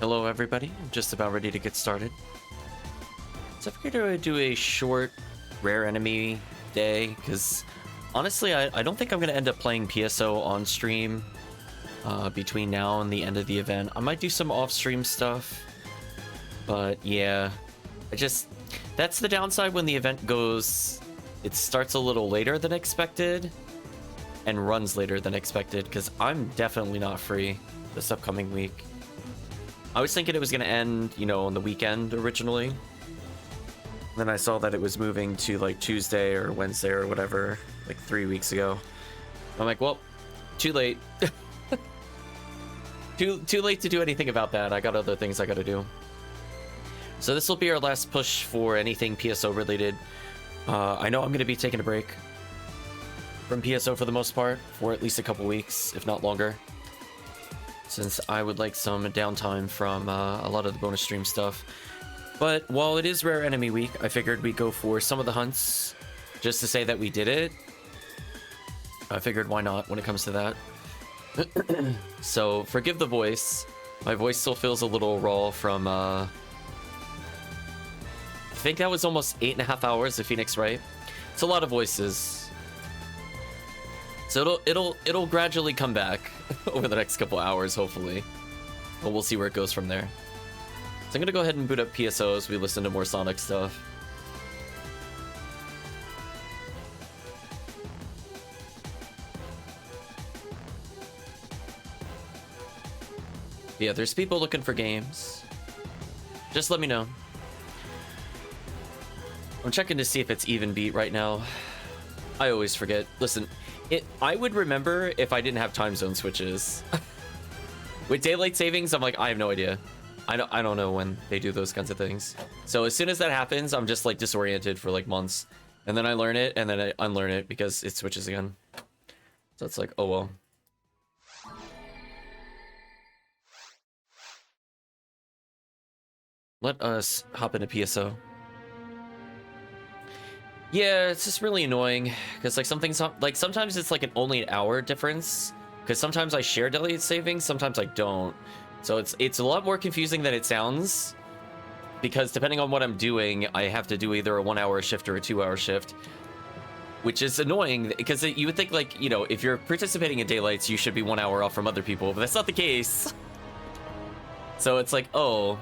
Hello everybody, I'm just about ready to get started. So I figured I would do a short rare enemy day, because honestly I don't think I'm going to end up playing PSO on stream between now and the end of the event. I might do some off-stream stuff, but yeah, that's the downside when the event goes, it starts a little later than expected and runs later than expected, because I'm definitely not free this upcoming week. I was thinking it was going to end, you know, on the weekend originally. Then I saw that it was moving to like Tuesday or Wednesday or whatever, like 3 weeks ago. I'm like, well, too late. too late to do anything about that. I got other things I got to do. So this will be our last push for anything PSO related. I know I'm going to be taking a break from PSO for the most part, for at least a couple weeks, if not longer, since I would like some downtime from a lot of the bonus stream stuff. But while it is Rare Enemy Week, I figured we'd go for some of the hunts, just to say that we did it. I figured why not when it comes to that. So forgive the voice. My voice still feels a little raw from, I think that was almost 8.5 hours of Phoenix, right? It's a lot of voices. So it'll gradually come back over the next couple hours, hopefully. But we'll see where it goes from there. So I'm gonna go ahead and boot up PSO as we listen to more Sonic stuff. Yeah, there's people looking for games. Just let me know. I'm checking to see if it's even beat right now. I always forget. Listen, I would remember if I didn't have time zone switches. With daylight savings, I'm like, I have no idea. I don't know when they do those kinds of things. So as soon as that happens, I'm just like disoriented for like months. And then I learn it, and then I unlearn it because it switches again. So it's like, oh well. Let us hop into PSO. Yeah, it's just really annoying because like sometimes it's like only an hour difference, because sometimes I share daylight savings, sometimes I don't. So it's a lot more confusing than it sounds, because depending on what I'm doing, I have to do either a 1 hour shift or a 2 hour shift, which is annoying because you would think, like, you know, if you're participating in daylights, you should be 1 hour off from other people, but that's not the case. So it's like, oh,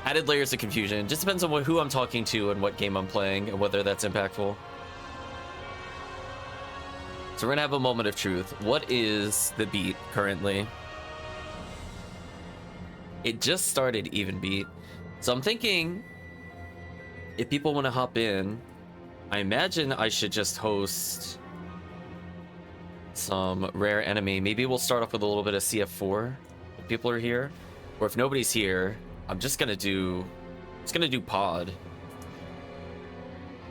added layers of confusion. Just depends on who I'm talking to and what game I'm playing and whether that's impactful. So we're gonna have a moment of truth. What is the beat currently? It just started even beat. So I'm thinking, if people want to hop in, I imagine I should just host some rare enemy. Maybe we'll start off with a little bit of CF4 if people are here. Or if nobody's here, I'm just gonna do pod.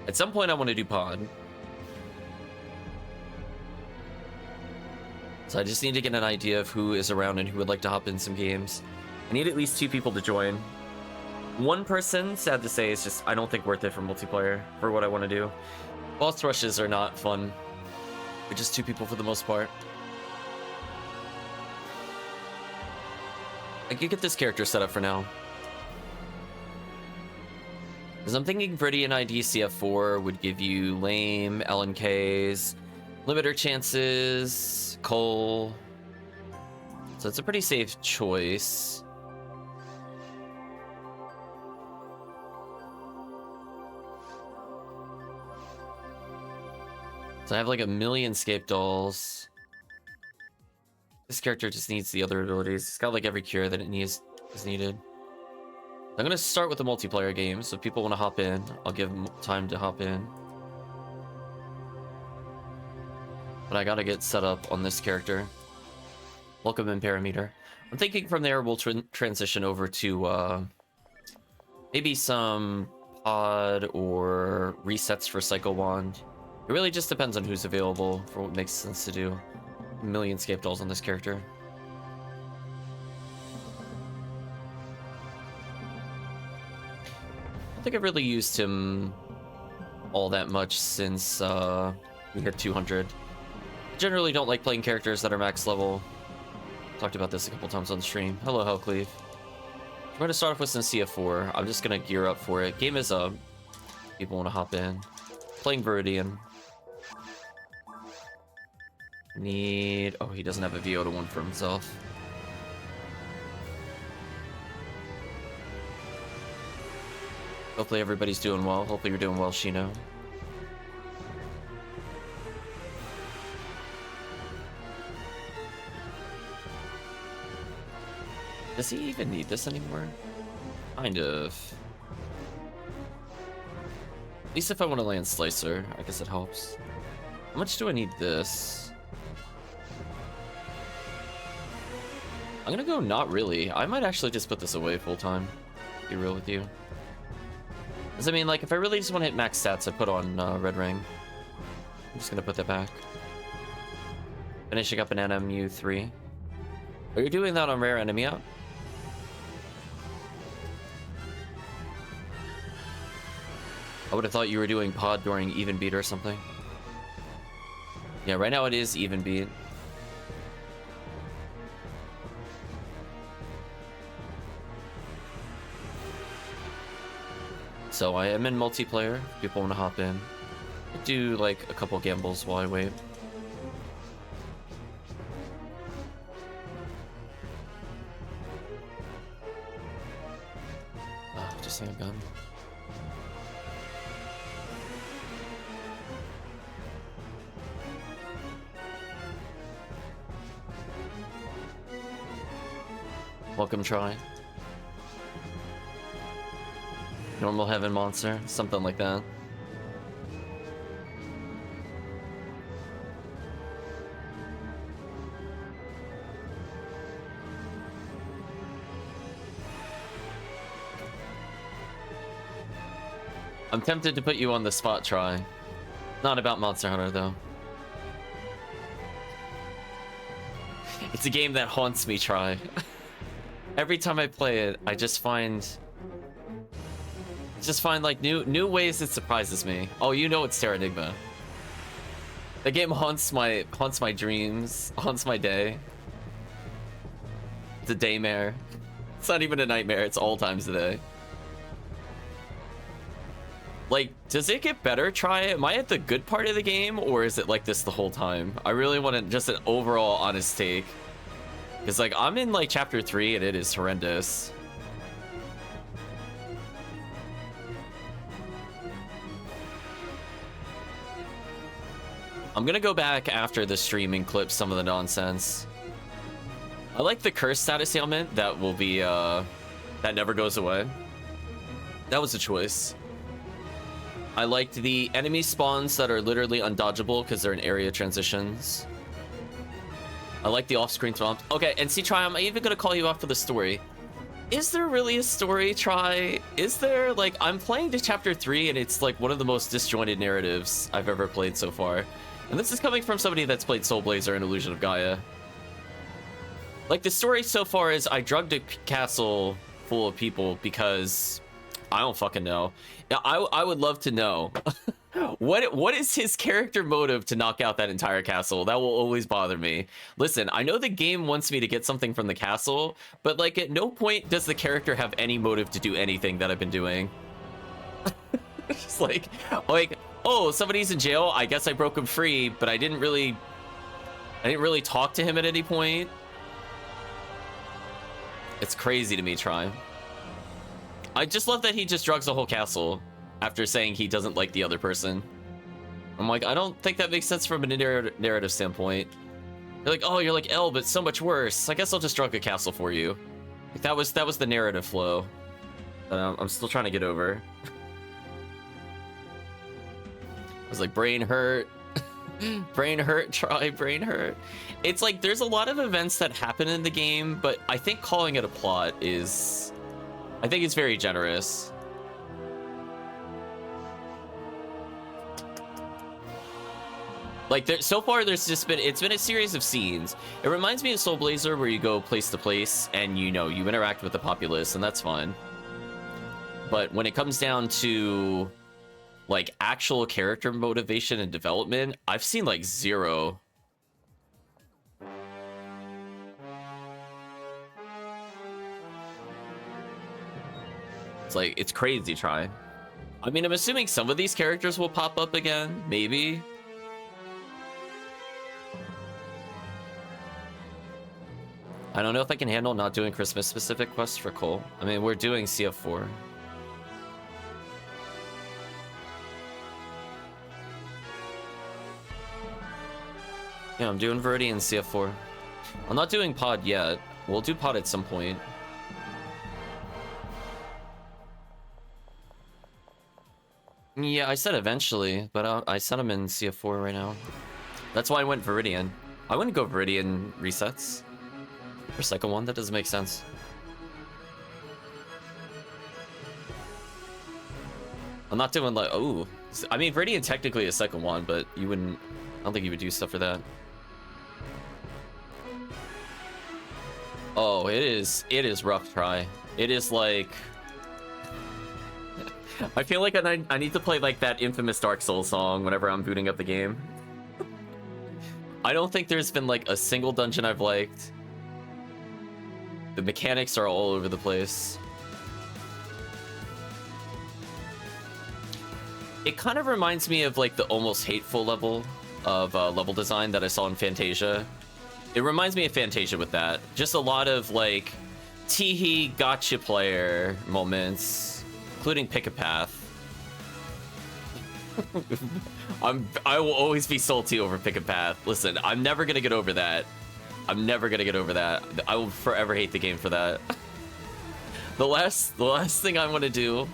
At some point I want to do pod. So I just need to get an idea of who is around and who would like to hop in some games. I need at least 2 people to join. One person, sad to say, is just, I don't think worth it for multiplayer for what I want to do. Boss rushes are not fun. They're just 2 people for the most part. I could get this character set up for now. Because I'm thinking Viridian ID CF4 would give you lame LNKs, limiter chances, Cole. So it's a pretty safe choice. So I have like 1,000,000 scape dolls. This character just needs the other abilities. It's got like every cure that it needs is needed. I'm gonna start with the multiplayer game, so if people want to hop in, I'll give them time to hop in. But I gotta get set up on this character. Welcome Ertamperometer. I'm thinking from there we'll transition over to maybe some pod or resets for Psycho Wand. It really just depends on who's available for what makes sense to do. 1,000,000 scape dolls on this character. I don't think I've really used him all that much since we hit 200. Generally don't like playing characters that are max level. Talked about this a couple times on stream. Hello, HellCleave. We're gonna start off with some CF4. I'm just gonna gear up for it. Game is up. People want to hop in. Playing Viridian. Need... Oh, he doesn't have a VO to 1 for himself. Hopefully everybody's doing well. Hopefully you're doing well, Shino. Does he even need this anymore? Kind of. At least if I want to land Slicer, I guess it helps. How much do I need this? I'm gonna go not really. I might actually just put this away full time. Be real with you. Because I mean, like, if I really just want to hit max stats, I put on Red Ring. I'm just gonna put that back. Finishing up an NMU3. Are you doing that on rare enemy out? I would have thought you were doing pod during even beat or something. Yeah, right now it is even beat. So I am in multiplayer. If people want to hop in. I'll do like a couple gambles while I wait. Oh, just need a gun. Welcome, Troy. Normal heaven monster, something like that. I'm tempted to put you on the spot, Troy. Not about Monster Hunter, though. It's a game that haunts me, Troy. Every time I play it, I just find like new ways it surprises me. Oh, you know it's Terranigma. The game haunts my dreams, haunts my day. It's a daymare. It's not even a nightmare, it's all times a day. Like, does it get better? Try it. Am I at the good part of the game, or is it like this the whole time? I really want just an overall honest take. Because, like, I'm in, like, Chapter 3, and it is horrendous. I'm gonna go back after the stream and clip some of the nonsense. I like the curse status ailment. That will be, that never goes away. That was a choice. I liked the enemy spawns that are literally undodgeable because they're in area transitions. I like the off-screen thwomp. Okay, and see, Try, I'm even gonna call you out for the story. Is there really a story, Try? Is there, like, I'm playing to Chapter 3, and it's, like, one of the most disjointed narratives I've ever played so far. And this is coming from somebody that's played Soul Blazer and Illusion of Gaia. Like, the story so far is I drugged a castle full of people because... I don't fucking know. I would love to know. What is his character motive to knock out that entire castle? That will always bother me. Listen, I know the game wants me to get something from the castle, but like at no point does the character have any motive to do anything that I've been doing. Just like, oh, somebody's in jail. I guess I broke him free, but I didn't really talk to him at any point. It's crazy to me, Try. I just love that he just drugs the whole castle after saying he doesn't like the other person. I'm like, I don't think that makes sense from a narrative standpoint. You're like, oh, you're like L, but so much worse. I guess I'll just drug a castle for you. Like, that was the narrative flow that I'm still trying to get over. I was like, brain hurt. Brain hurt, Try, brain hurt. It's like, there's a lot of events that happen in the game, but I think calling it a plot is... I think it's very generous. Like, so far there's just been, it's been a series of scenes. It reminds me of Soul Blazer, where you go place to place and you interact with the populace, and that's fine. But when it comes down to like actual character motivation and development, I've seen like zero. It's like, it's crazy try. I mean, I'm assuming some of these characters will pop up again, maybe. I don't know if I can handle not doing Christmas-specific quests for Cole. I mean, we're doing CF4. Yeah, I'm doing Viridian CF4. I'm not doing pod yet. We'll do pod at some point. Yeah, I said eventually, but I said I'm in CF4 right now. That's why I went Viridian. I wouldn't go Viridian resets. For second one, that doesn't make sense. I'm not doing like, oh. I mean, Viridian technically is second one, but you wouldn't, I don't think you would do stuff for that. Oh, it is rough try. It is like... I feel like I need to play like that infamous Dark Souls song whenever I'm booting up the game. I don't think there's been like a single dungeon I've liked. The mechanics are all over the place. It kind of reminds me of like the almost hateful level of level design that I saw in Fantasia. It reminds me of Fantasia with that. Just a lot of like teehee gotcha player moments, including pick a path. I will always be salty over pick a path. Listen, I'm never gonna get over that. I'm never gonna get over that. I will forever hate the game for that. The last thing I want to do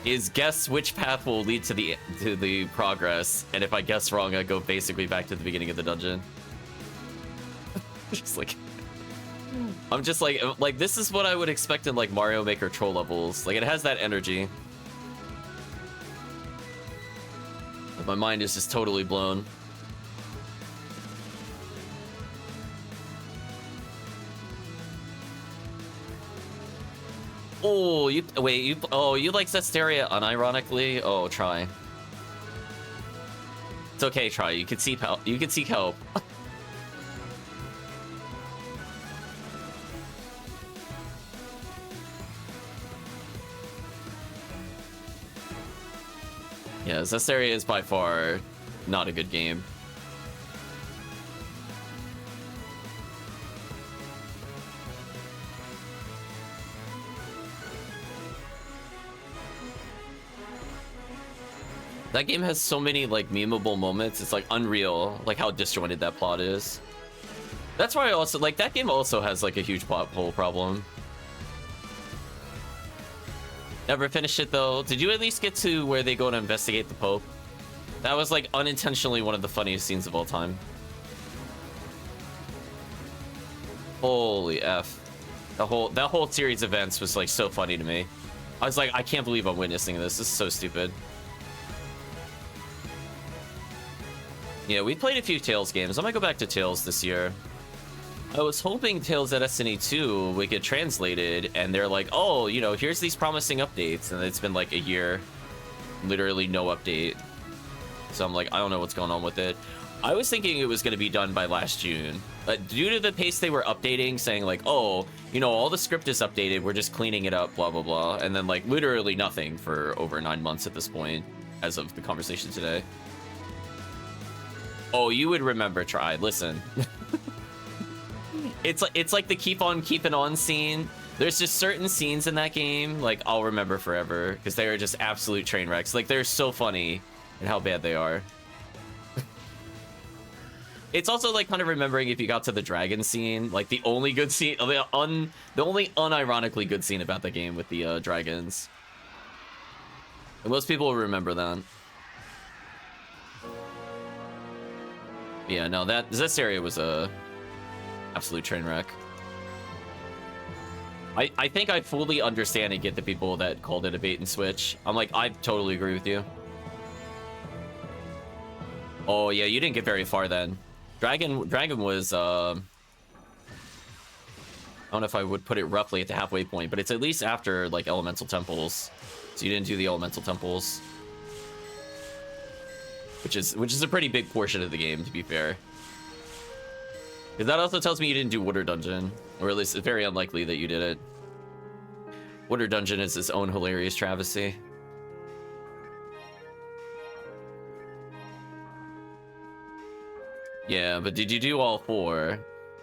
is guess which path will lead to the progress, and if I guess wrong, I go basically back to the beginning of the dungeon. Just like, I'm just like this is what I would expect in like Mario Maker troll levels. Like, it has that energy. But my mind is just totally blown. Oh, you like Zesteria unironically? Oh, try. It's okay, try. You can seek help. You can seek help. Yeah, Zesteria is by far not a good game. That game has so many like memeable moments. It's like unreal, like how disjointed that plot is. That's why I also like that game. Also has like a huge plot hole problem. Never finished it though. Did you at least get to where they go to investigate the Pope? That was like unintentionally one of the funniest scenes of all time. Holy F. That whole series of events was like so funny to me. I was like, I can't believe I'm witnessing this. This is so stupid. Yeah, we played a few Tales games. I might go back to Tales this year. I was hoping Tales at Destiny 2 would get translated, and they're like, oh, you know, here's these promising updates, and it's been like a year. Literally no update. So I'm like, I don't know what's going on with it. I was thinking it was going to be done by last June. But due to the pace they were updating, saying like, oh, you know, all the script is updated, we're just cleaning it up, blah, blah, blah. And then like literally nothing for over 9 months at this point, as of the conversation today. Oh, you would remember, try. Listen. It's like the keep on keeping on scene. There's just certain scenes in that game, like, I'll remember forever, because they are just absolute train wrecks. Like, they're so funny and how bad they are. It's also like kind of remembering if you got to the dragon scene, like the only good scene, the only unironically good scene about the game with the dragons. And most people will remember that. Yeah, no, this area was a absolute train wreck. I think I fully understand and get the people that called it a bait and switch. I'm like, I totally agree with you. Oh yeah, you didn't get very far then. Dragon was I don't know if I would put it roughly at the halfway point, but it's at least after like elemental temples. So you didn't do the elemental temples. Which is a pretty big portion of the game, to be fair. Because that also tells me you didn't do Water Dungeon. Or at least it's very unlikely that you did it. Water Dungeon is its own hilarious travesty. Yeah, but did you do all 4?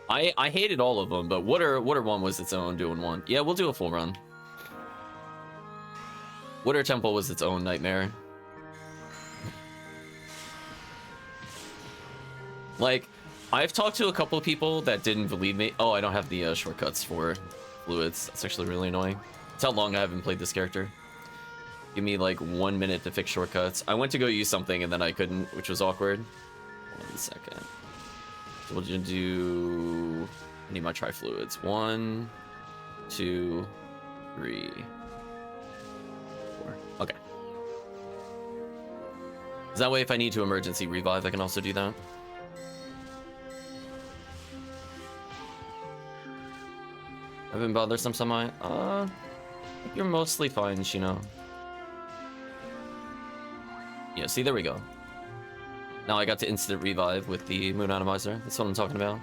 I hated all of them, but Water 1 was its own doing 1. Yeah, we'll do a full run. Water Temple was its own nightmare. Like, I've talked to a couple of people that didn't believe me. Oh, I don't have the shortcuts for fluids. That's actually really annoying. That's how long I haven't played this character. Give me like 1 minute to fix shortcuts. I went to go use something and then I couldn't, which was awkward. 1 second. So we'll just do... I need my tri-fluids. 1, 2, 3, 4. Okay. Is that way if I need to emergency revive, I can also do that? I've been bothersome semi. You're mostly fine, Shino. Yeah, see, there we go. Now I got to instant revive with the Moon Atomizer. That's what I'm talking about.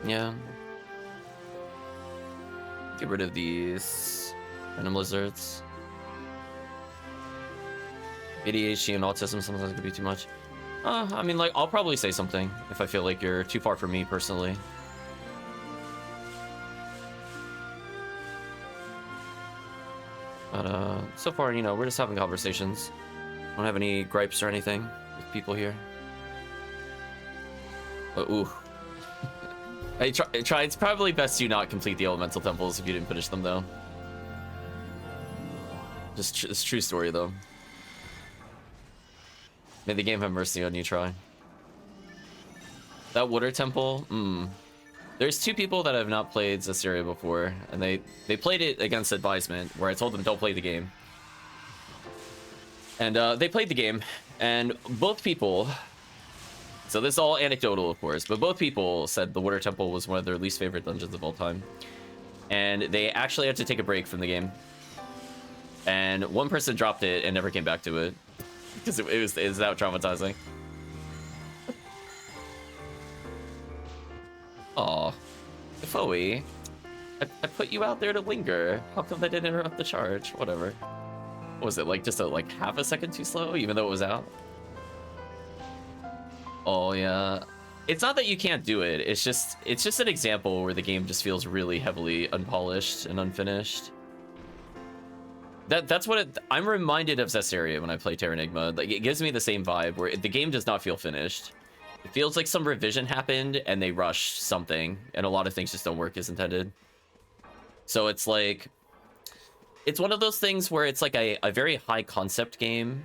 Yeah. Get rid of these random lizards. ADHD and autism sometimes could be too much. I mean, like, I'll probably say something if I feel like you're too far from me personally. But, so far, you know, we're just having conversations. I don't have any gripes or anything with people here. But, ooh. I try. It's probably best you not complete the elemental temples if you didn't finish them, though. Just it's true story, though. May the game have mercy on you, Try. That water temple, There's 2 people that have not played Zestiria before, and they played it against advisement, where I told them don't play the game. And they played the game, and both people... So this is all anecdotal, of course, but both people said the water temple was one of their least favorite dungeons of all time. And they actually had to take a break from the game. And one person dropped it and never came back to it. Because it was that traumatizing. Aw. Foey. I put you out there to linger. How come that didn't interrupt the charge? Whatever. What was it, like just like half a second too slow, even though it was out? Oh yeah. It's not that you can't do it, it's just an example where the game just feels really heavily unpolished and unfinished. That's what I'm reminded of Zestiria when I play Terranigma. Like, it gives me the same vibe where the game does not feel finished. It feels like some revision happened and they rushed something, and a lot of things just don't work as intended. So it's like, it's one of those things where it's like a very high concept game,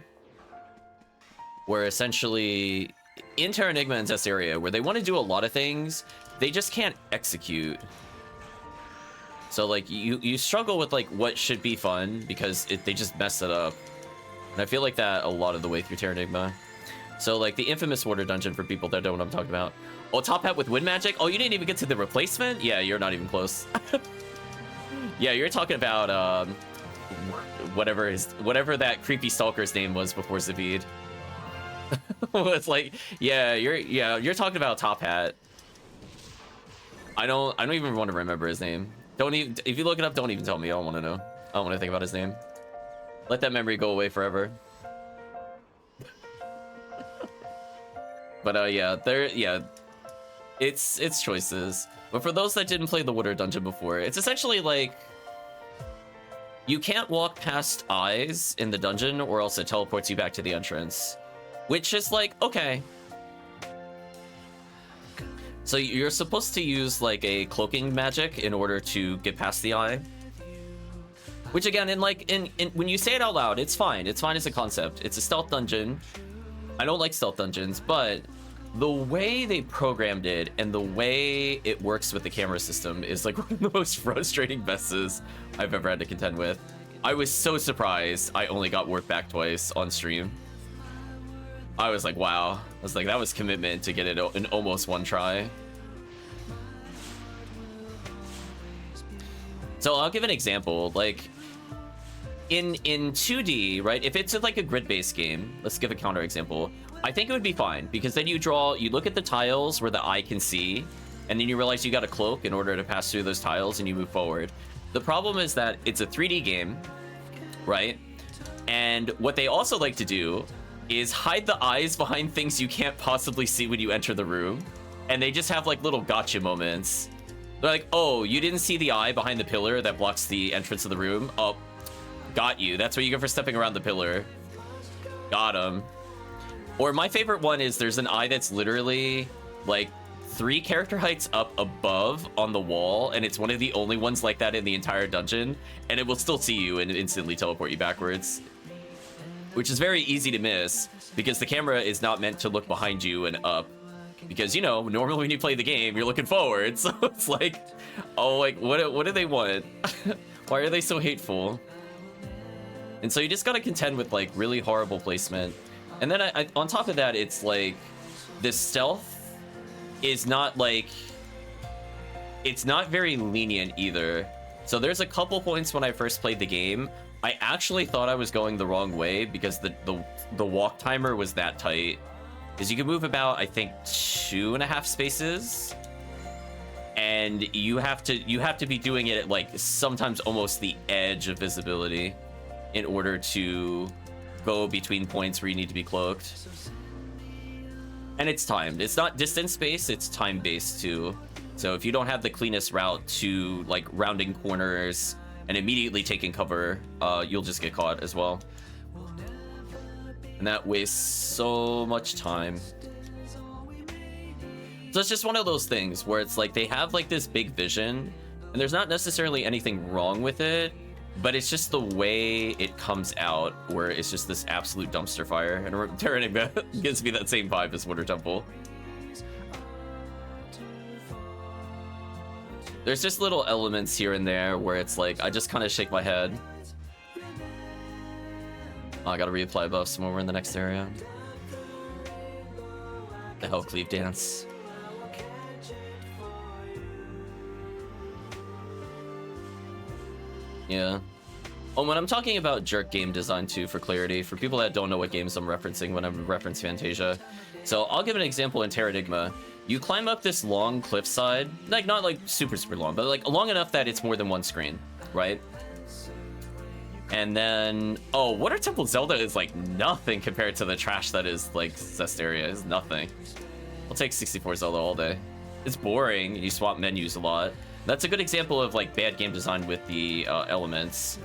where essentially in Terranigma and Zestiria, where they want to do a lot of things, they just can't execute. So like you struggle with like what should be fun because they just mess it up. And I feel like that a lot of the way through Terranigma. So like the infamous water dungeon, for people that don't know what I'm talking about. Oh, top hat with wind magic? Oh, you didn't even get to the replacement? Yeah, you're not even close. Yeah, you're talking about whatever that creepy stalker's name was before Zavid. It's like, yeah, you're talking about top hat. I don't even want to remember his name. Don't even, if you look it up, don't even tell me. I don't want to know. I don't want to think about his name. Let that memory go away forever. But yeah, it's choices. But for those that didn't play the water dungeon before, it's essentially like you can't walk past eyes in the dungeon or else it teleports you back to the entrance, which is like, okay. So you're supposed to use like a cloaking magic in order to get past the eye. Which again, in when you say it out loud, it's fine. It's fine as a concept. It's a stealth dungeon. I don't like stealth dungeons, but the way they programmed it and the way it works with the camera system is like one of the most frustrating messes I've ever had to contend with. I was so surprised I only got warped back twice on stream. I was like, wow. I was like, that was commitment to get it in almost one try. So I'll give an example. Like, in 2D, right? If it's like a grid-based game, let's give a counter example. I think it would be fine because then you look at the tiles where the eye can see, and then you realize you got a cloak in order to pass through those tiles, and you move forward. The problem is that it's a 3D game, right? And what they also like to do is hide the eyes behind things you can't possibly see when you enter the room. And they just have like little gotcha moments. They're like, oh, you didn't see the eye behind the pillar that blocks the entrance of the room? Oh, got you. That's what you get for stepping around the pillar. Got him. Or my favorite one is there's an eye that's literally like 3 character heights up above on the wall, and it's one of the only ones like that in the entire dungeon, and it will still see you and instantly teleport you backwards. Which is very easy to miss, because the camera is not meant to look behind you and up. Because, you know, normally when you play the game, you're looking forward, so it's like, oh, like, what do they want? Why are they so hateful? And so you just gotta contend with, like, really horrible placement. And then on top of that, it's like, this stealth is not, like, it's not very lenient either. So there's a couple points when I first played the game, I actually thought I was going the wrong way because the walk timer was that tight. Because you can move about, I think, 2.5 spaces, and you have to be doing it at like sometimes almost the edge of visibility in order to go between points where you need to be cloaked. And it's timed. It's not distance based, it's time based too. So if you don't have the cleanest route to like rounding corners and immediately taking cover, you'll just get caught as well. And that wastes so much time. So it's just one of those things where it's like they have like this big vision, and there's not necessarily anything wrong with it, but it's just the way it comes out where it's just this absolute dumpster fire. And Ertamperometer gives me that same vibe as Water Temple. There's just little elements here and there where it's like, I just kind of shake my head. Oh, I gotta reapply buffs when we're in the next area. The HellCleave dance. Yeah. Oh, when I'm talking about jerk game design too, for clarity, for people that don't know what games I'm referencing when I reference Fantasia. So I'll give an example in Terradigma. You climb up this long cliffside, like not like super long, but like long enough that it's more than one screen, right? And then, oh, Water Temple Zelda is like nothing compared to the trash that is like Zestiria. Is nothing. I'll take 64 Zelda all day. It's boring, and you swap menus a lot. That's a good example of like bad game design with the elements,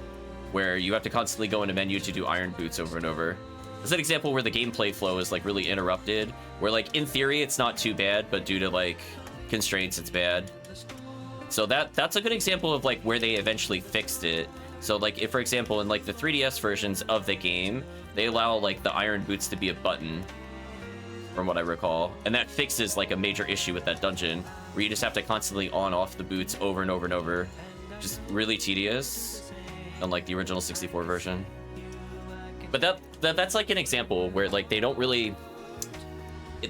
where you have to constantly go into menu to do iron boots over and over. It's an example where the gameplay flow is like really interrupted, where like in theory it's not too bad, but due to like constraints it's bad. So that's a good example of like where they eventually fixed it. So like if, for example, in like the 3DS versions of the game, they allow like the iron boots to be a button, from what I recall. And that fixes like a major issue with that dungeon, where you just have to constantly on off the boots over and over and over. Just really tedious, unlike the original 64 version. But that's like an example where like they don't really...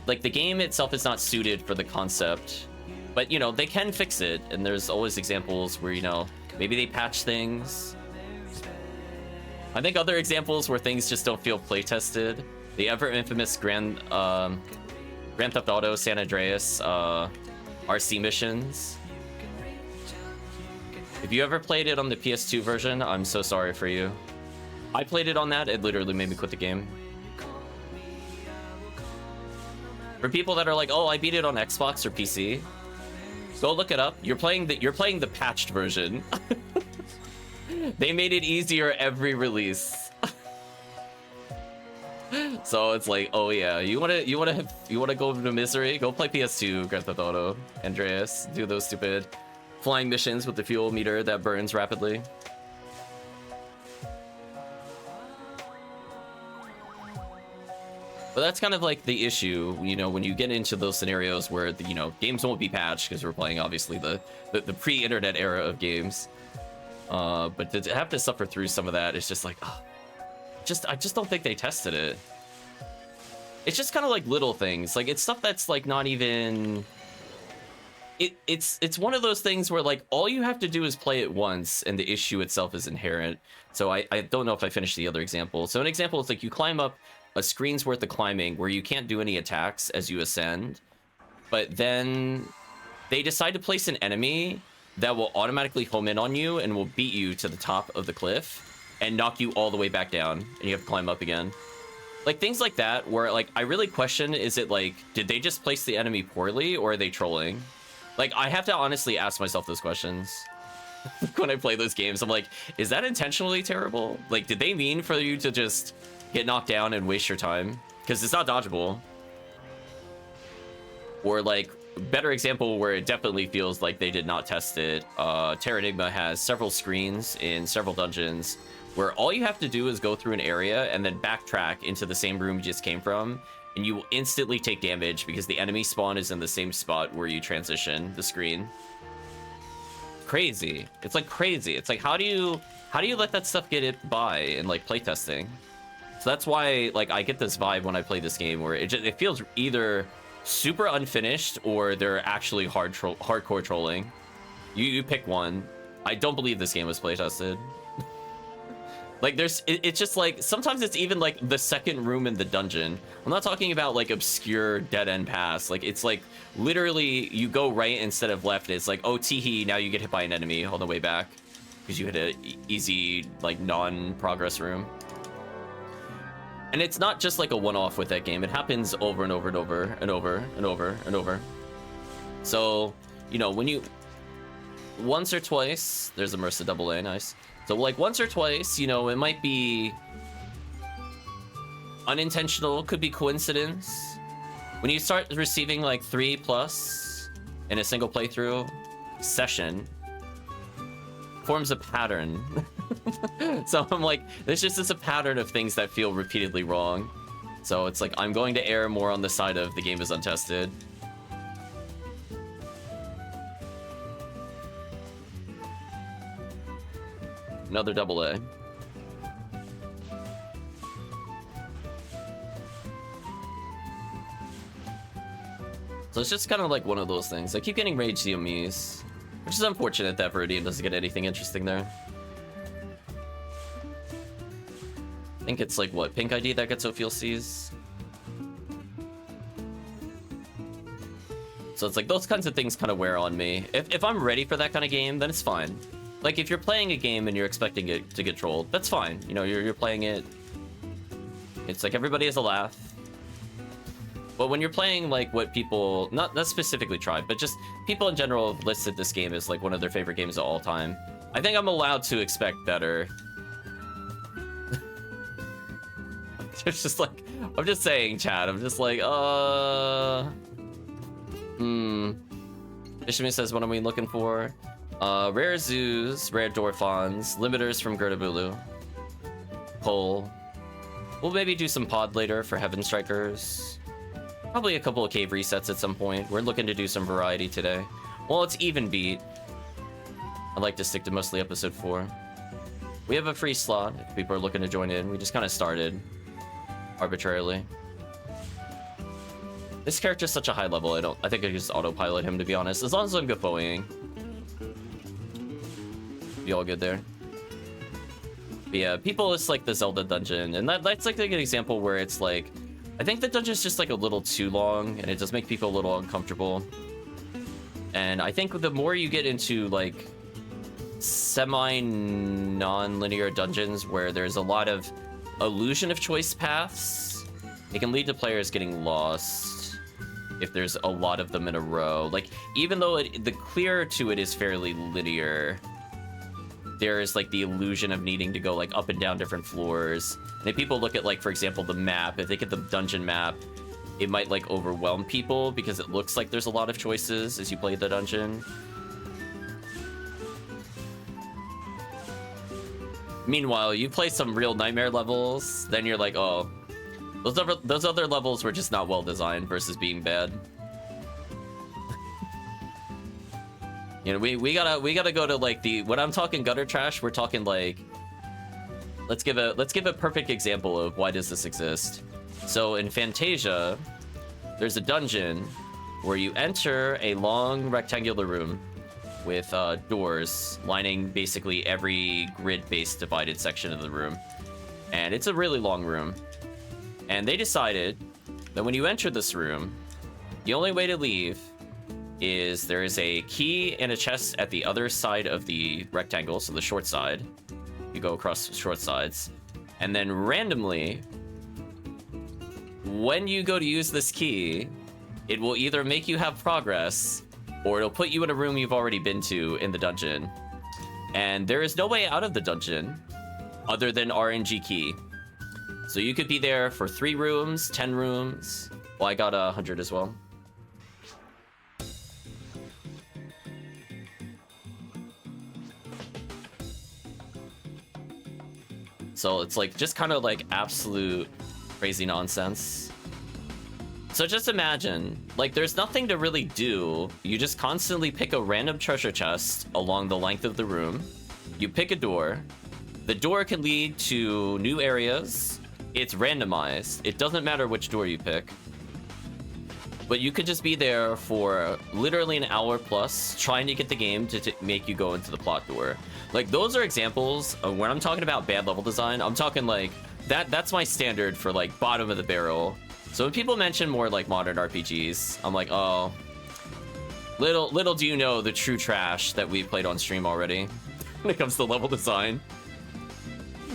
like the game itself is not suited for the concept. But, you know, they can fix it, and there's always examples where, you know, maybe they patch things. I think other examples where things just don't feel play-tested. The ever infamous Grand Theft Auto San Andreas RC missions. If you ever played it on the PS2 version, I'm so sorry for you. I played it on that, it literally made me quit the game. For people that are like, oh, I beat it on Xbox or PC, go look it up. You're playing the patched version. They made it easier every release. So it's like, oh yeah, you wanna go into misery? Go play PS2 Grand Theft Auto Andreas. Do those stupid flying missions with the fuel meter that burns rapidly. But that's kind of like the issue, you know, when you get into those scenarios where the, you know, games won't be patched because we're playing obviously the pre-internet era of games. But to have to suffer through some of that, it's just like, oh, I just don't think they tested it. It's just kind of like little things, like it's stuff that's like not even. It's one of those things where like all you have to do is play it once, and the issue itself is inherent. So I don't know if I finished the other example. So an example is like you climb up a screen's worth of climbing where you can't do any attacks as you ascend, but then they decide to place an enemy that will automatically home in on you and will beat you to the top of the cliff and knock you all the way back down, and you have to climb up again. Like, things like that, where, like, I really question, is it, like, did they just place the enemy poorly, or are they trolling? Like, I have to honestly ask myself those questions when I play those games. I'm like, is that intentionally terrible? Like, did they mean for you to just get knocked down and waste your time? Because it's not dodgeable. Or, like, better example where it definitely feels like they did not test it. Terranigma has several screens in several dungeons where all you have to do is go through an area and then backtrack into the same room you just came from, and you will instantly take damage because the enemy spawn is in the same spot where you transition the screen. Crazy. It's like crazy. It's like, how do you let that stuff get it by in like playtesting? So that's why, like, I get this vibe when I play this game where it feels either super unfinished or they're actually hardcore trolling. You pick one. I don't believe this game was playtested. Like, it's just like, sometimes it's even like the second room in the dungeon. I'm not talking about like obscure dead end pass. Like, it's like literally you go right instead of left. It's like, oh, teehee, now you get hit by an enemy on the way back because you hit a easy, like, non-progress room. And it's not just like a one-off with that game. It happens over and over and over and over and over and over. So, you know, when you once or twice, there's a Mercy double A, nice. So, like, once or twice, you know, it might be unintentional, could be coincidence. When you start receiving, like, 3+ in a single playthrough session, forms a pattern. So I'm like, there's just a pattern of things that feel repeatedly wrong. So it's like, I'm going to err more on the side of the game is untested. Another double A. So it's just kind of like one of those things. I keep getting rage CMEs, which is unfortunate that Viridian doesn't get anything interesting there. I think it's like, what, Pink ID that gets Ophiel Cs? So it's like those kinds of things kind of wear on me. If I'm ready for that kind of game, then it's fine. Like, if you're playing a game and you're expecting it to get trolled, that's fine. You know, you're playing it. It's like everybody has a laugh. But when you're playing, like, what people, not specifically Tribe, but just people in general have listed this game as, like, one of their favorite games of all time, I think I'm allowed to expect better. It's just like, I'm just saying, chat. I'm just like, Ishimi says, what are we looking for? Rare zoos, rare Dorphons, limiters from Gertabulu. Pole. We'll maybe do some pod later for Heaven Strikers. Probably a couple of cave resets at some point. We're looking to do some variety today. Well, it's even beat. I like to stick to mostly episode 4. We have a free slot if people are looking to join in. We just kind of started arbitrarily. This character's such a high level, I think I just autopilot him, to be honest. As long as I'm Gafoing. Be all good there. But yeah, people, it's like the Zelda dungeon, and that's like a good example where it's like, I think the dungeon's just like a little too long, and it does make people a little uncomfortable. And I think the more you get into like semi-non-linear dungeons where there's a lot of illusion of choice paths, it can lead to players getting lost if there's a lot of them in a row. Like, even though the clear to it is fairly linear, there is like the illusion of needing to go like up and down different floors. And if people look at, like, for example, the map, if they get the dungeon map, it might like overwhelm people because it looks like there's a lot of choices as you play the dungeon. Meanwhile, you play some real nightmare levels, then you're like, oh, those other levels were just not well designed versus being bad. You know, we gotta go to like when I'm talking gutter trash, we're talking like, let's give a perfect example of why does this exist. So in Fantasia, there's a dungeon where you enter a long rectangular room with doors lining basically every grid-based divided section of the room. And it's a really long room. And they decided that when you enter this room, the only way to leave is there is a key and a chest at the other side of the rectangle, so the short side. You go across short sides. And then randomly, when you go to use this key, it will either make you have progress, or it'll put you in a room you've already been to in the dungeon. And there is no way out of the dungeon other than RNG key. So you could be there for 3 rooms, 10 rooms. Well, I got 100 as well. So it's like just kind of like absolute crazy nonsense. So just imagine, like, there's nothing to really do. You just constantly pick a random treasure chest along the length of the room. You pick a door. The door can lead to new areas. It's randomized. It doesn't matter which door you pick. But you could just be there for literally an hour plus trying to get the game to make you go into the plot door. Like, those are examples of when I'm talking about bad level design. I'm talking like that's my standard for like bottom of the barrel. So when people mention more like modern RPGs, I'm like, oh, little do you know the true trash that we've played on stream already when it comes to level design.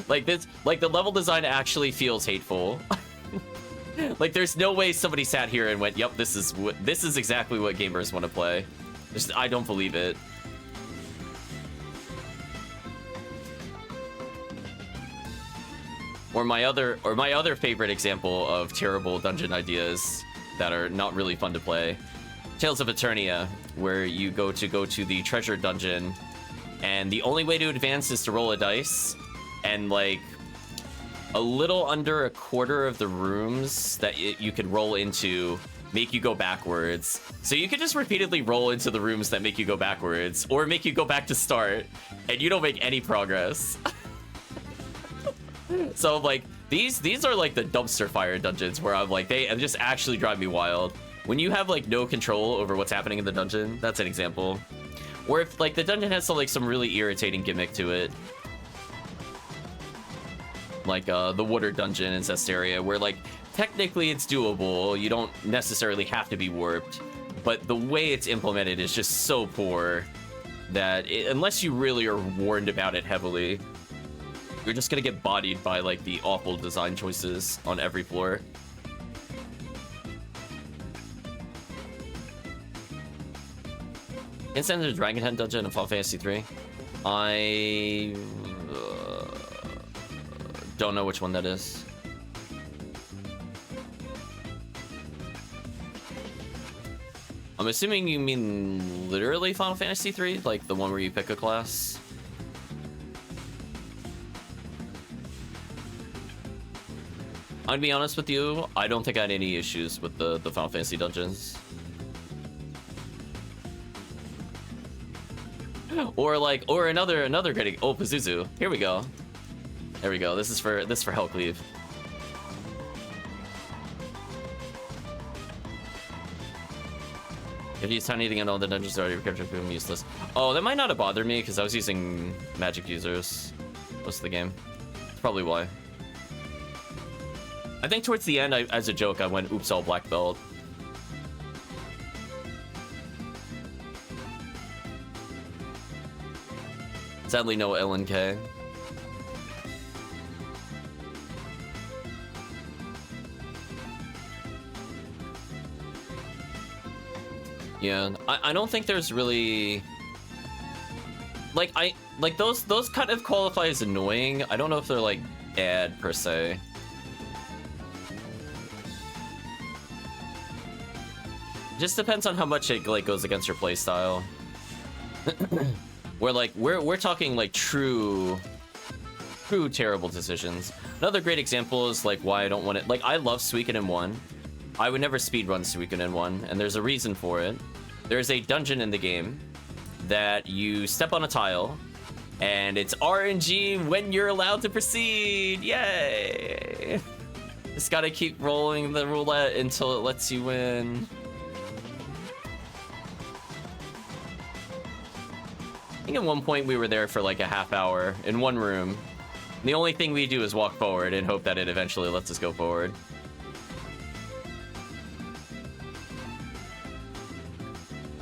Like this, like the level design actually feels hateful. Like, there's no way somebody sat here and went, yep, this is exactly what gamers want to play. I don't believe it. Or my other favorite example of terrible dungeon ideas that are not really fun to play. Tales of Ephinea, where you go to the treasure dungeon, and the only way to advance is to roll a dice, and like a little under a quarter of the rooms that you can roll into make you go backwards. So you can just repeatedly roll into the rooms that make you go backwards, or make you go back to start, and you don't make any progress. So like these are like the dumpster fire dungeons where I'm like, they just actually drive me wild. When you have like no control over what's happening in the dungeon, that's an example. Or if like the dungeon has some really irritating gimmick to it. Like the water dungeon in Cesteria, where like technically it's doable, you don't necessarily have to be warped, but the way it's implemented is just so poor that unless you really are warned about it heavily, you're just gonna get bodied by like the awful design choices on every floor. Instant the Dragon Head dungeon in Final Fantasy 3. I don't know which one that is. I'm assuming you mean literally Final Fantasy 3, like the one where you pick a class. I'd be honest with you, I don't think I had any issues with the Final Fantasy dungeons. Or another great, oh, Pazuzu. Here we go. There we go. This is for HellCleave. If you use tiny to get all the dungeons already captured, become useless. Oh, that might not have bothered me because I was using magic users most of the game. That's probably why. I think towards the end, as a joke, I went, oops, all black belt. Sadly, no LNK. Yeah, I don't think there's really... Like, those kind of qualify as annoying. I don't know if they're, like, bad, per se. Just depends on how much it, like, goes against your playstyle. Where, like, we're talking, like, true terrible decisions. Another great example is, like, why I don't want it... Like, I love Suikoden 1. I would never speedrun Suikoden 1, and there's a reason for it. There's a dungeon in the game that you step on a tile, and it's RNG when you're allowed to proceed. Yay! Just gotta keep rolling the roulette until it lets you win. I think at one point we were there for like a half hour in one room. And the only thing we do is walk forward and hope that it eventually lets us go forward.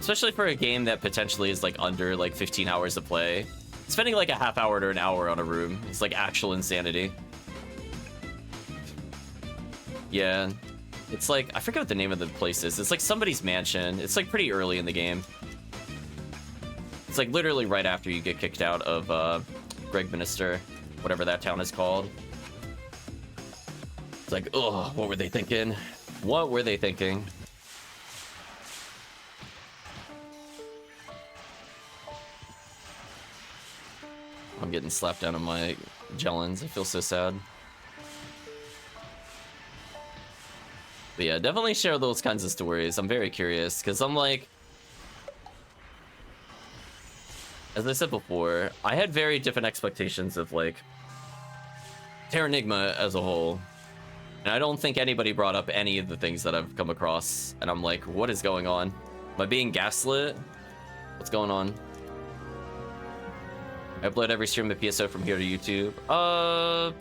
Especially for a game that potentially is like under like 15 hours of play. Spending like a half hour to an hour on a room is like actual insanity. Yeah. It's like, I forget what the name of the place is. It's like somebody's mansion. It's like pretty early in the game. It's like literally right after you get kicked out of Greg Minister, whatever that town is called. It's like, oh, what were they thinking? What were they thinking? I'm getting slapped down on my Jellins. I feel so sad. But yeah, definitely share those kinds of stories. I'm very curious, because I'm like... As I said before, I had very different expectations of, like, Terranigma as a whole. And I don't think anybody brought up any of the things that I've come across. And I'm like, what is going on? Am I being gaslit? What's going on? I upload every stream of PSO from here to YouTube.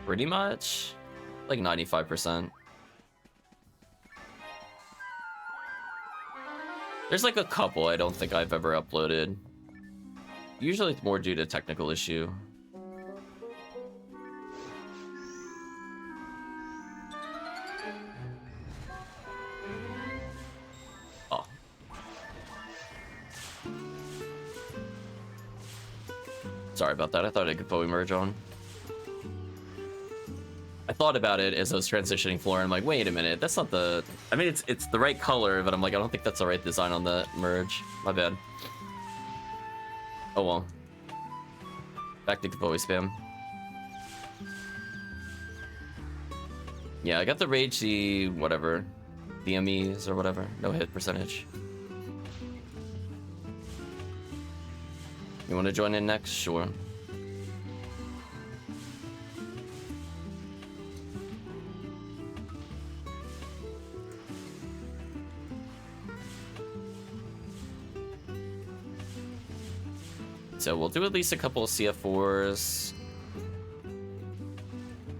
Pretty much. Like 95%. There's like a couple I don't think I've ever uploaded. Usually it's more due to technical issue. Oh. Sorry about that. I thought I could Poe merge on. I thought about it as I was transitioning floor, and I'm like, wait a minute, that's not the... I mean, it's the right color, but I'm like, I don't think that's the right design on the merge. My bad. Oh well. Back to Kapoe spam. Yeah, I got the Rage, the whatever. DMEs or whatever. No hit percentage. You want to join in next? Sure. So we'll do at least a couple of CF4s. I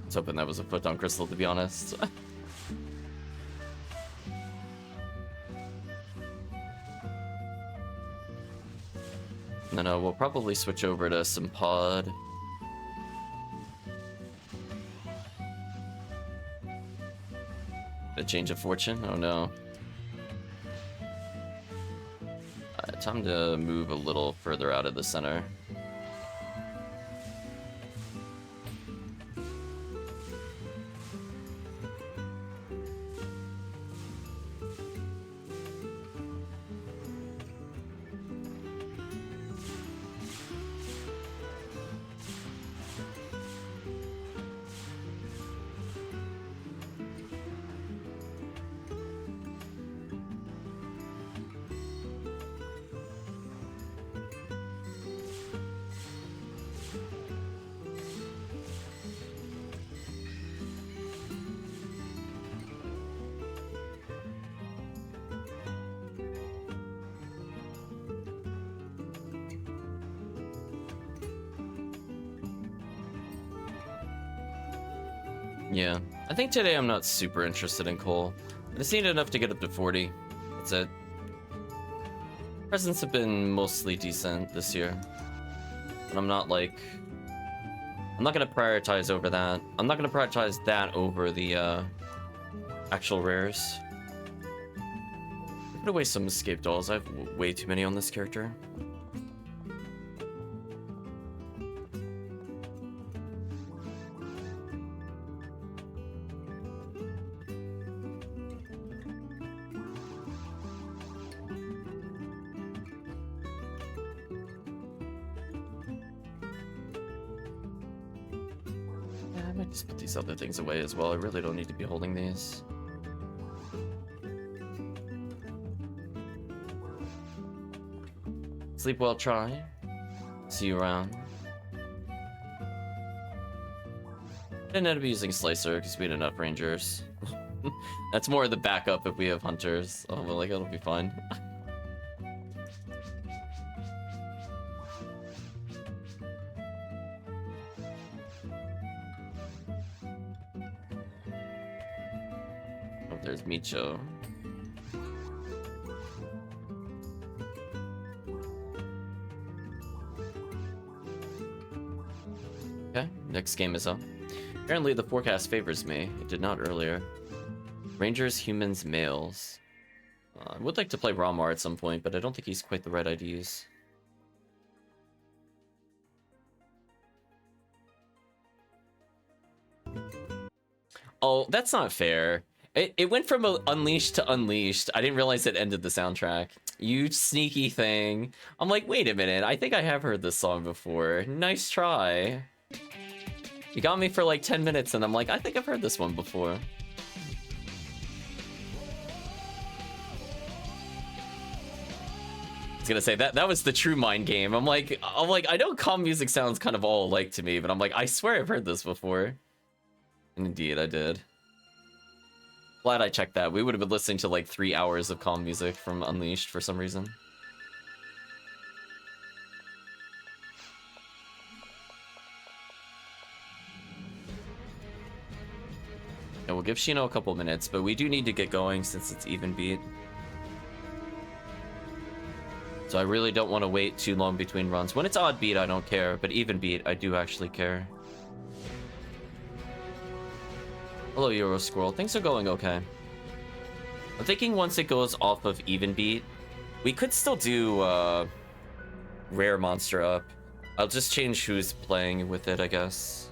was hoping that was a Photon Crystal, to be honest. No, we'll probably switch over to some pod. A change of fortune? Oh no. Time to move a little further out of the center. Yeah, I think today I'm not super interested in coal. I just need enough to get up to 40. That's it. Presents have been mostly decent this year. And I'm not like... I'm not going to prioritize over that. I'm not going to prioritize that over the actual rares. Put away some escape dolls. I have way too many on this character. Just put these other things away as well. I really don't need to be holding these. Sleep well, try. See you around. I didn't end up using Slicer because we had enough Rangers. That's more of the backup if we have Hunters. Oh, well, like, it'll be fine. There's Micho. Okay, next game is up. Apparently the forecast favors me. It did not earlier. Rangers, humans, males. I would like to play Ramar at some point, but I don't think he's quite the right IDs. Oh, that's not fair. It went from Unleashed to Unleashed. I didn't realize it ended the soundtrack. You sneaky thing. I'm like, wait a minute. I think I have heard this song before. Nice try. You got me for like 10 minutes and I'm like, I think I've heard this one before. I was gonna say that was the true mind game. I'm like, I know calm music sounds kind of all alike to me, but I'm like, I swear I've heard this before. And indeed, I did. Glad I checked that. We would have been listening to like 3 hours of calm music from Unleashed for some reason. Yeah, we'll give Shino a couple minutes, but we do need to get going since it's even beat. So I really don't want to wait too long between runs. When it's odd beat, I don't care, but even beat, I do actually care. Hello, Euro Squirrel. Things are going okay. I'm thinking once it goes off of even beat, we could still do rare monster up. I'll just change who's playing with it, I guess.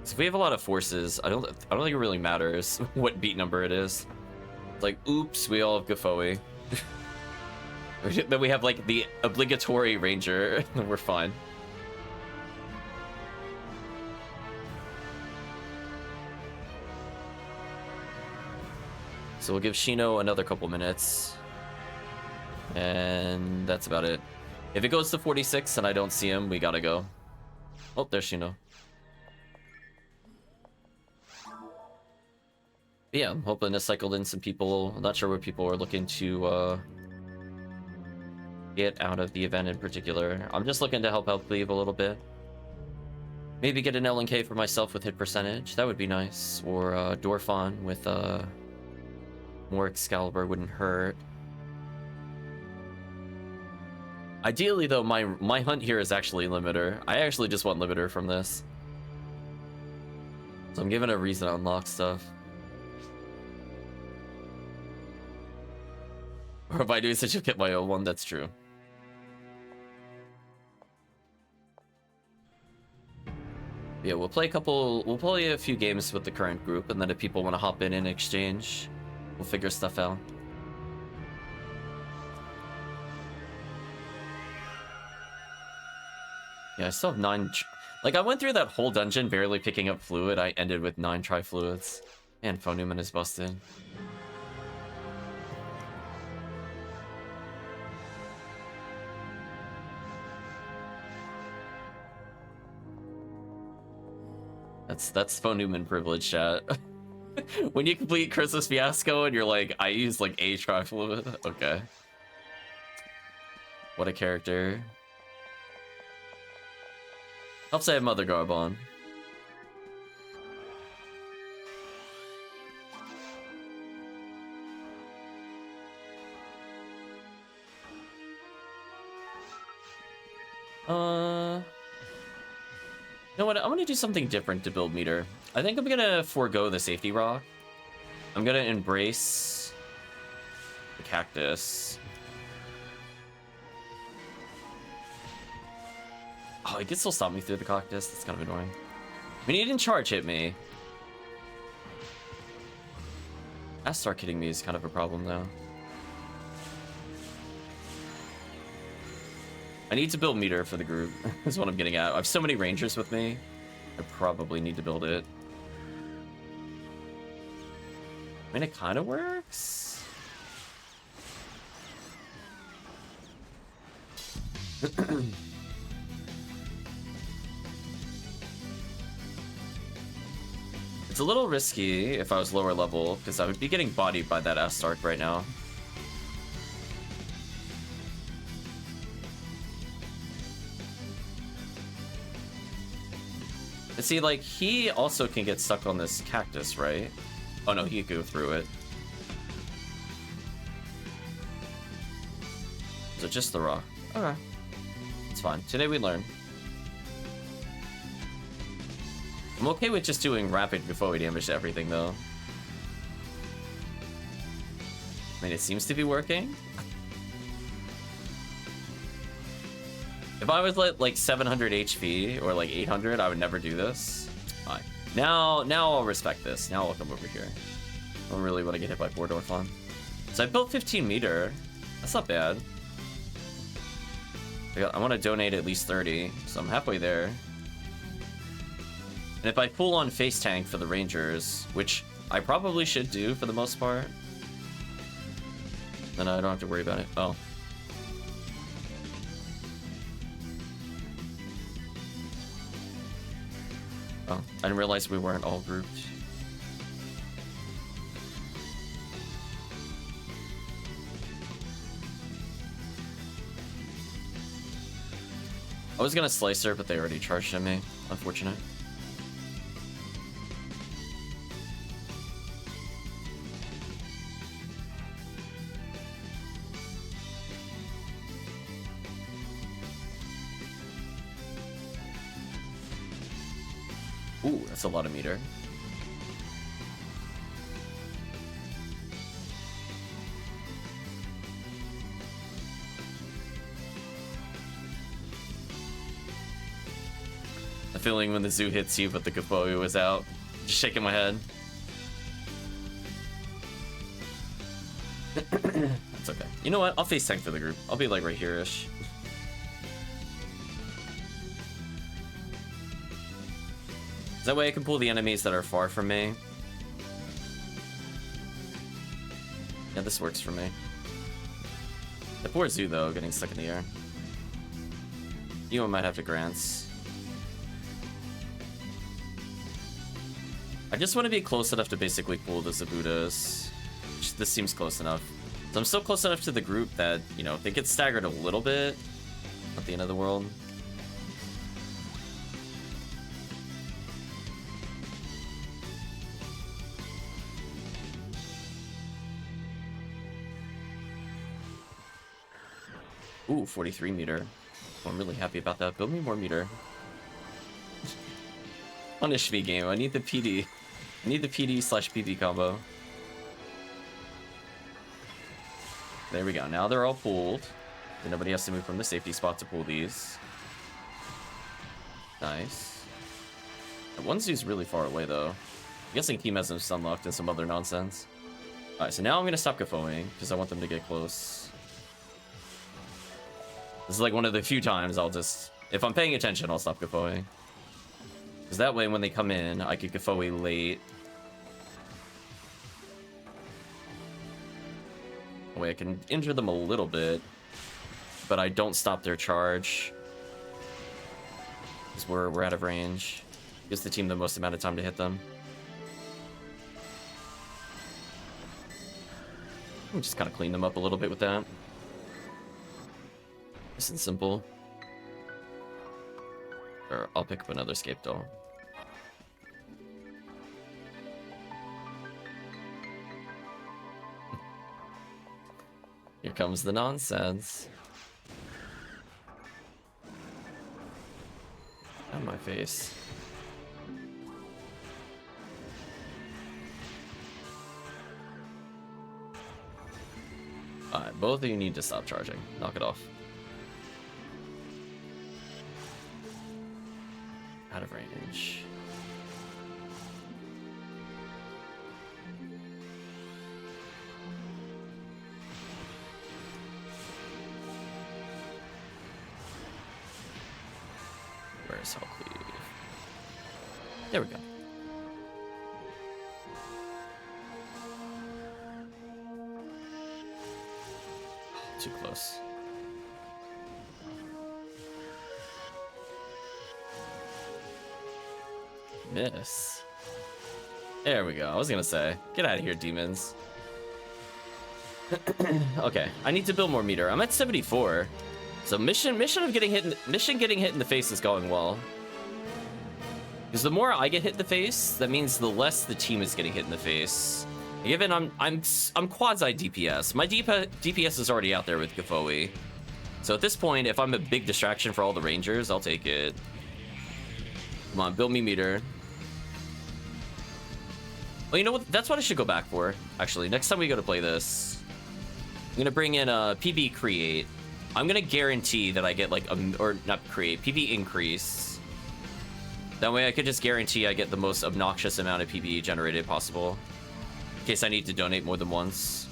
So we have a lot of forces. I don't think it really matters what beat number it is. It's like, oops, we all have Gafoe. Then we have like the obligatory ranger, and we're fine. So we'll give Shino another couple minutes. And that's about it. If it goes to 46 and I don't see him, we gotta go. Oh, there's Shino. But yeah, I'm hoping to cycle in some people. I'm not sure what people are looking to get out of the event in particular. I'm just looking to help HellCleave a little bit. Maybe get an LNK for myself with hit percentage. That would be nice. Or Dorfon with more Excalibur wouldn't hurt. Ideally, though, my hunt here is actually Limiter. I actually just want Limiter from this. So I'm given a reason to unlock stuff. Or if I do such a get my own one, that's true. Yeah, we'll play a few games with the current group, and then if people want to hop in and exchange, we'll figure stuff out. Yeah, I still have 9... Like, I went through that whole dungeon barely picking up fluid. I ended with 9 tri-fluids. And Phonuman is busted. That's Phonuman privilege, chat. When you complete Christmas Fiasco and you're like, I used like a tri-fluid. Okay. What a character. Helps I have Mother Garb on. You know what? I'm gonna do something different to build meter. I think I'm gonna forego the safety rock. I'm gonna embrace the cactus. Oh, he can still stop me through the cactus. That's kind of annoying. I mean, he didn't charge hit me. Start hitting me is kind of a problem, though. I need to build meter for the group. That's what I'm getting at. I have so many rangers with me. I probably need to build it. I mean, it kind of works. It's a little risky if I was lower level, because I would be getting bodied by that Astark right now. But see, like, he also can get stuck on this cactus, right? Oh no, he could go through it. So just the rock. Okay. It's fine. Today we learn. I'm okay with just doing rapid before we damage to everything, though. I mean, it seems to be working. If I was like 700 HP or like 800, I would never do this. Fine. Now I'll respect this. Now I'll come over here. I don't really want to get hit by Bordorfon. So I built 15 meter. That's not bad. I want to donate at least 30, so I'm halfway there. And if I pull on face tank for the Rangers, which I probably should do for the most part, then I don't have to worry about it. Oh. Oh, I didn't realize we weren't all grouped. I was gonna slice her, but they already charged at me. Unfortunate. Ooh, that's a lot of meter. The feeling when the zoo hits you, but the Gafoi was out. Just shaking my head. That's okay. You know what? I'll face tank for the group. I'll be like right here-ish. That way I can pull the enemies that are far from me. Yeah, this works for me. The poor zoo, though, getting stuck in the air. You might have to grants. I just want to be close enough to basically pull the Zabutas. This seems close enough. So I'm still close enough to the group that, you know, if they get staggered a little bit, not the end of the world. Ooh, 43 meter. Oh, I'm really happy about that. Build me more meter. Punish me, game. I need the PD. I need the PD/PP combo. There we go. Now they're all pooled. Then nobody has to move from the safety spot to pull these. Nice. That one zoo's really far away, though. I'm guessing team has them stunlocked and some other nonsense. Alright, so now I'm going to stop Gafoing, because I want them to get close. This is like one of the few times I'll just... If I'm paying attention, I'll stop Gafoing. Because that way, when they come in, I could Gafoe late. That way I can injure them a little bit, but I don't stop their charge. Because we're out of range. Gives the team the most amount of time to hit them. We'll just kind of clean them up a little bit with that. Nice and simple. Or I'll pick up another escape doll. Here comes the nonsense. On my face. Alright, both of you need to stop charging. Knock it off. Out of range. Where's HellCleave? There we go. Too close. Miss. There we go. I was gonna say, get out of here, demons. Okay, I need to build more meter. I'm at 74. So mission getting hit in the face is going well. Because the more I get hit in the face, that means the less the team is getting hit in the face. Given I'm quasi DPS. My DPS is already out there with Gafoe. So at this point, if I'm a big distraction for all the Rangers, I'll take it. Come on, build me meter. Well, you know what? That's what I should go back for. Actually, next time we go to play this, I'm gonna bring in a PB create. I'm gonna guarantee that I get like or not create, PB increase. That way I could just guarantee I get the most obnoxious amount of PB generated possible. In case I need to donate more than once.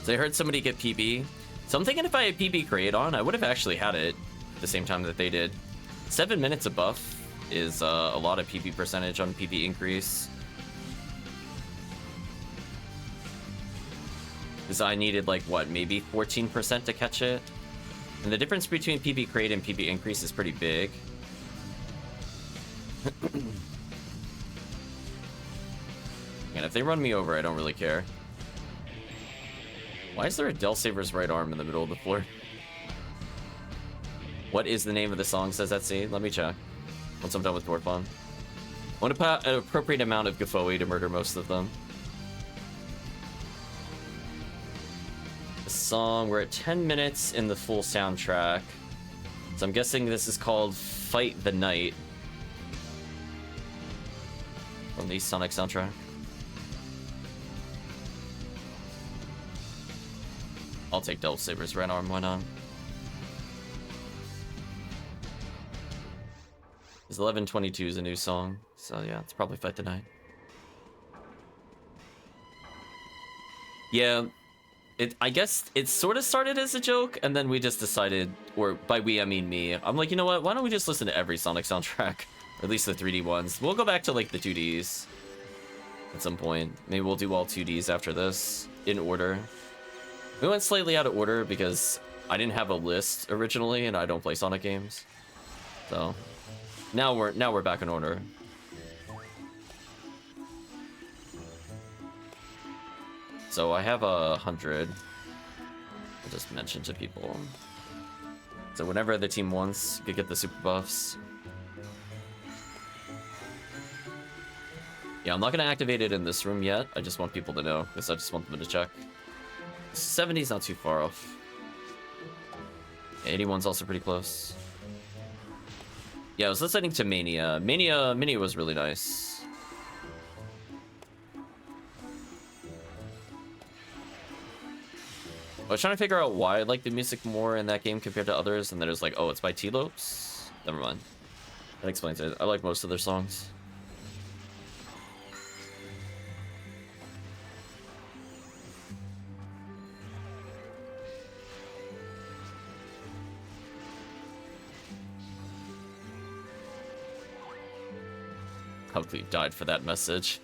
So I heard somebody get PB. So I'm thinking if I had PB create on, I would have actually had it at the same time that they did. 7 minutes of buff is a lot of PB percentage on PB increase. Because I needed like, what, maybe 14% to catch it? And the difference between PB create and PB increase is pretty big. And if they run me over, I don't really care. Why is there a Del Saber's right arm in the middle of the floor? What is the name of the song, says that scene? Let me check. Once I'm done with Torpon. I want to put an appropriate amount of Gafoi to murder most of them. The song, we're at 10 minutes in the full soundtrack. So I'm guessing this is called Fight the Night. From the Sonic soundtrack. I'll take Del Saber's right arm, why not? It's 11:22 is a new song, so yeah, it's probably Fight the Night. Yeah, I guess it sort of started as a joke, and then we just decided, or by we I mean me, I'm like, you know what, why don't we just listen to every Sonic soundtrack? Or at least the 3D ones. We'll go back to like the 2Ds at some point. Maybe we'll do all 2Ds after this, in order. We went slightly out of order because I didn't have a list originally, and I don't play Sonic games. So now we're back in order. So I have 100. I'll just mention to people. So whenever the team wants, you could get the super buffs. Yeah, I'm not gonna activate it in this room yet. I just want people to know, because I just want them to check. 70's not too far off. Yeah, 81's also pretty close. Yeah, I was listening to Mania. Mania was really nice. I was trying to figure out why I like the music more in that game compared to others, and then it was like, oh, it's by T-Lopes? Never mind. That explains it. I like most of their songs. HellCleave died for that message.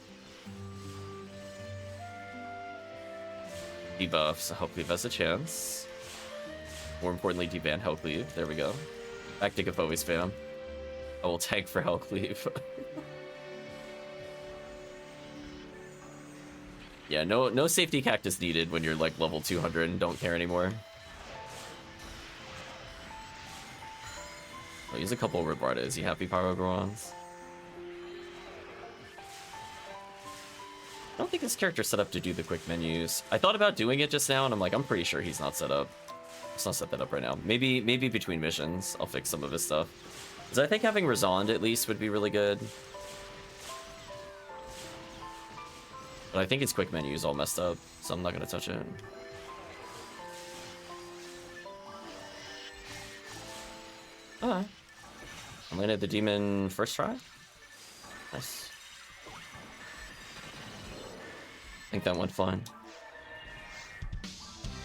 Debuff, so HellCleave has a chance. More importantly, deban HellCleave. There we go. Back to Gafoe's fam. I will tank for HellCleave. Yeah, no safety cactus needed when you're like level 200 and don't care anymore. I'll use a couple Rebarda. Is he happy, Pyro Gorons? I don't think this character's set up to do the quick menus. I thought about doing it just now, and I'm like, I'm pretty sure he's not set up. Let's not set that up right now. Maybe between missions, I'll fix some of his stuff. Because I think having Razond at least would be really good. But I think his quick menu is all messed up, so I'm not going to touch it. Alright. I landed the demon first try. Nice. I think that went fine.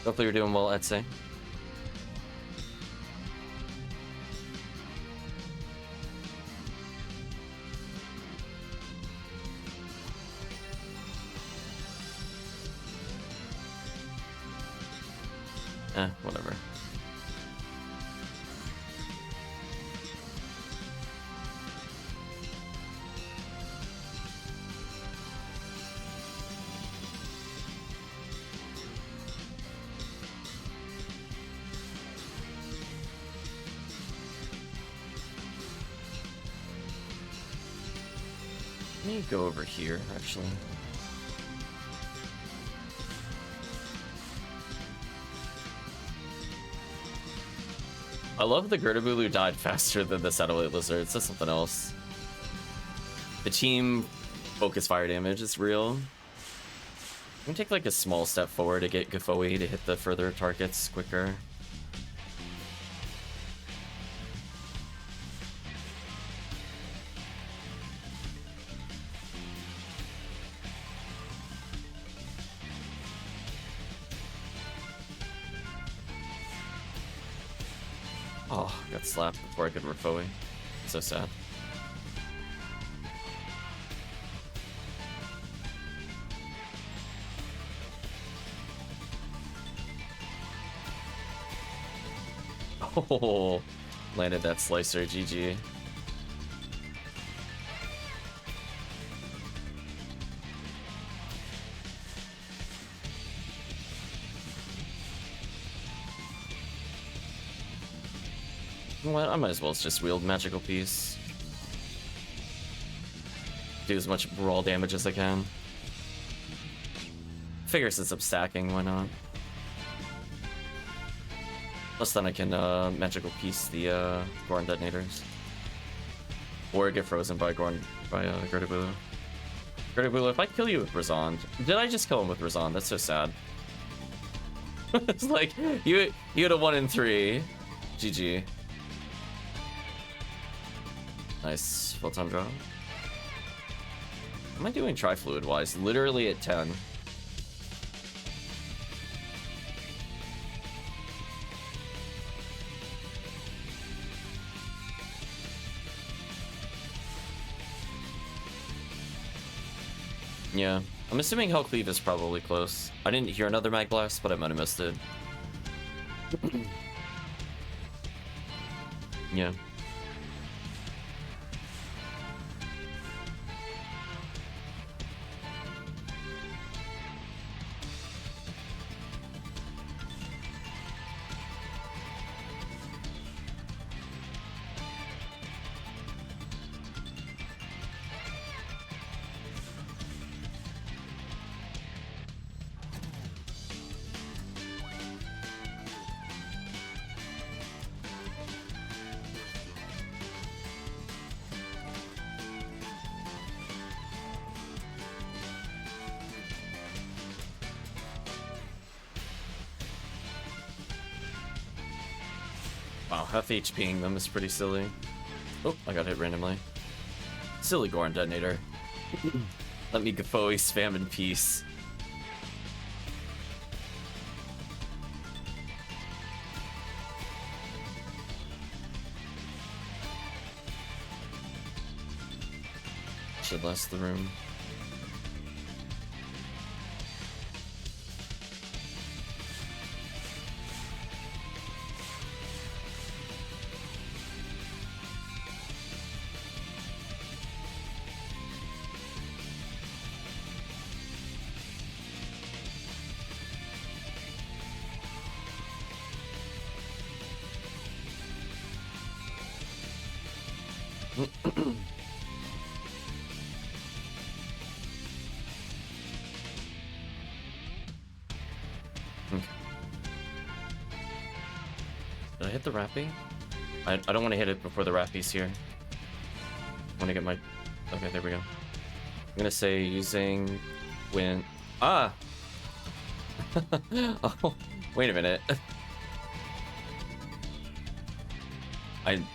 Hopefully you're doing well, Etsy. Whatever. Let me go over here, actually. I love the Girdabulu died faster than the Satellite Lizard. That's something else. The team focus fire damage is real. I'm gonna take like a small step forward to get Gfoe to hit the further targets quicker. Oh, I got slapped before I could Gfoe. So sad. Oh, landed that slicer, GG. You know what? I might as well just wield Magical Piece. Do as much brawl damage as I can. Figure since I'm stacking, why not? Plus then I can Magical Piece the Gorn Detonators. Or get frozen by Girdabulu. Girdabulu, if I kill you with Razond... Did I just kill him with Razond? That's so sad. It's like, you had a 1 in 3. GG. Nice. Full-time draw. What am I doing Tri-Fluid-wise? Literally at 10. Yeah, I'm assuming HellCleave is probably close. I didn't hear another Mag Blast, but I might have missed it. Yeah. Wow, half HPing them is pretty silly. Oh, I got hit randomly. Silly Gorn Detonator. Let me Gfoe spam in peace. Should last the room. Did I hit the Rappy? I don't want to hit it before the Rappy's here. I want to get my... Okay, there we go. I'm gonna say using... When... Ah! Oh, wait a minute.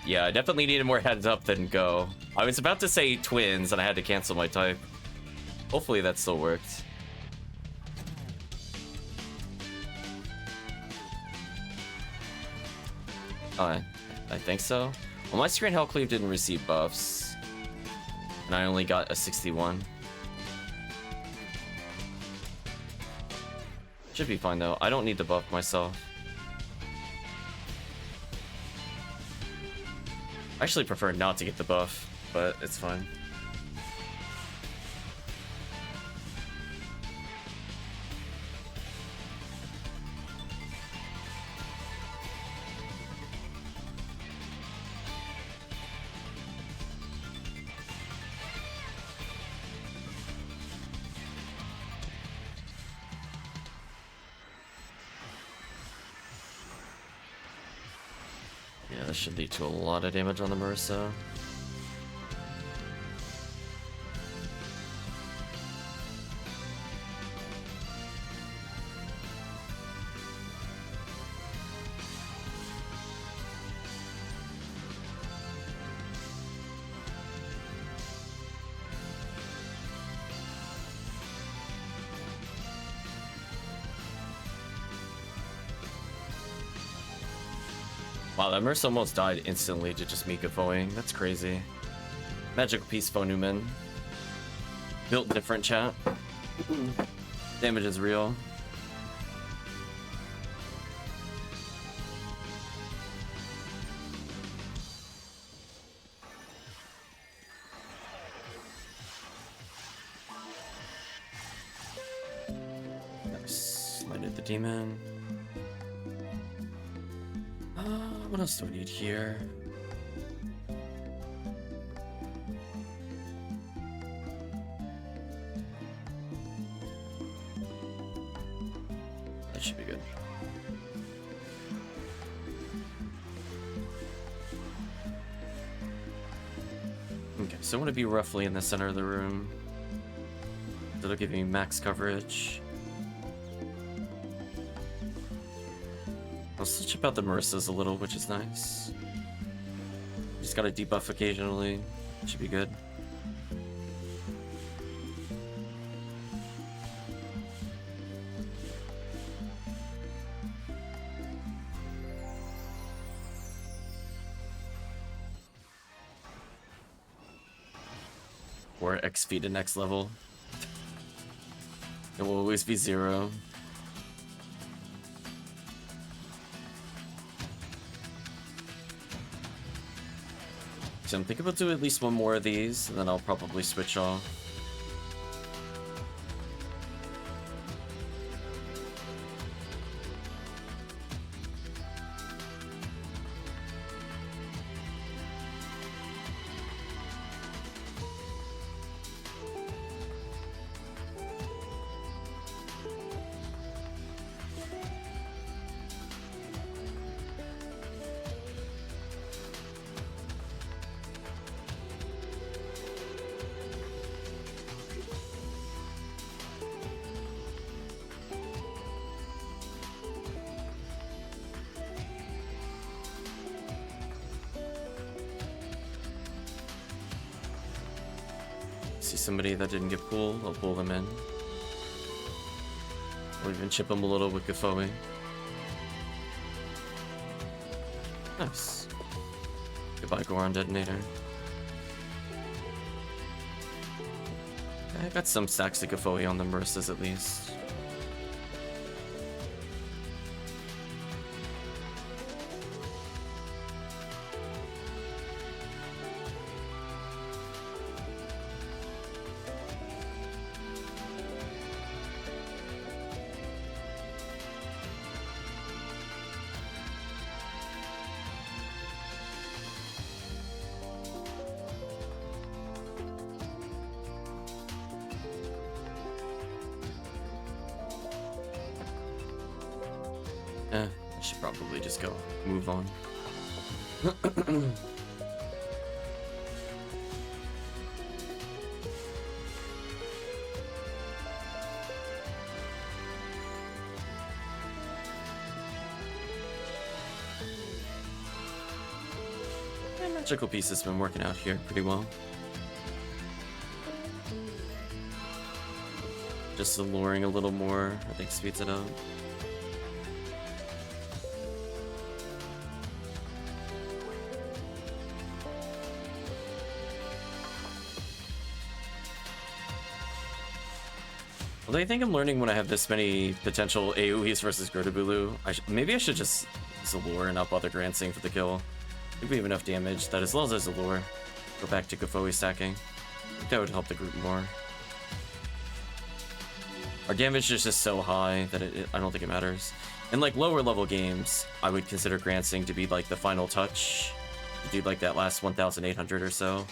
Yeah, I definitely needed more heads up than go. I was about to say twins, and I had to cancel my type. Hopefully that still worked. Oh, I think so. Well, my screen HellCleave didn't receive buffs, and I only got a 61. Should be fine though. I don't need the buff myself. I actually prefer not to get the buff, but it's fine. That should lead to a lot of damage on the Marissa. Wow, that Merc almost died instantly to just me Gafoing. That's crazy. Magical Piece Phonuman. Built different, chat. Damage is real. Nice. Lighted the demon. What else do we need here? That should be good. Okay, so I want to be roughly in the center of the room. That'll give me max coverage. I'll switch about the Marissas a little, which is nice. Just gotta debuff occasionally. Should be good. Or XP to next level. It will always be 0. So I'm thinking about doing at least one more of these, and then I'll probably switch off. See somebody that didn't get pulled, I'll pull them in. Or even chip them a little with Gafoe. Nice. Goodbye, Goron Detonator. I got some stacks of Gafoe on the Marissas at least. I should probably just go move on. Magical Piece has been working out here pretty well. Just alluring a little more, I think speeds it up. Although I think I'm learning when I have this many potential AoEs versus Gertabulu, maybe I should just Zalure and up other Grancing for the kill. I think we have enough damage that as long as I Zalure, go back to Gafoe stacking. I think that would help the group more. Our damage is just so high that I don't think it matters. In like lower level games, I would consider Grancing to be like the final touch, to do like that last 1,800 or so.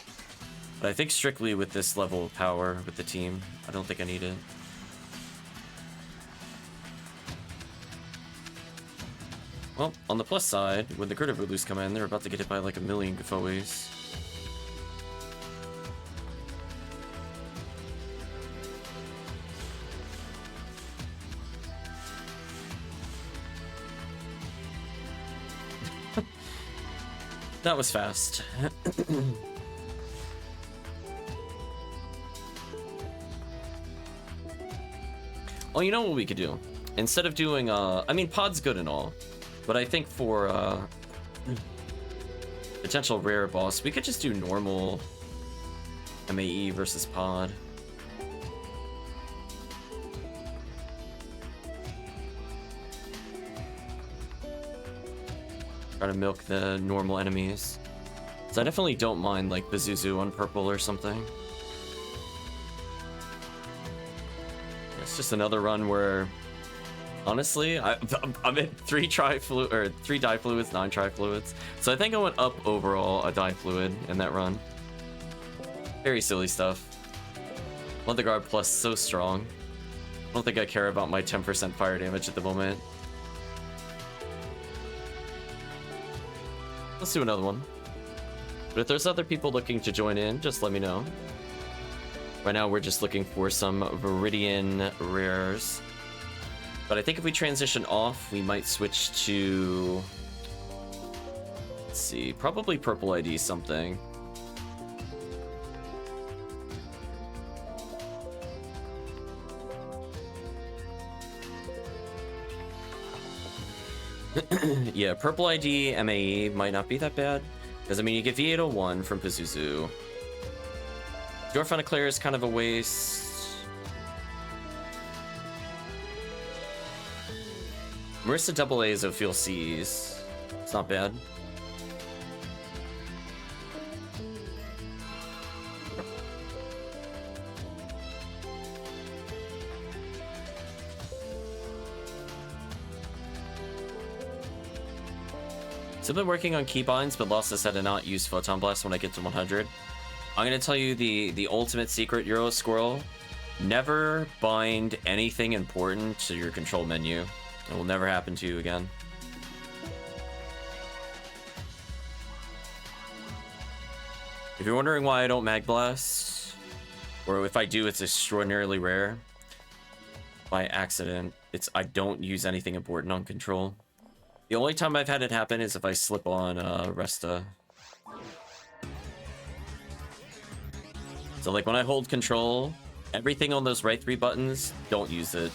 But I think strictly with this level of power with the team, I don't think I need it. Well, on the plus side, when the Critter Voodoo's come in, they're about to get hit by like a million Gafoes. That was fast. Well, you know what we could do? Instead of doing, I mean, pod's good and all, but I think for, potential rare boss, we could just do normal MAE versus pod. Try to milk the normal enemies. So I definitely don't mind, like, Pazuzu on purple or something. It's just another run where, honestly, I'm at 3 dye fluids, 9 tri-fluids. So I think I went up overall a dye fluid in that run. Very silly stuff. Leather Guard plus so strong. I don't think I care about my 10% fire damage at the moment. Let's do another one. But if there's other people looking to join in, just let me know. Right now we're just looking for some Viridian rares. But I think if we transition off, we might switch to... Let's see, probably purple ID something. Yeah, purple ID MAE might not be that bad. Because, I mean, you get V801 from Pazuzu. Dwarf on a Claire is kind of a waste. Marissa double A's of Feel C's. It's not bad. So I've been working on keybinds, but Lost has said to not use Photon Blast when I get to 100. I'm going to tell you the ultimate secret, Euro Squirrel. Never bind anything important to your control menu. It will never happen to you again. If you're wondering why I don't Mag Blast, or if I do, it's extraordinarily rare. By accident, I don't use anything important on control. The only time I've had it happen is if I slip on Resta. So like when I hold control, everything on those right 3 buttons, don't use it.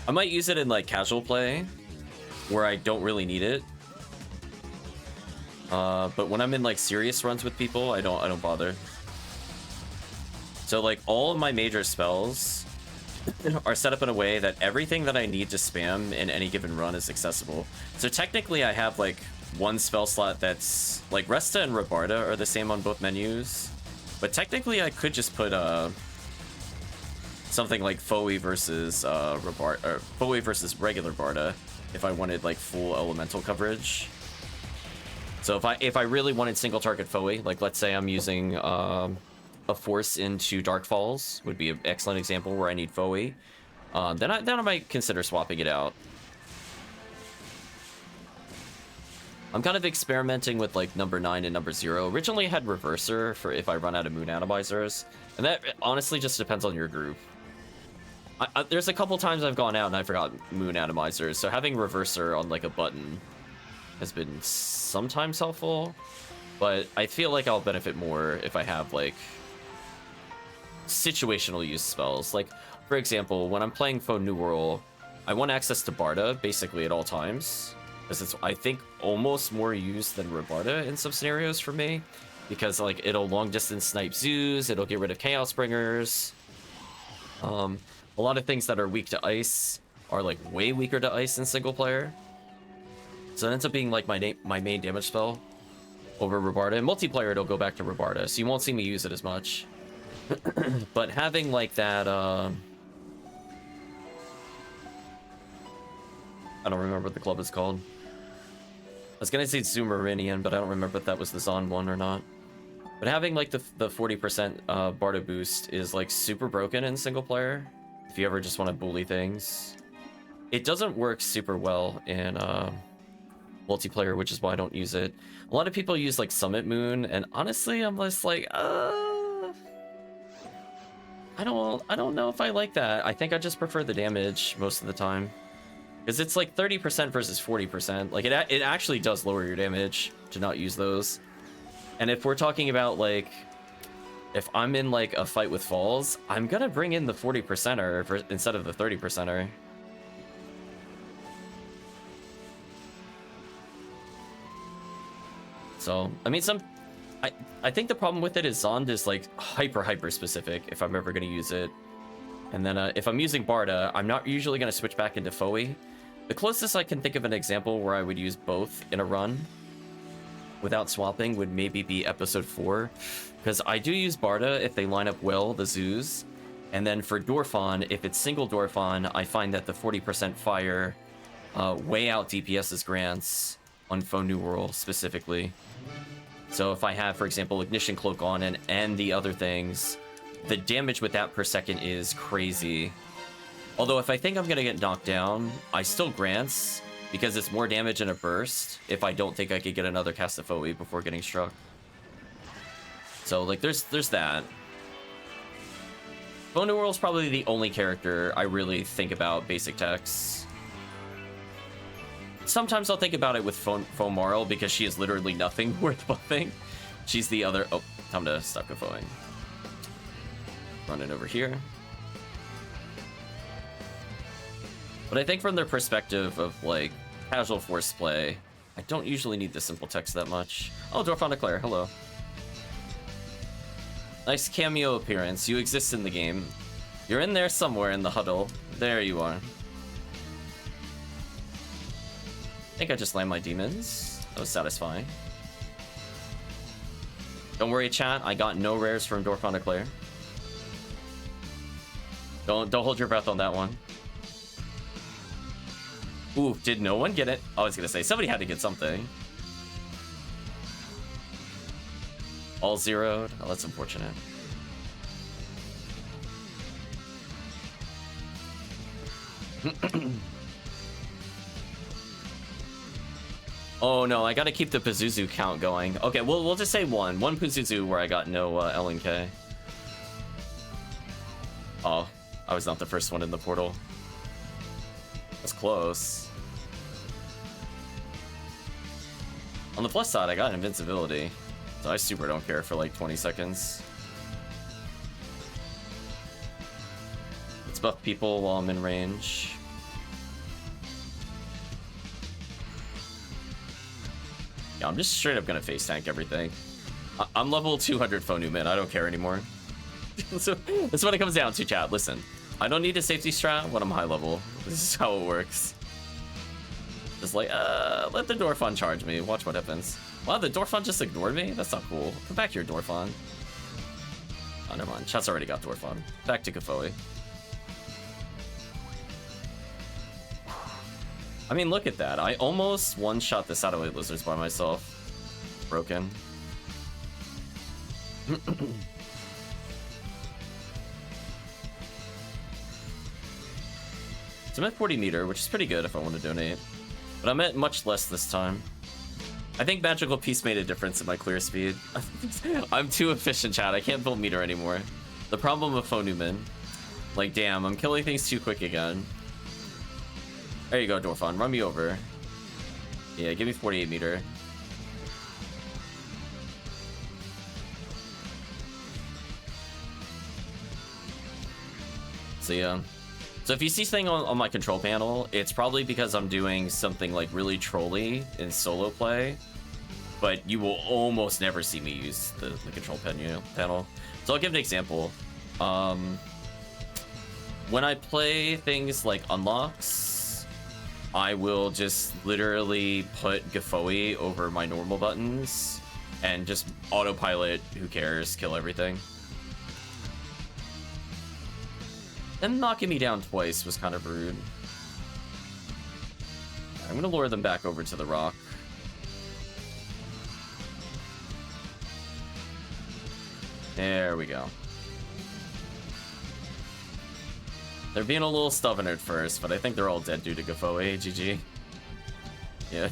I might use it in like casual play, where I don't really need it. But when I'm in like serious runs with people, I don't bother. So like all of my major spells are set up in a way that everything that I need to spam in any given run is accessible. So technically I have like one spell slot that's like Resta and Rabarda are the same on both menus, but technically I could just put something like Foe versus Rabarda, or Foe versus regular Barda if I wanted like full elemental coverage. So if I really wanted single target Foe, like let's say I'm using a force into Dark Falls, would be an excellent example where I need Foe. Then I might consider swapping it out. I'm kind of experimenting with like number 9 and number 0. Originally I had Reverser for if I run out of Moon Atomizers, and that honestly just depends on your group. There's a couple times I've gone out and I forgot Moon Atomizers, so having Reverser on like a button has been sometimes helpful, but I feel like I'll benefit more if I have like situational use spells. Like for example, when I'm playing Foe New World, I want access to Barda basically at all times, because it's I think almost more used than Rabarda in some scenarios for me, because like it'll long distance snipe zoos, it'll get rid of Chaos Bringers. A lot of things that are weak to ice are like way weaker to ice in single player, so it ends up being like my main damage spell over Rabarda. In multiplayer it'll go back to Rabarda, so you won't see me use it as much. But having like that I don't remember what the club is called. I was gonna say Zoomerinian, but I don't remember if that was the Zon one or not. But having like the 40% Barda boost is like super broken in single player if you ever just want to bully things. It doesn't work super well in multiplayer, which is why I don't use it. A lot of people use like Summit Moon, and honestly, I'm just like, I don't know if I like that. I think I just prefer the damage most of the time, because it's like 30% versus 40%. Like it actually does lower your damage to not use those. And if we're talking about like, if I'm in like a fight with falls, I'm gonna bring in the 40%er instead of the 30%er. So, I mean, I think the problem with it is Zond is like hyper specific if I'm ever gonna use it. And then if I'm using Barda, I'm not usually gonna switch back into Foe. The closest I can think of an example where I would use both in a run without swapping would maybe be episode 4. Because I do use Barda if they line up well, the zoos. And then for Dorphon, if it's single Dorphon, I find that the 40% fire way out DPS's grants on Foe New World specifically. So if I have, for example, Ignition Cloak on and the other things, the damage with that per second is crazy. Although if I think I'm gonna get knocked down, I still grants, because it's more damage in a burst if I don't think I could get another cast of Foe before getting struck. So like there's that. Foe New World's probably the only character I really think about basic techs. Sometimes I'll think about it with Fomarl because she is literally nothing worth buffing. She's the other... Oh, time to stop Gofoing. Running over here. But I think from their perspective of, like, casual force play, I don't usually need the simple text that much. Oh, Dorphon Eclair, hello. Nice cameo appearance. You exist in the game. You're in there somewhere in the huddle. There you are. I think I just land my demons. That was satisfying. Don't worry, chat. I got no rares from Dorphon Eclair. Don't hold your breath on that one. Ooh, did no one get it? I was gonna say somebody had to get something. All zeroed. Oh, that's unfortunate. Oh no, I gotta keep the Pazuzu count going. Okay, we'll just say one Pazuzu where I got no LNK. Oh, I was not the first one in the portal. That's close. On the plus side, I got invincibility, so I super don't care for like 20 seconds. Let's buff people while I'm in range. Yeah, I'm just straight up gonna face tank everything. I'm level 200 Foe New Min, I don't care anymore. So that's what it comes down to, chat. Listen, I don't need a safety strat when I'm high level. This is how it works. Just like, let the Dorphon charge me. Watch what happens. Wow, the Dorphon just ignored me? That's not cool. Come back here, Dorphon. Oh, never mind. Chat's already got Dorphon. Back to Gofoe. I mean, look at that. I almost one-shot the Satellite Lizards by myself. Broken. So I'm at 40 meter, which is pretty good if I want to donate. But I'm at much less this time. I think Magical Piece made a difference in my clear speed. I'm too efficient, chat. I can't build meter anymore. The problem with Foe New Min. Like, damn, I'm killing things too quick again. There you go, Dorphon. Run me over. Yeah, give me 48 meter. So yeah. So if you see something on my control panel, it's probably because I'm doing something like really trolly in solo play, but you will almost never see me use the control panel. So I'll give an example. When I play things like unlocks, I will just literally put Gofoe over my normal buttons and just autopilot, who cares, kill everything. And knocking me down twice was kind of rude. I'm gonna lure them back over to the rock. There we go. They're being a little stubborn at first, but I think they're all dead due to Gofoe. GG. Yeah.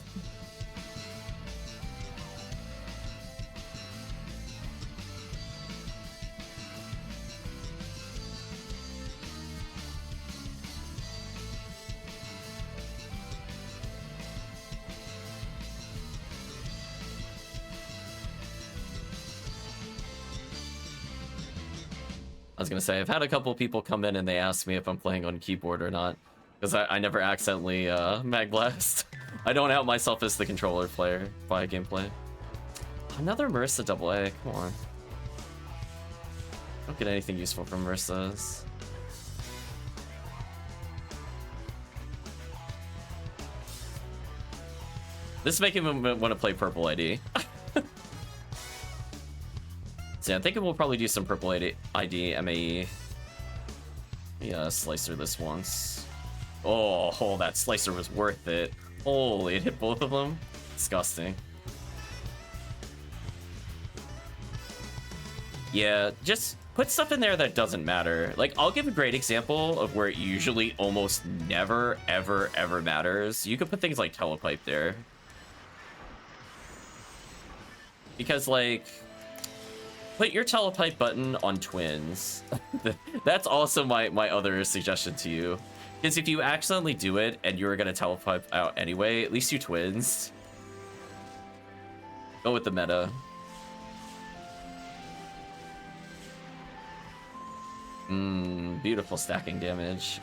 was gonna say, I've had a couple people come in and they ask me if I'm playing on keyboard or not. Because I never accidentally mag blast. I don't out myself as the controller player via gameplay. Another Marissa AA, come on. Don't get anything useful from Marissas. This is making me want to play Purple ID. So yeah, I think we'll probably do some Purple ID MAE. Yeah, Slicer this once. Oh, that Slicer was worth it. Holy, it hit both of them? Disgusting. Yeah, just put stuff in there that doesn't matter. Like, I'll give a great example of where it usually almost never, ever, ever matters. You could put things like Telepipe there. Because, like, put your Telepipe button on Twins. That's also my other suggestion to you. Because if you accidentally do it and you're gonna Telepipe out anyway, at least you Twins. Go with the meta. Beautiful stacking damage.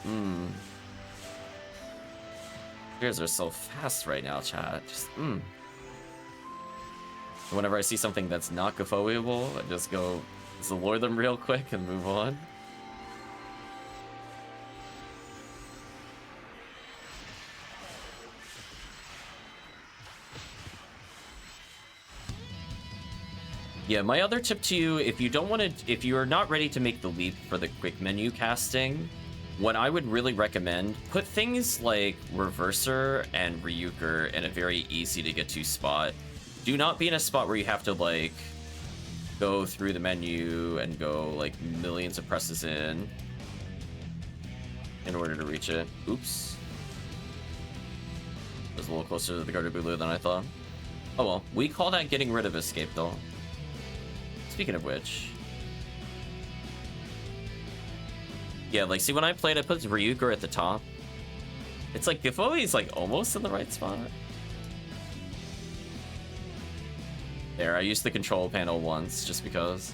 Spears are so fast right now, chat. Just, Whenever I see something that's not Gaffoeable, I just go lure them real quick and move on. Yeah, my other tip to you, if you're not ready to make the leap for the quick menu casting, what I would really recommend, put things like Reverser and Ryuker in a very easy to get to spot. Do not be in a spot where you have to, like, go through the menu and go, like, millions of presses in order to reach it. Oops. It was a little closer to the Garderbulu than I thought. Oh well, we call that getting rid of Escape, though. Speaking of which... Yeah, like, see, when I played, I put Ryuker at the top. It's like, Giffoe's, like, almost in the right spot. There, I used the control panel once, just because.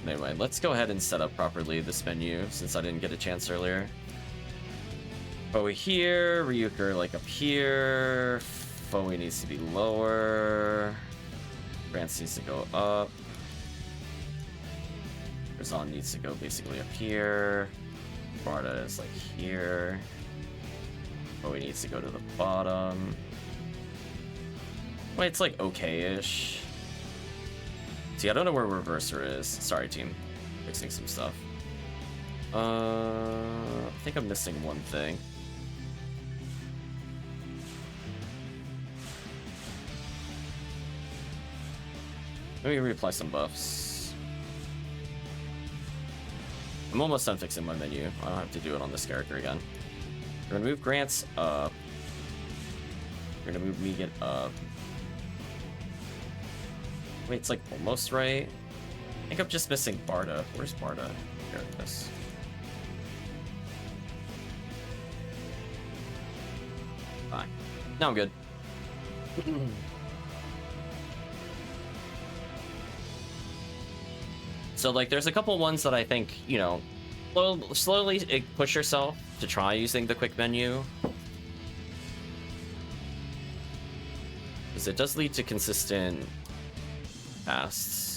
Anyway, let's go ahead and set up properly this menu, since I didn't get a chance earlier. Foe here, Ryuker, like, up here. Foe needs to be lower. Grants needs to go up. Razan needs to go basically up here. Barda is, like, here. Foe needs to go to the bottom. Wait, it's like okay-ish. See, I don't know where Reverser is. Sorry, team. Fixing some stuff. I think I'm missing one thing. Let me reapply some buffs. I'm almost done fixing my menu. I don't have to do it on this character again. We're gonna move Grants up. We're gonna move Megan up. Wait, it's like almost right. I think I'm just missing Barda. Where's Barda? Here it is. Fine. Now I'm good. So, like, there's a couple ones that I think, you know, slowly push yourself to try using the quick menu. Because it does lead to consistent casts.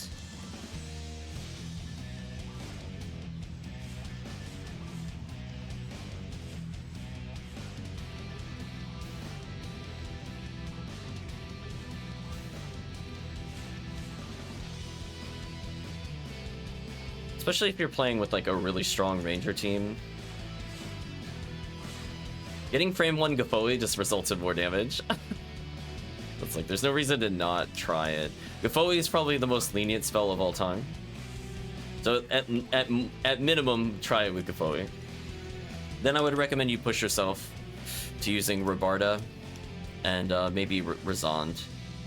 Especially if you're playing with, like, a really strong ranger team. Getting frame 1 Gaffoe just results in more damage. It's like, there's no reason to not try it. Gaffoe is probably the most lenient spell of all time. So at minimum, try it with Gaffoe. Then I would recommend you push yourself to using Rabarda and maybe Razand.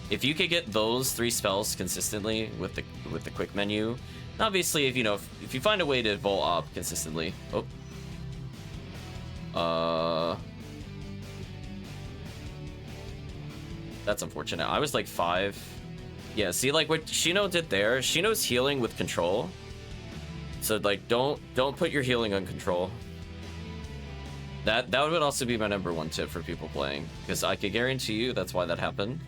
If you could get those 3 spells consistently with the quick menu, obviously, if you find a way to Vol Op consistently. That's unfortunate. I was like 5. Yeah, see, like what Shino did there, Shino's healing with control So like, don't put your healing on control. That would also be my #1 tip for people playing, because I could guarantee you that's why that happened.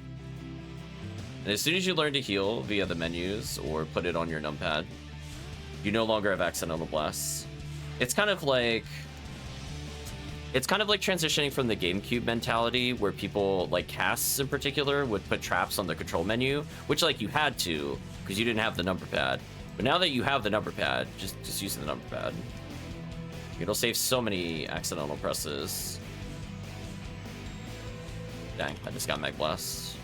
And as soon as you learn to heal via the menus or put it on your numpad, you no longer have accidental blasts. It's kind of like transitioning from the GameCube mentality where people, like casts in particular, would put traps on the control menu, which like you had to because you didn't have the number pad. But now that you have the number pad, just use the number pad. It'll save so many accidental presses. Dang, I just got Meg Blast.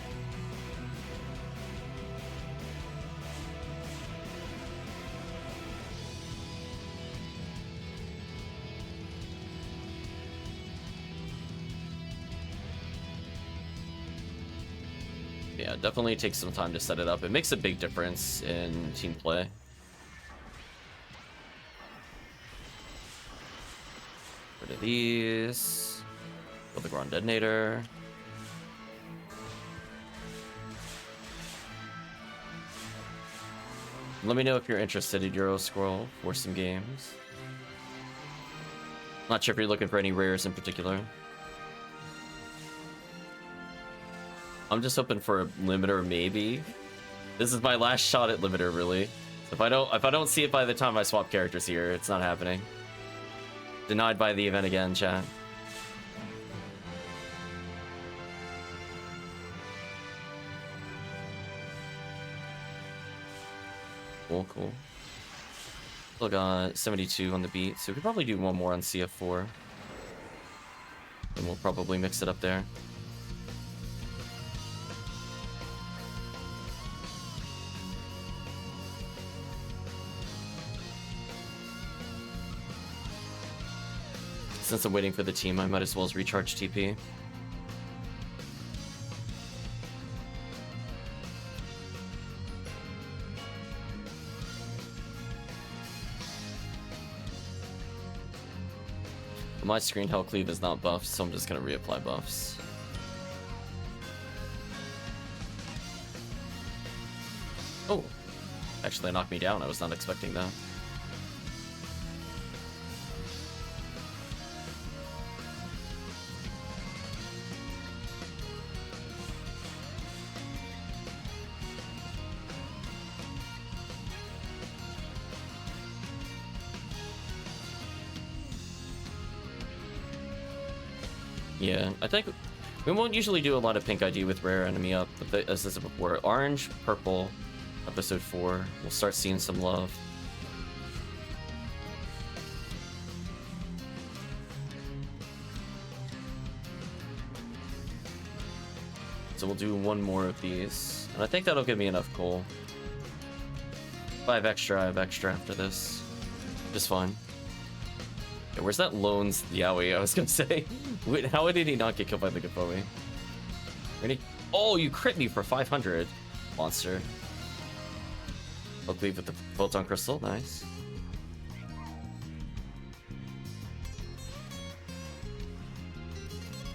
Yeah, definitely takes some time to set it up. It makes a big difference in team play. Rid of these. Build the Grand Detonator. Let me know if you're interested in Euro Scroll for some games. Not sure if you're looking for any rares in particular. I'm just hoping for a limiter, maybe. This is my last shot at limiter, really. So if I don't see it by the time I swap characters here, it's not happening. Denied by the event again, chat. Cool, cool. Still got 72 on the beat, so we could probably do one more on CF4. And we'll probably mix it up there. Since I'm waiting for the team, I might as well recharge TP. On my screen, HellCleave is not buffed, so I'm just gonna reapply buffs. Oh! Actually, it knocked me down. I was not expecting that. Yeah, I think we won't usually do a lot of pink ID with rare enemy up, but as I said before, orange, purple, episode 4, we'll start seeing some love. So we'll do one more of these, and I think that'll give me enough coal. If I have extra after this. Just fine. Yeah, where's that Loans Yowie? I was gonna say. Wait, how did he not get killed by the Gapoe? Oh, you crit me for 500. Monster. HellCleave with the Photon Crystal. Nice.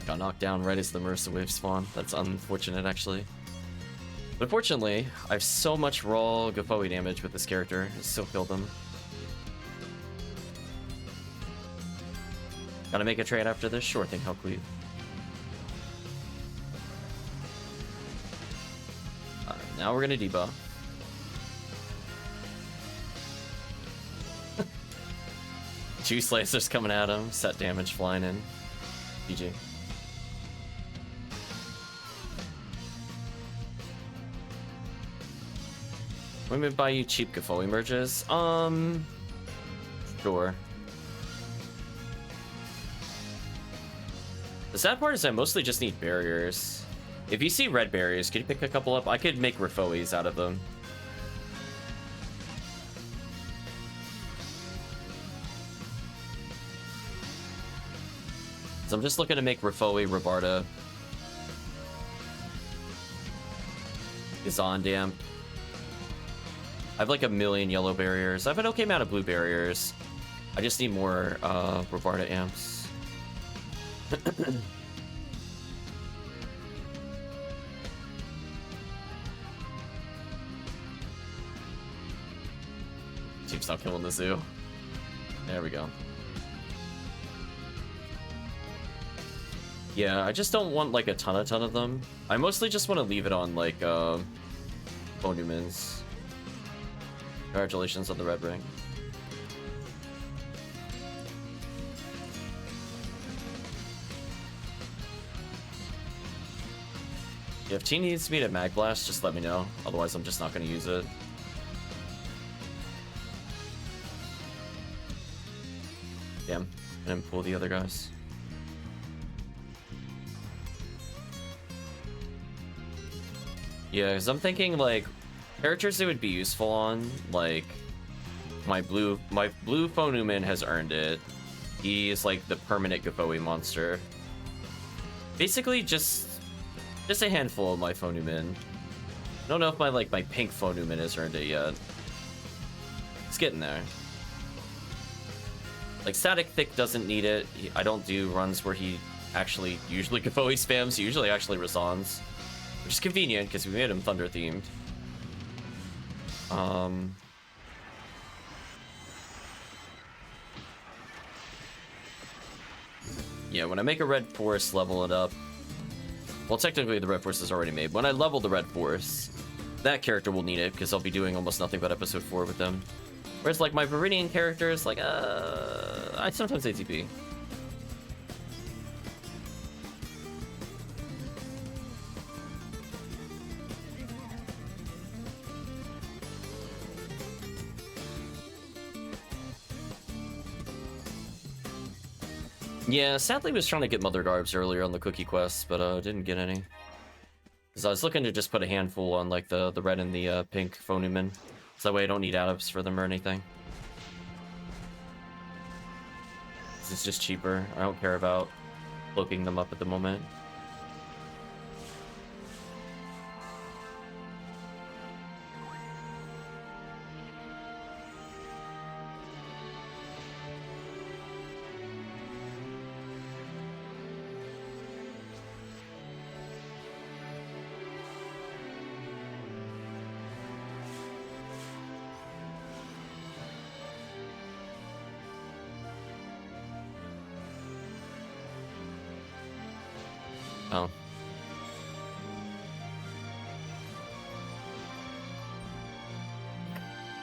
Got knocked down right as the Marissa Wave spawned. That's unfortunate, actually. But fortunately, I have so much raw Gapoe damage with this character. It still killed him. Gotta make a trade after this? Sure thing, HellCleave. Alright, now we're gonna debuff. Juice lasers coming at him, set damage flying in. GG. Let me buy you cheap Gafoe merges. Sure. The sad part is I mostly just need barriers. If you see red barriers, could you pick a couple up? I could make Rafoes out of them. So I'm just looking to make Rafoe, Rabarda, Zondiam. I have like a million yellow barriers. I have an okay amount of blue barriers. I just need more Rabarda amps. Team's not killing the zoo. There we go. Yeah, I just don't want like a ton of them. I mostly just want to leave it on like Bonumans. Congratulations on the red ring. Yeah, if T needs me to Mag Blast, just let me know. Otherwise, I'm just not going to use it. Damn, I didn't pull the other guys. Yeah, because I'm thinking like characters that would be useful on, like my blue Phonuman has earned it. He is like the permanent Gafoi monster. Basically, just a handful of my Phonuman. I don't know if my pink Phonuman has earned it yet. It's getting there. Like Static Thick doesn't need it. I don't do runs where he actually usually Gafoi spams. He usually actually resonds, which is convenient because we made him Thunder themed. Yeah, when I make a Red Force, level it up. Well, technically the Red Force is already made. When I level the Red Force, that character will need it because I'll be doing almost nothing but episode 4 with them. Whereas like my Viridian characters, like I sometimes ATP. Yeah, sadly was trying to get Mother Garbs earlier on the cookie quest, but didn't get any. Because I was looking to just put a handful on like the red and the pink Phonuman. So that way I don't need add-ups for them or anything. It's just cheaper. I don't care about cloaking them up at the moment. Oh.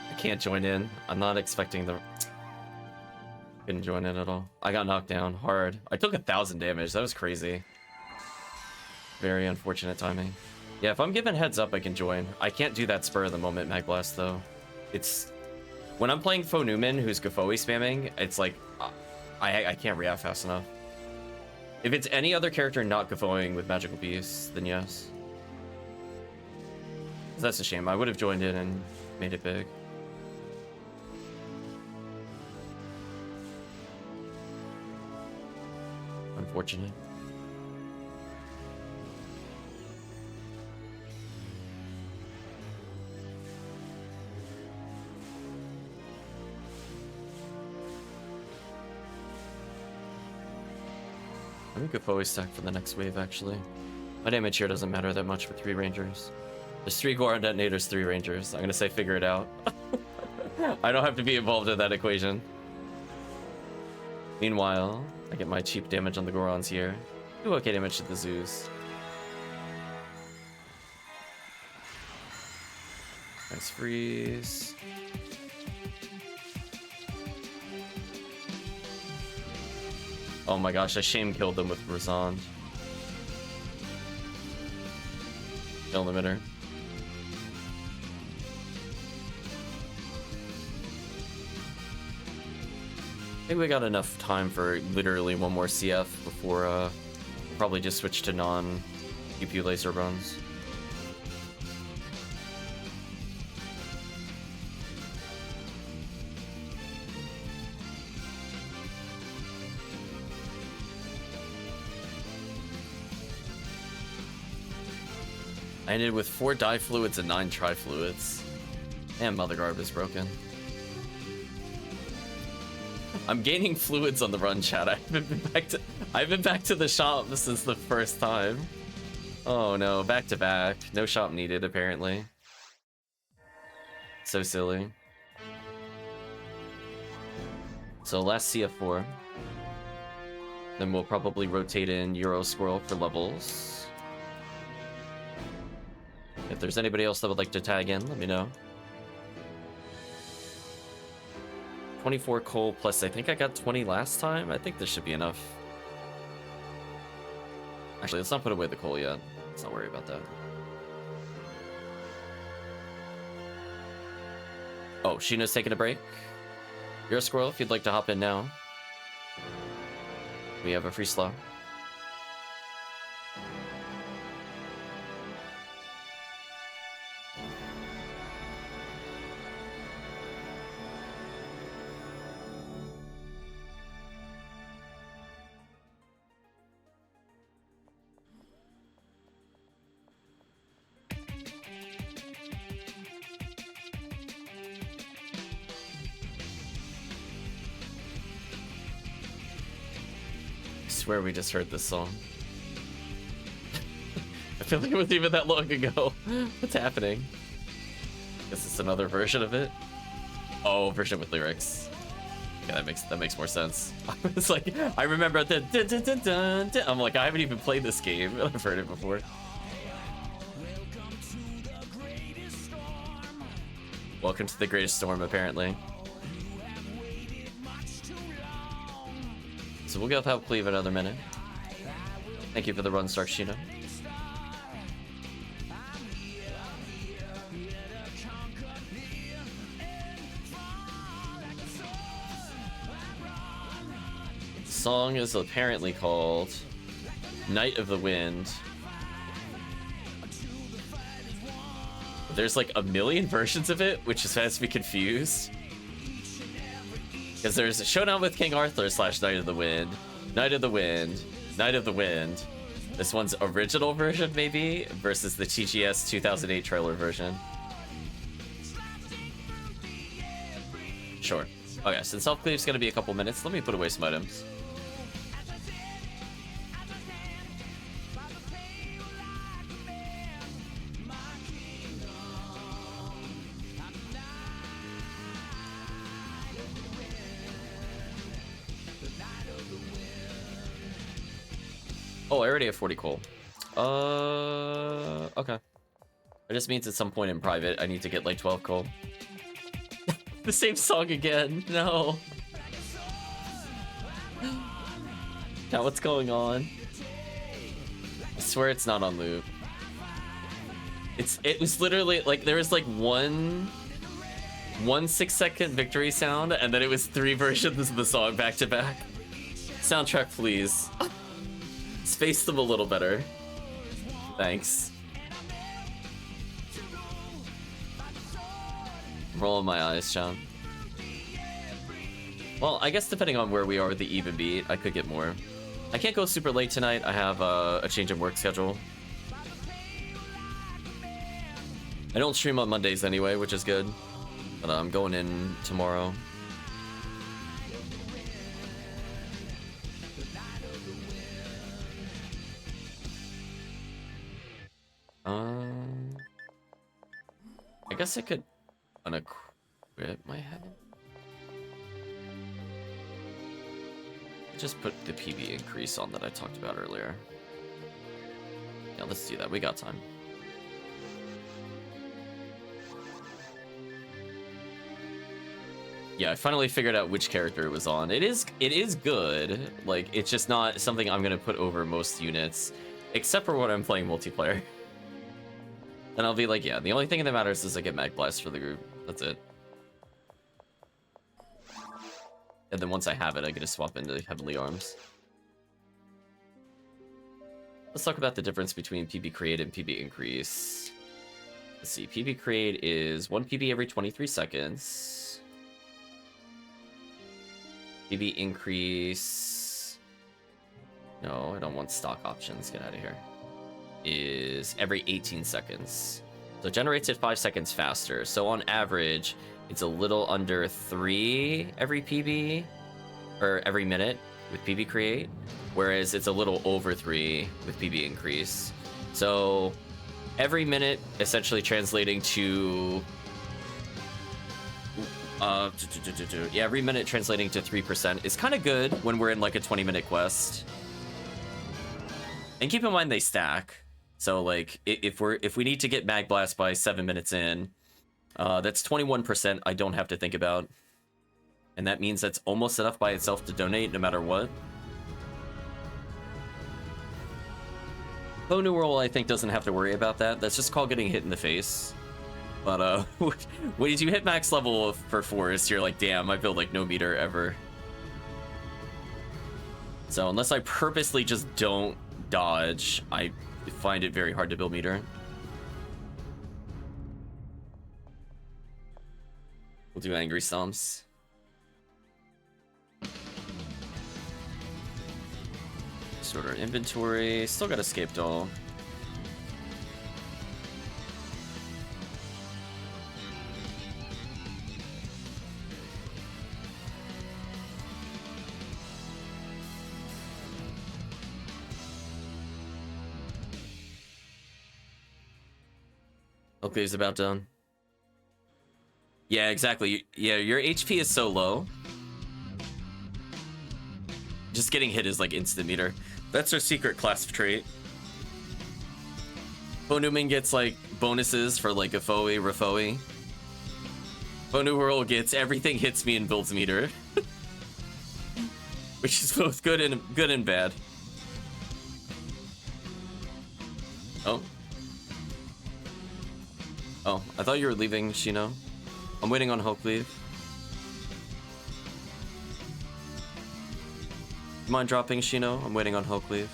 I can't join in. I'm not expecting the... Couldn't join in at all. I got knocked down hard. I took 1,000 damage. That was crazy. Very unfortunate timing. Yeah, if I'm given heads up, I can join. I can't do that spur of the moment Mag Blast, though. It's... When I'm playing Phonuman, who's Gafoi spamming, it's like... I can't react fast enough. If it's any other character not Gafoing with Magical Beast, then yes. That's a shame. I would have joined in and made it big. Unfortunate. I think Gafoi stack for the next wave, actually. My damage here doesn't matter that much with 3 Rangers. There's 3 Goron Detonators, 3 Rangers. I'm gonna say figure it out. I don't have to be involved in that equation. Meanwhile, I get my cheap damage on the Gorons here. Do okay damage to the Zoos. Nice freeze. Oh my gosh, I shame killed them with Razond. Kill limiter. I think we got enough time for literally one more CF before probably just switch to non-GPU laser runs. I ended with 4 dye fluids and 9 tri-fluids. And Mother Garb is broken. I'm gaining fluids on the run, chat. I've been back to the shop since the first time. Oh no, back to back. No shop needed, apparently. So silly. So last CF4. Then we'll probably rotate in Euro Squirrel for levels. If there's anybody else that would like to tag in, let me know. 24 coal plus, I think I got 20 last time. I think this should be enough. Actually, let's not put away the coal yet. Let's not worry about that. Oh, Sheena's taking a break. You're a squirrel if you'd like to hop in now. We have a free slow. I swear we just heard this song. I feel like it wasn't even that long ago. What's happening? Guess it's another version of it. Oh, version with lyrics. Yeah, that makes more sense. It's like I remember the dun, dun, dun, dun, dun. I'm like, I haven't even played this game. I've heard it before. Welcome to the greatest storm, apparently. So we'll go with HellCleave another minute. Thank you for the run, Stark Sheena. The song is apparently called Night of the Wind. There's like a million versions of it, which has me confused. Because there's a Showdown with King Arthur / Night of the Wind, Night of the Wind, Night of the Wind. This one's original version, maybe, versus the TGS 2008 trailer version. Sure. Okay, since HellCleave's gonna be a couple minutes, let me put away some items. Oh, I already have 40 coal. Okay. It just means at some point in private, I need to get like 12 coal. The same song again. No. Now what's going on? I swear it's not on loop. It was literally like there was like one 6-second victory sound, and then it was 3 versions of the song back to back. Soundtrack, please. Space them a little better. Thanks. Rolling my eyes, Sean. Well, I guess depending on where we are with the even beat, I could get more. I can't go super late tonight. I have a change in work schedule. I don't stream on Mondays anyway, which is good. But I'm going in tomorrow. I guess I could unequip my head. Just put the PB increase on that I talked about earlier. Yeah, let's do that. We got time. Yeah, I finally figured out which character it was on. It is good. Like, it's just not something I'm gonna put over most units, except for when I'm playing multiplayer. And I'll be like, yeah, the only thing that matters is I get Mag Blast for the group. That's it. And then once I have it, I get to swap into Heavenly Arms. Let's talk about the difference between PB Create and PB Increase. Let's see, PB Create is 1 PB every 23 seconds. PB Increase... No, I don't want stock options. Get out of here. Is every 18 seconds. So it generates it 5 seconds faster. So on average, it's a little under 3 every PB, or every minute with PB Create, whereas it's a little over 3 with PB Increase. So every minute essentially translating to Yeah, every minute translating to 3% is kind of good when we're in like a 20-minute quest. And keep in mind they stack. So like if we need to get Mag Blast by 7 minutes in, that's 21% I don't have to think about. And that means that's almost enough by itself to donate no matter what. New World, I think, doesn't have to worry about that. That's just called getting hit in the face. But when you hit max level for Forest, you're like, damn, I build like no meter ever. So unless I purposely just don't dodge, I find it very hard to build meter. We'll do Angry Stomps. Sort our inventory. Still got Escape Doll. Okay, he's about done. Yeah, exactly. Yeah, your HP is so low. Just getting hit is like instant meter. That's our secret class trait. Bonuman gets like bonuses for like Afoe, Rafoe. Bonu World gets everything hits me and builds meter. Which is both good and bad. Oh. Oh, I thought you were leaving, Shino. I'm waiting on HellCleave. You mind dropping, Shino? I'm waiting on HellCleave.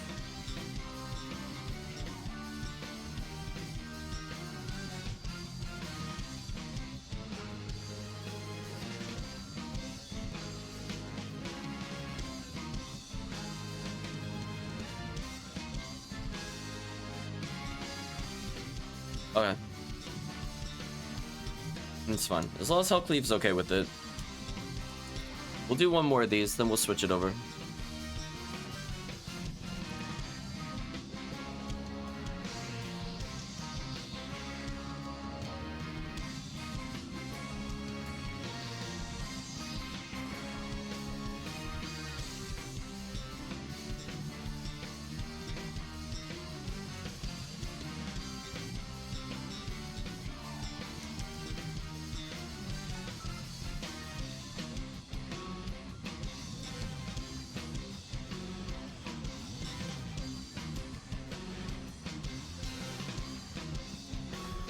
Okay. It's fine. As long as HellCleave's okay with it. We'll do one more of these, then we'll switch it over.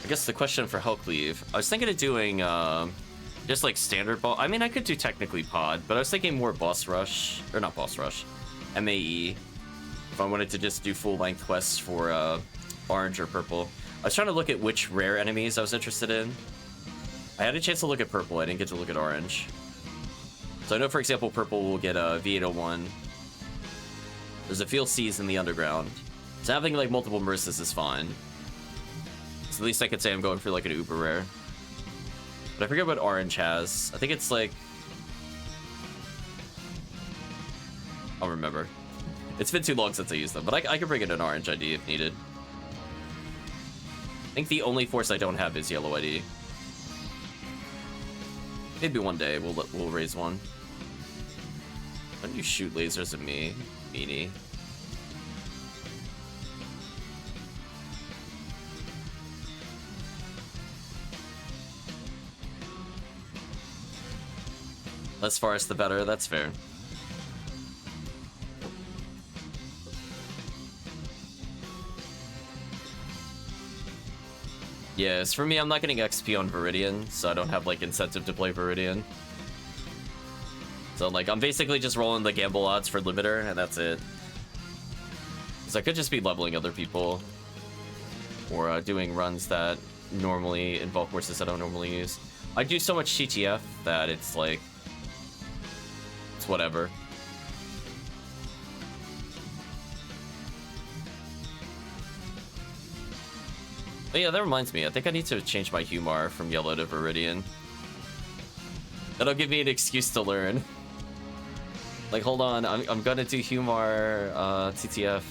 I guess the question for HellCleave, I was thinking of doing just like standard ball. I mean, I could do technically pod, but I was thinking more boss rush, or not boss rush, MAE. If I wanted to just do full length quests for orange or purple. I was trying to look at which rare enemies I was interested in. I had a chance to look at purple, I didn't get to look at orange. So I know, for example, purple will get a V801. There's a Field Seas in the underground. So having like multiple Maristas is fine. So at least I could say I'm going for like an uber rare. But I forget what orange has. I think it's like... I'll remember. It's been too long since I used them, but I can bring in an orange ID if needed. I think the only force I don't have is yellow ID. Maybe one day we'll raise one. Why don't you shoot lasers at me, meanie? Less forest, the better. That's fair. Yes, for me, I'm not getting XP on Viridian, so I don't have like incentive to play Viridian. So like, I'm basically just rolling the gamble odds for limiter, and that's it. Because I could just be leveling other people, or doing runs that normally involve horses I don't normally use. I do so much TTF that it's like, it's whatever. Oh yeah, that reminds me. I think I need to change my Humar from yellow to Viridian. That'll give me an excuse to learn. Like, hold on, I'm gonna do Humar TTF.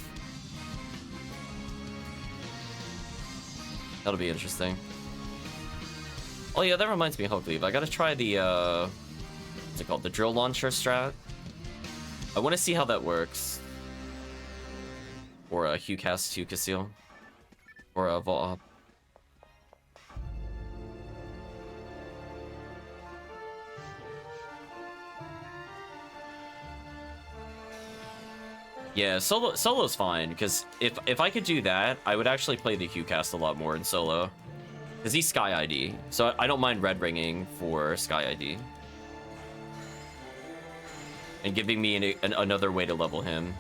That'll be interesting. Oh yeah, that reminds me of HellCleave. I gotta try the, what's it called? The drill launcher strat. I want to see how that works. Or a HuCast, HuCasil. Or a Vault Up. Yeah, solo's fine, because if I could do that, I would actually play the HuCast a lot more in solo. Because he's Sky ID, so I don't mind red ringing for Sky ID. And giving me another way to level him.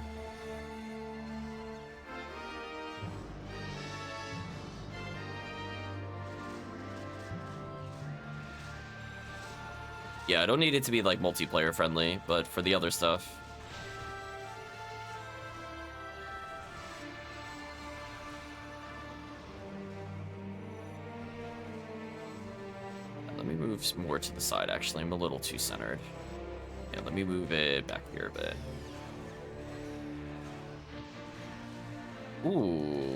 Yeah, I don't need it to be like multiplayer friendly, but for the other stuff. Let me move more to the side, actually. I'm a little too centered. Yeah, let me move it back here a bit. Ooh.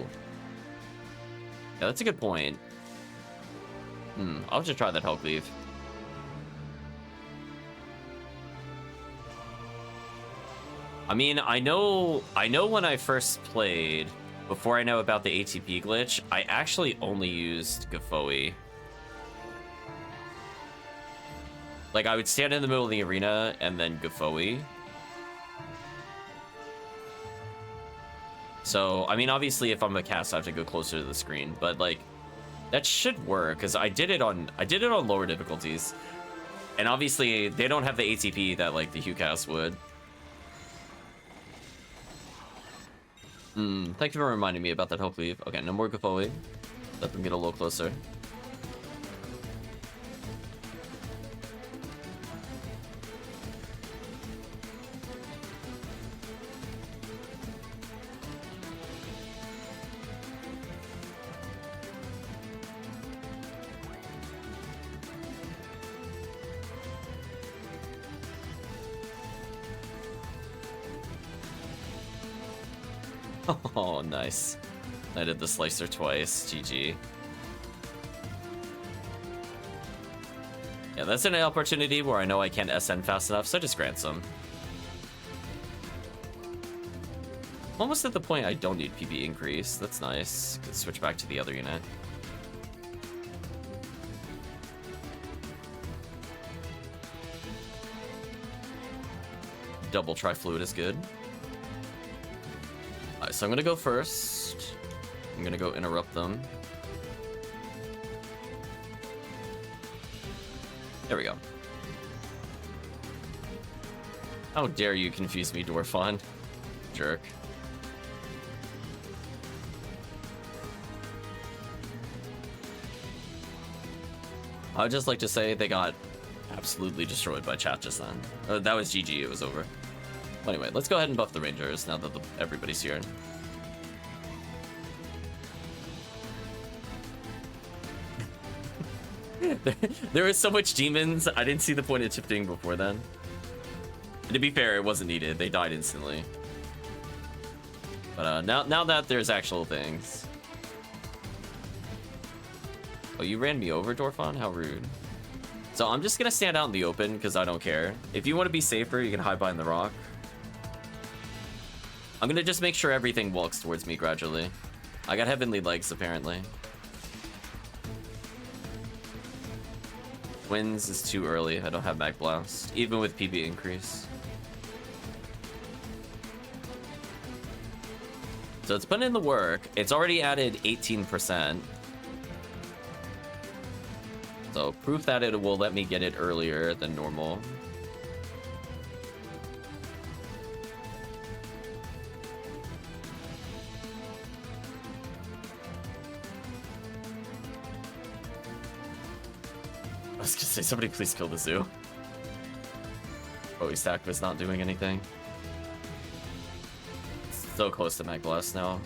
Yeah, that's a good point. I'll just try that HellCleave. I mean, I know when I first played, before I know about the ATP glitch, I actually only used Gafoi. Like, I would stand in the middle of the arena and then Gafoi. So, I mean, obviously, if I'm a cast, I have to go closer to the screen, but like, that should work because I did it on lower difficulties, and obviously they don't have the ATP that like the HuCast would. Thank you for reminding me about that HellCleave. Okay, no more Gafoi. Let them get a little closer. Oh, nice. I did the slicer twice. GG. Yeah, that's an opportunity where I know I can't SN fast enough, so just grant some. I'm almost at the point I don't need PB increase. That's nice. Could switch back to the other unit. Double tri-fluid is good. Alright, so I'm gonna go first. I'm gonna go interrupt them. There we go. How dare you confuse me, Dwarfon? Jerk. I would just like to say they got absolutely destroyed by chat just then. That was GG, it was over. Anyway, let's go ahead and buff the Rangers now that everybody's here. There was so much demons, I didn't see the point of shifting before then. To be fair, it wasn't needed. They died instantly. But now that there's actual things. Oh, you ran me over, Dwarfon? How rude. So I'm just gonna stand out in the open because I don't care. If you want to be safer, you can hide behind the rock. I'm gonna just make sure everything walks towards me gradually. I got heavenly legs, apparently. Winds is too early. I don't have Mag Blast, even with PB increase. So it's put in the work. It's already added 18%. So proof that it will let me get it earlier than normal. I was gonna say, somebody please kill the zoo. Oh, he stacked was not doing anything. So close to Mag Blast now.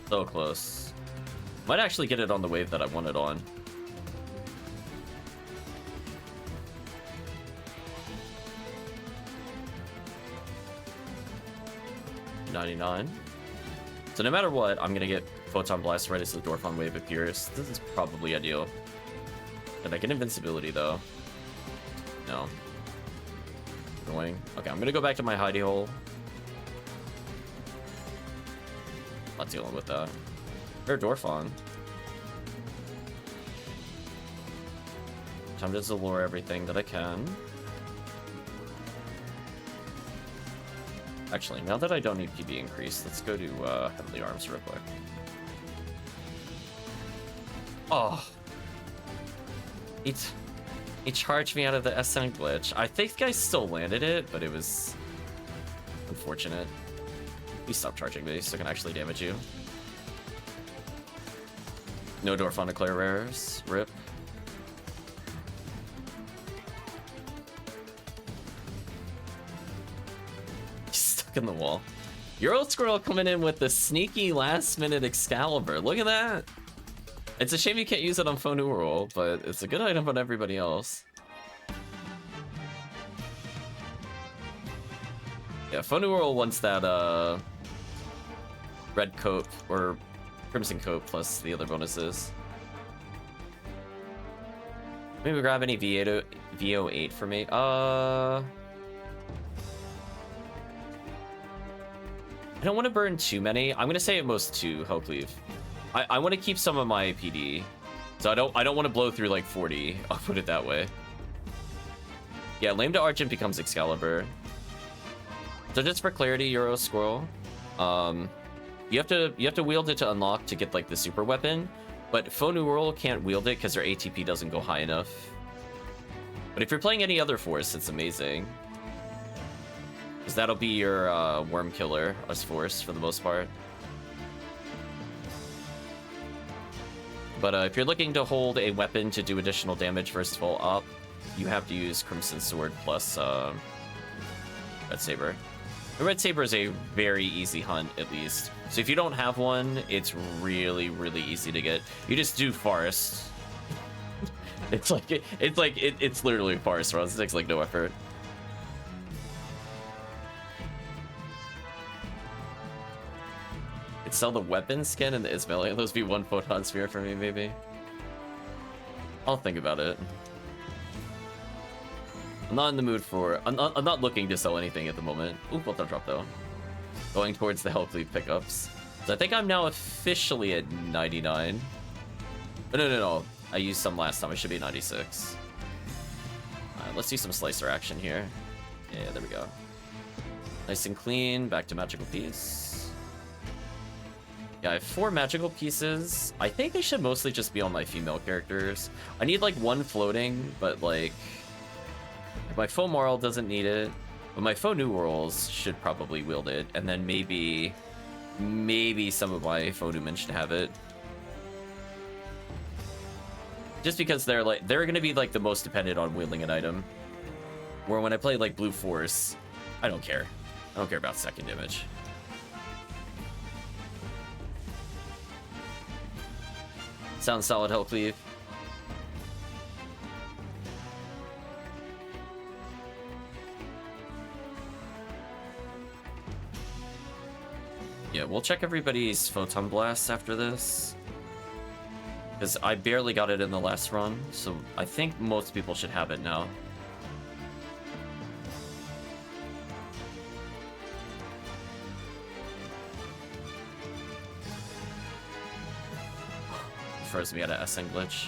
So close. Might actually get it on the wave that I want it on. $99. So no matter what, I'm gonna get Photon Blast right as the Dorphon wave appears. This is probably ideal. Did I get invincibility though? No. Annoying. Okay, I'm gonna go back to my hidey hole. Not dealing with that. Or Dorphon. Time to Zalore everything that I can. Actually, now that I don't need PB increase, let's go to Heavenly Arms real quick. Oh. He charged me out of the SN glitch. I think I still landed it, but it was unfortunate. Please stop charging me so I can actually damage you. No Dorphon declare rares. Rip. He's stuck in the wall. Euro Squirrel coming in with the sneaky last minute Excalibur. Look at that. It's a shame you can't use it on Phonural, but it's a good item on everybody else. Yeah, Phonural wants that red coat or crimson coat plus the other bonuses. Maybe grab any VO8 for me. I don't want to burn too many. I'm gonna say at most 2 HellCleave. I want to keep some of my PD, so I don't want to blow through like 40. I'll put it that way. Yeah, Lame to Argent becomes Excalibur. So just for clarity, Euro Squirrel, you have to wield it to unlock to get like the super weapon, but Phonural can't wield it because their ATP doesn't go high enough. But if you're playing any other force, it's amazing, because that'll be your worm killer as force for the most part. But if you're looking to hold a weapon to do additional damage first of all up, you have to use Crimson Sword plus Red Saber. The Red Saber is a very easy hunt, at least. So if you don't have one, it's really, really easy to get. You just do Forest. It's literally Forest runs. It takes like no effort. Could sell the weapon skin and the Ismail. Those be 1 photon sphere for me, maybe. I'll think about it. I'm not in the mood for. I'm not looking to sell anything at the moment. Ooh, photon drop though. Going towards the HellCleave pickups. So I think I'm now officially at 99. Oh, no. I used some last time. I should be 96. Alright, let's do some slicer action here. Yeah, there we go. Nice and clean. Back to magical piece. Yeah, I have 4 magical pieces. I think they should mostly just be on my female characters. I need like 1 floating, but like my Faux Moral doesn't need it. But my Faux New Worlds should probably wield it, and then maybe some of my Faux Numen should have it. Just because they're gonna be like the most dependent on wielding an item. Where when I play like Blue Force, I don't care. I don't care about second image. Sounds solid, HellCleave. Yeah, we'll check everybody's Photon Blast after this. Because I barely got it in the last run, so I think most people should have it now. Froze me out of SN glitch.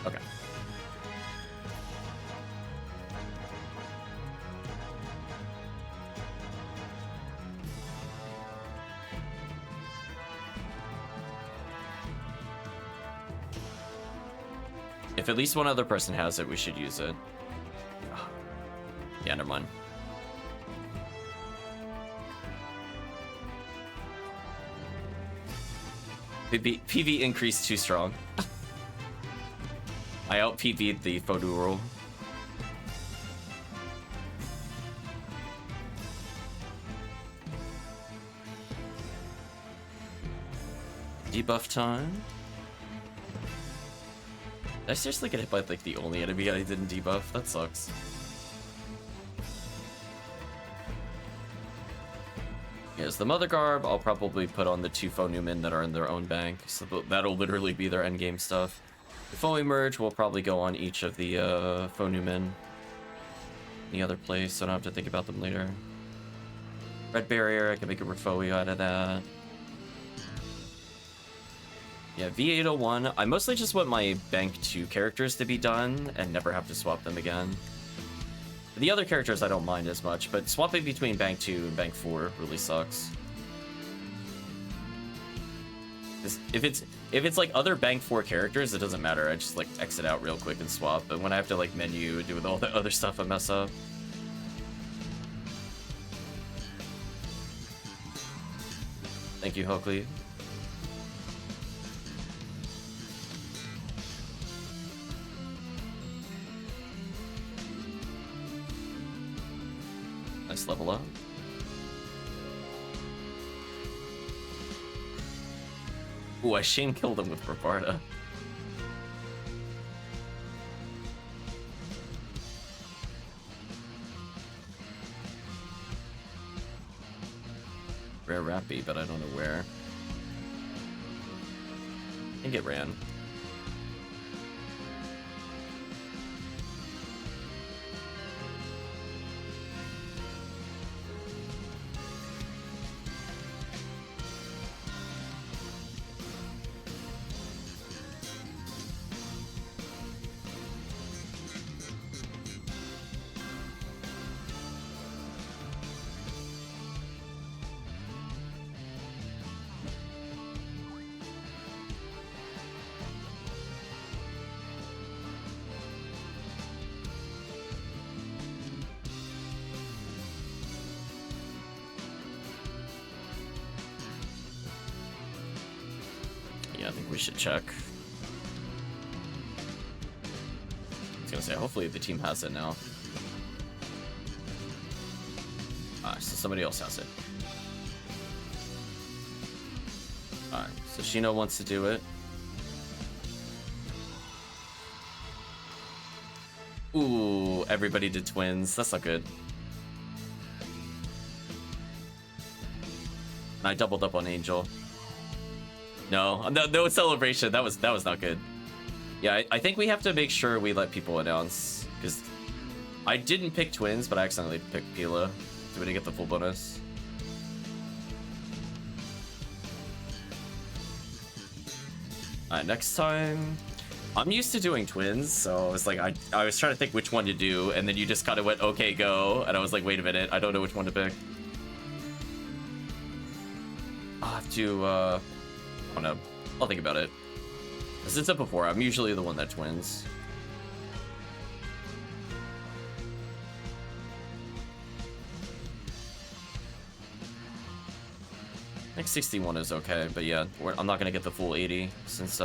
Okay. If at least one other person has it, we should use it. Yeah, never mind. PV increased too strong. I out PV'd the Phonural. Debuff time. Did I seriously get hit by like the only enemy I didn't debuff? That sucks. There's the Mother Garb. I'll probably put on the 2 Phonumen that are in their own bank, so that'll literally be their endgame stuff. Before we merge, we'll probably go on each of the Phonumen. The other place, so I don't have to think about them later. Red Barrier, I can make a Refoe out of that. Yeah, V801. I mostly just want my Bank 2 characters to be done and never have to swap them again. The other characters I don't mind as much, but swapping between Bank 2 and Bank 4 really sucks. If it's like other Bank 4 characters, it doesn't matter. I just like exit out real quick and swap. But when I have to like menu and do with all the other stuff, I mess up. Thank you, HellCleave. Nice level up. Ooh, I shame killed him with Bravarda. Rare Rappy, but I don't know where. I think it ran. I think we should check. I was gonna say, hopefully the team has it now. So somebody else has it. Alright, so Shino wants to do it. Ooh, everybody did twins. That's not good. And I doubled up on Angel. No celebration. That was not good. Yeah, I think we have to make sure we let people announce, because I didn't pick twins, but I accidentally picked Pila. So we didn't get the full bonus. Alright, next time. I'm used to doing twins, so it's like I was trying to think which one to do, and then you just kind of went, okay, go, and I was like, wait a minute, I don't know which one to pick. I'll have to, I don't know. I'll think about it. As I said before, I'm usually the one that twins. I think 61 is okay, but yeah, I'm not gonna get the full 80 since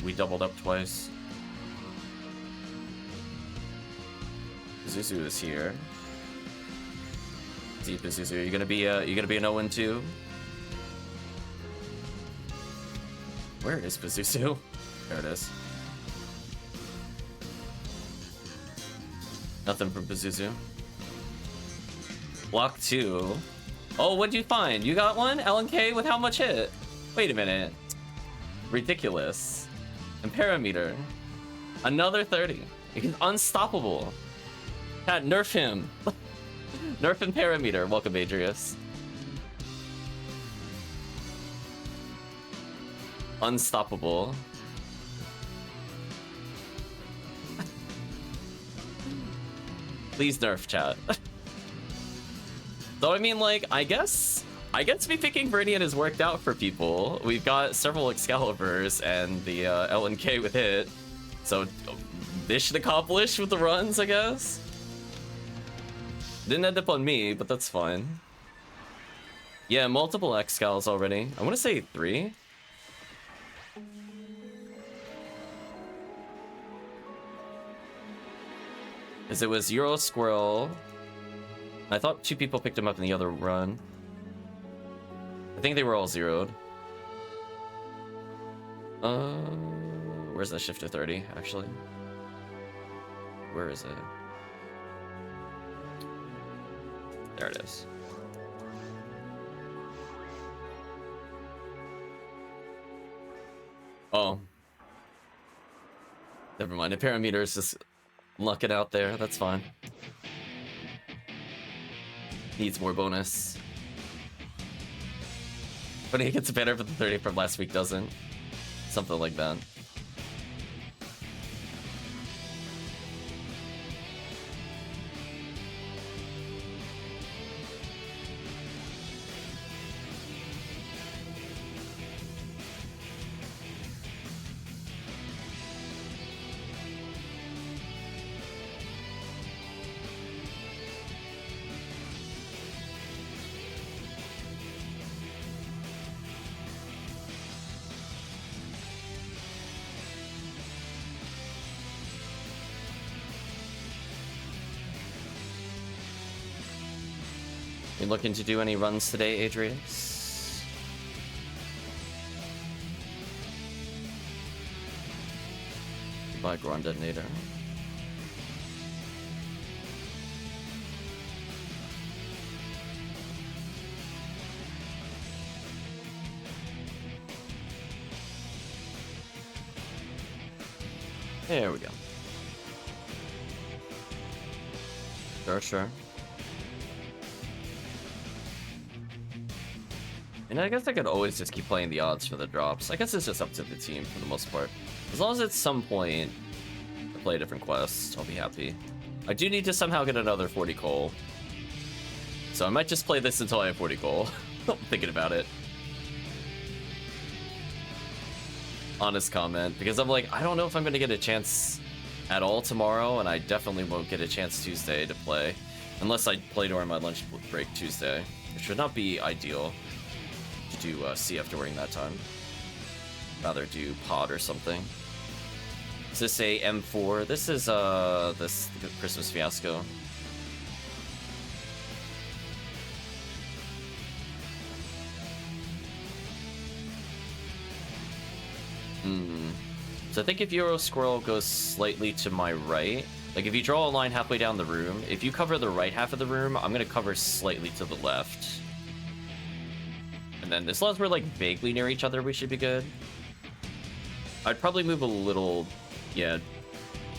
we doubled up twice. Pazuzu is here. See, Pazuzu, you gonna be an 0-2? Where is Pazuzu? There it is. Nothing from Pazuzu. Block 2. Oh, what'd you find? You got one? LNK with how much hit? Wait a minute. Ridiculous. Ertamperometer. Another 30. He's unstoppable. God, nerf him. Nerf Ertamperometer. Welcome, Adrius. Unstoppable. Please nerf, chat. So I mean, like, I guess me picking Viridian has worked out for people. We've got several Excaliburs and the LNK with it, so mission accomplished with the runs, I guess. Didn't end up on me, but that's fine. Yeah, multiple Excals already. I want to say 3. Because it was Euro Squirrel. I thought 2 people picked him up in the other run. I think they were all zeroed. Where's that shift to 30, actually? Where is it? There it is. Oh. Never mind. Ertamperometer is just lucking out there. That's fine. Needs more bonus. But he gets better for the 30 from last week, doesn't? Something like that. You looking to do any runs today, Radreaus? Goodbye, Ground Detonator. There we go. Sure. And I guess I could always just keep playing the odds for the drops. I guess it's just up to the team for the most part. As long as at some point I play a different quest, I'll be happy. I do need to somehow get another 40 coal. So I might just play this until I have 40 coal. I'm thinking about it. Honest comment, because I'm like, I don't know if I'm going to get a chance at all tomorrow, and I definitely won't get a chance Tuesday to play. Unless I play during my lunch break Tuesday. Which would not be ideal. Do CF during that time. Rather do pod or something. Is this a M4? This is this Christmas Fiasco. So I think if Euro Squirrel goes slightly to my right, like if you draw a line halfway down the room, if you cover the right half of the room, I'm gonna cover slightly to the left. And then as long as we're like vaguely near each other, we should be good. I'd probably move a little, yeah,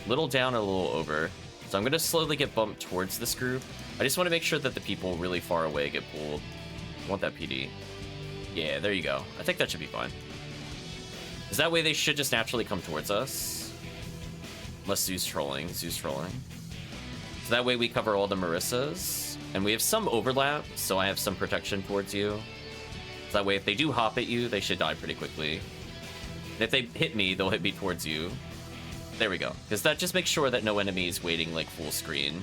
little down, a little over. So I'm gonna slowly get bumped towards this group. I just want to make sure that the people really far away get pulled. I want that PD. Yeah, there you go. I think that should be fine. Because that way they should just naturally come towards us. Unless Zoo's trolling. Zoo's trolling. So that way we cover all the Marissas. And we have some overlap, so I have some protection towards you. So that way if they do hop at you, they should die pretty quickly. And if they hit me, they'll hit me towards you. There we go. Because that just makes sure that no enemy is waiting like full screen.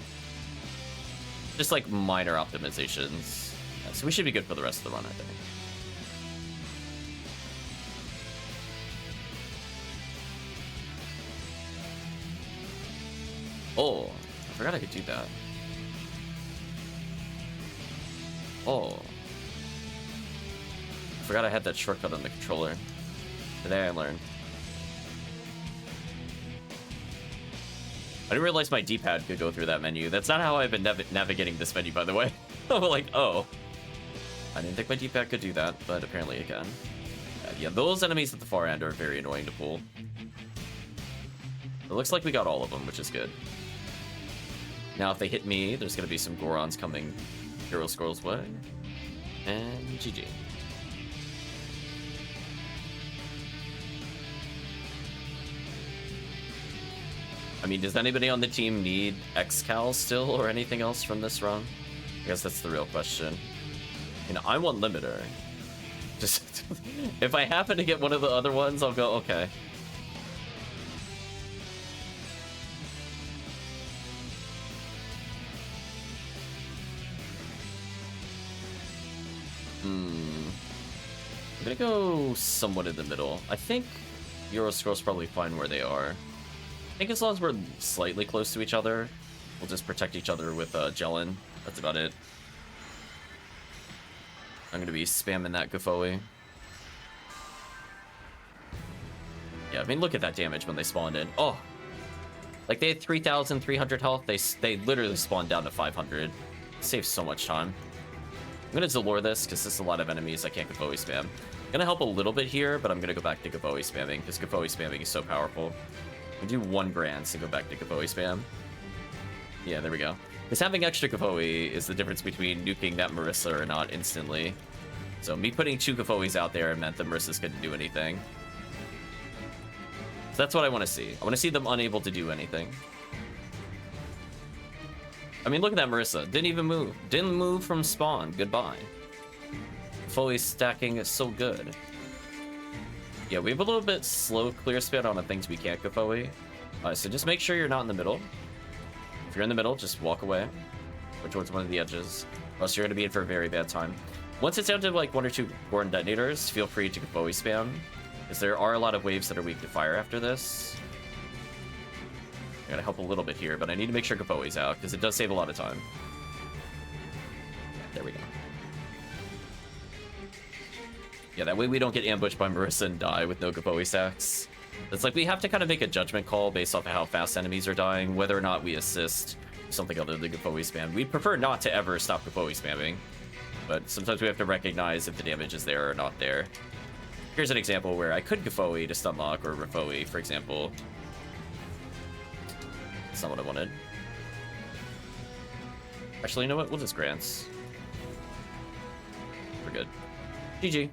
Just like minor optimizations. Yeah, so we should be good for the rest of the run, I think. Oh, I forgot I could do that. Oh. I forgot I had that shortcut on the controller. Today I learned. I didn't realize my D-pad could go through that menu. That's not how I've been navigating this menu, by the way. I'm like, oh. I didn't think my D-pad could do that, but apparently it can. Yeah, those enemies at the far end are very annoying to pull. It looks like we got all of them, which is good. Now, if they hit me, there's going to be some Gorons coming Hero Scroll's way. And GG. I mean, does anybody on the team need X-Cal still or anything else from this run? I guess that's the real question. You know, I want Limiter. Just, if I happen to get one of the other ones, I'll go, okay. I'm gonna go somewhat in the middle. I think Euroscroll's probably fine where they are. I think as long as we're slightly close to each other, we'll just protect each other with Jellin. That's about it. I'm gonna be spamming that Guffoe. Yeah, I mean, look at that damage when they spawned in. Oh! Like, they had 3,300 health. They literally spawned down to 500. Saves so much time. I'm gonna Zalore this, because this is a lot of enemies I can't Guffoe spam. Gonna help a little bit here, but I'm gonna go back to Gavoe spamming, because Gavoe spamming is so powerful. We do 1 Grants and go back to Gavoe spam. Yeah, there we go. Because having extra Gavoe is the difference between nuking that Marissa or not instantly. So me putting 2 Gavoes out there meant that Marissa's couldn't do anything. So that's what I want to see. I want to see them unable to do anything. I mean, look at that Marissa. Didn't even move. Didn't move from spawn. Goodbye. Gavoe stacking is so good. Yeah, we have a little bit slow clear spin on the things we can't Gavoe. So just make sure you're not in the middle. If you're in the middle, just walk away. Or towards one of the edges. Or else you're going to be in for a very bad time. Once it's down to like 1 or 2 Gordon detonators, feel free to Gavoe spam. Because there are a lot of waves that are weak to fire after this. I gotta help a little bit here, but I need to make sure Gavoe's out, because it does save a lot of time. There we go. Yeah, that way we don't get ambushed by Marissa and die with no Gavoe stacks. It's like we have to kind of make a judgment call based off of how fast enemies are dying, whether or not we assist something other than Gavoe spam. We'd prefer not to ever stop Gavoe spamming, but sometimes we have to recognize if the damage is there or not there. Here's an example where I could Gavoe to stunlock or Refoe, for example. That's not what I wanted. Actually, you know what? We'll just Grants. We're good. GG.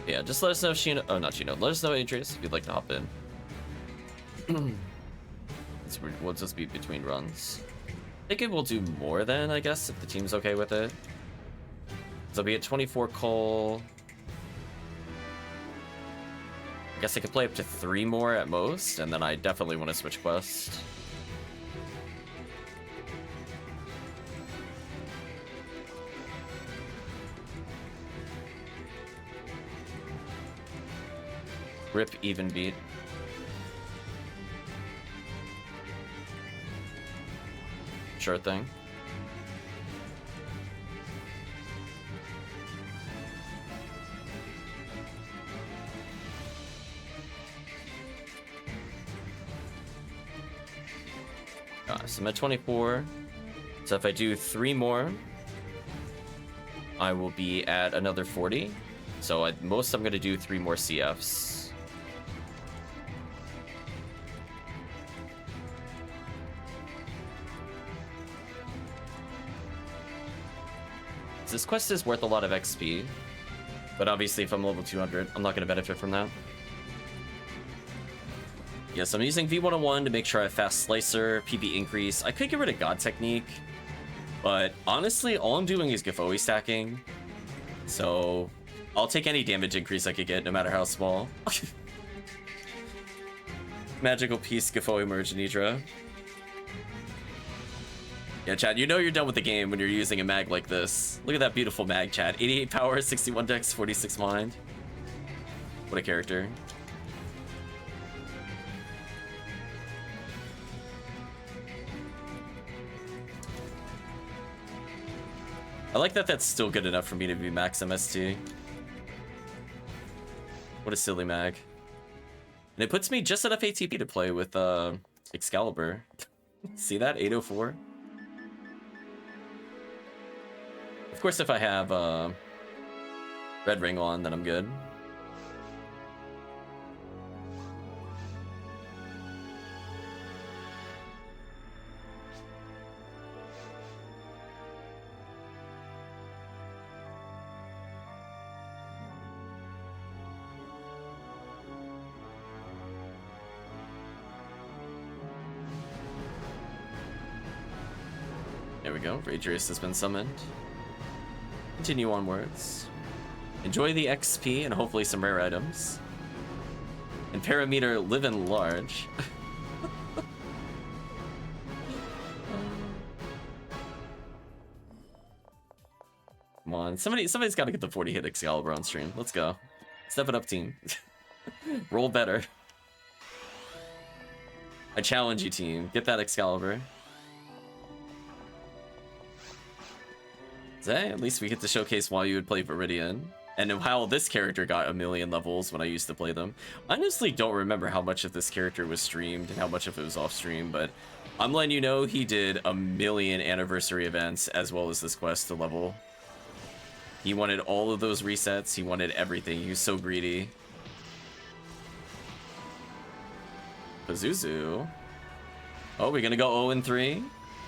Yeah, just let us know if Sheena... Oh, not Sheena. Let us know, Adrius, if you'd like to hop in. We'll just be between runs. I think it will do more then, I guess, if the team's okay with it. So I'll be at 24 coal. I guess I could play up to 3 more at most, and then I definitely want to switch quest. Rip even beat. Sure thing. So I'm at 24. So if I do 3 more, I will be at another 40. So at most I'm going to do 3 more CFs. This quest is worth a lot of XP, but obviously if I'm level 200, I'm not going to benefit from that. Yes, I'm using V101 to make sure I have fast slicer, PB increase. I could get rid of God Technique, but honestly, all I'm doing is Gavoe stacking, so I'll take any damage increase I could get, no matter how small. Magical Piece, Gavoe Merge, Nidra. Yeah, Chad, you know you're done with the game when you're using a mag like this. Look at that beautiful mag, Chad. 88 power, 61 dex, 46 mind. What a character. I like that that's still good enough for me to be max MST. What a silly mag. And it puts me just enough ATP to play with Excalibur. See that? 804? Of course, if I have Red Ring on, then I'm good. There we go. Radreaus has been summoned. Continue onwards. Enjoy the XP and hopefully some rare items. Ertamperometer living large. Come on, somebody's got to get the 40 hit Excalibur on stream. Let's go. Step it up, team. Roll better. I challenge you, team. Get that Excalibur. Hey, at least we get to showcase why you would play Viridian. and how this character got 1,000,000 levels when I used to play them. I honestly don't remember how much of this character was streamed and how much of it was off stream, but I'm letting you know he did 1,000,000 anniversary events as well as this quest to level. He wanted all of those resets. He wanted everything. He was so greedy. Pazuzu. Oh, we're gonna go 0-3.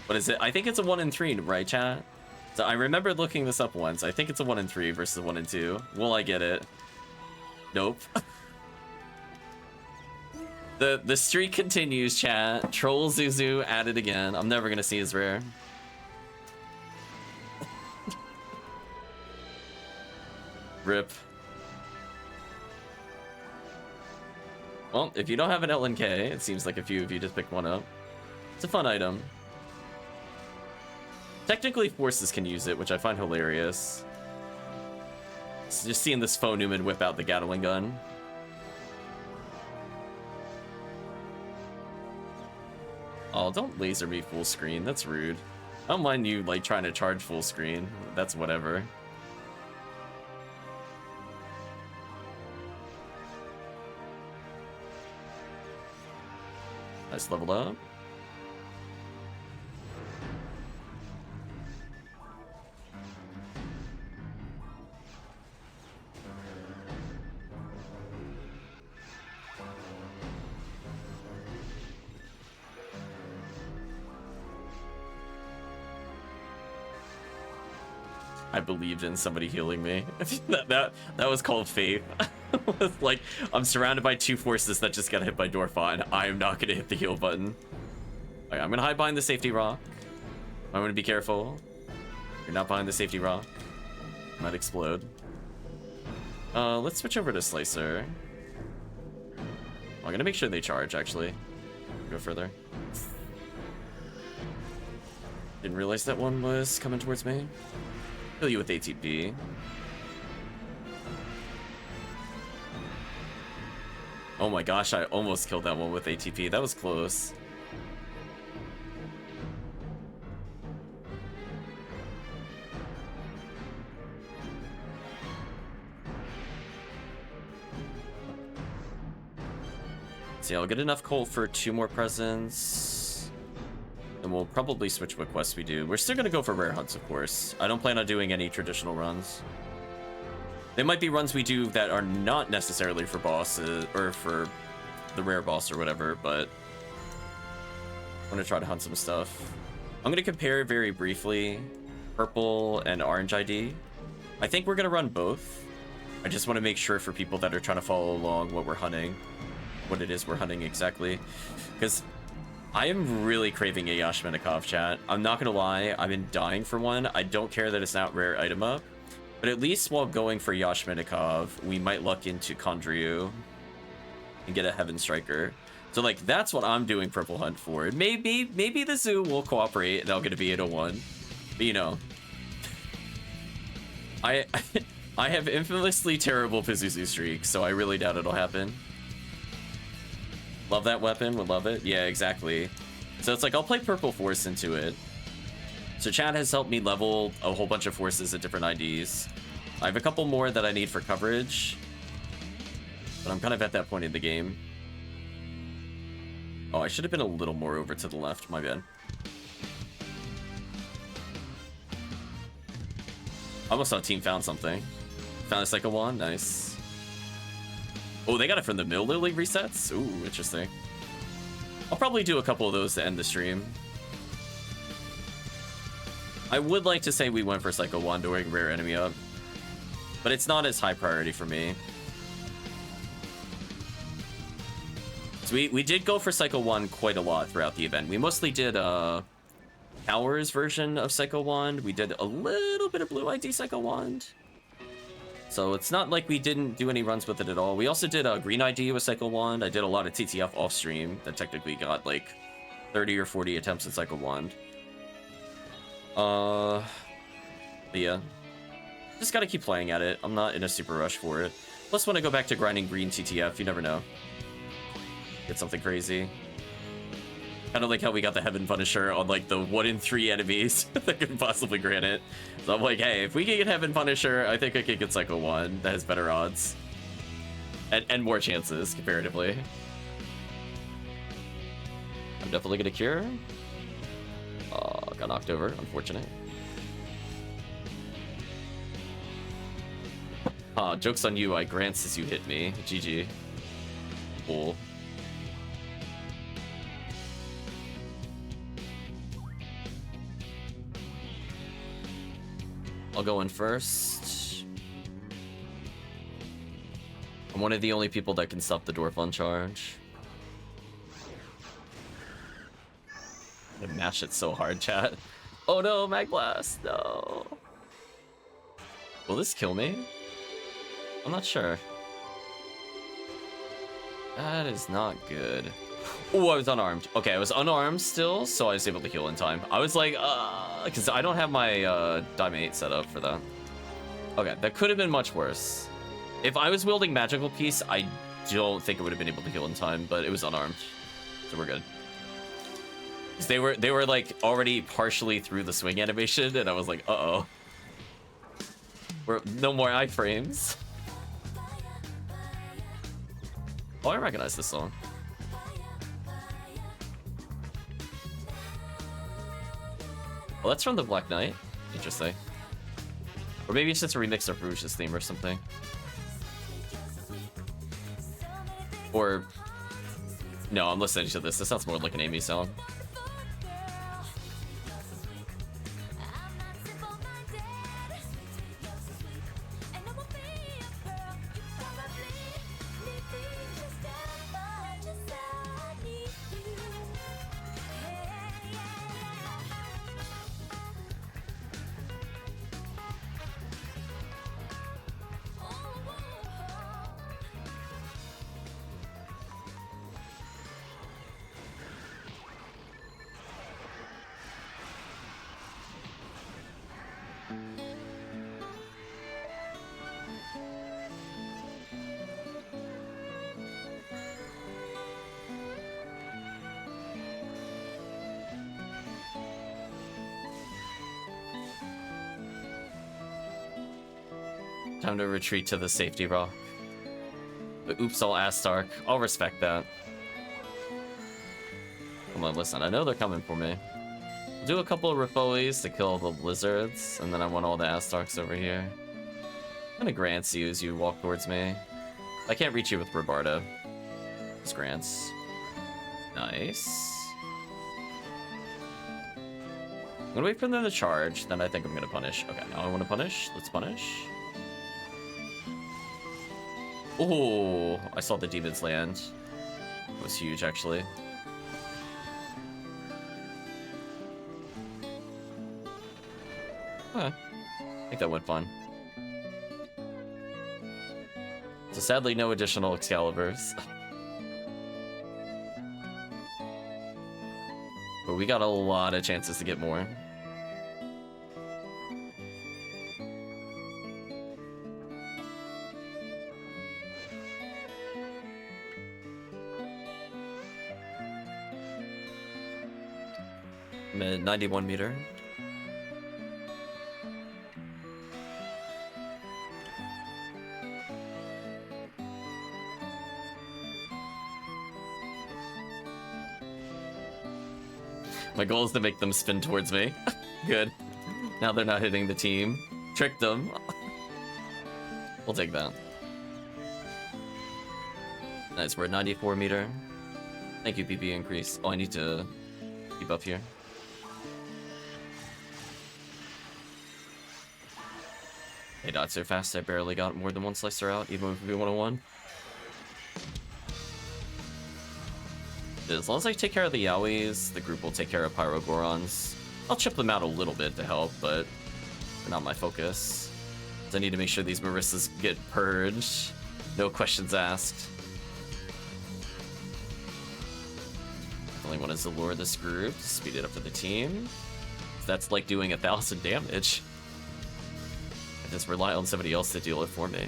What is it? I think it's a 1-3, right, chat? So I remember looking this up once. I think it's a 1-3 versus a 1-2. Will I get it? Nope. The streak continues, chat. Troll Zuzu at it again. I'm never gonna see his rare. Rip. Well, if you don't have an LNK, it seems like a few of you just picked one up. It's a fun item. Technically, forces can use it, which I find hilarious. So just seeing this faux Newman whip out the Gatling gun. Oh, don't laser me full screen. That's rude. I don't mind you, like, trying to charge full screen. That's whatever. Nice level up. I believed in somebody healing me. that was called faith. It's like, I'm surrounded by two forces that just got hit by Dorfa, and I am not gonna hit the heal button. Okay, I'm gonna hide behind the safety rock. I'm gonna be careful. You're not behind the safety rock. Might explode. Let's switch over to Slicer. I'm gonna make sure they charge, actually. Go further. Didn't realize that one was coming towards me. Kill you with ATP. Oh my gosh, I almost killed that one with ATP. That was close. See, I'll get enough coal for 2 more presents. And we'll probably switch what quests we do. We're still gonna go for rare hunts, of course. I don't plan on doing any traditional runs. They might be runs we do that are not necessarily for bosses, or for the rare boss or whatever, but I'm gonna try to hunt some stuff. I'm gonna compare very briefly purple and orange ID. I think we're gonna run both. I just want to make sure for people that are trying to follow along what we're hunting, what it is we're hunting exactly, because I am really craving a Yashmenikov, chat. I'm not gonna lie, I've been dying for one. I don't care that it's not rare item up, but at least while going for Yashmenikov, we might luck into Kondryu and get a Heaven Striker. So like, that's what I'm doing Purple Hunt for. Maybe the zoo will cooperate and I'll get a V801. But you know, I have infamously terrible Pazuzu streaks, so I really doubt it'll happen. Love that weapon, would love it. Yeah, exactly. So it's like, I'll play Purple Force into it. So Chad has helped me level a whole bunch of forces at different IDs. I have a couple more that I need for coverage, but I'm kind of at that point in the game. Oh, I should have been a little more over to the left, my bad. I almost thought team found something. Found a Psycho Wand, nice. Oh, they got it from the Mill Lily resets? Ooh, interesting. I'll probably do a couple of those to end the stream. I would like to say we went for Psycho Wand during rare enemy up, but it's not as high priority for me. So we did go for Psycho Wand quite a lot throughout the event. We mostly did Power's version of Psycho Wand. We did a little bit of Blue ID Psycho Wand. So it's not like we didn't do any runs with it at all. We also did a Green ID with Psycho Wand. I did a lot of TTF off stream that technically got like 30 or 40 attempts at Psycho Wand. But yeah, just gotta keep playing at it. I'm not in a super rush for it. Plus, when I go back to grinding green TTF, you never know. Get something crazy. Kind of like how we got the Heaven Punisher on like the 1 in 3 enemies that could possibly grant it. So I'm like, hey, if we can get Heaven Punisher, I think I could get Cycle 1. That has better odds. And more chances, comparatively. I'm definitely gonna cure. Got knocked over, unfortunate. Joke's on you, I grants as you hit me. GG. Cool. I'll go in first. I'm one of the only people that can stop the Dwarf on charge. I mash it so hard, chat. Oh no, Mag Blast, no. Will this kill me? I'm not sure. That is not good. Oh, I was unarmed. Okay, I was unarmed still, so I was able to heal in time. I was like, because I don't have my Diamond 8 set up for that. Okay, that could have been much worse. If I was wielding Magical Piece, I don't think I would have been able to heal in time, but it was unarmed, so we're good. They were like already partially through the swing animation, and I was like, uh-oh. No more iframes. Oh, I recognize this song. Well, that's from the Black Knight. Interesting. Or maybe it's just a remix of Rouge's theme or something. Or... No, I'm listening to this. This sounds more like an Amy song. Time to retreat to the safety rock. But oops, I'll ask Stark. I'll respect that. Come on, listen, I know they're coming for me. I'll do a couple of Rifolis to kill the lizards, and then I want all the Astarks over here. I'm gonna grants you as you walk towards me. I can't reach you with Robarda. Just grants. Nice. I'm gonna wait for them to charge, then I think I'm gonna punish. Okay, now I want to punish. Let's punish. Oh, I saw the demons land. It was huge, actually. Okay. I think that went fun. So sadly, no additional Excaliburs. But we got a lot of chances to get more. I'm at 91 meter. My goal is to make them spin towards me. Good. Now they're not hitting the team. Tricked them. We'll take that. Nice, we're at 94 meter. Thank you, PP increase. Oh, I need to keep up here. Hey, not so fast. I barely got more than one slicer out, even if we 101. As long as I take care of the Yowies, the group will take care of Pyrogorons. I'll chip them out a little bit to help, but they're not my focus. I need to make sure these Marissas get purged. No questions asked. Definitely want to lure this group to speed it up for the team. That's like doing 1,000 damage. I just rely on somebody else to deal it for me.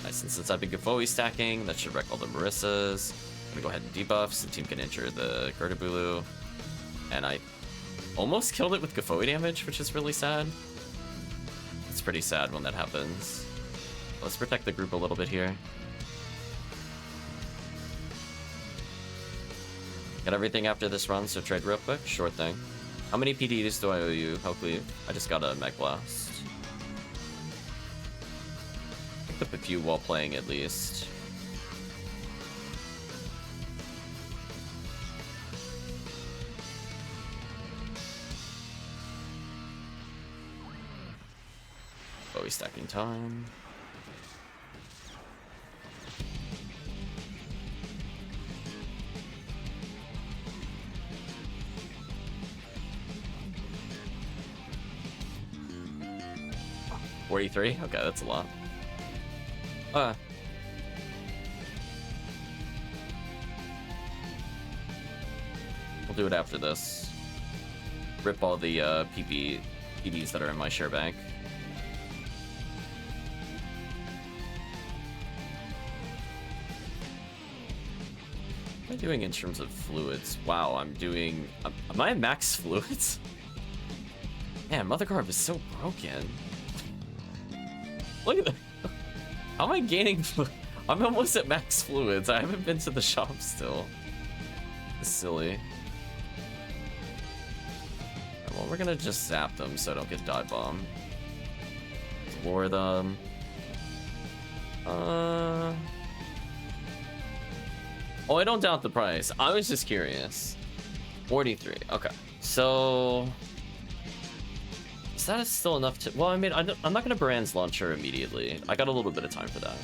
Nice, and since I've been Gifoi stacking, that should wreck all the Marissas. gonna go ahead and debuff so the team can enter the Gertabulu. And I almost killed it with Gafoi damage, which is really sad. It's pretty sad when that happens. Let's protect the group a little bit here. Got everything after this run, so trade real quick. Sure thing. How many PDs do I owe you, HellCleave? I just got a Mech Blast. Picked up a few while playing at least. Bowie stacking time. $43? Okay, that's a lot. We'll do it after this. Rip all the PBs that are in my share bank. What am I doing in terms of fluids? Wow, I'm doing... Am I at max fluids? Man, Mother Carb is so broken. Look at that. How am I gaining... I'm almost at max fluids. I haven't been to the shop still. It's silly. Well, we're gonna just zap them so I don't get dive bombed. Lure them. Oh, I don't doubt the price. I was just curious. 43. Okay. So... Is that still enough to... Well, I mean, I'm not going to Baran's Launcher immediately. I got a little bit of time for that.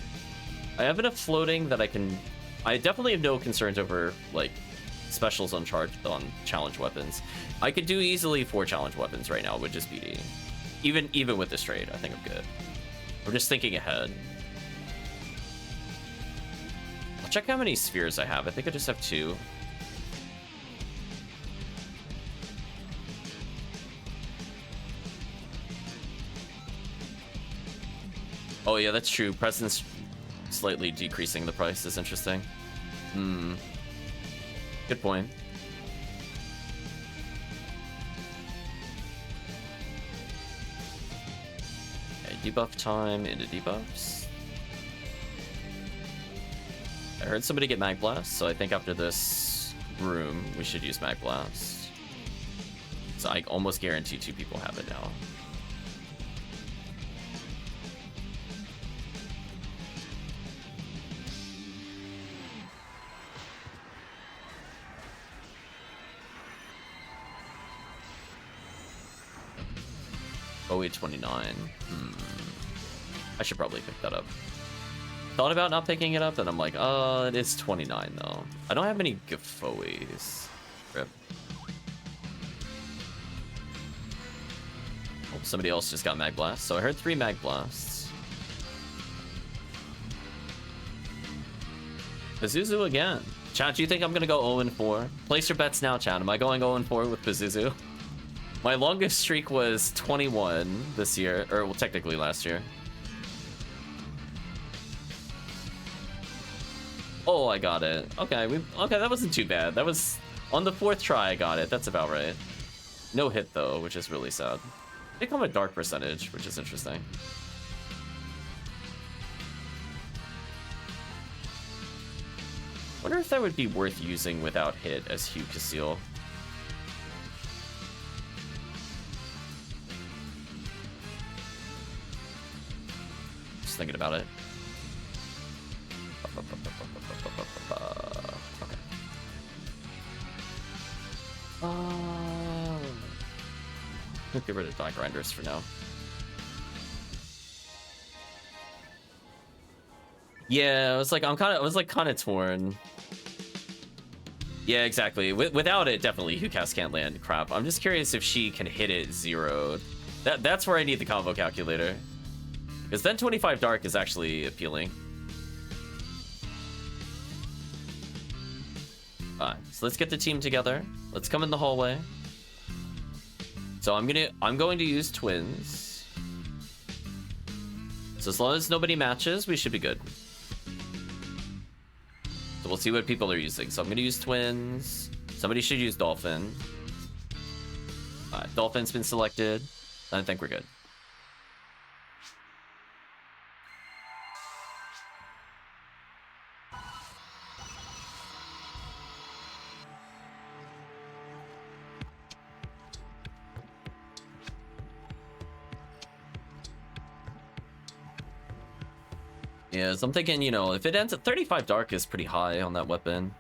I have enough floating that I can... I definitely have no concerns over, like, specials on challenge weapons. I could do easily 4 challenge weapons right now with just BD. Even with this trade, I think I'm good. I'm just thinking ahead. I'll check how many spheres I have. I think I just have 2. Oh yeah, that's true. Presence slightly decreasing the price is interesting. Good point. Okay, debuff time into debuffs. I heard somebody get Mag Blast, so I think after this room, we should use Mag Blast. So I almost guarantee 2 people have it now. Bowie 29. I should probably pick that up. Thought about not picking it up, and I'm like, it is 29 though. I don't have many Gafoes. Rip. Oh, somebody else just got Mag Blast, so I heard 3 Mag Blasts. Pazuzu again. Chat, do you think I'm gonna go 0-4? Place your bets now, chat. Am I going 0-4 with Pazuzu? My longest streak was 21 this year, or well, technically last year. Oh, I got it. Okay, okay, that wasn't too bad. That was on the 4th try. I got it. That's about right. No hit though, which is really sad. They come a dark percentage, which is interesting. Wonder if that would be worth using without hit as Hugh Casil. Thinking about it. Okay. Get rid of Die Grinders for now. Yeah, I was like kind of torn. Yeah, exactly. Without it, definitely Hukas can't land crap. I'm just curious if she can hit it zeroed. That's where I need the combo calculator. Because then 25 Dark is actually appealing. Alright, so let's get the team together. Let's come in the hallway. So I'm going to use twins. So as long as nobody matches, we should be good. So we'll see what people are using. So I'm gonna use Twins. Somebody should use Dolphin. Alright, Dolphin's been selected. I think we're good. Yeah, so I'm thinking, you know, if it ends at 35 Dark is pretty high on that weapon.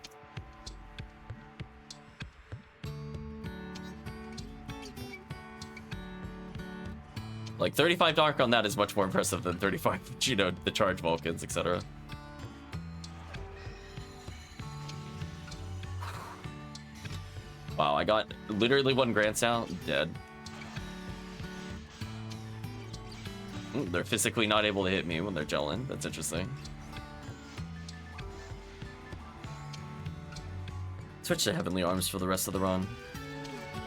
Like 35 Dark on that is much more impressive than 35, you know, the Charge Vulcans, etc. Wow, I got literally one Grand Sound, dead. They're physically not able to hit me when they're gelling. That's interesting. Switch to Heavenly Arms for the rest of the run.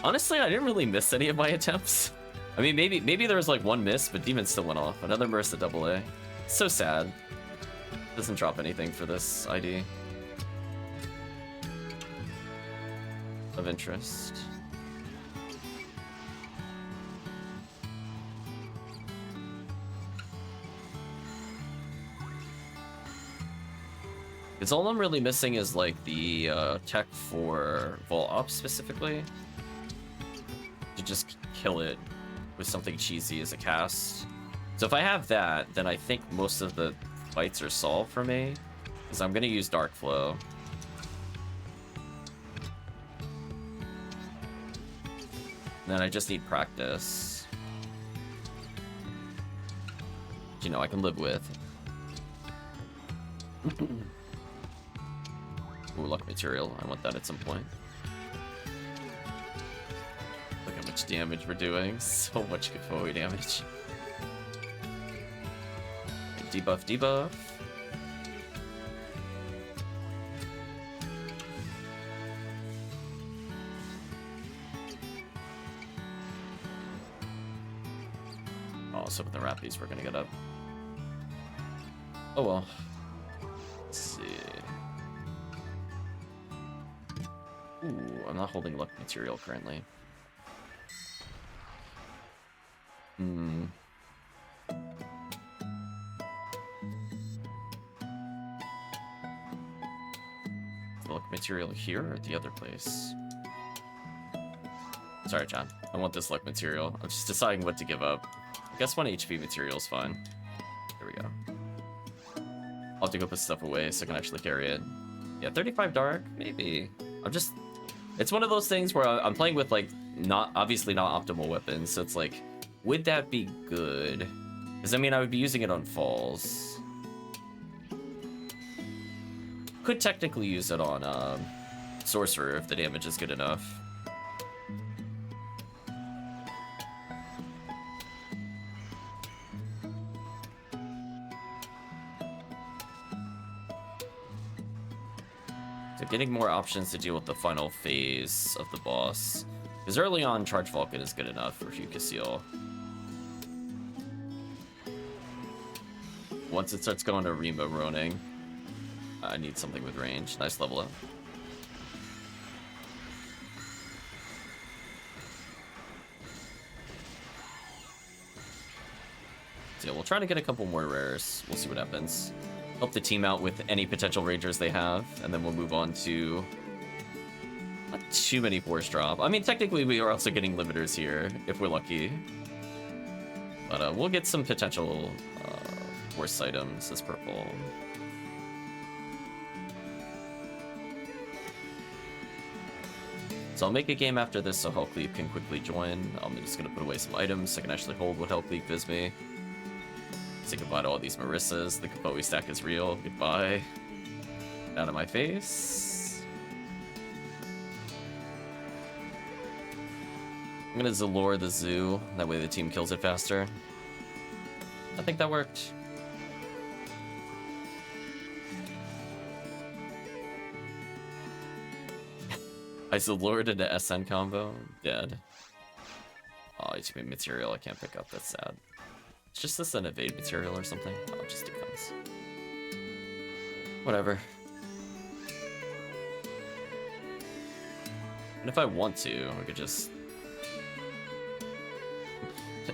Honestly, I didn't really miss any of my attempts. I mean, maybe there was like one miss, but Demon still went off. Another Merc at AA. So sad. Doesn't drop anything for this ID. Of interest. Because all I'm really missing is like the tech for Vol Op specifically. To just kill it with something cheesy as a cast. So if I have that, then I think most of the fights are solved for me. Because I'm going to use Dark Flow. And then I just need practice. Which, you know, I can live with. Ooh, luck material. I want that at some point. Look how much damage we're doing. So much Convoy damage. Debuff, debuff. Oh, so with the Rappies, we're gonna get up. Oh well. Let's see. Ooh, I'm not holding luck material currently. Luck material here or at the other place? Sorry, John. I want this luck material. I'm just deciding what to give up. I guess 1 HP material is fine. There we go. I'll have to go put stuff away so I can actually carry it. Yeah, 35 Dark? Maybe. It's one of those things where I'm playing with, like, obviously not optimal weapons, so it's like, would that be good? Because, I mean, I would be using it on falls. Could technically use it on Sorcerer if the damage is good enough. So getting more options to deal with the final phase of the boss. Because early on, Charge Vulcan is good enough for Fukasil. Once it starts going to Rainbow Roning, I need something with range. Nice level up. So yeah, we'll try to get a couple more rares. We'll see what happens. Help the team out with any potential rangers they have, and then we'll move on to not too many force drop. I mean, technically we are also getting limiters here if we're lucky, but we'll get some potential force items as purple. So I'll make a game after this so HellCleave can quickly join. I'm just gonna put away some items so I can actually hold what HellCleave gives me. Say goodbye to all these Marissas. The Convoy stack is real. Goodbye. Out of my face. I'm gonna Zalore the zoo. That way the team kills it faster. I think that worked. I Zalored into SN combo. Dead. Oh, it's too many material I can't pick up. That's sad. It's just this an evade material or something. Oh, just defense. Whatever. And if I want to, I could just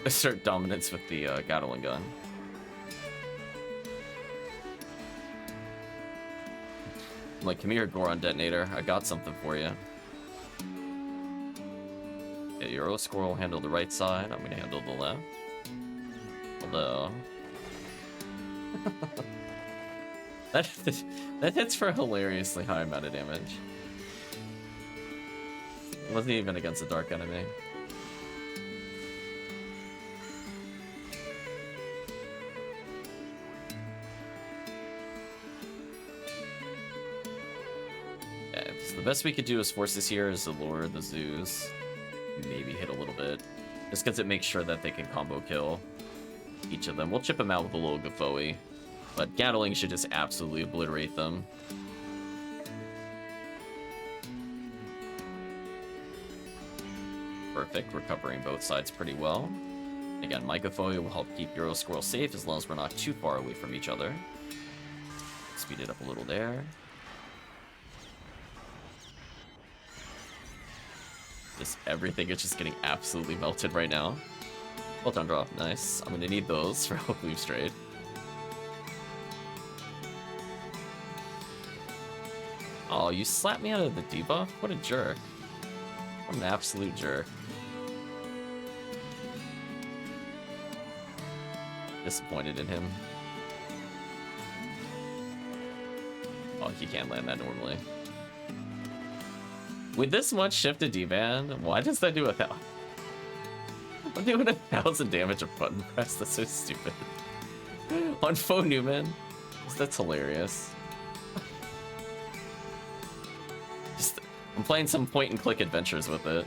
assert dominance with the Gatling gun. I'm like, come here, Goron Detonator. I got something for you. Yeah, Euro Squirrel will handle the right side. I'm gonna handle the left. Although... that hits for a hilariously high amount of damage. It wasn't even against a dark enemy. Okay, so the best we could do as forces here is to lure the zoos. Maybe hit a little bit. Just because it makes sure that they can combo kill each of them. We'll chip them out with a little Gafoe. But Gatling should just absolutely obliterate them. Perfect, recovering both sides pretty well. Again, my Gafoe will help keep Euro Squirrel safe as long as we're not too far away from each other. Speed it up a little there. Just everything is just getting absolutely melted right now. Well done, drop. Nice. I'm gonna need those for HellCleave's trade. Oh, you slapped me out of the debuff? What a jerk. What an absolute jerk. Disappointed in him. Oh, he can't land that normally. With this much shifted D-band, why does that do 1,000? I'm doing 1,000 damage of button press. That's so stupid. On Faux Newman, that's hilarious. I'm playing some point-and-click adventures with it.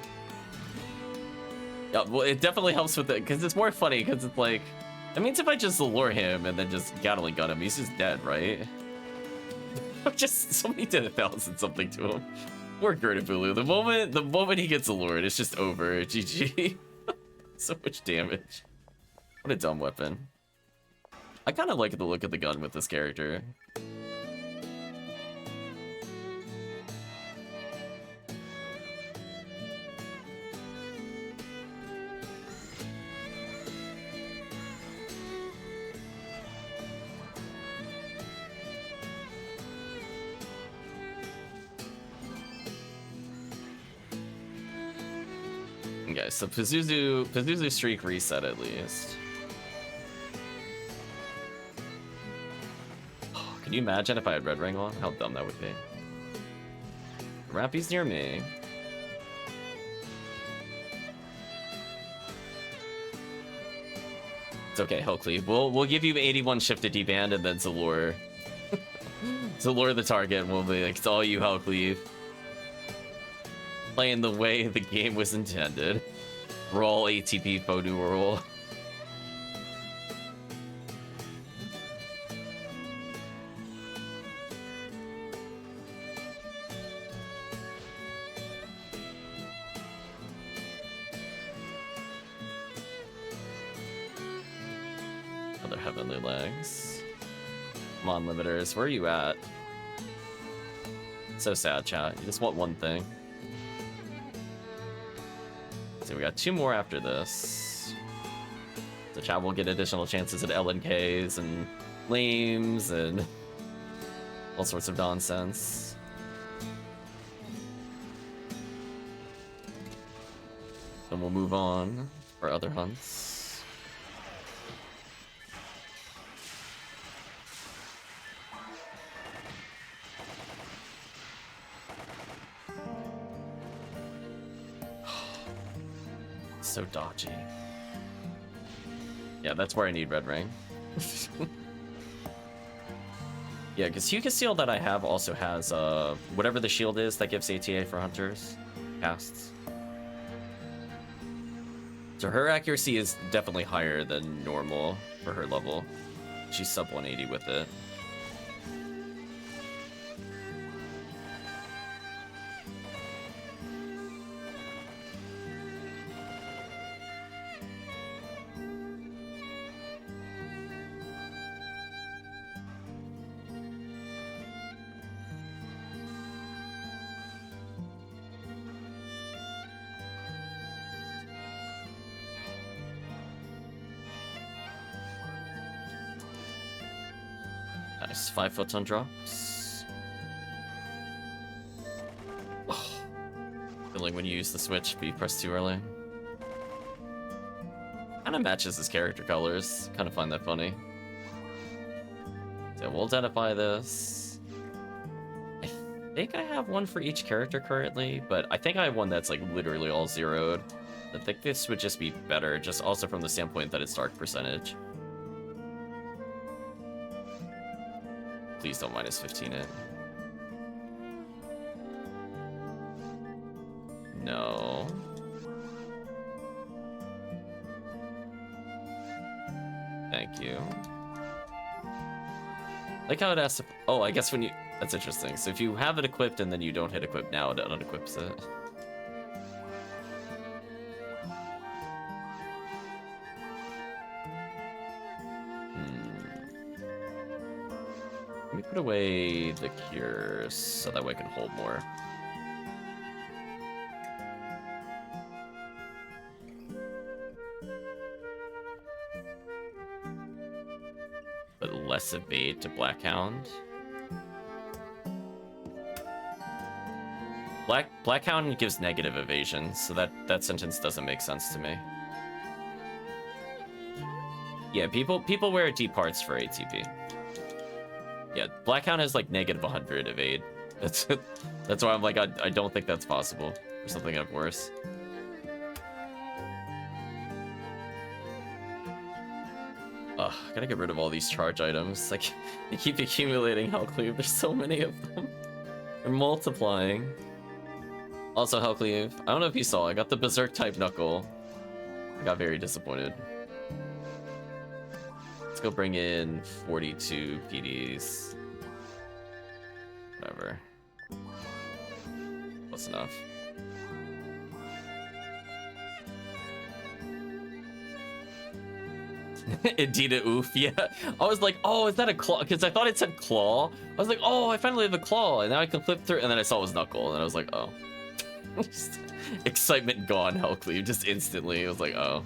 Yeah, well, it definitely helps with it because it's more funny because it's like, that means if I just lure him and then just Gatling gun him, he's just dead, right? Just somebody did 1,000 something to him. Poor Gertabulu. The moment he gets lured, it's just over. GG. So much damage. What a dumb weapon. I kind of like the look of the gun with this character. Okay, so Pazuzu streak reset at least. Oh, can you imagine if I had Red Ring on? How dumb that would be. Rappy's near me. It's okay, HellCleave. We'll give you 81 shifted D-band and then Zalure. Zalure the target and we'll be like, it's all you, HellCleave. Playing the way the game was intended. Roll ATP Fodu roll. Other heavenly legs. Come on, limiters, where are you at? So sad, chat. You just want one thing. So we got 2 more after this. So chat will get additional chances at LNKs and lames and all sorts of nonsense. Then we'll move on for other hunts. So dodgy. Yeah, that's where I need Red Ring. Yeah, because Seal that I have also has whatever the shield is that gives ATA for hunters casts. So her accuracy is definitely higher than normal for her level. She's sub 180 with it. Nice. 5 photon drops. Oh. Feeling when you use the switch, but you press too early. Kind of matches his character colors. Kind of find that funny. So we'll identify this. I think I have one for each character currently, but I think I have one that's like literally all zeroed. I think this would just be better, just also from the standpoint that it's dark percentage. Please don't minus 15 it. No. Thank you. Like how it has to... Oh, I guess when you... That's interesting. So if you have it equipped and then you don't hit equip now, it unequips it. Let me put away the cures so that way I can hold more. But less evade to Blackhound. Blackhound gives negative evasion, so that sentence doesn't make sense to me. Yeah, people wear deep hearts for ATP. Yeah, Blackhound has like negative 100 evade. That's why I'm like I don't think that's possible. Or something up worse. Ugh, I gotta get rid of all these charge items. Like they keep accumulating HellCleave. There's so many of them. They're multiplying. Also HellCleave. I don't know if you saw, I got the Berserk type knuckle. I got very disappointed. Let's go bring in 42 PDs. Whatever. That's enough. Indeed, oof, yeah. I was like, oh, is that a claw? Because I thought it said claw. I was like, oh, I finally have a claw. And now I can flip through, and then I saw it was knuckle, and I was like, oh. Excitement gone, HellCleave, just instantly. I was like, oh.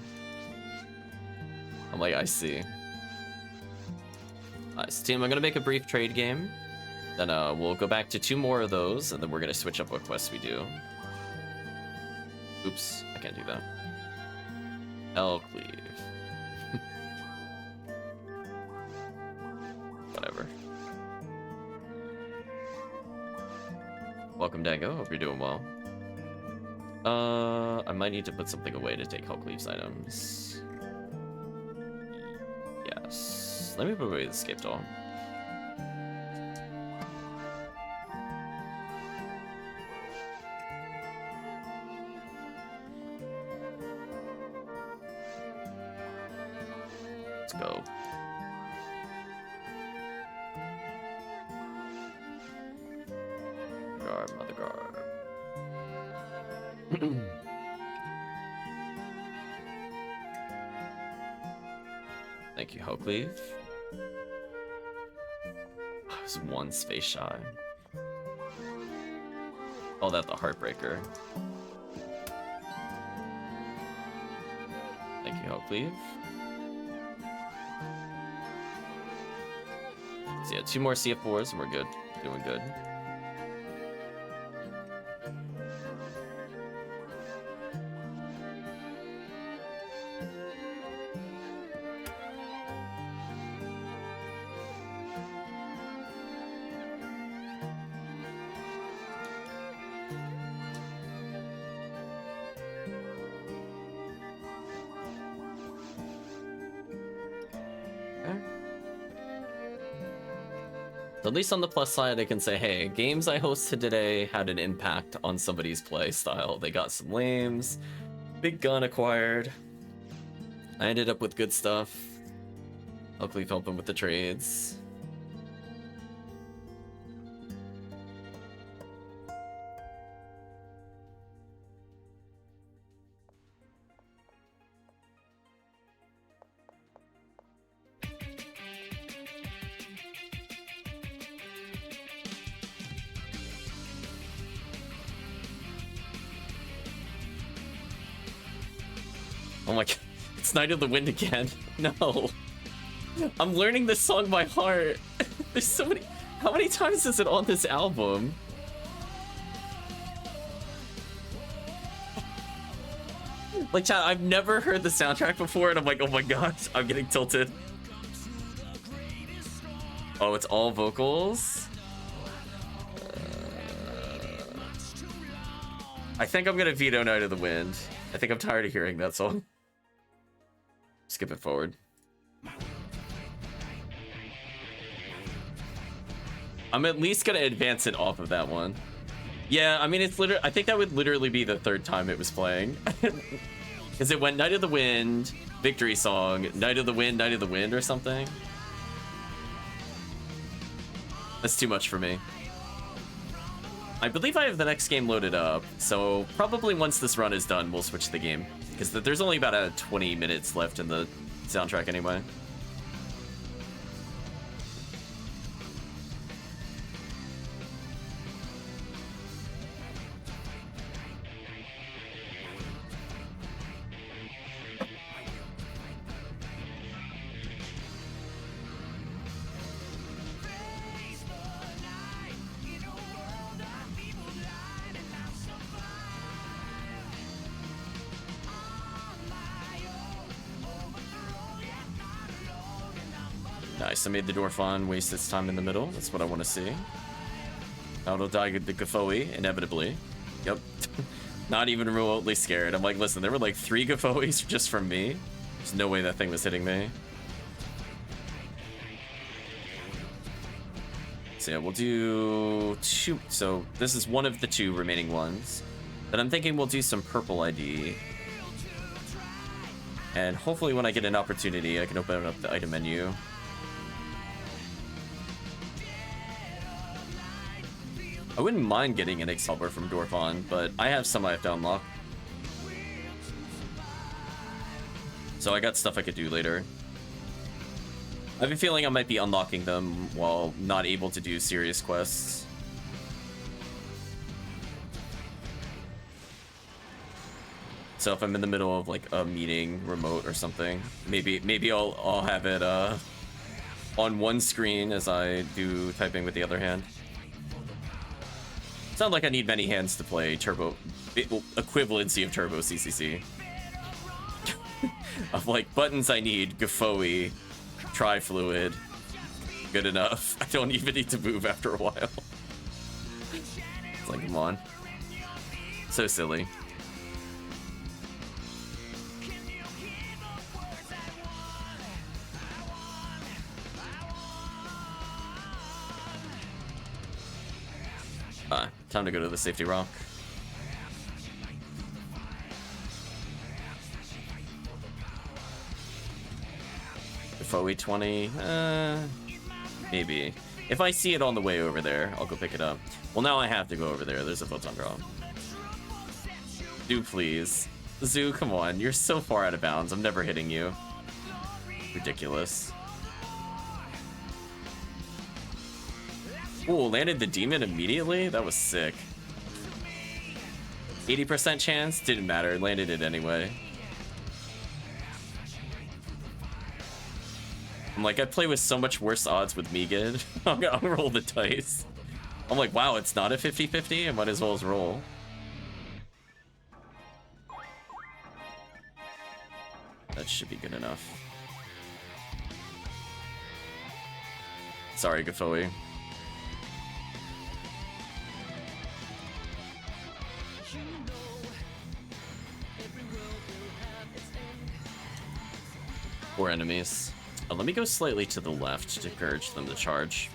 I'm like, I see. Nice. Team, I'm gonna make a brief trade game. Then we'll go back to 2 more of those, and then we're gonna switch up what quests we do. Oops, I can't do that. HellCleave. Whatever. Welcome, Dango. Hope you're doing well. I might need to put something away to take HellCleave's items. Yes. Let me put away the escape doll. Let's go. Guard, mother guard. Thank you, HellCleave. I was 1 space shy. Call that the Heartbreaker. Thank you, HellCleave. So yeah, 2 more CF4s and we're good. Doing good. At least on the plus side, I can say, hey, games I hosted today had an impact on somebody's play style. They got some lames, big gun acquired. I ended up with good stuff. HellCleave helping with the trades. Oh my god, it's Night of the Wind again. No. I'm learning this song by heart. There's so many. How many times is it on this album? Like, chat, I've never heard the soundtrack before, and I'm like, oh my gosh, I'm getting tilted. Oh, it's all vocals? I think I'm gonna veto Night of the Wind. I think I'm tired of hearing that song. Skip it forward. I'm at least gonna advance it off of that one. Yeah, I mean, it's literally, I think that would literally be the third time it was playing. Because it went Night of the Wind, Victory Song, Night of the Wind, or something. That's too much for me. I believe I have the next game loaded up, so probably once this run is done, we'll switch the game. Because there's only about 20 minutes left in the soundtrack anyway. Nice, I made the Dorfon waste its time in the middle. That's what I want to see. Now it'll die the Gafoi, inevitably. Yep. Not even remotely scared. I'm like, listen, there were like 3 Gafois just from me. There's no way that thing was hitting me. So yeah, we'll do 2. So this is one of the 2 remaining ones. But I'm thinking we'll do some purple ID. And hopefully when I get an opportunity, I can open up the item menu. I wouldn't mind getting an Excalibur from Dorfon, but I have some I have to unlock. So I got stuff I could do later. I have a feeling I might be unlocking them while not able to do serious quests. So if I'm in the middle of like a meeting, remote or something, maybe I'll have it on one screen as I do typing with the other hand. It's not like I need many hands to play Turbo, equivalency of Turbo CCC. Of like buttons I need, Gafoi, Tri-Fluid, good enough. I don't even need to move after a while. It's like, come on. So silly. Time to go to the safety rock. FOE 20, maybe. If I see it on the way over there, I'll go pick it up. Well, now I have to go over there. There's a photon drop. Do please. Zoo, come on. You're so far out of bounds. I'm never hitting you. Ridiculous. Ooh, landed the demon immediately? That was sick. 80% chance? Didn't matter. Landed it anyway. I'm like, I play with so much worse odds with Megan. I'm gonna roll the dice. I'm like, wow, it's not a 50-50? I might as well as roll. That should be good enough. Sorry, Gafoi. Four enemies. Let me go slightly to the left to encourage them to charge.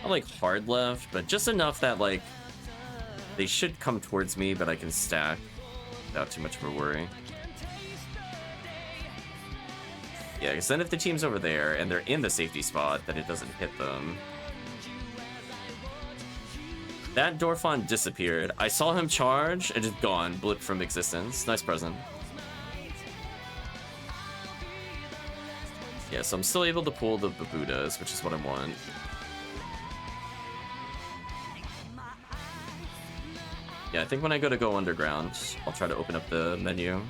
I'm like hard left, but just enough that like they should come towards me, but I can stack without too much of a worry. Yeah, because then if the team's over there and they're in the safety spot, then it doesn't hit them. That Dorfon disappeared. I saw him charge and just gone, blip from existence. Nice present. Yeah, so I'm still able to pull the Babudas, which is what I want. Yeah, I think when I go underground, I'll try to open up the menu.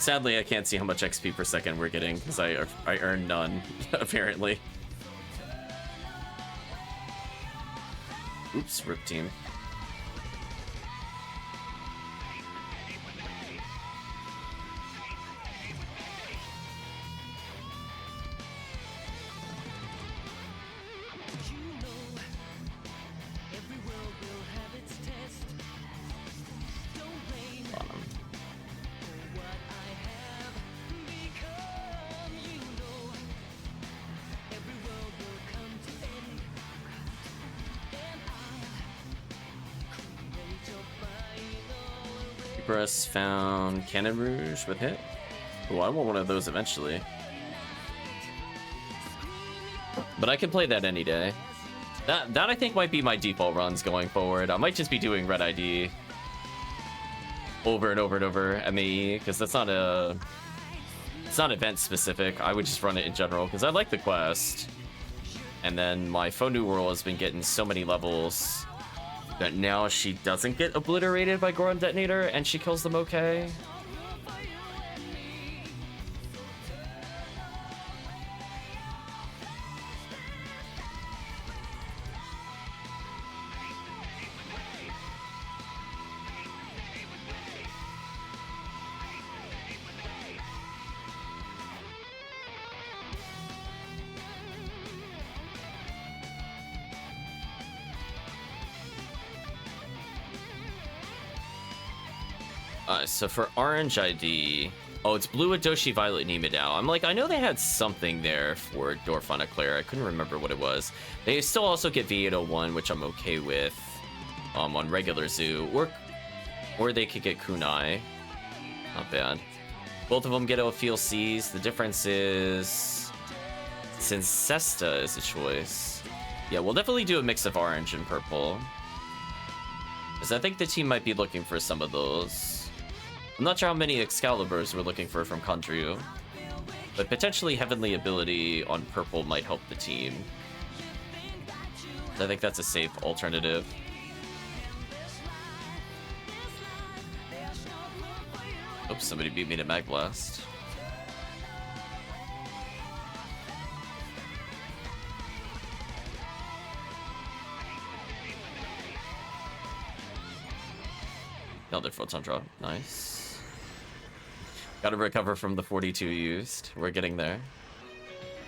Sadly, I can't see how much XP per second we're getting because I earn none, apparently. Oops, RIP team. Press found Cannon Rouge with hit. Oh, I want one of those eventually. But I can play that any day. That I think might be my default runs going forward. I might just be doing Red ID over and over and over MAE because it's not event specific. I would just run it in general because I like the quest. And then my Faux New World has been getting so many levels that now she doesn't get obliterated by Goron Detonator and she kills them okay. So for Orange ID, oh, it's Blue Adoshi, Violet Nemidao. I'm like, I know they had something there for Dorfana Eclair. I couldn't remember what it was. They still also get V801, which I'm okay with, on regular Zoo, or they could get Kunai. Not bad. Both of them get Ophiel C's. The difference is Cincesta is a choice. Yeah, we'll definitely do a mix of orange and purple, because I think the team might be looking for some of those. I'm not sure how many Excaliburs we're looking for from Kandryu, but potentially Heavenly Ability on purple might help the team. I think that's a safe alternative. Oops, somebody beat me to Mag Blast. Nailed it, Photon Drop. Nice. Gotta recover from the 42 used. We're getting there.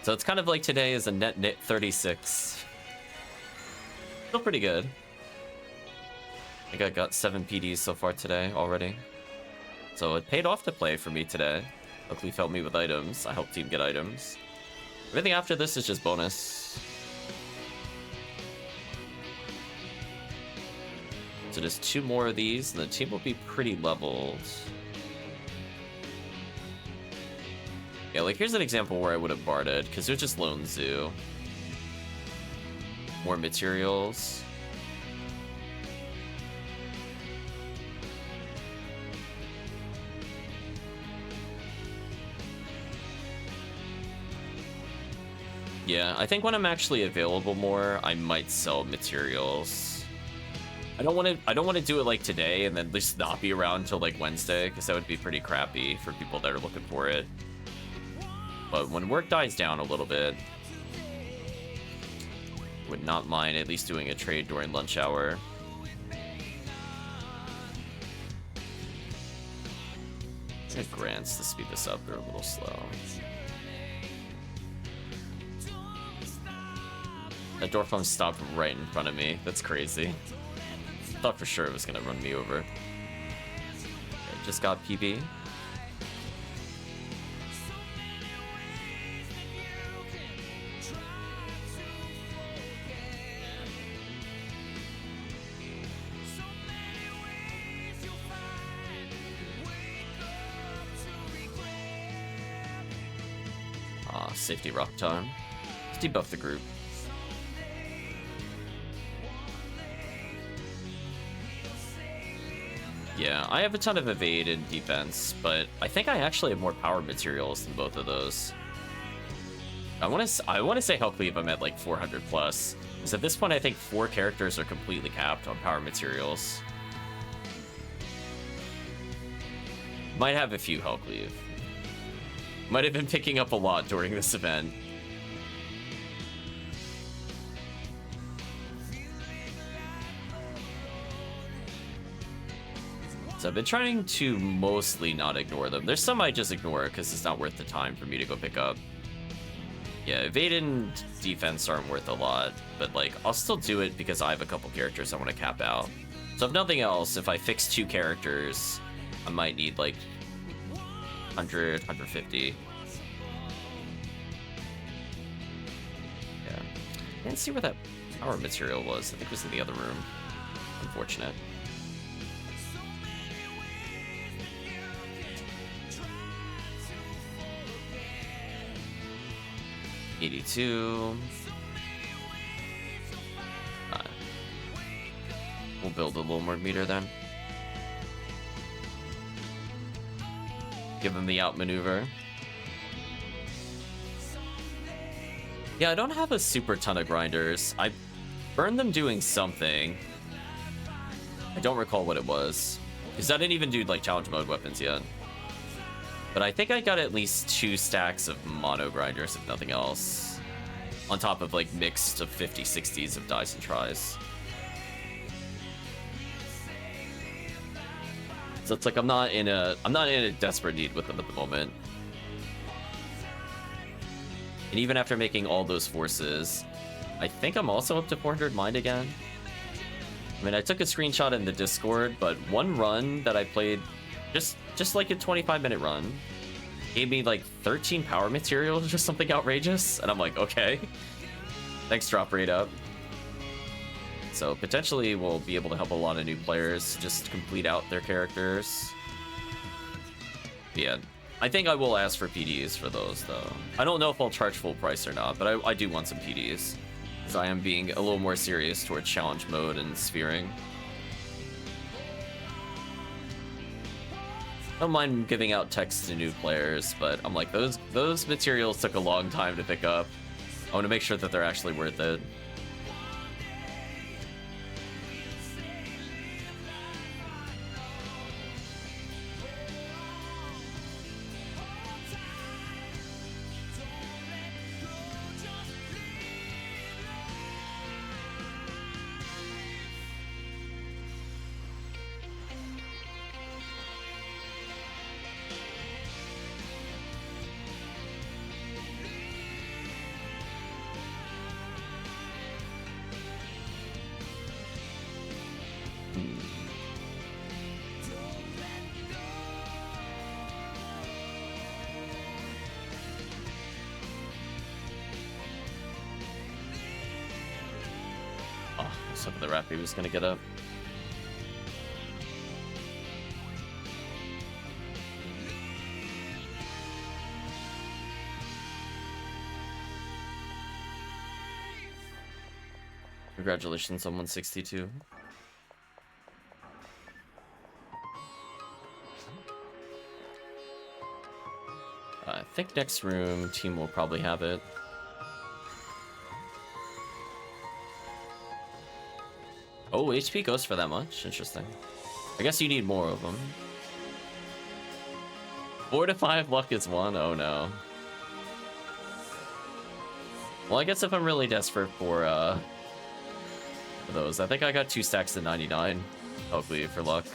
So it's kind of like today is a net 36. Still pretty good. I think I got 7 PDs so far today already. So it paid off to play for me today. HellCleave helped me with items. I helped team get items. Everything after this is just bonus. So just 2 more of these and the team will be pretty leveled. Yeah, like here's an example where I would have barded, because they're just Lone Zoo. More materials. Yeah, I think when I'm actually available more, I might sell materials. I don't want to do it like today and then just not be around until like Wednesday, because that would be pretty crappy for people that are looking for it. But when work dies down a little bit, would not mind at least doing a trade during lunch hour. Get grants to speed this up, they're a little slow. That door phone stopped right in front of me. That's crazy. Thought for sure it was gonna run me over. Okay, just got PB. Safety rock time. Let's debuff the group. Yeah, I have a ton of evade and defense, but I think I actually have more power materials than both of those. I want to say HellCleave I'm at like 400 plus, because at this point I think 4 characters are completely capped on power materials. Might have a few HellCleave. Might have been picking up a lot during this event. So I've been trying to mostly not ignore them. There's some I just ignore because it's not worth the time for me to go pick up. Yeah, evade and defense aren't worth a lot, but like I'll still do it because I have a couple characters I want to cap out. So if nothing else, if I fix 2 characters, I might need like 100, 150. Yeah. I didn't see where that power material was. I think it was in the other room. Unfortunate. $82. We'll build a little more meter then. Give them the outmaneuver. Yeah, I don't have a super ton of grinders. I burned them doing something. I don't recall what it was, because I didn't even do like challenge mode weapons yet. But I think I got at least 2 stacks of mono grinders, if nothing else, on top of like mixed of 50, 60s of dies and tries. So it's like I'm not in a desperate need with them at the moment. And even after making all those forces, I think I'm also up to 400 mind again. I mean, I took a screenshot in the Discord, but one run that I played, just like a 25-minute run, gave me like 13 power materials or something outrageous, and I'm like, okay, thanks, drop rate up. So potentially we'll be able to help a lot of new players just complete out their characters. Yeah, I think I will ask for PDs for those though. I don't know if I'll charge full price or not, but I do want some PDs, because I am being a little more serious towards challenge mode and sphering. I don't mind giving out text to new players, but I'm like, those materials took a long time to pick up. I want to make sure that they're actually worth it. The rap he was gonna get up. Congratulations on 162. I think next room team will probably have it. Oh, HP goes for that much? Interesting. I guess you need more of them. 4 to 5 luck is 1? Oh no. Well, I guess if I'm really desperate for those, I think I got 2 stacks to 99, hopefully, for luck.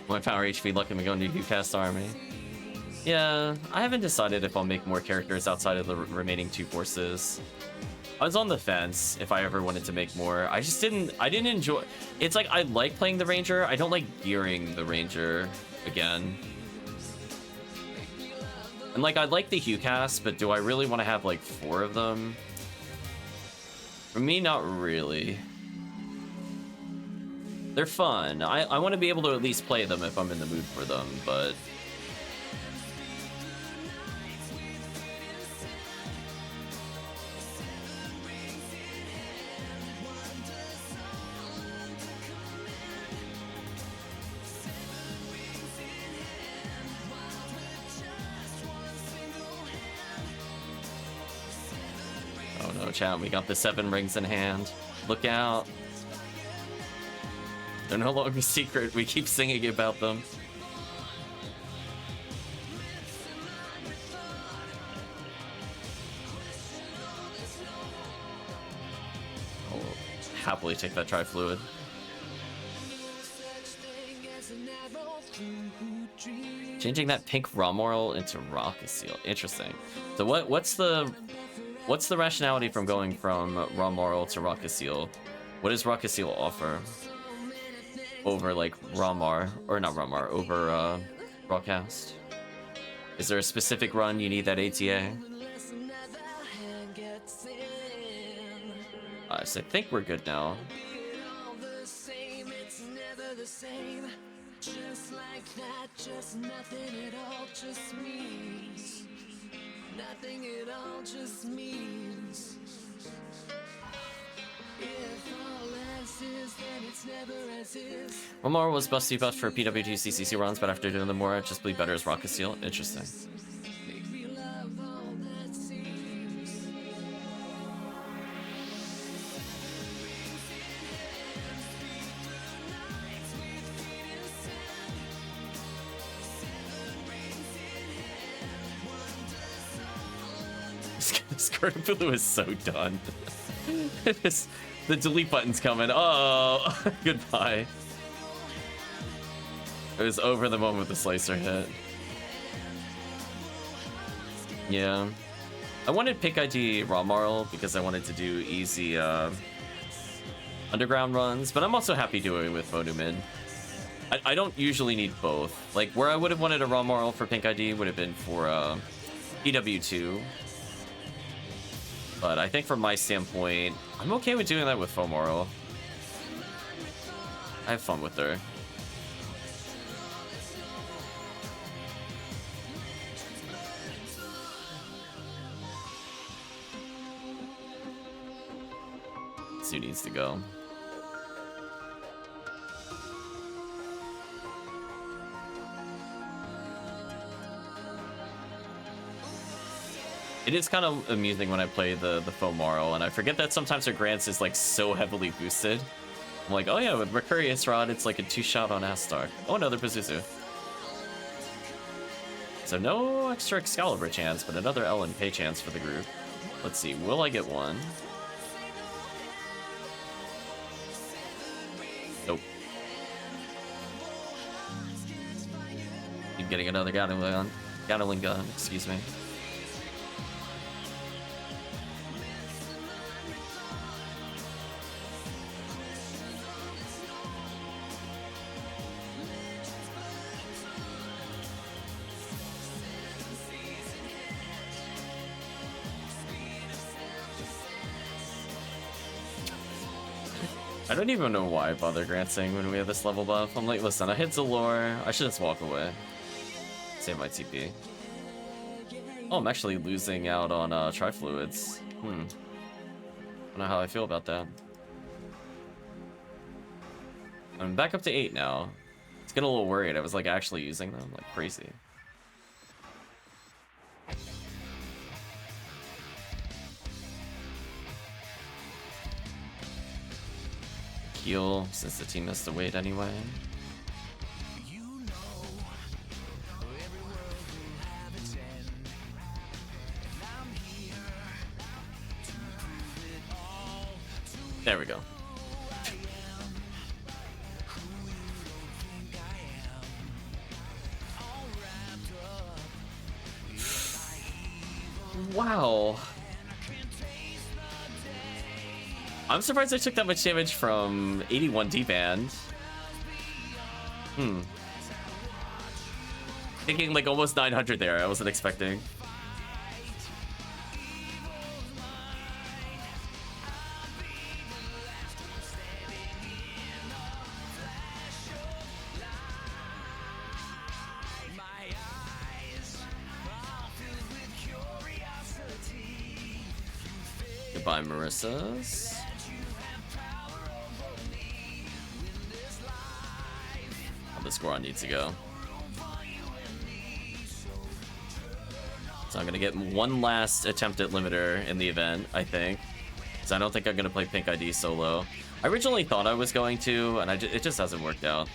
My power HP luck and go into UCast army. Yeah, I haven't decided if I'll make more characters outside of the remaining 2 forces. I was on the fence if I ever wanted to make more. I didn't enjoy. It's like I like playing the Ranger. I don't like gearing the Ranger again. And like I like the HuCast, but do I really want to have like 4 of them? For me, not really. They're fun. I want to be able to at least play them if I'm in the mood for them, but Oh, chat, we got the 7 rings in hand. Look out. They're no longer secret. We keep singing about them. I'll happily take that tri-fluid. Changing that pink Romoral into Rockaseel. Interesting. So what's the rationality from going from Romoral to Rockaseel? What does Rockaseel offer over like Romar, or not Romar, over Broadcast? Is there a specific run you need that ATA? So I think we're good now. Just like that, just nothing at all, just means nothing at all, just means if all else is, then it's never as is. Romar was busty buffed for PWG CCC runs, but after doing the more, it just bleed better as Rockaseel. Interesting. Squirtle is so done. The delete button's coming. Oh, goodbye. It was over the moment the slicer hit. Yeah. I wanted pick ID Romarl because I wanted to do easy underground runs, but I'm also happy doing it with Vodumid. I don't usually need both. Like, where I would have wanted a Romarl for pink ID would have been for EW2. But I think from my standpoint, I'm okay with doing that with Fomoral. I have fun with her. Who needs to go? It is kind of amusing when I play the Fomoral, and I forget that sometimes her grants is like so heavily boosted. I'm like, oh yeah, with Mercurius Rod, it's like a 2-shot on Astark. Oh, another Pazuzu. So no extra Excalibur chance, but another Ellen Pay chance for the group. Let's see, will I get one? Nope. Keep getting another Gatling gun, excuse me. I don't even know why I bother granting when we have this level buff. I'm like, listen, I hit Zalor. I should just walk away. Save my TP. Oh, I'm actually losing out on Trifluids. I don't know how I feel about that. I'm back up to 8 now. It's getting a little worried. I was like actually using them like crazy. Heal since the team has to wait anyway. There we go. Wow. I'm surprised I took that much damage from 81 D-band. Taking like almost 900 there, I wasn't expecting. Goodbye, Marissa's. The Scoron needs to go. So I'm gonna get one last attempt at limiter in the event, I think. So I don't think I'm gonna play Pink ID solo. I originally thought I was going to, and it just hasn't worked out.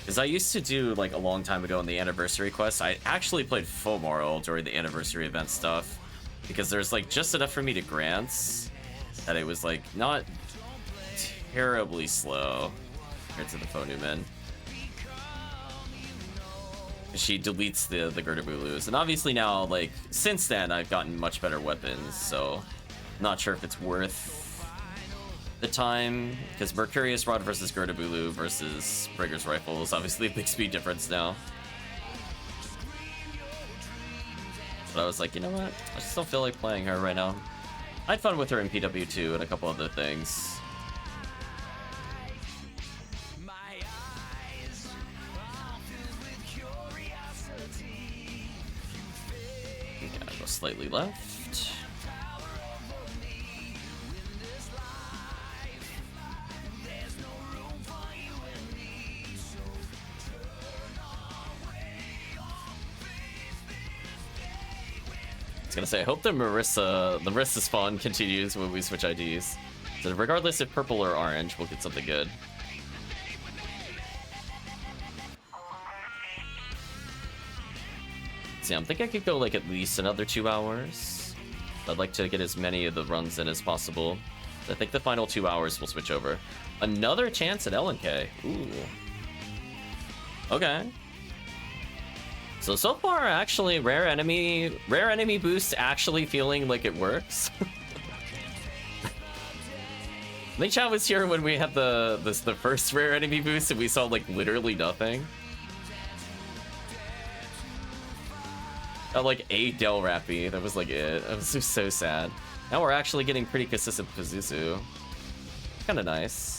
Because I used to do, like, a long time ago in the anniversary quest, I actually played Fomoral during the anniversary event stuff. Because there's, like, just enough for me to grant that it was, like, not terribly slow compared to the Fonuman. She deletes the Gerdabulus. And obviously now, like, since then, I've gotten much better weapons, so not sure if it's worth the time, because Mercurius Rod versus Gerdabulu versus Brigger's Rifle is obviously a big speed difference now. But I was like, you know what? I just don't feel like playing her right now. I had fun with her in PW2 and a couple other things. Yeah, go slightly left. I was gonna say, I hope the Marissa spawn continues when we switch IDs. So regardless if purple or orange, we'll get something good. See, I'm thinking I could go like at least another 2 hours. I'd like to get as many of the runs in as possible. I think the final 2 hours will switch over. Another chance at LNK. Ooh. Okay. So far, actually, rare enemy boost actually feeling like it works. Lee Chow was here when we had the first rare enemy boost and we saw like literally nothing. Like a Del Rappy, that was like it. It was just so sad. Now we're actually getting pretty consistent Pazuzu. Kinda nice.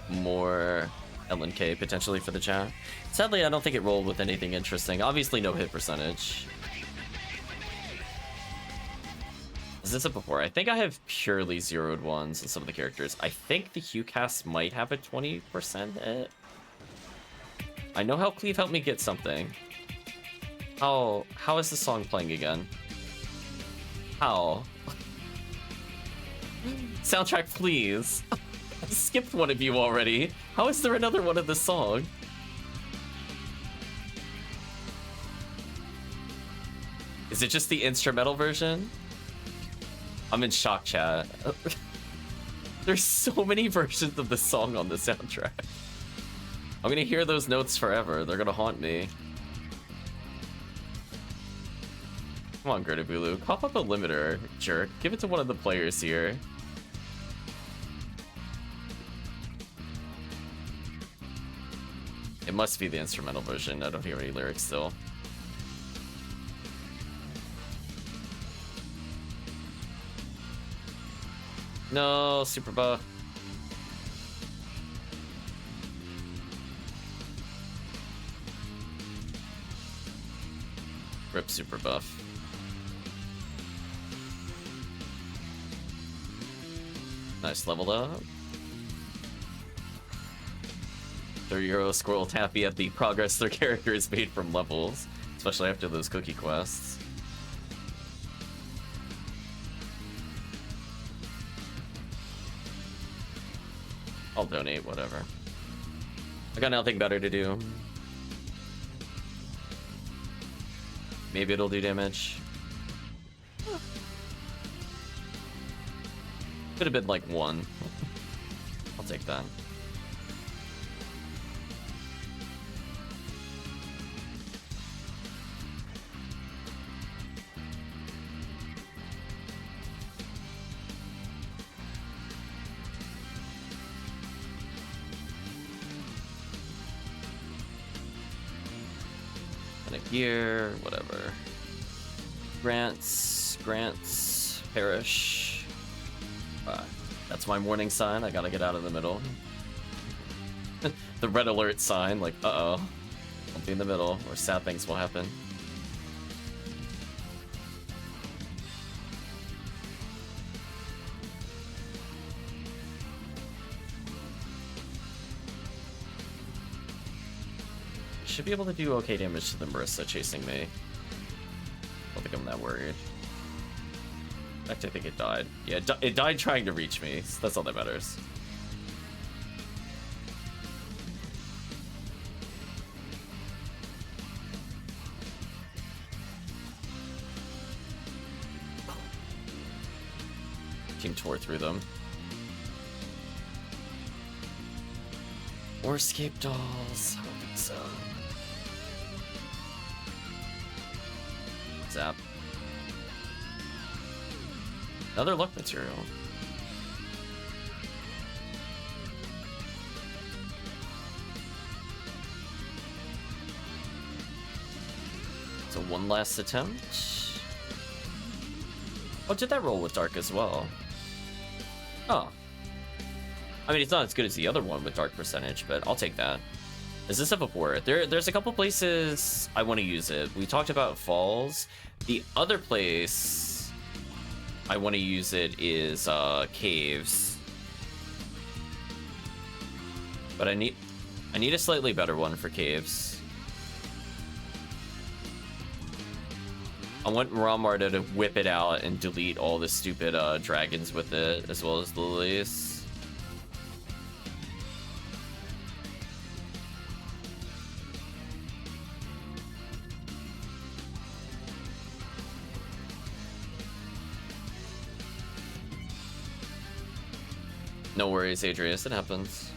More LNK potentially for the chat. Sadly, I don't think it rolled with anything interesting. Obviously, no hit percentage. As I said before, I think I have purely zeroed ones in some of the characters. I think the HuCast might have a 20% hit. I know HellCleave helped me get something. How is the song playing again? How? Soundtrack, please. I skipped one of you already. How is there another one of the song? Is it just the instrumental version? I'm in shock, chat. There's so many versions of the song on the soundtrack. I'm gonna hear those notes forever. They're gonna haunt me. Come on, Gerdabulu. Cough up a limiter, jerk. Give it to one of the players here. It must be the instrumental version. I don't hear any lyrics still. No, super buff. Rip super buff. Nice, leveled up. 30-year-old squirrel happy at the progress their character has made from levels, especially after those cookie quests. I'll donate, whatever. I got nothing better to do. Maybe it'll do damage. Could have been like 1. I'll take that. Here, whatever. Grants, perish. That's my warning sign. I gotta get out of the middle. The red alert sign, like, uh-oh. Don't be in the middle, or sad things will happen. should be able to do okay damage to the Marissa chasing me. I don't think I'm that worried. In fact, I think it died. Yeah, it died trying to reach me. So that's all that matters. Team tore through them. Or escape dolls. I don't think so. Zap. Another luck material. So one last attempt. Oh, did that roll with Dark as well? Oh. I mean, it's not as good as the other one with Dark percentage, but I'll take that. Is this a war? There's a couple places I want to use it. We talked about Falls. The other place I want to use it is Caves. But I need a slightly better one for Caves. I want Ramar to whip it out and delete all the stupid dragons with it, as well as the lilies. No worries, Adrius, it happens.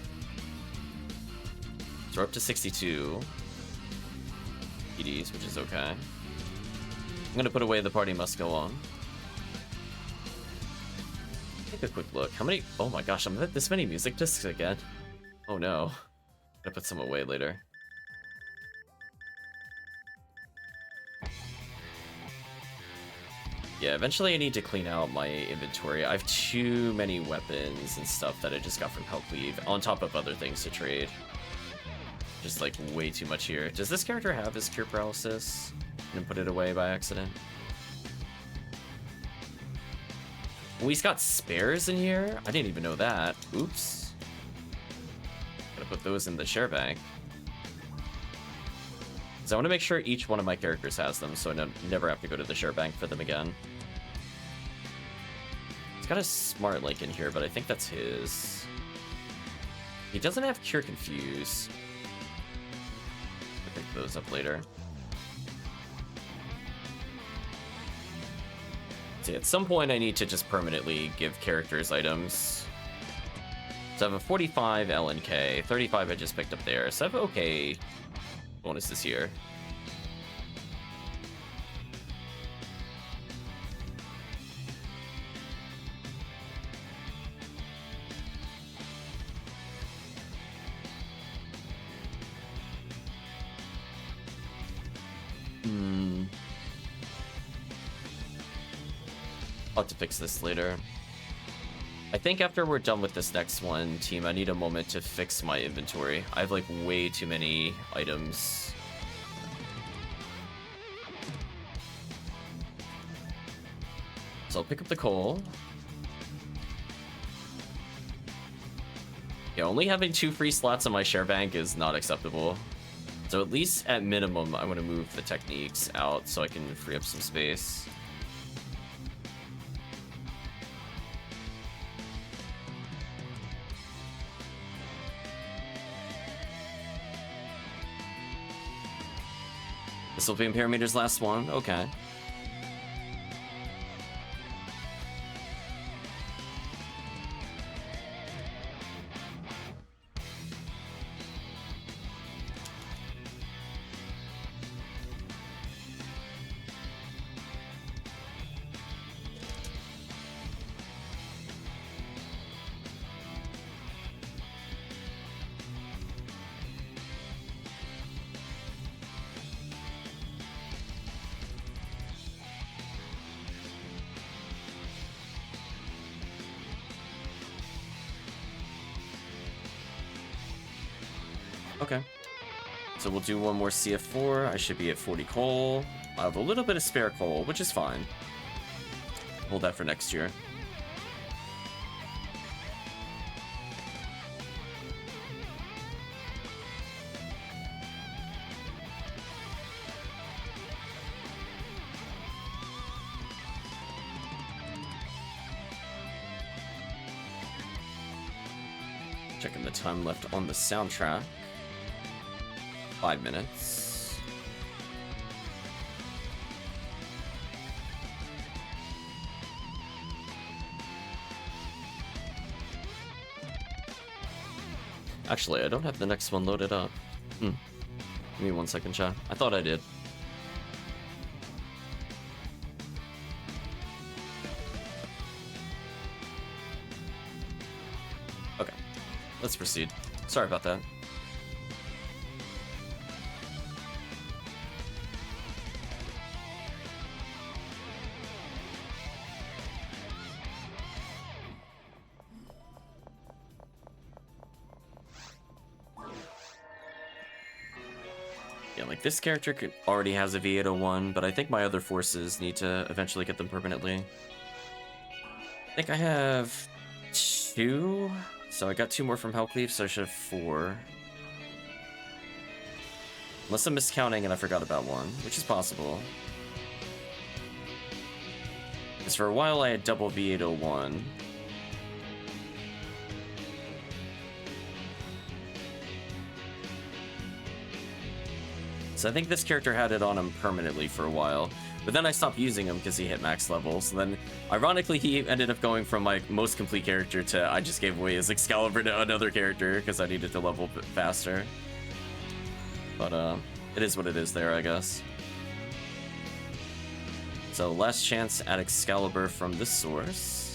So we're up to 62 PDs, which is okay. I'm gonna put away the party must go on. Take a quick look. How many? Oh my gosh, I'm at this many music discs again. Oh no. Gotta put some away later. Yeah, eventually I need to clean out my inventory. I have too many weapons and stuff that I just got from HellCleave, on top of other things to trade. Just like way too much here. Does this character have his cure paralysis? And put it away by accident? Oh, he's got spares in here? I didn't even know that. Oops. Gotta put those in the share bank. So I want to make sure each one of my characters has them, so I never have to go to the share bank for them again. He's got a smart link in here, but I think that's his. He doesn't have Cure Confuse. I'll pick those up later. See, at some point I need to just permanently give characters items. So I have a 45 LNK, 35 I just picked up there, so I have okay bonuses here. I'll have to fix this later. I think after we're done with this next one, team, I need a moment to fix my inventory. I have like way too many items. So I'll pick up the coal. Yeah, only having 2 free slots on my share bank is not acceptable. So at least at minimum, I want to move the techniques out so I can free up some space. This will be Parameter's last one. Okay. Okay. So we'll do one more CF4. I should be at 40 coal. I have a little bit of spare coal, which is fine. Hold that for next year. Checking the time left on the soundtrack. 5 minutes. Actually, I don't have the next one loaded up. Give me 1 second, chat. I thought I did. Okay, let's proceed. Sorry about that. Yeah, like this character already has a V801, but I think my other forces need to eventually get them permanently. I think I have 2, so I got 2 more from HellCleave, so I should have 4. Unless I'm miscounting and I forgot about 1, which is possible. Because for a while I had double V801. So I think this character had it on him permanently for a while, but then I stopped using him because he hit max level. So then, ironically, he ended up going from my most complete character to I just gave away his Excalibur to another character because I needed to level faster. But it is what it is there, I guess. So last chance at Excalibur from this source.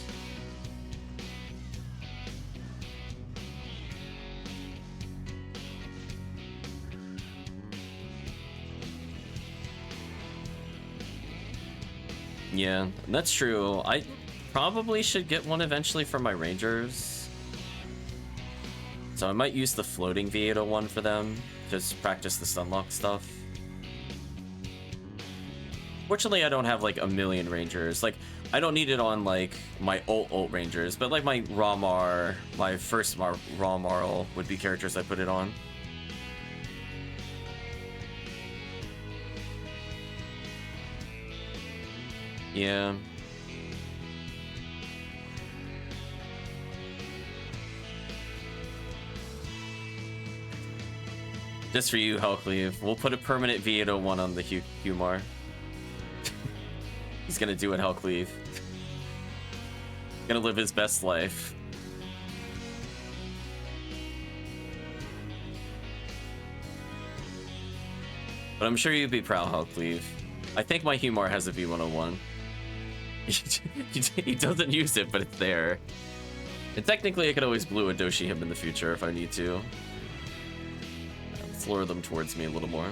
Yeah, that's true. I probably should get one eventually for my Rangers. So I might use the floating V801 for them, just practice the stunlock stuff. Fortunately, I don't have like a million Rangers. Like, I don't need it on like my ult Rangers, but like my Ramar, my first Ramarl would be characters I put it on. Yeah. Just for you, HellCleave. We'll put a permanent V801 on the Humar. He's gonna do it, HellCleave. Gonna live his best life. But I'm sure you'd be proud, HellCleave. I think my Humar has a V101. He doesn't use it, but it's there. And technically, I could always blue a Doshi him in the future if I need to. Let's lure them towards me a little more.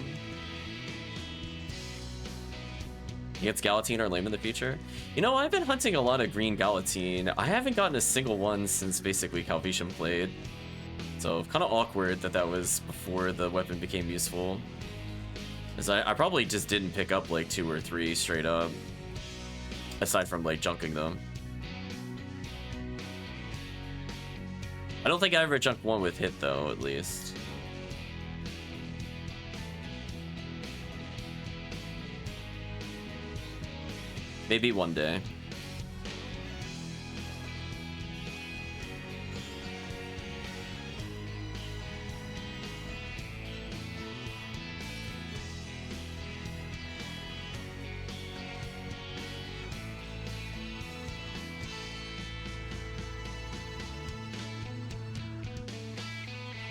He gets Galatine or Lame in the future. You know, I've been hunting a lot of green Galatine. I haven't gotten a single one since basically Calvitium played. So kind of awkward that that was before the weapon became useful. Because I probably just didn't pick up like 2 or 3 straight up. Aside from like junking them. I don't think I ever junked one with hit though, at least. Maybe one day.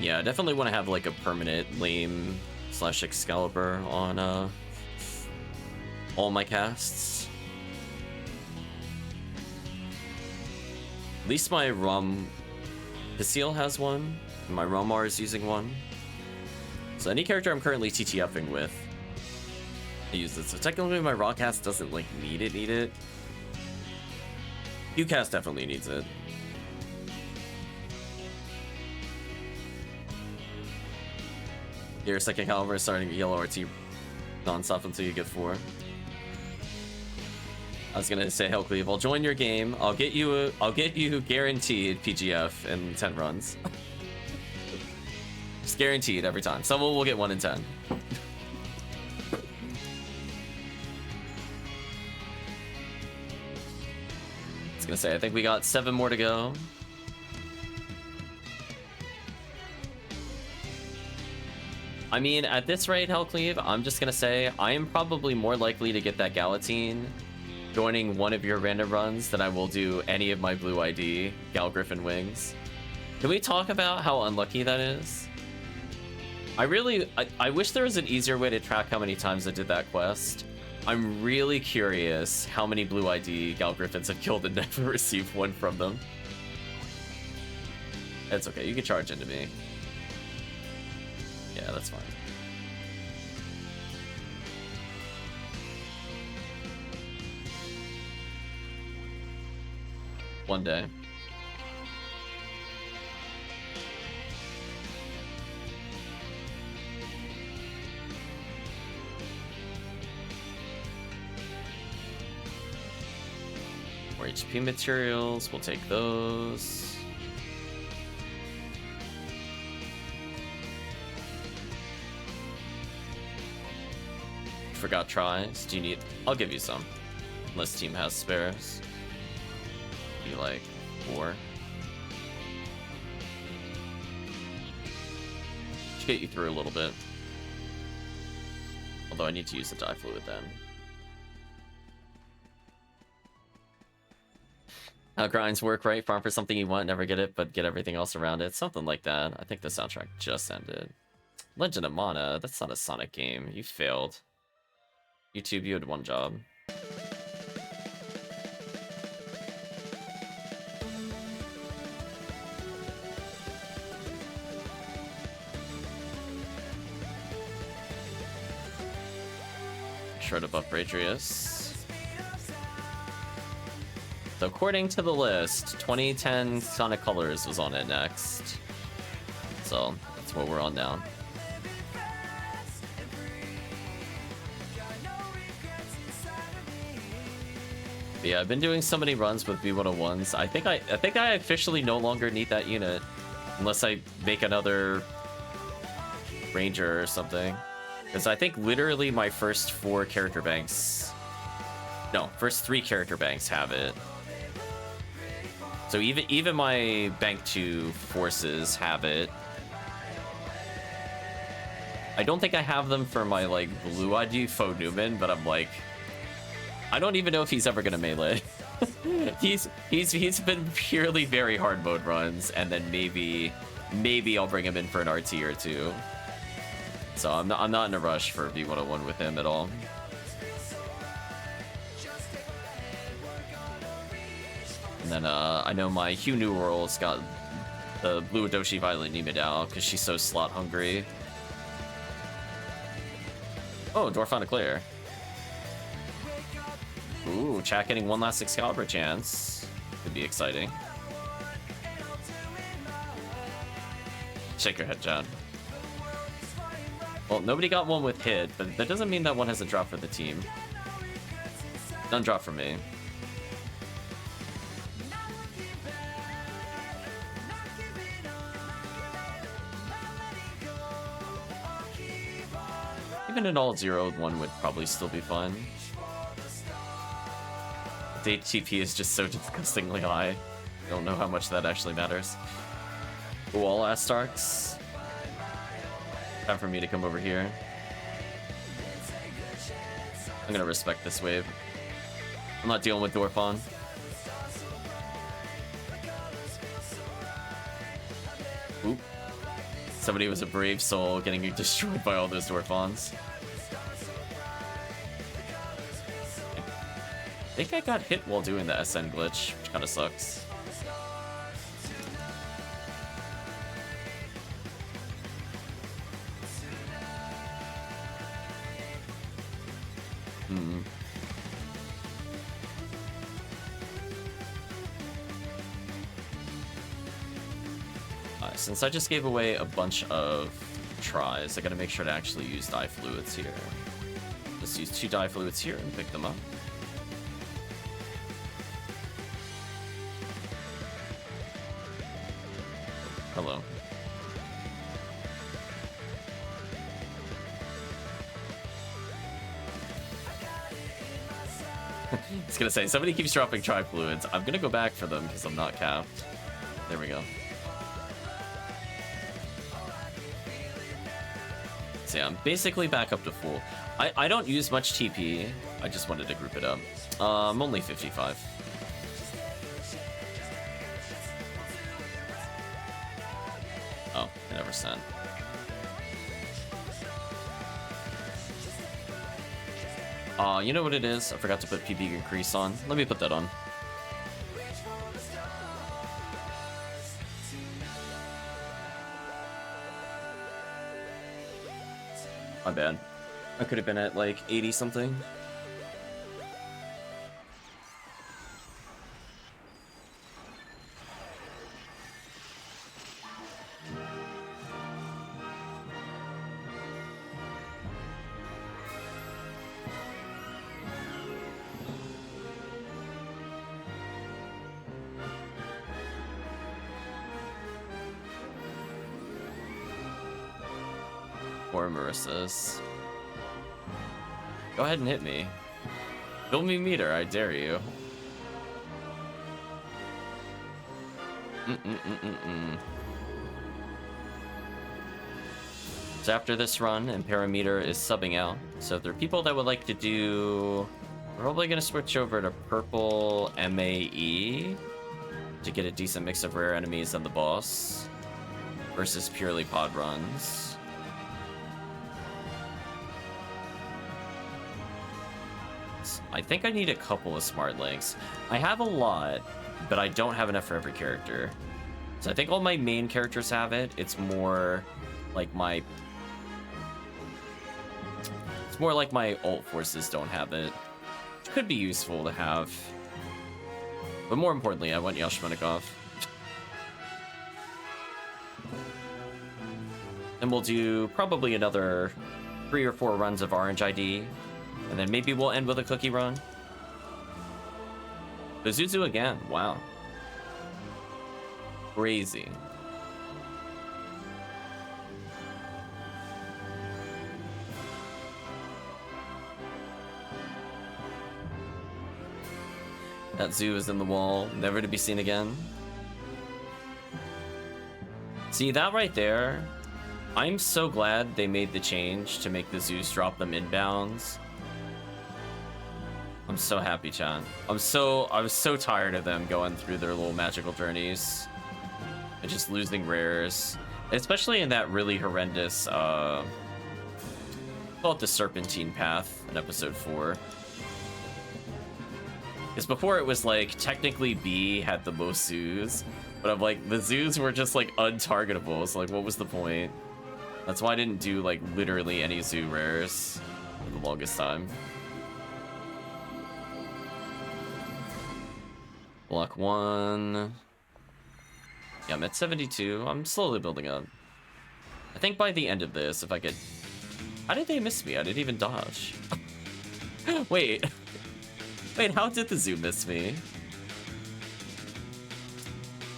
Yeah, I definitely want to have like a permanent Lame / Excalibur on all my casts. At least my Pisiel has one, and my Romar is using one. So any character I'm currently TTFing with, I use it. So technically my raw cast doesn't like need it. Ucast definitely needs it. Your second caliber is starting yellow RT non-stop until you get 4. I was gonna say HellCleave, I'll join your game. I'll get you guaranteed PGF in 10 runs. Just guaranteed every time. Someone will get 1 in 10. I was gonna say, I think we got 7 more to go. I mean, at this rate, HellCleave, I'm just gonna say I am probably more likely to get that Galatine joining one of your random runs than I will do any of my blue ID Gal Griffin wings. Can we talk about how unlucky that is? I wish there was an easier way to track how many times I did that quest. I'm really curious how many blue ID Gal Griffins have killed and never received one from them. It's okay, you can charge into me. Yeah, that's fine. One day. More HP materials, we'll take those. Forgot tries. Do you need? I'll give you some. Unless team has spares. Be like 4. Should get you through a little bit. Although I need to use the dye fluid then. How grinds work, right? Farm for something you want, never get it, but get everything else around it. Something like that. I think the soundtrack just ended. Legend of Mana, that's not a Sonic game. You failed. YouTube, you had one job. Sure to buff Radreaus. So according to the list, 2010 Sonic Colors was on it next. So that's what we're on now. But yeah, I've been doing so many runs with B101s. I think I officially no longer need that unit unless I make another Ranger or something. Because I think literally my first 4 character banks, no, first 3 character banks have it. So even my bank 2 forces have it. I don't think I have them for my like blue ID Faux Newman, but I'm like, I don't even know if he's ever gonna melee. he's been purely very hard mode runs, and then maybe I'll bring him in for an RT or 2. So I'm not in a rush for V101 with him at all. And then I know my Hugh New World's got the blue Adoshi Violet Nimidao because she's so slot hungry. Oh, Dwarf on a clear. Ooh, chat getting one last Excalibur chance. Could be exciting. Shake your head, John. Well, nobody got one with hit, but that doesn't mean that one has a drop for the team. None drop for me. Even an all-0 one would probably still be fun. The HTP is just so disgustingly high. I don't know how much that actually matters. Ooh, all Astarks. Time for me to come over here. I'm gonna respect this wave. I'm not dealing with Dwarfon. Oop. Somebody was a brave soul getting destroyed by all those Dwarfons. I think I got hit while doing the SN glitch, which kind of sucks. Since I just gave away a bunch of tries, I gotta make sure to actually use dye fluids here. Just use 2 dye fluids here and pick them up. Hello. I was gonna say, somebody keeps dropping tri-fluids. I'm gonna go back for them because I'm not capped. There we go. So yeah, I'm basically back up to full. I don't use much TP. I just wanted to group it up. I'm only 55. Oh, I never sent. You know what it is? I forgot to put PB increase on. Let me put that on. My bad. I could have been at like 80 something. Or Marissa's. Go ahead and hit me. Build me meter, I dare you. So after this run, Ertamperometer is subbing out. So if there are people that would like to do... We're probably going to switch over to purple MAE to get a decent mix of rare enemies and the boss versus purely pod runs. I think I need a couple of smart links. I have a lot, but I don't have enough for every character. So I think all my main characters have it. It's more like my ult forces don't have it. Which could be useful to have. But more importantly, I want Yashmanikov. And we'll do probably another 3 or 4 runs of Orange ID. And then maybe we'll end with a cookie run. Bazuzu again, wow. Crazy. That zoo is in the wall, never to be seen again. See, that right there, I'm so glad they made the change to make the zoos drop them inbounds. I'm so happy, Chan. I was so tired of them going through their little magical journeys and just losing rares, especially in that really horrendous, call it the Serpentine path in episode 4. Because before it was like technically B had the most zoos, but I'm like the zoos were just like untargetable. So like, what was the point? That's why I didn't do like literally any zoo rares for the longest time. Block 1. Yeah, I'm at 72. I'm slowly building up. I think by the end of this, if I could... How did they miss me? I didn't even dodge. Wait. Wait, how did the zoo miss me?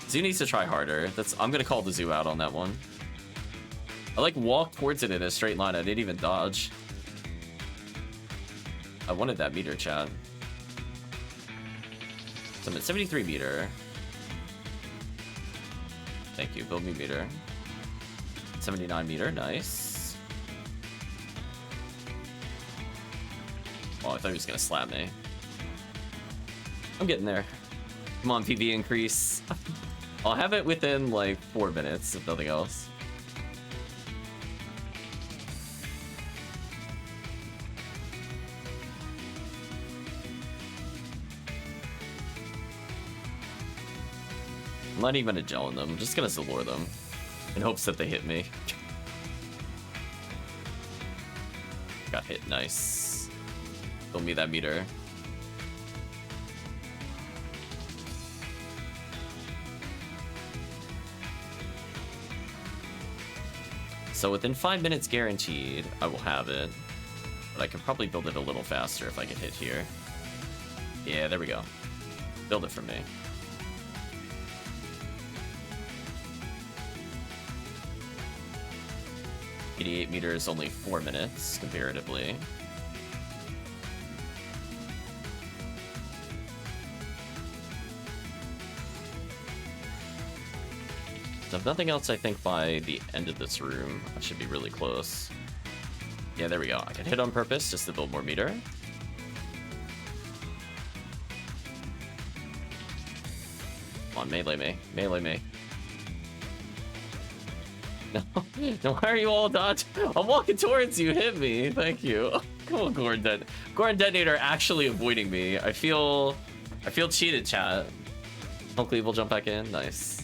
Zoo needs to try harder. I'm gonna call the zoo out on that one. I like walked towards it in a straight line. I didn't even dodge. I wanted that meter, chat. So I'm at 73 meter. Thank you, build me meter. 79 meter, nice. Oh, I thought he was gonna slap me. I'm getting there. Come on, PV increase. I'll have it within like 4 minutes, if nothing else. I'm not even gonna gel in them, I'm just gonna Zalore them in hopes that they hit me. Got hit, nice. Build me that meter. So within 5 minutes guaranteed, I will have it. But I can probably build it a little faster if I get hit here. Yeah, there we go. Build it for me. 88 meters, only 4 minutes, comparatively. So if nothing else, I think by the end of this room, I should be really close. Yeah, there we go. I can hit on purpose just to build more meter. Come on, melee me. Melee me. No, no, why are you all dodging? I'm walking towards you. Hit me. Thank you. Come on, Gordon. Gordon Detonator actually avoiding me. I feel cheated, chat. HellCleave will jump back in. Nice.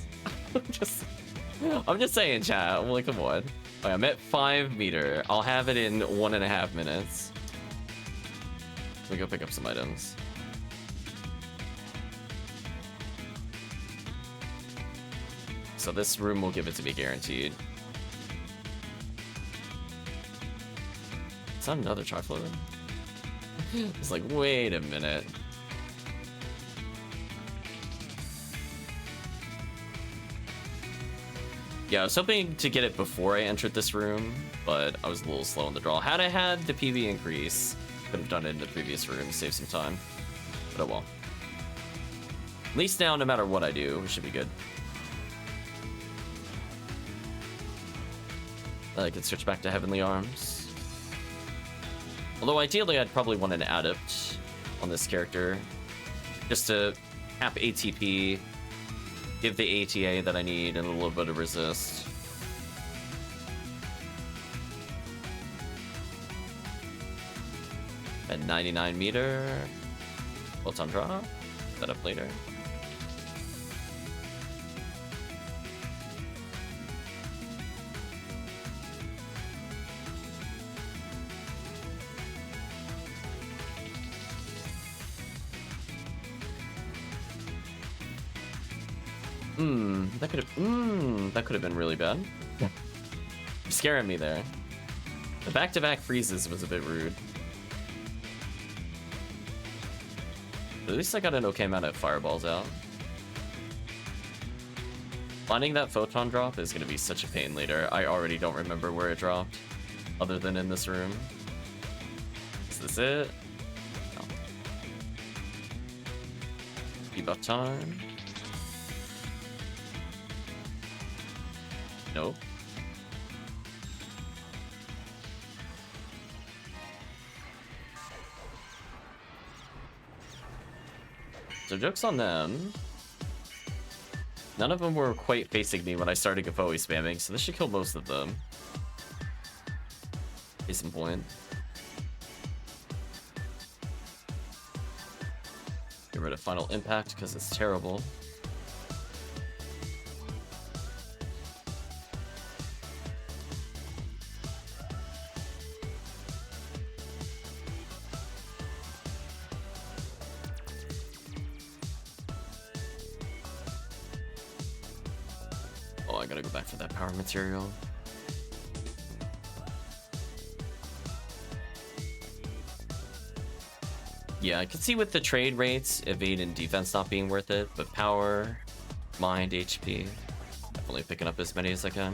I'm just saying, chat. I'm like, come on. Okay, I'm at 5 meter. I'll have it in 1.5 minutes. Let me go pick up some items. So this room will give it to me guaranteed. It's not another trifloor. It's like, wait a minute. Yeah, I was hoping to get it before I entered this room, but I was a little slow on the draw. Had I had the PV increase, could have done it in the previous room, save some time. But oh well. At least now, no matter what I do, it should be good. I could switch back to Heavenly Arms. Although ideally, I'd probably want an Adept on this character, just to cap ATP, give the ATA that I need, and a little bit of resist. At 99 meter. Photon draw. Set up later. That could have been really bad. You're scaring me there. The back-to-back freezes was a bit rude. But at least I got an okay amount of fireballs out. Finding that photon drop is gonna be such a pain later. I already don't remember where it dropped, other than in this room. Is this it? No. Debuff time. Nope. So joke's on them. None of them were quite facing me when I started Gavoe spamming, so this should kill most of them. Case in point. Get rid of Final Impact because it's terrible. Oh, I gotta go back for that power material. Yeah, I can see with the trade rates, evade and defense not being worth it, but power, mind, HP, definitely picking up as many as I can.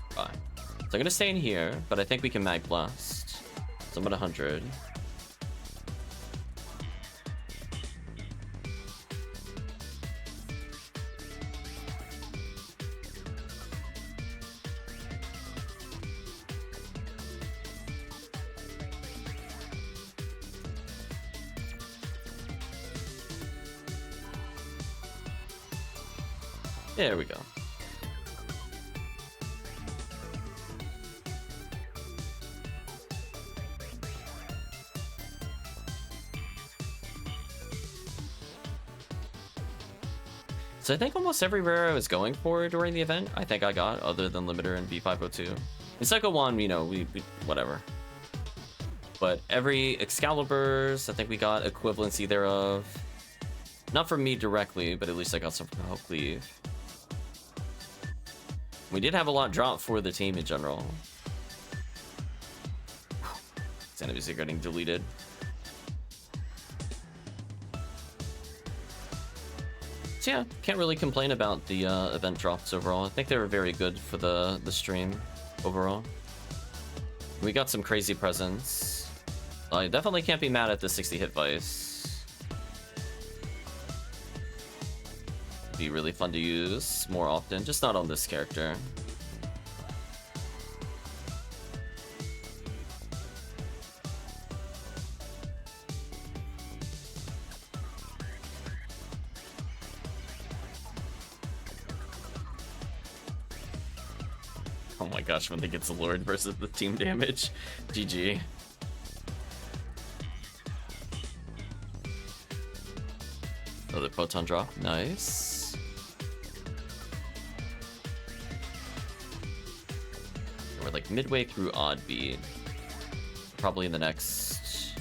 Fine. So I'm gonna stay in here, but I think we can Mag Blast. So I'm at 100. There we go. So I think almost every rare I was going for during the event, I think I got, other than Limiter and B502. In Cycle 1, you know, we whatever. But every Excalibur's, I think we got equivalency thereof. Not from me directly, but at least I got some from HellCleave. We did have a lot drop for the team in general. These enemies are getting deleted. So yeah, can't really complain about the event drops overall. I think they were very good for the stream overall. We got some crazy presents. I definitely can't be mad at the 60 hit Vice. Be really fun to use more often, just not on this character. Oh my gosh, when they get Lord versus the team damage. GG. Another photon drop. Nice. We're like midway through Odd Beat. Probably in the next...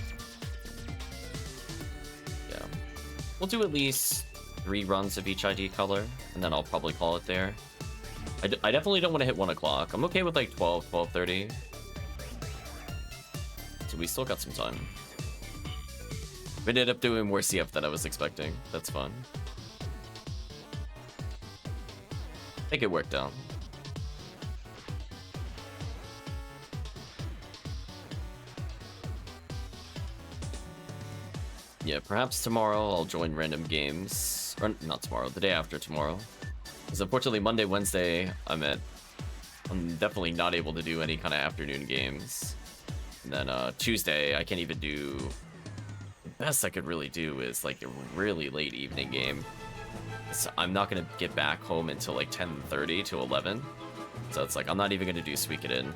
Yeah. We'll do at least 3 runs of each ID color, and then I'll probably call it there. I definitely don't want to hit 1 o'clock. I'm okay with like 12, 12:30. So we still got some time. We ended up doing more CF than I was expecting. That's fun. I think it worked out. Yeah, perhaps tomorrow I'll join random games. Or not tomorrow, the day after tomorrow. Because unfortunately Monday, Wednesday, I'm definitely not able to do any kind of afternoon games. And then Tuesday, I can't even do... The best I could really do is like a really late evening game. So I'm not going to get back home until like 10:30 to 11. So it's like, I'm not even going to do Suikoden.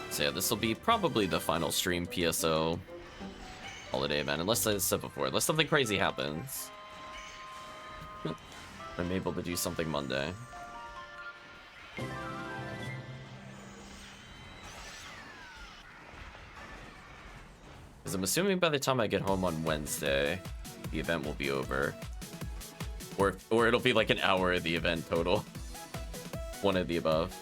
So yeah, this will be probably the final stream PSO holiday event, unless I said before, unless something crazy happens. I'm able to do something Monday. Because I'm assuming by the time I get home on Wednesday, the event will be over. Or it'll be like an hour of the event total. One of the above.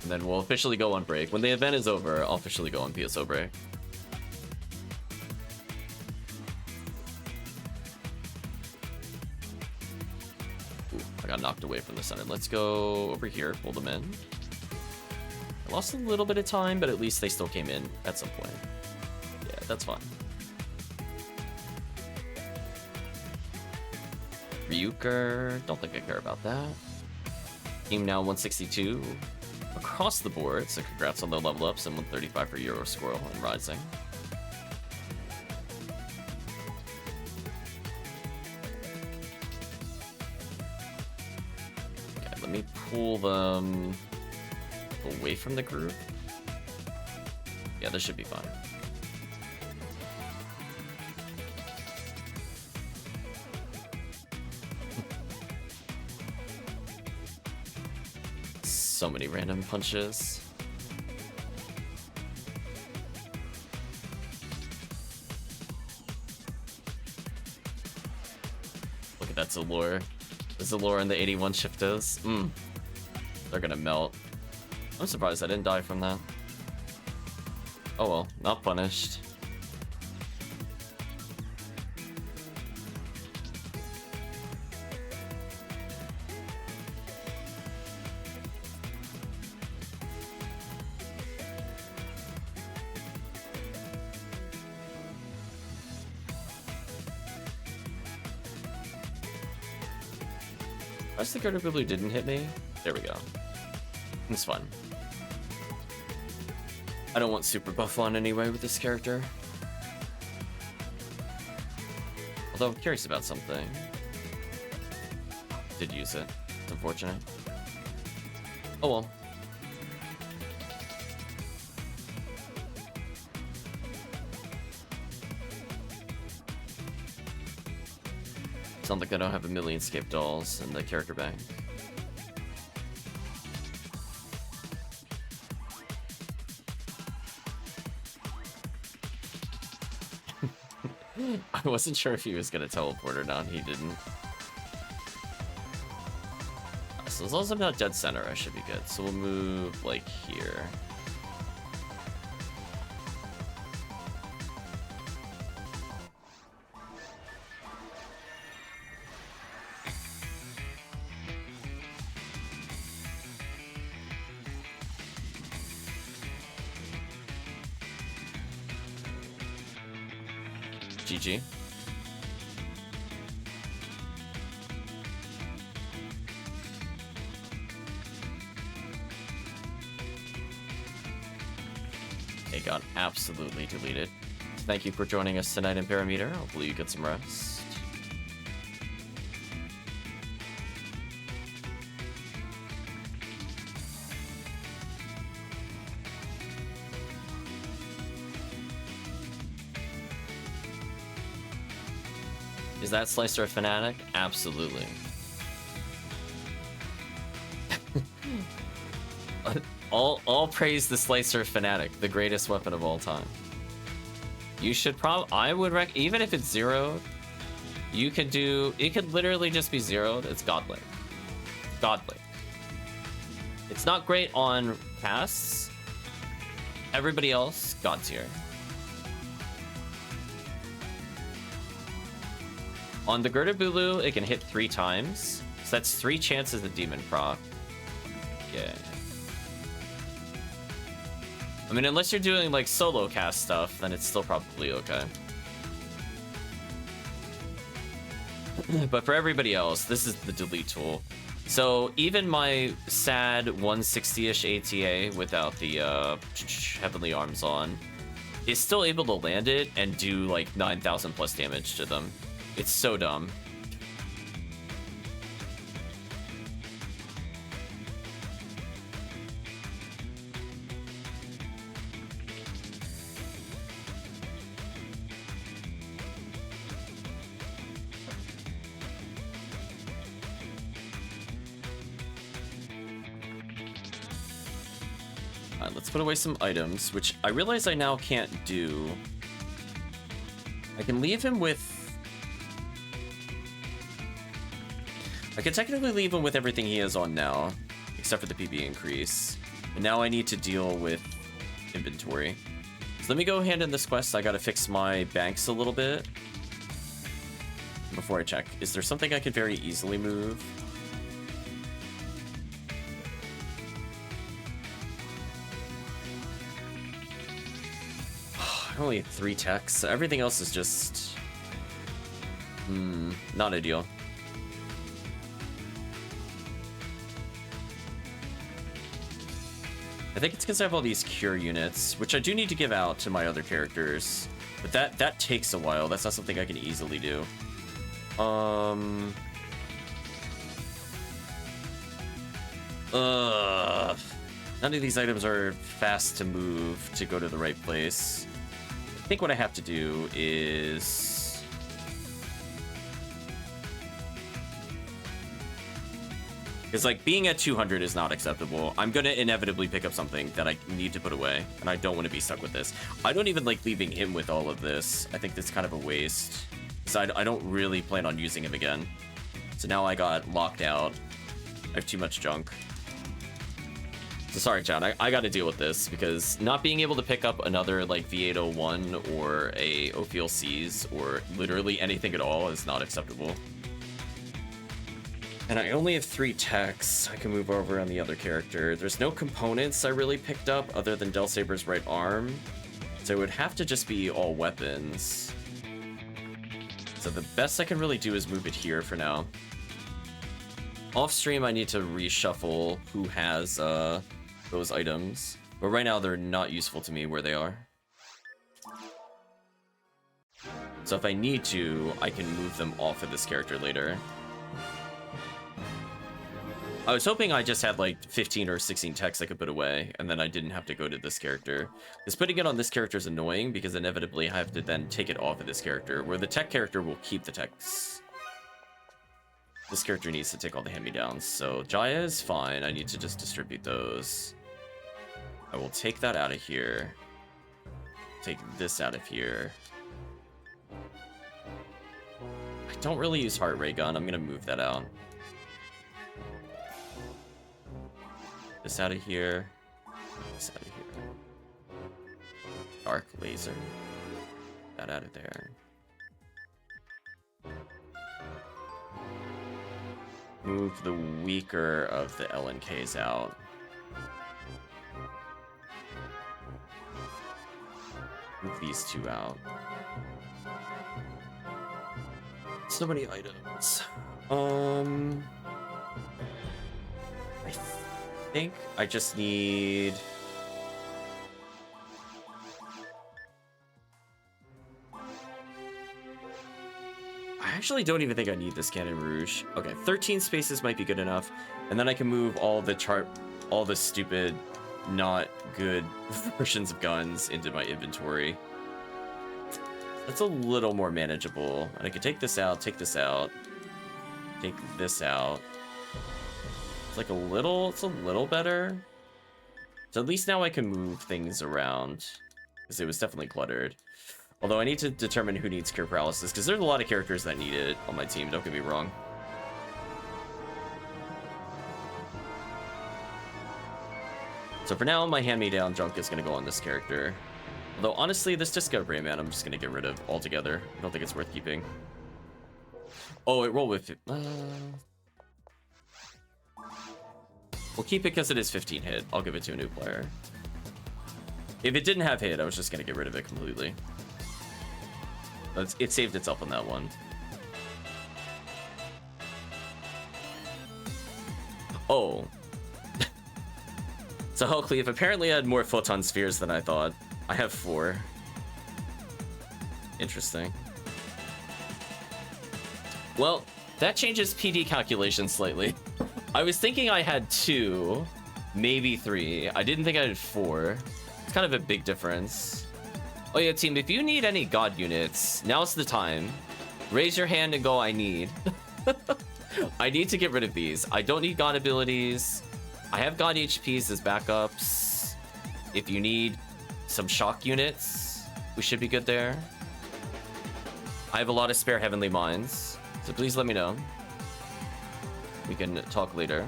And then we'll officially go on break. When the event is over, I'll officially go on PSO break. Ooh, I got knocked away from the center. Let's go over here, pull them in. I lost a little bit of time, but at least they still came in at some point. Yeah, that's fine. Ryuker, don't think I care about that. Team now 162. Across the board, so congrats on the level ups and 135 for Euro Squirrel and Rising. Okay, let me pull them away from the group. Yeah, this should be fine. So many random punches. Look at that Zalor. The Zalor and the 81 Shiftos. They're gonna melt. I'm surprised I didn't die from that. Oh well, not punished. I just think Ertamperometer didn't hit me. There we go. It's fun. I don't want super buff on anyway with this character. Although I'm curious about something. Did use it. It's unfortunate. Oh well. Sounds like I don't have a million skip dolls in the character bank. I wasn't sure if he was gonna teleport or not. He didn't. So as long as I'm not dead center, I should be good. So we'll move like here. GG. got absolutely deleted. Thank you for joining us tonight, Parameter. Hopefully you get some rest. Is that Slicer a fanatic? Absolutely. all praise the Slicer fanatic, the greatest weapon of all time. You should I would even if it's zeroed, you could do, it could literally just be zeroed. It's godlike. Godlike. It's not great on casts. Everybody else, god tier. On the Gerda Bulu, it can hit 3 times. So that's 3 chances of demon proc. Yeah. I mean, unless you're doing like solo cast stuff, then it's still probably okay. But for everybody else, this is the delete tool. So even my sad 160-ish ATA without the Heavenly Arms on is still able to land it and do like 9,000 plus damage to them. It's so dumb. Alright, let's put away some items, which I realize I now can't do. I can leave him with... I can technically leave him with everything he has on now, except for the PB increase. And now I need to deal with inventory. So let me go hand in this quest. I gotta fix my banks a little bit. Before I check, is there something I could very easily move? I only have 3 techs. Everything else is just... not ideal. I think it's because I have all these cure units, which I do need to give out to my other characters. But that takes a while. That's not something I can easily do. None of these items are fast to move to go to the right place. I think what I have to do is... Because, like, being at 200 is not acceptable. I'm going to inevitably pick up something that I need to put away, and I don't want to be stuck with this. I don't even like leaving him with all of this. I think that's kind of a waste. So I don't really plan on using him again. So now I got locked out. I have too much junk. So sorry, chat. I got to deal with this, because not being able to pick up another, like, V801 or a Ophiel C's or literally anything at all is not acceptable. And I only have 3 techs. I can move over on the other character. There's no components I really picked up other than Del Saber's right arm. So it would have to just be all weapons. So the best I can really do is move it here for now. Off stream, I need to reshuffle who has those items. But right now, they're not useful to me where they are. So if I need to, I can move them off of this character later. I was hoping I just had like 15 or 16 techs I could put away, and then I didn't have to go to this character. Because putting it on this character is annoying, because inevitably I have to then take it off of this character, where the tech character will keep the techs. This character needs to take all the hand-me-downs, so Jaya is fine. I need to just distribute those. I will take that out of here. Take this out of here. I don't really use Heart Ray Gun. I'm going to move that out. This out of here. This out of here. Dark Laser. That out of there. Move the weaker of the LNKs out. Move these 2 out. So many items. I think I just need... I actually don't even think I need this Cannon Rouge. Okay, 13 spaces might be good enough. And then I can move all the stupid, not good versions of guns into my inventory. That's a little more manageable. And I can take this out, take this out, take this out. It's a little better. So at least now I can move things around, because it was definitely cluttered. Although I need to determine who needs Cure Paralysis, because there's a lot of characters that need it on my team, don't get me wrong. So for now, my hand-me-down junk is going to go on this character. Although, honestly, this Disco Rayman I'm just going to get rid of altogether. I don't think it's worth keeping. Oh, it rolled with... We'll keep it because it is 15 hit. I'll give it to a new player. If it didn't have hit, I was just going to get rid of it completely. But it saved itself on that one. Oh. So HellCleave apparently had more photon spheres than I thought. I have 4. Interesting. Well, that changes PD calculations slightly. I was thinking I had 2, maybe 3. I didn't think I had 4. It's kind of a big difference. Oh yeah, team, if you need any god units, now's the time. Raise your hand and go, I need. I need to get rid of these. I don't need god abilities. I have god HPs as backups. If you need some shock units, we should be good there. I have a lot of spare Heavenly Minds, so please let me know. We can talk later.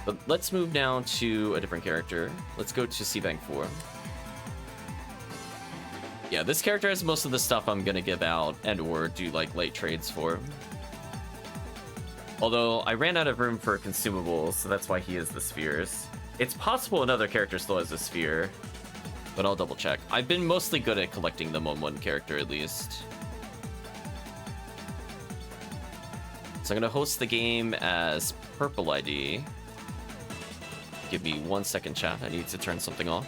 But let's move now to a different character. Let's go to C-Bank 4. Yeah, this character has most of the stuff I'm gonna give out and or do like late trades for. Although I ran out of room for consumables, so that's why he has the spheres. It's possible another character still has a sphere, but I'll double check. I've been mostly good at collecting them on one character at least. So I'm gonna host the game as Purple ID. Give me 1 second, chat. I need to turn something off.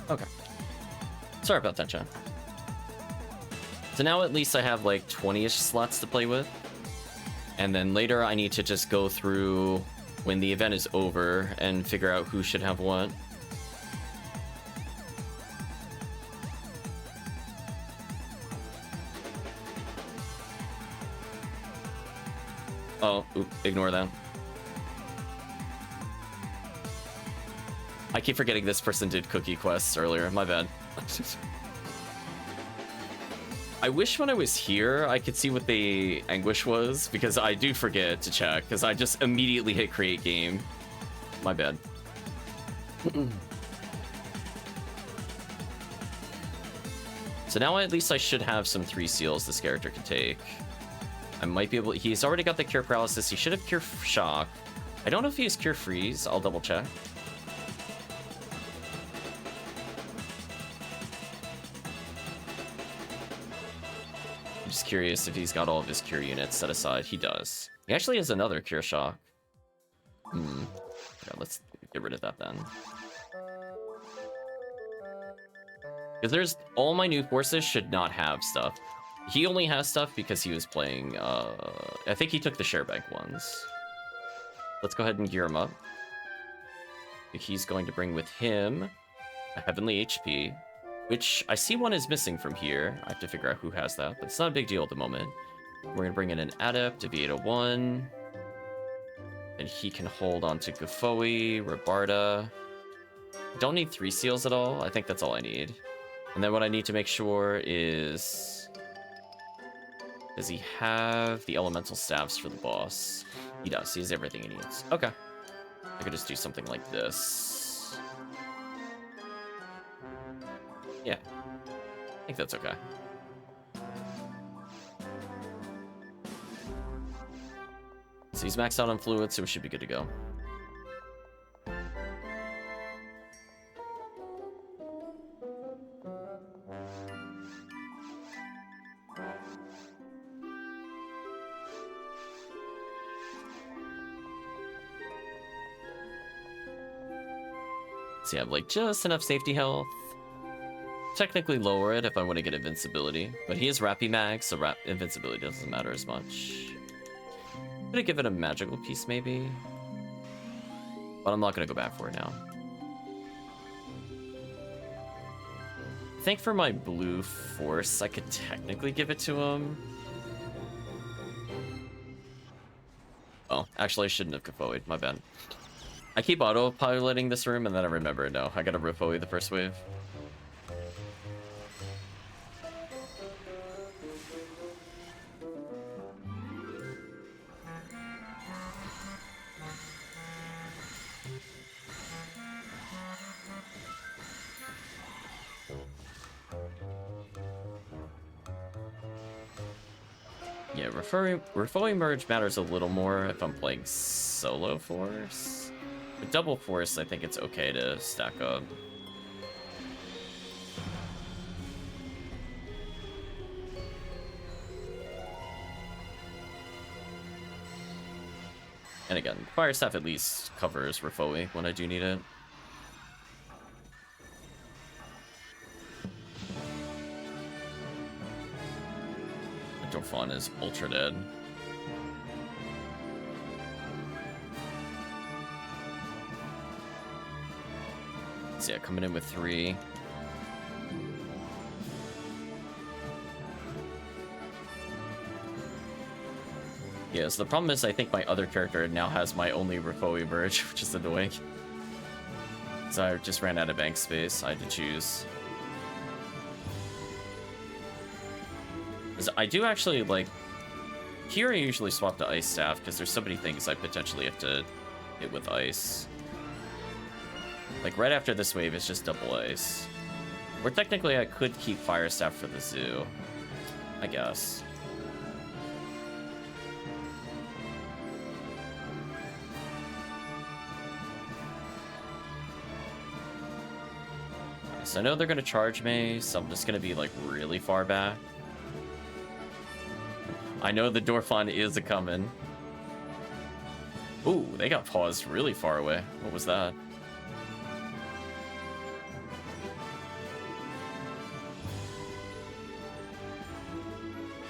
Okay. Sorry about that, chat. So now at least I have like 20-ish slots to play with. And then later I need to just go through when the event is over and figure out who should have what. Oh, ignore that. I keep forgetting this person did cookie quests earlier. My bad. I wish when I was here I could see what the anguish was, because I do forget to check, because I just immediately hit create game. My bad. So now at least I should have some 3 seals this character can take. I might be able... He's already got the Cure Paralysis. He should have Cure Shock. I don't know if he has Cure Freeze. I'll double check. I'm just curious if he's got all of his Cure units set aside. He does. He actually has another Cure Shock. Yeah, let's get rid of that then. Because there's... All my new forces should not have stuff. He only has stuff because he was playing, I think he took the share bank ones. Let's go ahead and gear him up. He's going to bring with him a Heavenly HP, which I see one is missing from here. I have to figure out who has that, but it's not a big deal at the moment. We're going to bring in an Adept to V801. And he can hold on to Gufoi, Rabarda. Don't need 3 seals at all. I think that's all I need. And then what I need to make sure is... Does he have the elemental staves for the boss? He does. He has everything he needs. Okay. I could just do something like this. Yeah. I think that's okay. Let's he's maxed out on fluid, so we should be good to go. So you have like just enough safety health. Technically lower it if I want to get invincibility, but he is Rappy Mag, so invincibility doesn't matter as much. I'm gonna give it a magical piece maybe, but I'm not gonna go back for it now. I think for my blue force, I could technically give it to him. Oh, actually I shouldn't have Kafoi'd, my bad. I keep auto-piloting this room and then I remember, no, I gotta Rofoi the first wave. Yeah, Rofoi merge matters a little more if I'm playing solo force. With double force, I think it's okay to stack up. And again, Fire Staff at least covers Rofoi when I do need it. Dauphin is ultra dead. So yeah, coming in with 3. Yeah, so the problem is I think my other character now has my only Rofoi merge, which is annoying. So I just ran out of bank space. I had to choose. I do actually, like, here I usually swap to Ice Staff, because there's so many things I potentially have to hit with Ice. Like, right after this wave, it's just double Ice. Or technically, I could keep Fire Staff for the zoo. I guess. So I know they're going to charge me, so I'm just going to be, like, really far back. I know the Dauphin is a-coming. Ooh, they got paused really far away. What was that?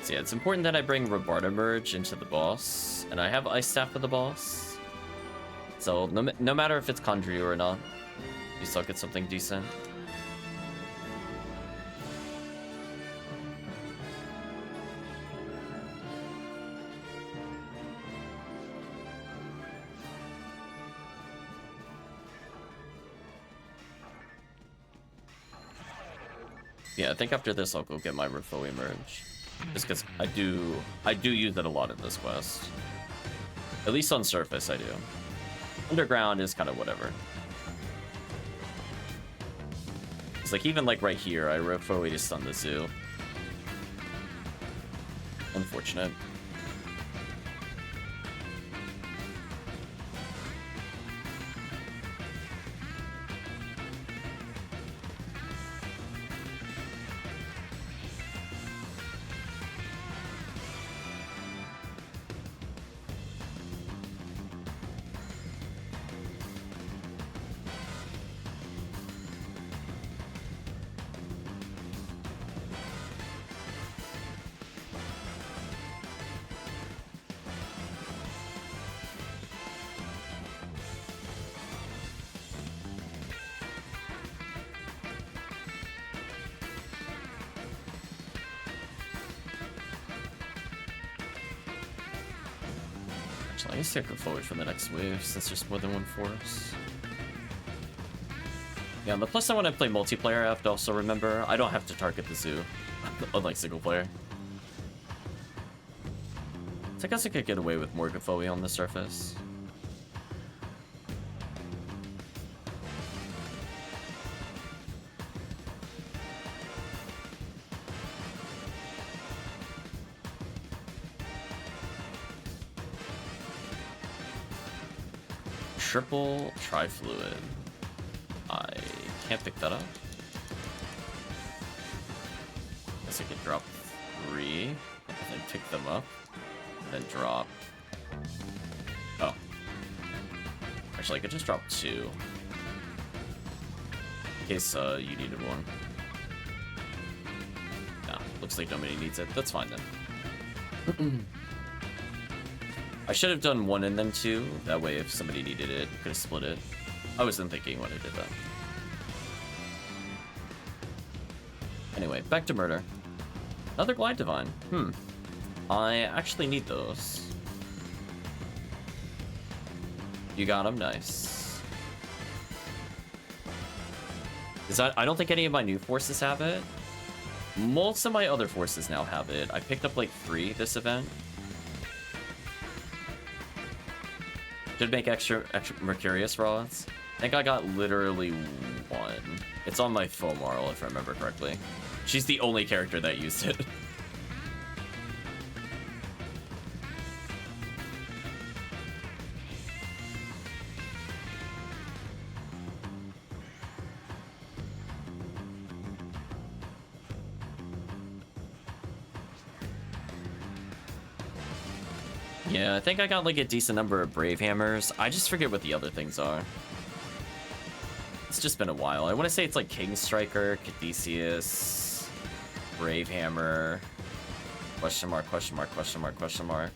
So yeah, it's important that I bring Rabarta Merge into the boss, and I have Ice Staff for the boss. So no matter if it's Kandryu or not, you still get something decent. Yeah, I think after this I'll go get my Rofoi merge. Just because I do use it a lot in this quest. At least on surface I do. Underground is kind of whatever. It's like even like right here, I Rofoi to stun the zoo. Unfortunate. I guess I could forward for the next wave since there's more than one force. Yeah, and the plus I want to play multiplayer, I have to also remember I don't have to target the zoo, unlike single player. So I guess I could get away with more Gafoi on the surface. triple tri-fluid. I can't pick that up. Guess I could drop 3 and then pick them up. And then drop. Oh. Actually, I could just drop 2. In case you needed one. Nah, looks like nobody needs it. That's fine then. I should have done 1 in them too. That way, if somebody needed it, could have split it. I wasn't thinking when I did that. Anyway, back to murder. Another Glide Divine. I actually need those. You got them, nice. I don't think any of my new forces have it. Most of my other forces now have it. I picked up like 3 this event. Should make extra Mercurius rods. I think I got literally 1. It's on my Fomarl if I remember correctly. She's the only character that used it. Yeah, I think I got like a decent number of Brave Hammers. I just forget what the other things are. It's just been a while. I want to say it's like King Striker, Caduceus, Brave Hammer, question mark, question mark, question mark, question mark.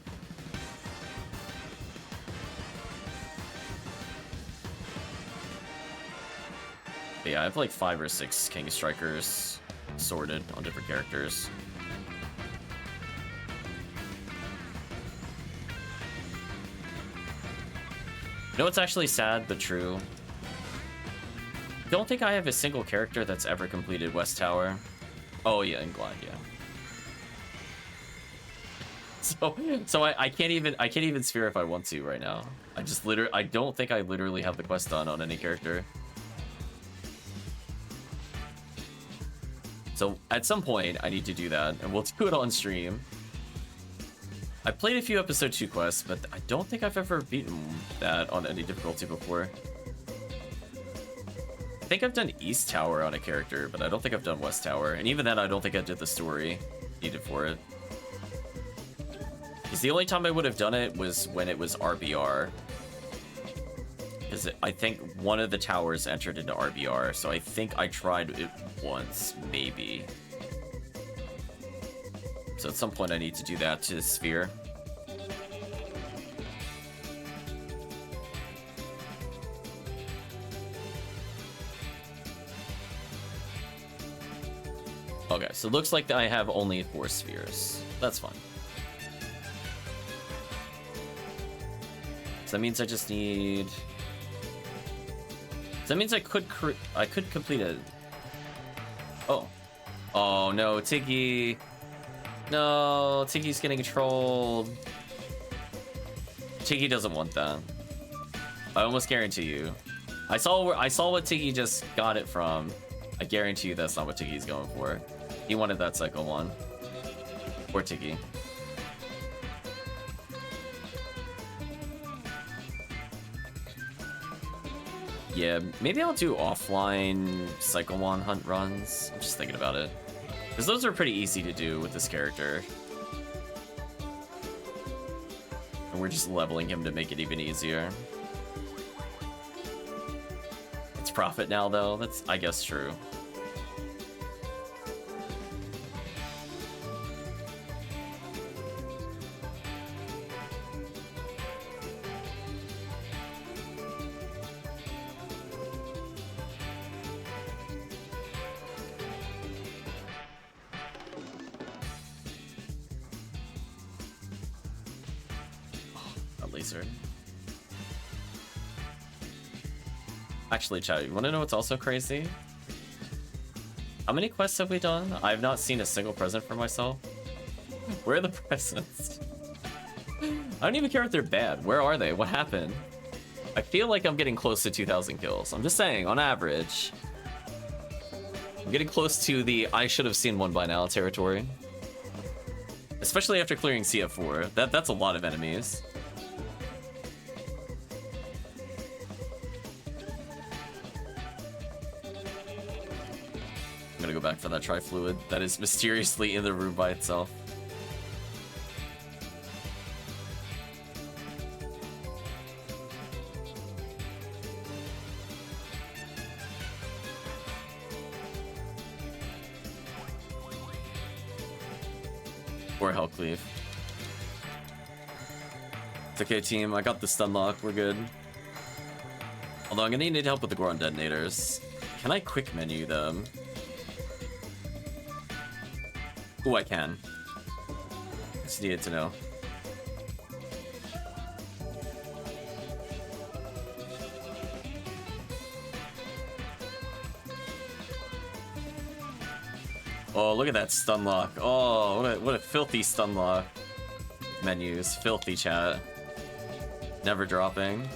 But yeah, I have like 5 or 6 King Strikers sorted on different characters. You know what's actually sad but true? Don't think I have a single character that's ever completed West Tower. Oh yeah, and Glide, yeah. So I can't even sphere if I want to right now. I don't think I literally have the quest done on any character. So at some point I need to do that, and we'll do it on stream. I played a few episode 2 quests, but I don't think I've ever beaten that on any difficulty before. I think I've done East Tower on a character, but I don't think I've done West Tower. And even then, I don't think I did the story needed for it. Because the only time I would have done it was when it was RBR. Because I think one of the towers entered into RBR, so I think I tried it once, maybe. So at some point I need to do that to the sphere. Okay, so it looks like I have only 4 spheres. That's fine. So that means I just need... So that means I could complete it. Oh. Oh no, Tiggy. No, Tiggy's getting trolled. Tiggy doesn't want that. I almost guarantee you. I saw what Tiggy just got it from. I guarantee you that's not what Tiggy's going for. He wanted that cycle 1. Poor Tiggy. Yeah, maybe I'll do offline cycle 1 hunt runs. I'm just thinking about it. Because those are pretty easy to do with this character. And we're just leveling him to make it even easier. It's profit now, though. That's, I guess, true. Actually, chat, you want to know what's also crazy? How many quests have we done? I have not seen a single present for myself. Where are the presents? I don't even care if they're bad. Where are they? What happened? I feel like I'm getting close to 2,000 kills. I'm just saying, on average. I'm getting close to the I should have seen one by now territory. Especially after clearing CF4. That's a lot of enemies. I'm gonna go back for that Tri-Fluid that is mysteriously in the room by itself. Or HellCleave. It's okay, team. I got the stun lock. We're good. Although I'm gonna need help with the Goron detonators. Can I quick menu them? Ooh, I can. Just needed to know. Oh, look at that stun lock. Oh, what a filthy stun lock. Menus, filthy chat. Never dropping.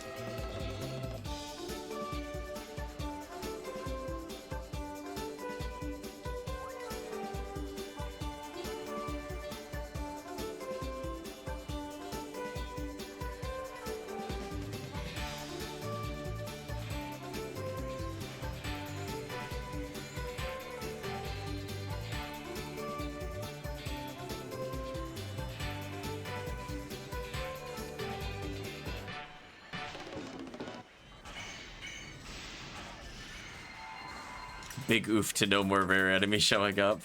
Big oof to no more rare enemy showing up.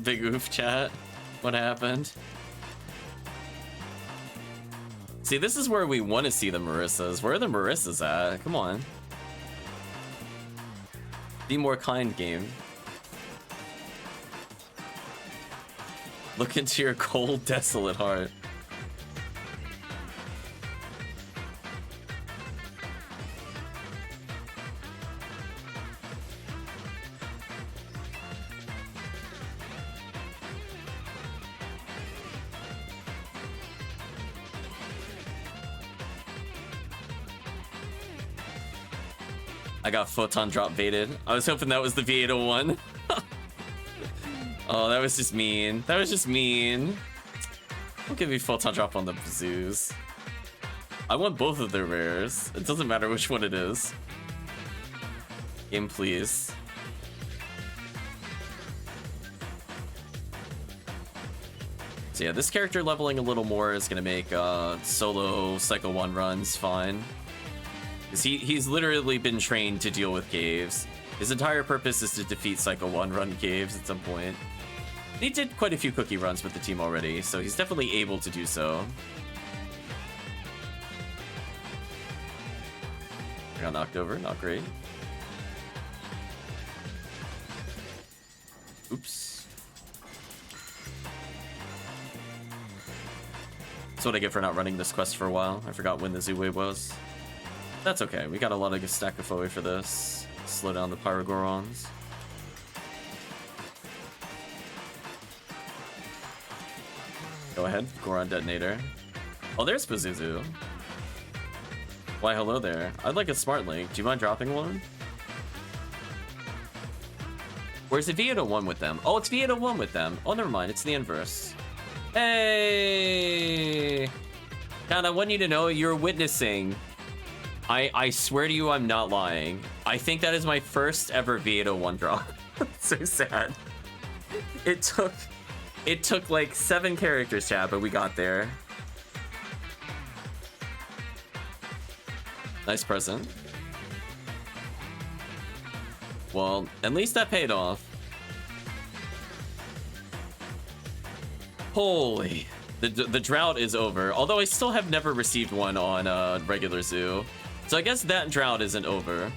Big oof, chat. What happened? See, this is where we want to see the Marissas. Where are the Marissas at? Come on. Be more kind, game. Look into your cold, desolate heart. I got photon drop baited. I was hoping that was the V801. Oh, that was just mean. That was just mean. Don't give me photon drop on the zoos. I want both of their rares. It doesn't matter which one it is. Game, please. So yeah, this character leveling a little more is gonna make solo Cycle 1 runs fine. Because he's literally been trained to deal with caves. His entire purpose is to defeat Cycle 1 run caves at some point. He did quite a few cookie runs with the team already, so he's definitely able to do so. I got knocked over, not great. Oops. That's what I get for not running this quest for a while. I forgot when the Zoo was. That's okay, we got a lot of stack of foe for this. Slow down the Pyrogorons. Go ahead, Goron detonator. Oh, there's Pazuzu. Why, hello there. I'd like a smart link. Do you mind dropping one? Where's the V801 with them? Oh, it's V801 with them. Oh, never mind. It's the inverse. Hey! God, I want you to know you're witnessing. I swear to you, I'm not lying. I think that is my first ever V801 drop. So sad. It took like 7 characters, chat, but we got there. Nice present. Well, at least that paid off. Holy. The drought is over. Although I still have never received one on regular zoo. So I guess that drought isn't over.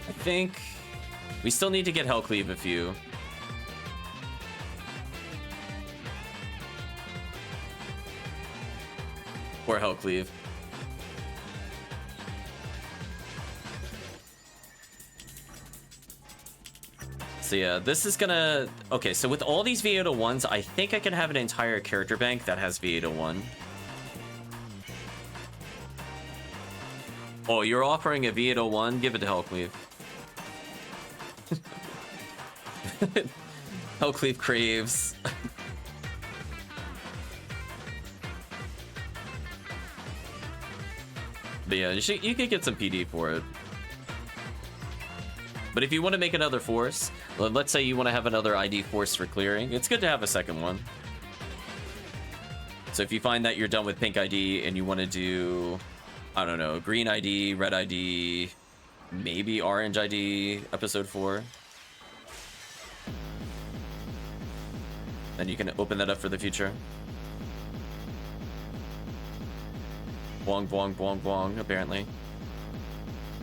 I think we still need to get HellCleave a few. Or HellCleave. So yeah, this is gonna... Okay, so with all these V801s, I think I can have an entire character bank that has V801. Oh, you're offering a V801? Give it to HellCleave. HellCleave craves. But yeah, you could get some PD for it. But if you want to make another force, let's say you want to have another ID force for clearing, it's good to have a second one. So if you find that you're done with pink ID and you want to do, I don't know, green ID, red ID, maybe orange ID, episode 4, then you can open that up for the future. Bwong, bwong, bwong, bwong, apparently.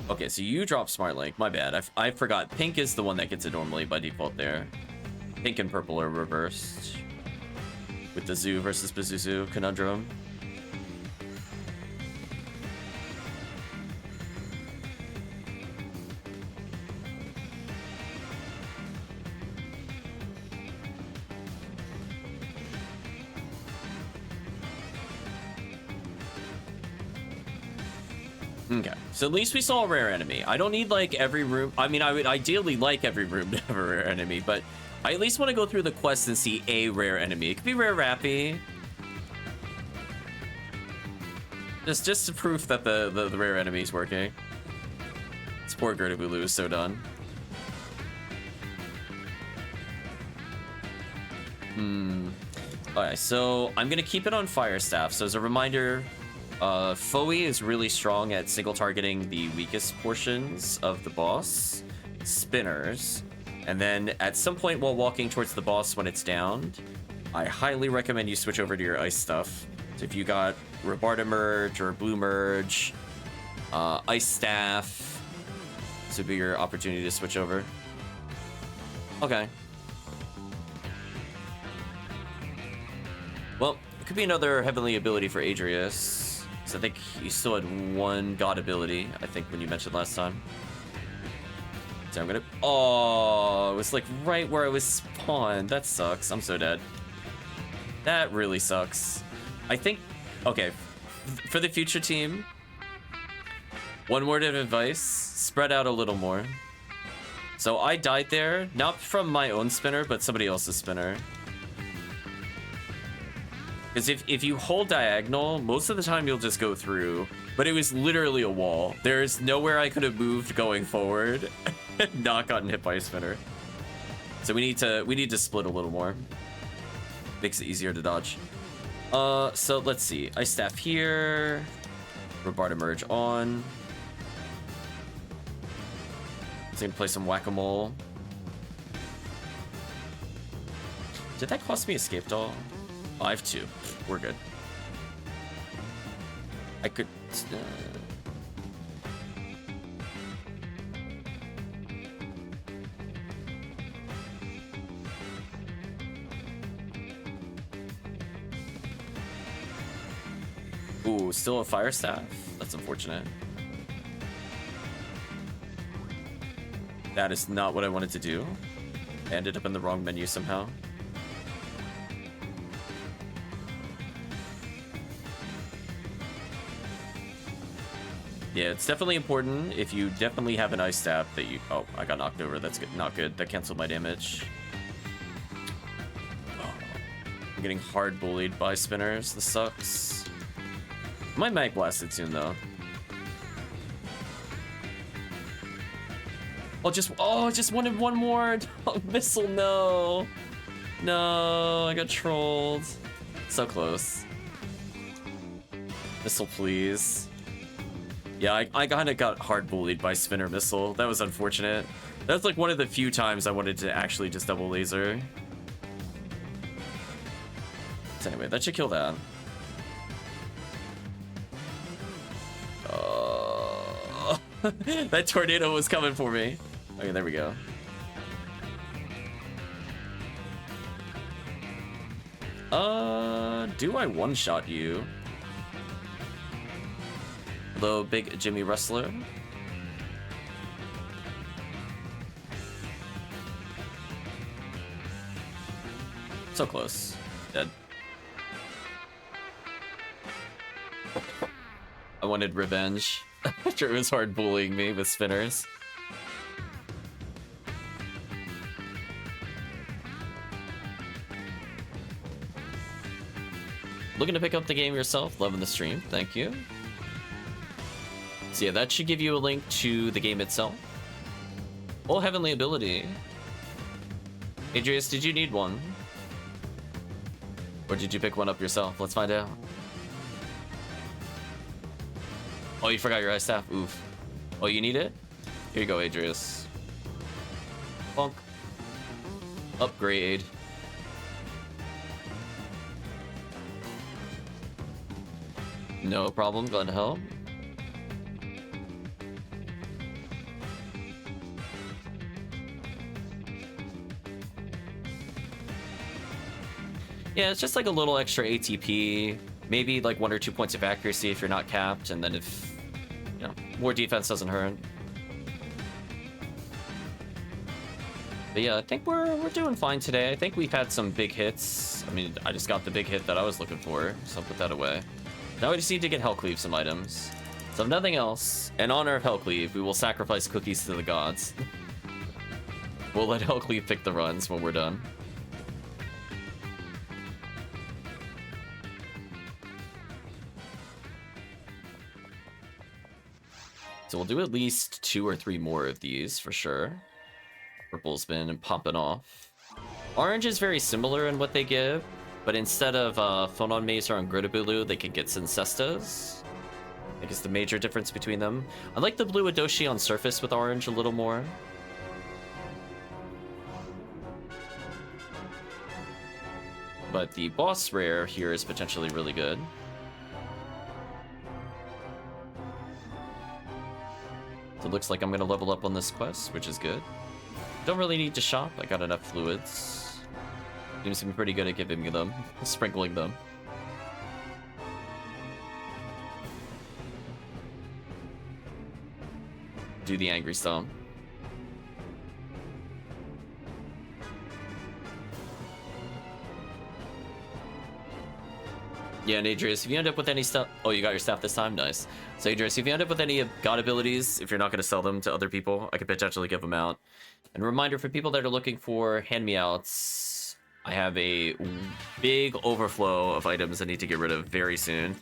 Okay, so you drop Smart Link. My bad. I forgot. Pink is the one that gets it normally by default there. Pink and purple are reversed. With the Zoo versus Pazuzu conundrum. Okay, so at least we saw a rare enemy. I don't need like every room. I mean, I would ideally like every room to have a rare enemy, but I at least want to go through the quest and see a rare enemy. It could be rare Rappy. Just to proof that the rare enemy is working. This poor Gertabulu is so done. Alright, so I'm gonna keep it on Fire Staff. So as a reminder, Foe is really strong at single targeting the weakest portions of the boss, spinners, and then at some point while walking towards the boss when it's downed, I highly recommend you switch over to your ice stuff. So if you got Rabarta Merge or Blue Merge, Ice Staff, this would be your opportunity to switch over. Okay. Well, it could be another heavenly ability for Adreaus. So I think you still had one god ability, I think, when you mentioned last time. So I'm gonna... Oh, it was like right where I was spawned. That sucks. I'm so dead. That really sucks. I think... Okay, for the future team, one word of advice, spread out a little more. So I died there, not from my own spinner, but somebody else's spinner. Because if you hold diagonal, most of the time you'll just go through. But it was literally a wall. There's nowhere I could have moved going forward and not gotten hit by a spinner. So we need to split a little more. Makes it easier to dodge. So let's see. Ice Staff here. Rabarta Merge on. Let's gonna play some Whack-A-Mole. Did that cost me Escape Doll? Oh, I have 2. We're good. I could... Ooh, still a Fire Staff? That's unfortunate. That is not what I wanted to do. I ended up in the wrong menu somehow. Yeah, it's definitely important if you definitely have an Ice Staff that you... Oh, I got knocked over. That's good. Not good. That canceled my damage. Oh, I'm getting hard bullied by spinners. This sucks. I might mag blasted soon, though. Just wanted one more. Oh, missile, no. No, I got trolled. So close. Missile, please. Yeah, I kind of got hard bullied by Spinner Missile. That was unfortunate. That's like one of the few times I wanted to actually just double laser. So anyway, that should kill that. That tornado was coming for me. Okay, there we go. Do I one-shot you? Hello, big Jimmy Wrestler. So close. Dead. I wanted revenge. After it was hard bullying me with spinners. Looking to pick up the game yourself? Loving the stream. Thank you. So yeah, that should give you a link to the game itself. Oh, heavenly ability. Adreaus, did you need one? Or did you pick one up yourself? Let's find out. Oh, you forgot your ice staff. Oof. Oh, you need it? Here you go, Adreaus. Bonk. Upgrade. No problem, glad to help. Yeah, it's just like a little extra ATP, maybe like 1 or 2 points of accuracy if you're not capped, and then if, you know, more defense doesn't hurt. But yeah, I think we're doing fine today. I think we've had some big hits. I mean, I just got the big hit that I was looking for, so I'll put that away. Now we just need to get HellCleave some items. So if nothing else, in honor of HellCleave, we will sacrifice cookies to the gods. We'll let HellCleave pick the runs when we're done. So we'll do at least 2 or 3 more of these for sure. Purple's been popping off. Orange is very similar in what they give, but instead of Phonon Mazer and Gridabulu, they can get Syncestas. I guess the major difference between them. I like the blue Adoshi on surface with orange a little more. But the boss rare here is potentially really good. So it looks like I'm going to level up on this quest, which is good. Don't really need to shop, I got enough fluids. Seems to be pretty good at giving me them, sprinkling them. Do the angry stomp. Yeah, and Adreaus, if you end up with any stuff... Oh, you got your staff this time? Nice. So Adreaus, if you end up with any god abilities, if you're not going to sell them to other people, I could potentially give them out. And a reminder for people that are looking for hand-me-outs, I have a big overflow of items I need to get rid of very soon.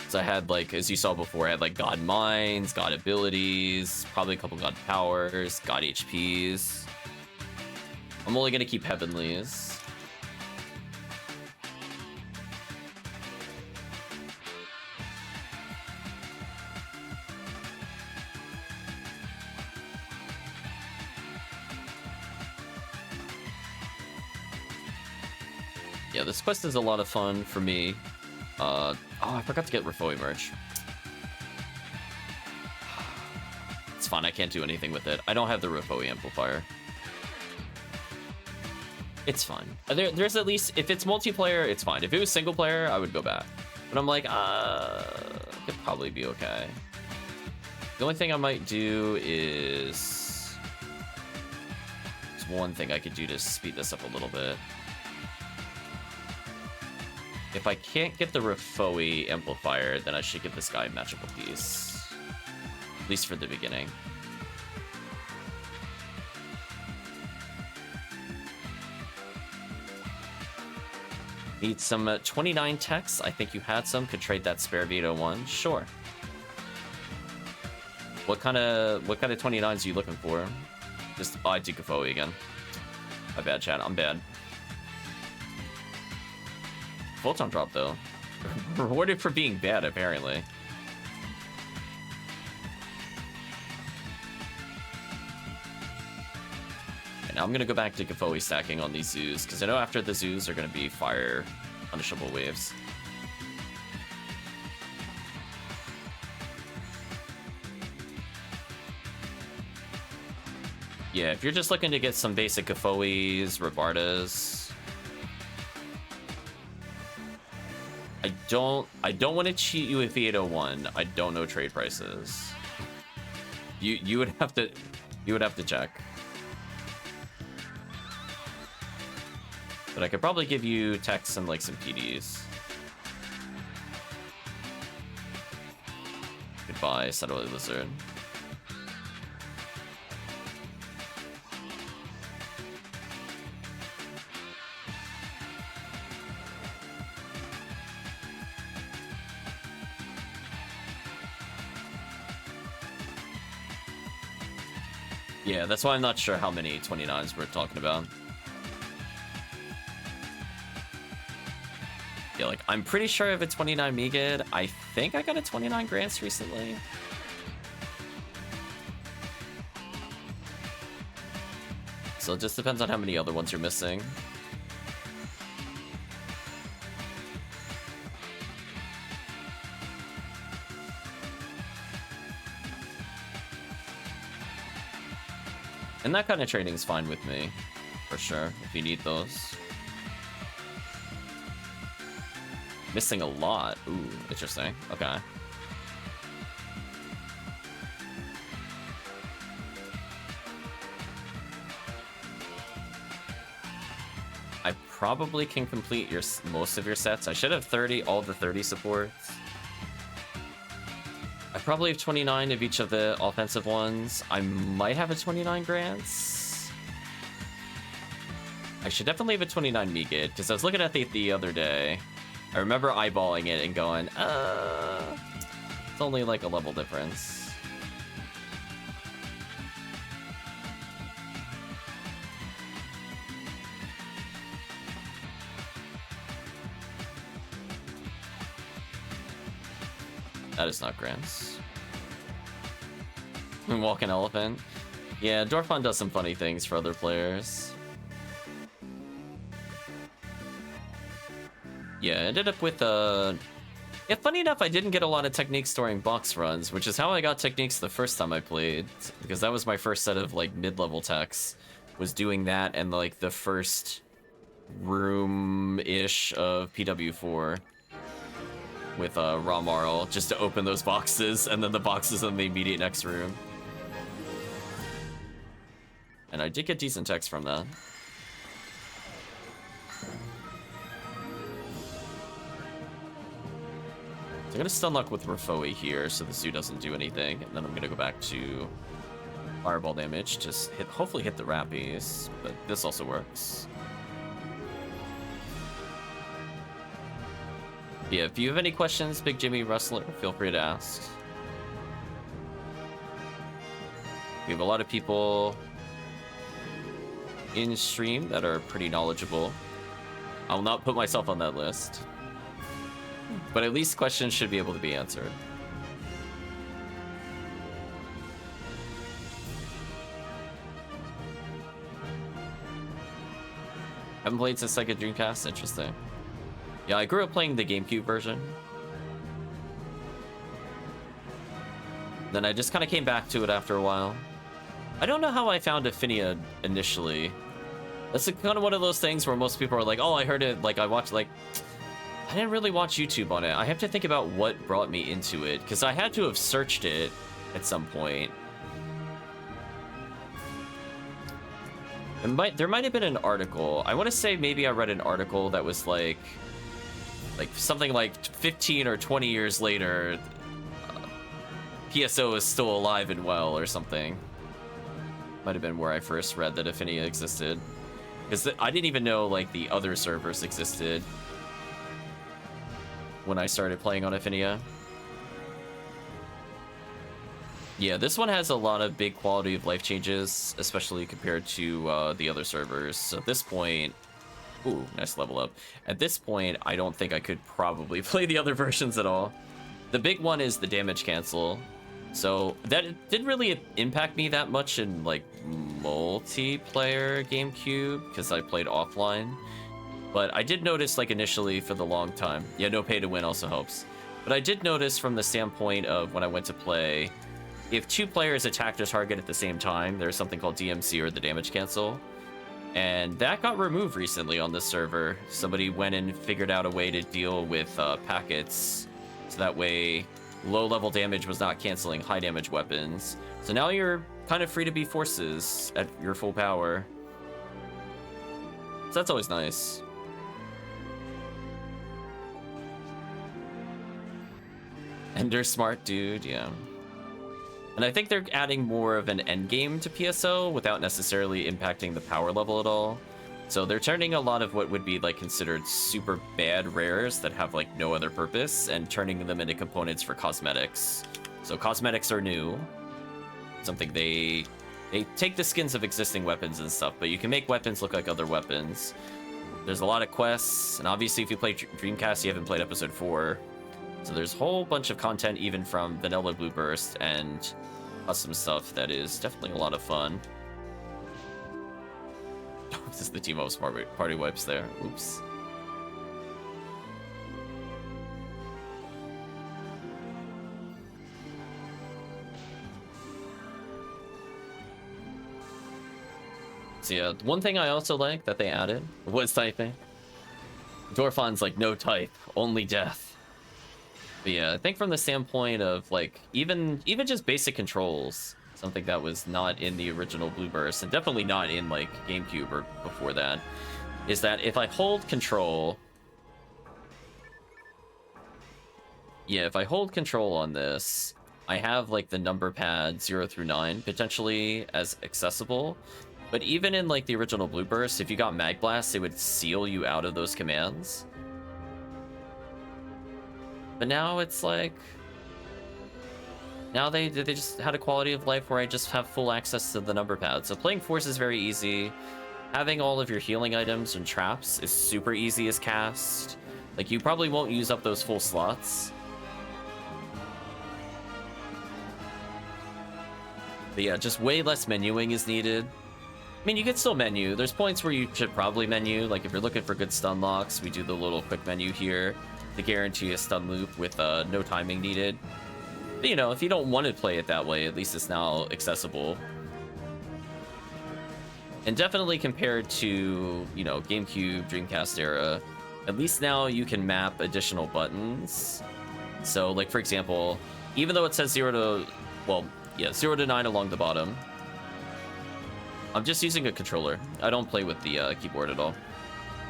So I had, like, as you saw before, I had, like, god mines, god abilities, probably a couple god powers, god HPs. I'm only going to keep heavenlies. Yeah, this quest is a lot of fun for me. Oh, I forgot to get Rafoi merch. It's fine, I can't do anything with it. I don't have the Rafoi amplifier. It's fine. There's at least, if it's multiplayer, it's fine. If it was single player, I would go back. But I'm like, it could probably be okay. The only thing I might do is... There's one thing I could do to speed this up a little bit. If I can't get the Rafoi amplifier, then I should give this guy a magical piece. At least for the beginning. Need some 29 techs. I think you had some. Could trade that spare Vito one. Sure. What kind of 29s are you looking for? Just I do Rafoi again. My bad, chat. I'm bad. Photon drop though. Rewarded for being bad, apparently. And now I'm gonna go back to Rafoi stacking on these zoos, because I know after the zoos are gonna be fire punishable waves. Yeah, if you're just looking to get some basic Rafois, Rabardas. I don't want to cheat you with 801. I don't know trade prices. You would have to check. But I could probably give you techs and like some PDs. Goodbye, Satellite Lizard. Yeah, that's why I'm not sure how many 29s we're talking about. Yeah, like, I'm pretty sure I have a 29 Megid. I think I got a 29 grants recently. So it just depends on how many other ones you're missing. And that kind of training is fine with me, for sure, if you need those. Missing a lot. Ooh, interesting. Okay. I probably can complete most of your sets. I should have 30, all the 30 supports. I probably have 29 of each of the offensive ones. I might have a 29 grants. I should definitely have a 29 Megid, because I was looking at the other day. I remember eyeballing it and going, it's only like a level difference. That is not grants. Walking elephant. Yeah, Dwarfon does some funny things for other players. Yeah, I ended up with yeah, funny enough, I didn't get a lot of techniques during box runs, which is how I got techniques the first time I played, because that was my first set of like mid-level techs, was doing that and like the first room-ish of PW4 with Raw Marl, just to open those boxes, and then the boxes in the immediate next room. And I did get decent techs from that. So I'm gonna stun lock with Rafoi here, so the Zoo doesn't do anything, and then I'm gonna go back to fireball damage, just hopefully hit the Rappies, but this also works. Yeah, if you have any questions, Big Jimmy Rustler, feel free to ask. We have a lot of people in stream that are pretty knowledgeable. I'll not put myself on that list, but at least questions should be able to be answered. Haven't played since Sega Dreamcast? Interesting. Yeah, I grew up playing the GameCube version. Then I just kind of came back to it after a while. I don't know how I found Ephinea initially. That's kind of one of those things where most people are like, oh, I heard it, like I watched, like, I didn't really watch YouTube on it. I have to think about what brought me into it, because I had to have searched it at some point. There might have been an article. I want to say maybe I read an article that was like something like 15 or 20 years later, PSO is still alive and well or something. Might have been where I first read that Ephinea existed, because I didn't even know like the other servers existed when I started playing on Ephinea. Yeah, this one has a lot of big quality of life changes, especially compared to the other servers. So at this point, ooh, nice level up. At this point, I don't think I could probably play the other versions at all. The big one is the damage cancel. So that didn't really impact me that much in like multiplayer GameCube, because I played offline. But I did notice, like, initially for the long time, yeah, no pay to win also helps. But I did notice from the standpoint of when I went to play, if two players attack their target at the same time, there's something called DMC, or the damage cancel. And that got removed recently on this server. Somebody went and figured out a way to deal with packets, so that way low-level damage was not canceling high-damage weapons. So now you're kind of free to be forces at your full power. So that's always nice. Ender smart dude, yeah. And I think they're adding more of an endgame to PSO without necessarily impacting the power level at all. So they're turning a lot of what would be like considered super bad rares that have like no other purpose and turning them into components for cosmetics. So cosmetics are new. Something they They take the skins of existing weapons and stuff, but you can make weapons look like other weapons. There's a lot of quests, and obviously if you play Dreamcast, you haven't played episode 4. So there's a whole bunch of content even from Vanilla Blue Burst and custom stuff that is definitely a lot of fun. This is the Teemo Smart Party Wipes there. Oops. So yeah, one thing I also like that they added was typing. Dorfon's like, no type, only death. But yeah, I think from the standpoint of like, even just basic controls, something that was not in the original Blue Burst, and definitely not in like GameCube or before that, is that if I hold control... Yeah, if I hold control on this, I have like the number pad 0 through 9 potentially as accessible. But even in like the original Blue Burst, if you got Mag Blast, they would seal you out of those commands. But now it's like, now they just had a quality of life where I just have full access to the number pad. So playing Force is very easy. Having all of your healing items and traps is super easy as cast. Like you probably won't use up those full slots. But yeah, just way less menuing is needed. I mean, you could still menu. There's points where you should probably menu. Like, if you're looking for good stun locks, we do the little quick menu here to guarantee a stun loop with no timing needed. But, you know, if you don't want to play it that way, at least it's now accessible. And definitely compared to, you know, GameCube, Dreamcast era, at least now you can map additional buttons. So, like, for example, even though it says 0 to 9 along the bottom, I'm just using a controller. I don't play with the keyboard at all.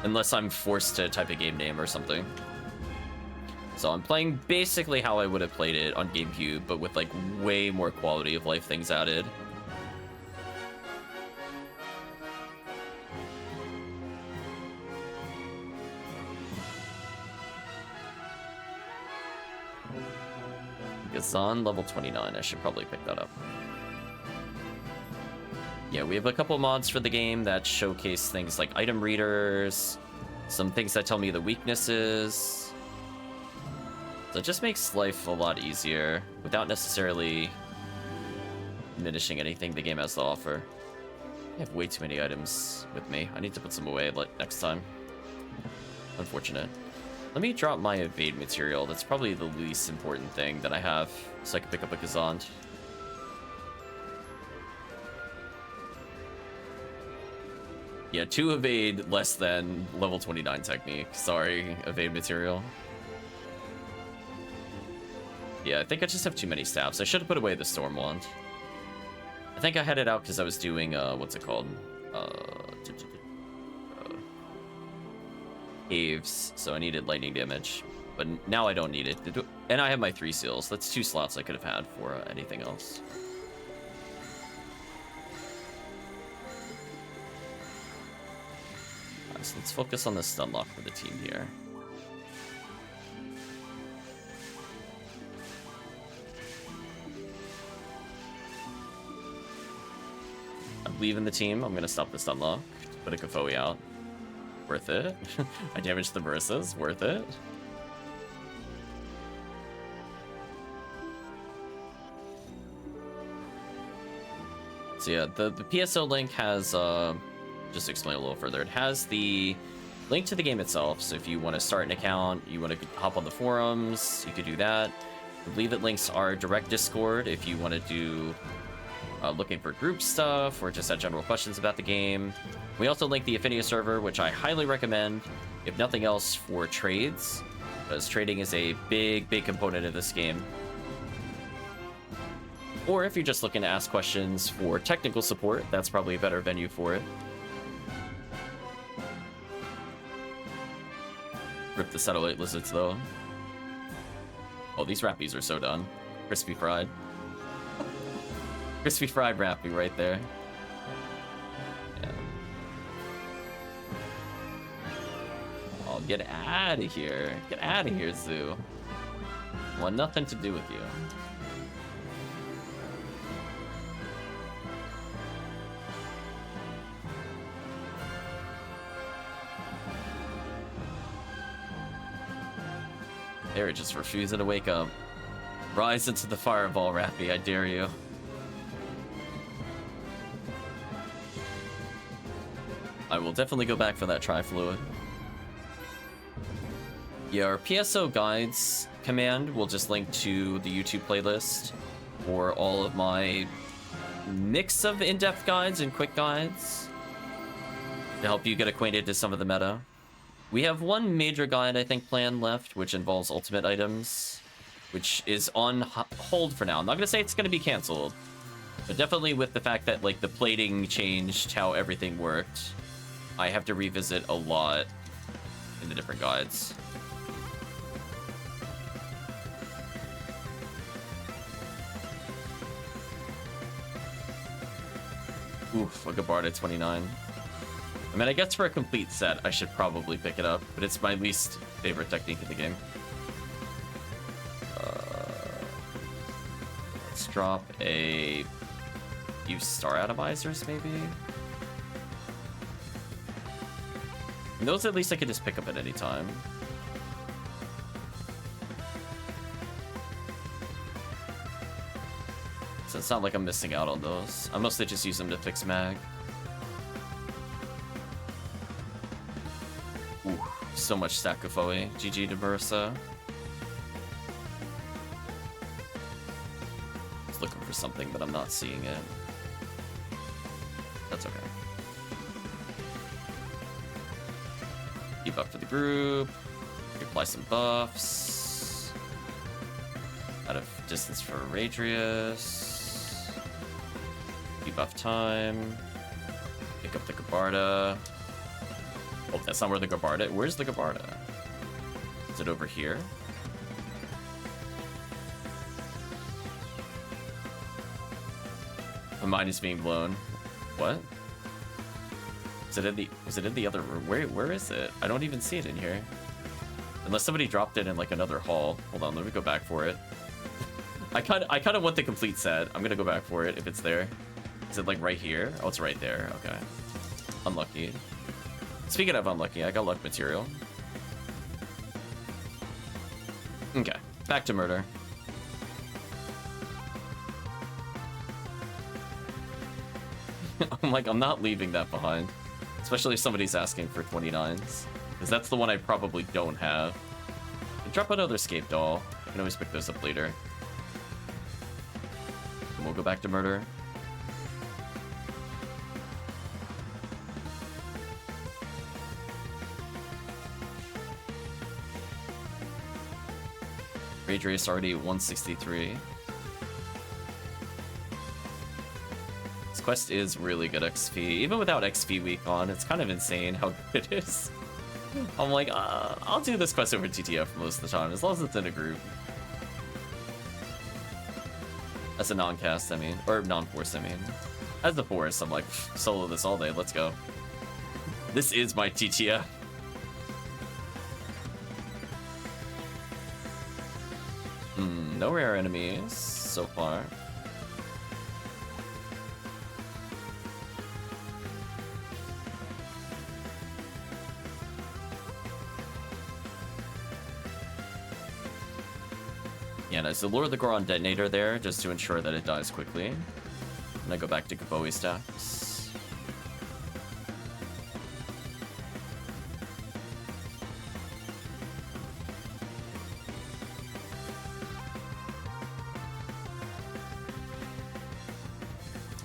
Unless I'm forced to type a game name or something. So I'm playing basically how I would have played it on GameCube, but with like way more quality of life things added. Gazan level 29, I should probably pick that up. Yeah, we have a couple mods for the game that showcase things like item readers, some things that tell me the weaknesses. So it just makes life a lot easier without necessarily diminishing anything the game has to offer. I have way too many items with me. I need to put some away next time. Unfortunate. Let me drop my evade material. That's probably the least important thing that I have, so I can pick up a Gazant. Yeah, 2 evade less than level 29 technique. Sorry, evade material. Yeah, I think I just have too many staffs. I should have put away the Storm Wand. I think I had it out because I was doing, what's it called? Caves, so I needed lightning damage. But now I don't need it. And I have my 3 seals. That's 2 slots I could have had for anything else. So let's focus on the stun lock for the team here. I'm leaving the team. I'm gonna stop the stun lock. Put a Kafoi out. Worth it. I damaged the Baristas. Worth it. So yeah, the PSO link has just to explain a little further, it has the link to the game itself. So if you want to start an account, you want to hop on the forums, you could do that. I believe it links our direct Discord if you want to do looking for group stuff or just have general questions about the game. We also link the Ephinea server, which I highly recommend, if nothing else, for trades, because trading is a big component of this game. Or if you're just looking to ask questions for technical support, that's probably a better venue for it. Rip the satellite lizards, though. Oh, these Rappies are so done. Crispy fried. Crispy fried Rappy right there. Yeah. Oh, get out of here. Get out of here, Zoo. Want nothing to do with you. They're just refusing to wake up. Rise into the fireball, Rappy, I dare you. I will definitely go back for that tri-fluid. Yeah, our PSO guides command will just link to the YouTube playlist for all of my mix of in-depth guides and quick guides to help you get acquainted to some of the meta. We have one major guide, I think, planned left, which involves ultimate items, which is on hold for now. I'm not going to say it's going to be canceled, but definitely with the fact that, like, the plating changed how everything worked, I have to revisit a lot in the different guides. Oof, a Gabarda 29. I mean, I guess for a complete set, I should probably pick it up, but it's my least favorite technique in the game. Let's drop a few star atomizers, maybe? And those, at least, I could just pick up at any time. So it's not like I'm missing out on those. I mostly just use them to fix mag. Ooh, so much Stackophoe. GG to Bursa. Just looking for something, but I'm not seeing it. That's okay. Debuff for the group. Apply some buffs. Out of distance for Radreaus. Debuff time. Pick up the Gabarda. Oh, that's not where the Gabarda. Where's the Gabarda? Is it over here? My mind is being blown. What? Is it in the other room? Where is it? I don't even see it in here. Unless somebody dropped it in like another hall. Hold on, let me go back for it. I kind of want the complete set. I'm gonna go back for it if it's there. Is it like right here? Oh, it's right there. Okay. Unlucky. Speaking of unlucky, I got luck material. Okay, back to murder. I'm like, I'm not leaving that behind. Especially if somebody's asking for 29s. Because that's the one I probably don't have. And drop another escape doll. I can always pick those up later. And we'll go back to murder. Radreaus already 163. This quest is really good XP. Even without XP week on, it's kind of insane how good it is. I'm like, I'll do this quest over TTF most of the time, as long as it's in a group. As a non-cast, I mean. Or non-force, I mean. As the force, I'm like, solo this all day, let's go. This is my TTF. No rare enemies so far. Yeah, there's the Lure of the Goron detonator there, just to ensure that it dies quickly. And I go back to Gaboe stacks.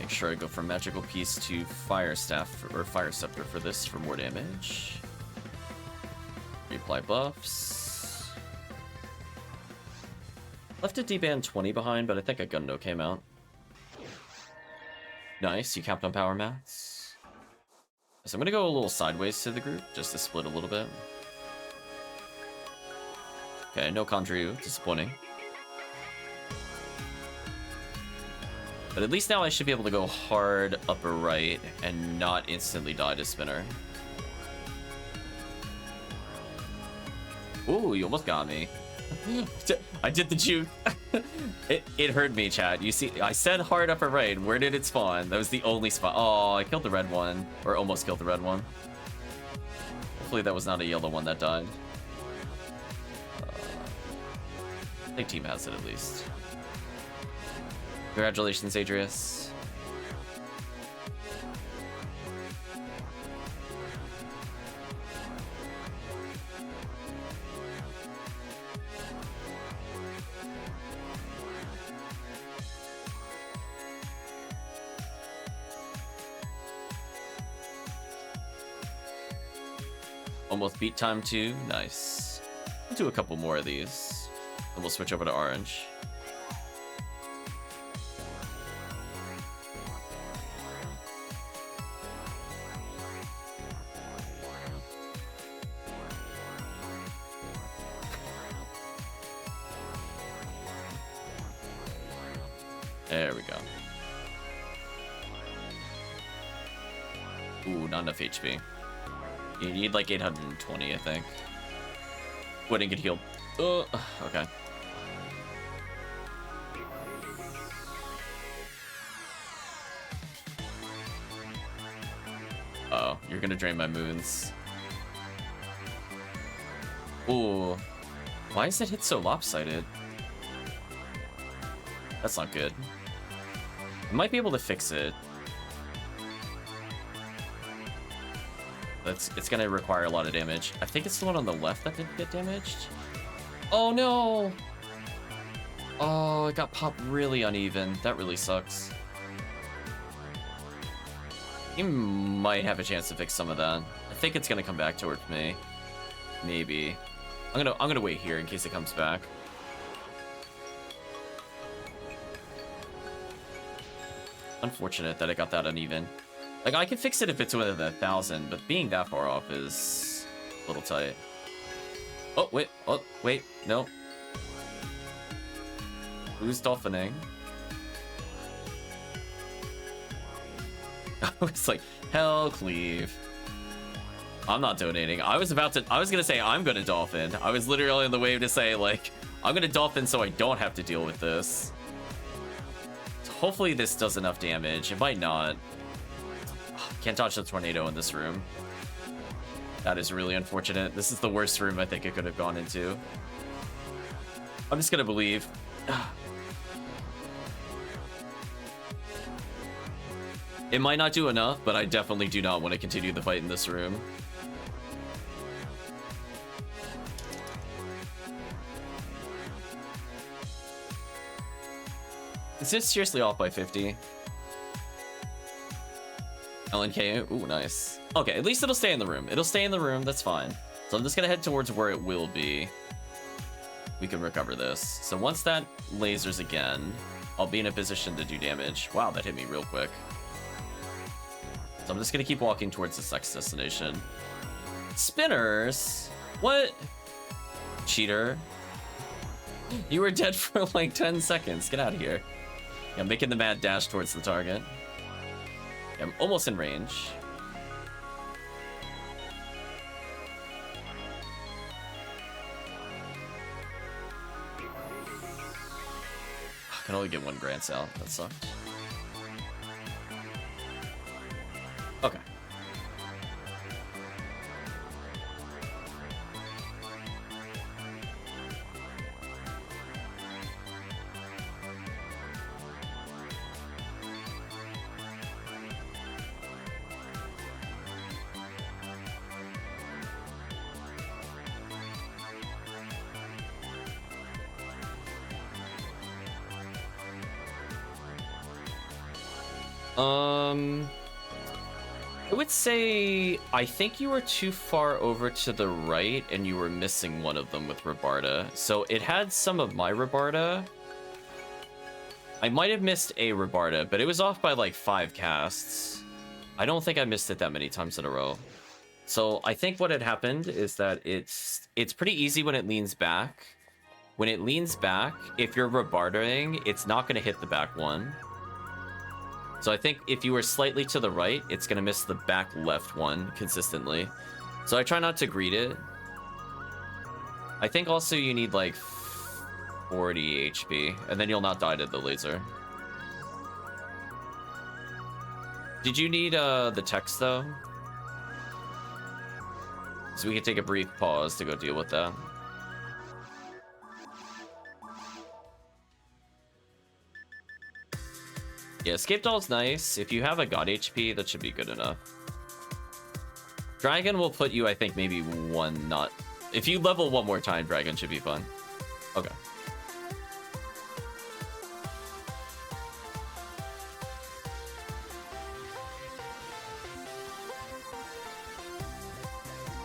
Sure, I go from Magical Piece to Fire Staff or Fire Scepter for this for more damage. Reapply buffs. Left a D-Band 20 behind, but I think a Gundo came out. Nice, you capped on power mats. So I'm gonna go a little sideways to the group, just to split a little bit. Okay, no Condryu, disappointing. But at least now I should be able to go hard upper right and not instantly die to Spinner. Ooh, you almost got me. I did the juke. It hurt me, chat. You see, I said hard upper right. Where did it spawn? That was the only spot. Oh, I killed the red one. Or almost killed the red one. Hopefully that was not a yellow one that died. think team has it at least. Congratulations, Adrius. Almost beat time 2. Nice. We'll do a couple more of these. And we'll switch over to orange. There we go. Ooh, not enough HP. You need like 820, I think. Wouldn't get healed. Okay. Uh-oh, you're gonna drain my moons. Ooh. Why is it hit so lopsided? That's not good. I might be able to fix it. It's gonna require a lot of damage. I think it's the one on the left that didn't get damaged. Oh no! Oh, it got popped really uneven. That really sucks. He might have a chance to fix some of that. I think it's gonna come back towards me. Maybe. I'm gonna wait here in case it comes back. Unfortunate that it got that uneven. Like, I can fix it if it's within 1,000, but being that far off is a little tight. Oh, wait, no. Who's dolphining? I was like, HellCleave. I'm not donating. I was gonna say I'm gonna dolphin. I was literally on the way to say, like, I'm gonna dolphin so I don't have to deal with this. Hopefully this does enough damage. It might not. Can't dodge the tornado in this room. That is really unfortunate. This is the worst room I think it could have gone into. I'm just gonna believe. It might not do enough, but I definitely do not want to continue the fight in this room. Is it seriously off by 50? LNK, ooh, nice. Okay, at least it'll stay in the room. It'll stay in the room, that's fine. So I'm just gonna head towards where it will be. We can recover this. So once that lasers again, I'll be in a position to do damage. Wow, that hit me real quick. So I'm just gonna keep walking towards this next destination. Spinners? What? Cheater. You were dead for like 10 seconds. Get out of here. Yeah, I'm making the mad dash towards the target. Yeah, I'm almost in range. I can only get one grants out. That sucked. Okay. I would say I think you were too far over to the right and you were missing one of them with Rabarda. So it had some of my Rabarda. I might have missed a Rabarda, but it was off by like 5 casts. I don't think I missed it that many times in a row. So I think what had happened is that it's pretty easy when it leans back. When it leans back, if you're Rabardaing, it's not going to hit the back one. So I think if you were slightly to the right, it's going to miss the back left one consistently. So I try not to greet it. I think also you need like 40 HP, and then you'll not die to the laser. Did you need the text though? So we can take a brief pause to go deal with that. Yeah, Escape Doll's nice. If you have a God HP, that should be good enough. Dragon will put you, I think, maybe one not... If you level one more time, Dragon should be fun. Okay.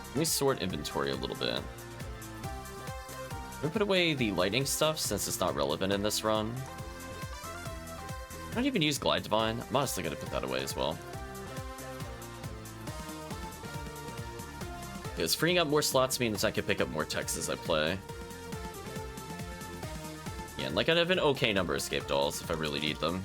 Let me sort inventory a little bit. I'm gonna put away the lightning stuff since it's not relevant in this run. I don't even use Glide Divine. I'm honestly gonna put that away as well. Because freeing up more slots means I can pick up more techs as I play. Yeah, and like I have an okay number of escape dolls if I really need them.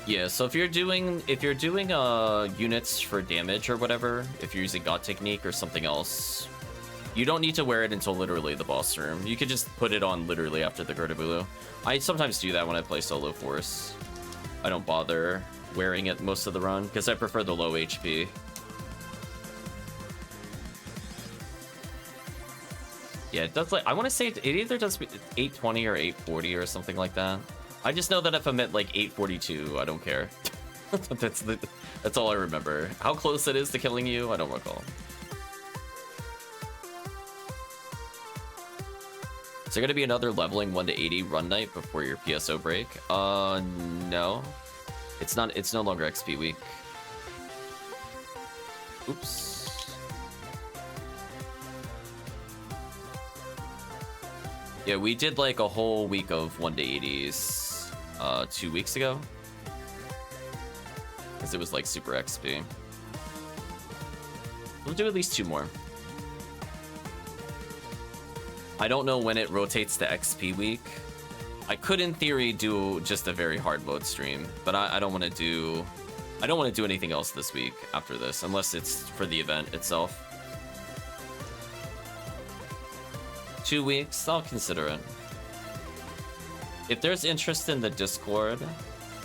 Yeah, so if you're doing units for damage or whatever, if you're using God Technique or something else, you don't need to wear it until literally the boss room. You could just put it on literally after the Gertabulu. I sometimes do that when I play solo force. I don't bother wearing it most of the run because I prefer the low HP. Yeah, it does, like, I want to say it either does 820 or 840 or something like that. I just know that if I'm at like 842, I don't care. That's all I remember. How close it is to killing you, I don't recall. Is there gonna be another leveling 1 to 80 run night before your PSO break? No. It's not. It's no longer XP week. Oops. Yeah, we did like a whole week of 1 to 80s 2 weeks ago. Because it was like super XP. We'll do at least 2 more. I don't know when it rotates to XP week. I could, in theory, do just a very hard mode stream, but I don't want to do. I don't want to do anything else this week after this, unless it's for the event itself. 2 weeks, I'll consider it. If there's interest in the Discord,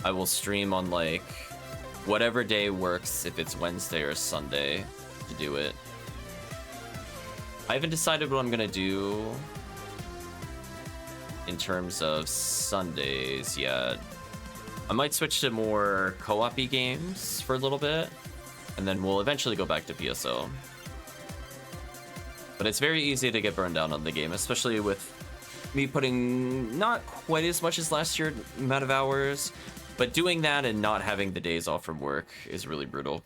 I will stream on like whatever day works. If it's Wednesday or Sunday, to do it. I haven't decided what I'm gonna do in terms of Sundays yet. I might switch to more co-op-y games for a little bit, and then we'll eventually go back to PSO. But it's very easy to get burned down on the game, especially with me putting not quite as much as last year amount of hours, but doing that and not having the days off from work is really brutal.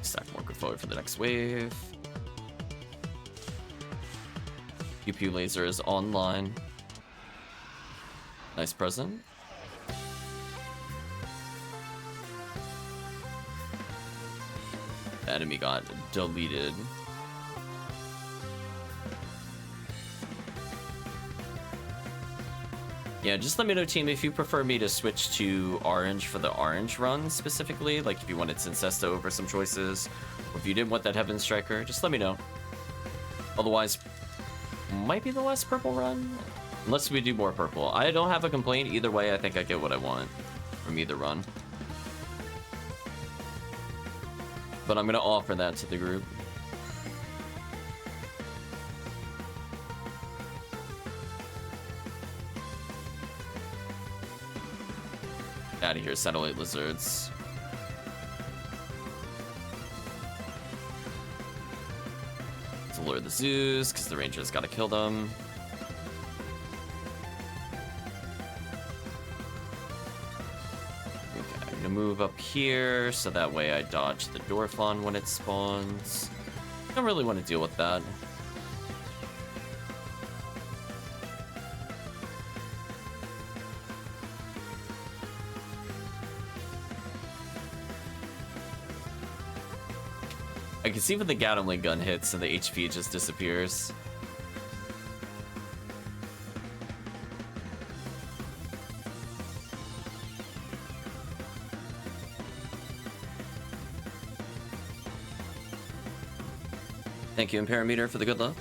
Stack more good forward for the next wave. Pew Pew Laser is online. Nice present. The enemy got deleted. Yeah, just let me know, team, if you prefer me to switch to orange for the orange run specifically, like if you wanted Cincesta over some choices, or if you didn't want that Heaven Striker, just let me know. Otherwise, might be the last purple run, unless we do more purple. I don't have a complaint either way. I think I get what I want from either run, but I'm gonna offer that to the group. Out of here, satellite lizards. To lure the zoos, because the rangers gotta kill them. Okay, I'm gonna move up here so that way I dodge the Dorflon when it spawns. I don't really want to deal with that. I can see when the Gatling gun hits and the HP just disappears. Thank you, Parameter, for the good luck.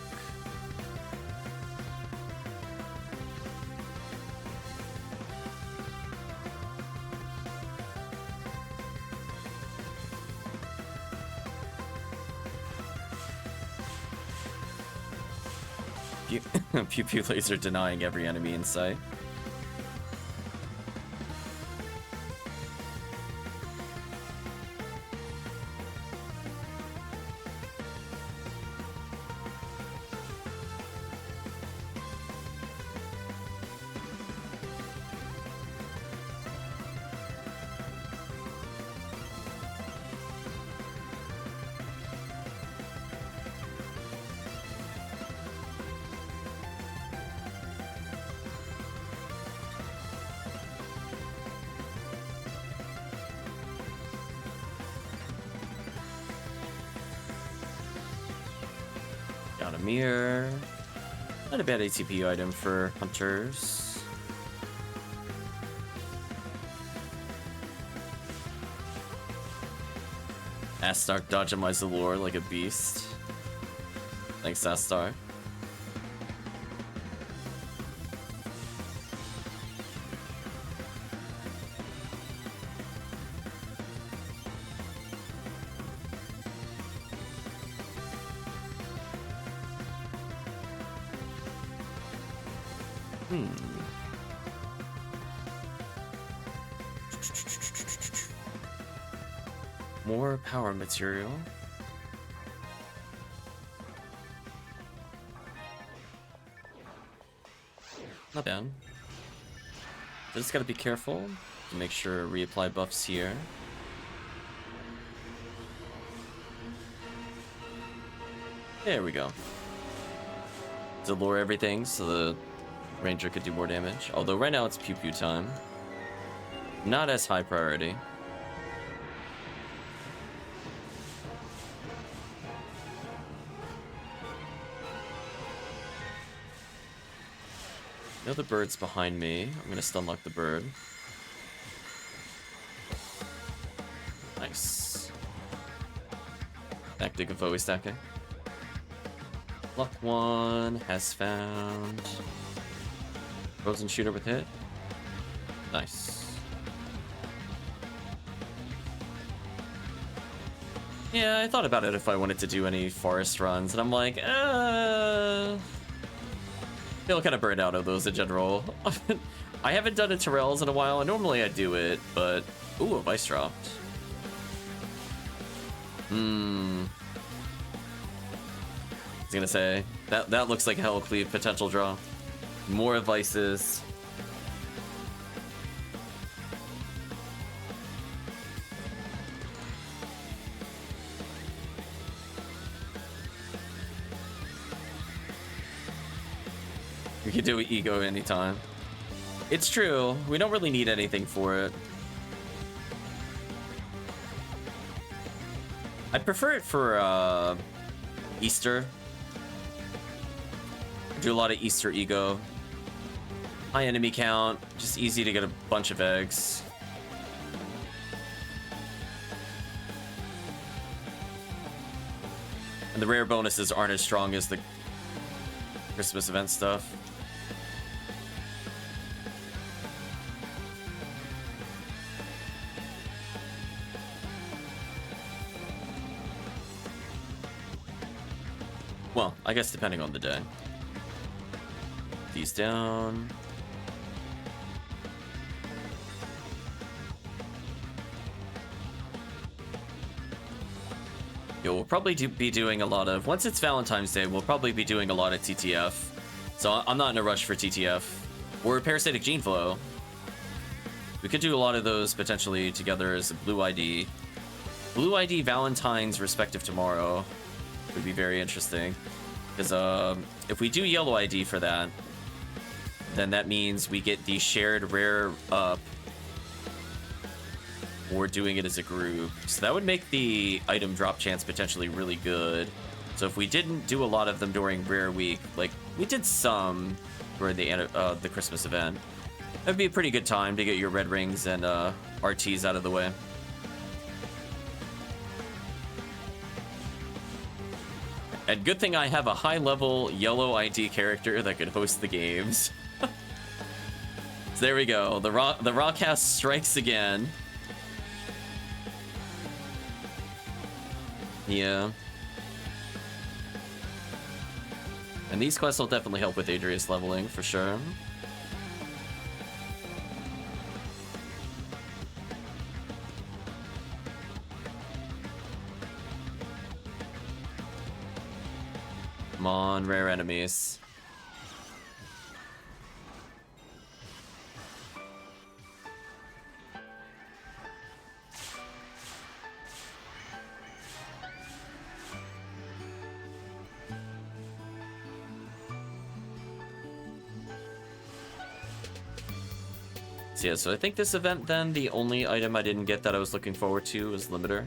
Pew Pew Laser denying every enemy in sight. Got a mirror. Not a bad ATP item for hunters. Astark dodging my Zalor like a beast. Thanks, Astar. More power material. Not bad. Just gotta be careful to make sure reapply buffs here. There we go. To lure everything so the Ranger could do more damage. Although right now it's Pew Pew time. Not as high priority. I know the bird's behind me. I'm gonna stun lock the bird. Nice. Back to Gavoe stacking. Luck one has found. Frozen shooter with hit. Nice. Yeah, I thought about it if I wanted to do any forest runs, and I'm like, feel kind of burned out of those in general. I haven't done a Terrells in a while, and normally I do it, but... Ooh, a Vice dropped. I was gonna say, that looks like a HellCleave potential draw. More Vices. We can do Ego anytime. It's true. We don't really need anything for it. I'd prefer it for Easter. Do a lot of Easter Ego. High enemy count. Just easy to get a bunch of eggs. And the rare bonuses aren't as strong as the Christmas event stuff. Well, I guess depending on the day. These down. Yo, we'll probably be doing a lot of... Once it's Valentine's Day, we'll probably be doing a lot of TTF. So I'm not in a rush for TTF. Or Parasitic Gene Flow. We could do a lot of those potentially together as a Blue ID. Blue ID Valentine's respective tomorrow would be very interesting. Because if we do Yellow ID for that, then that means we get the shared rare up. Or doing it as a group. So that would make the item drop chance potentially really good. So if we didn't do a lot of them during Rare Week, like we did some during the Christmas event, that'd be a pretty good time to get your red rings and RTs out of the way. And good thing I have a high-level yellow ID character that can host the games. So there we go. The Rockcast strikes again. Yeah. And these quests will definitely help with Adrius leveling, for sure. Come on, rare enemies. So yeah, so I think this event then, the only item I didn't get that I was looking forward to was Limiter.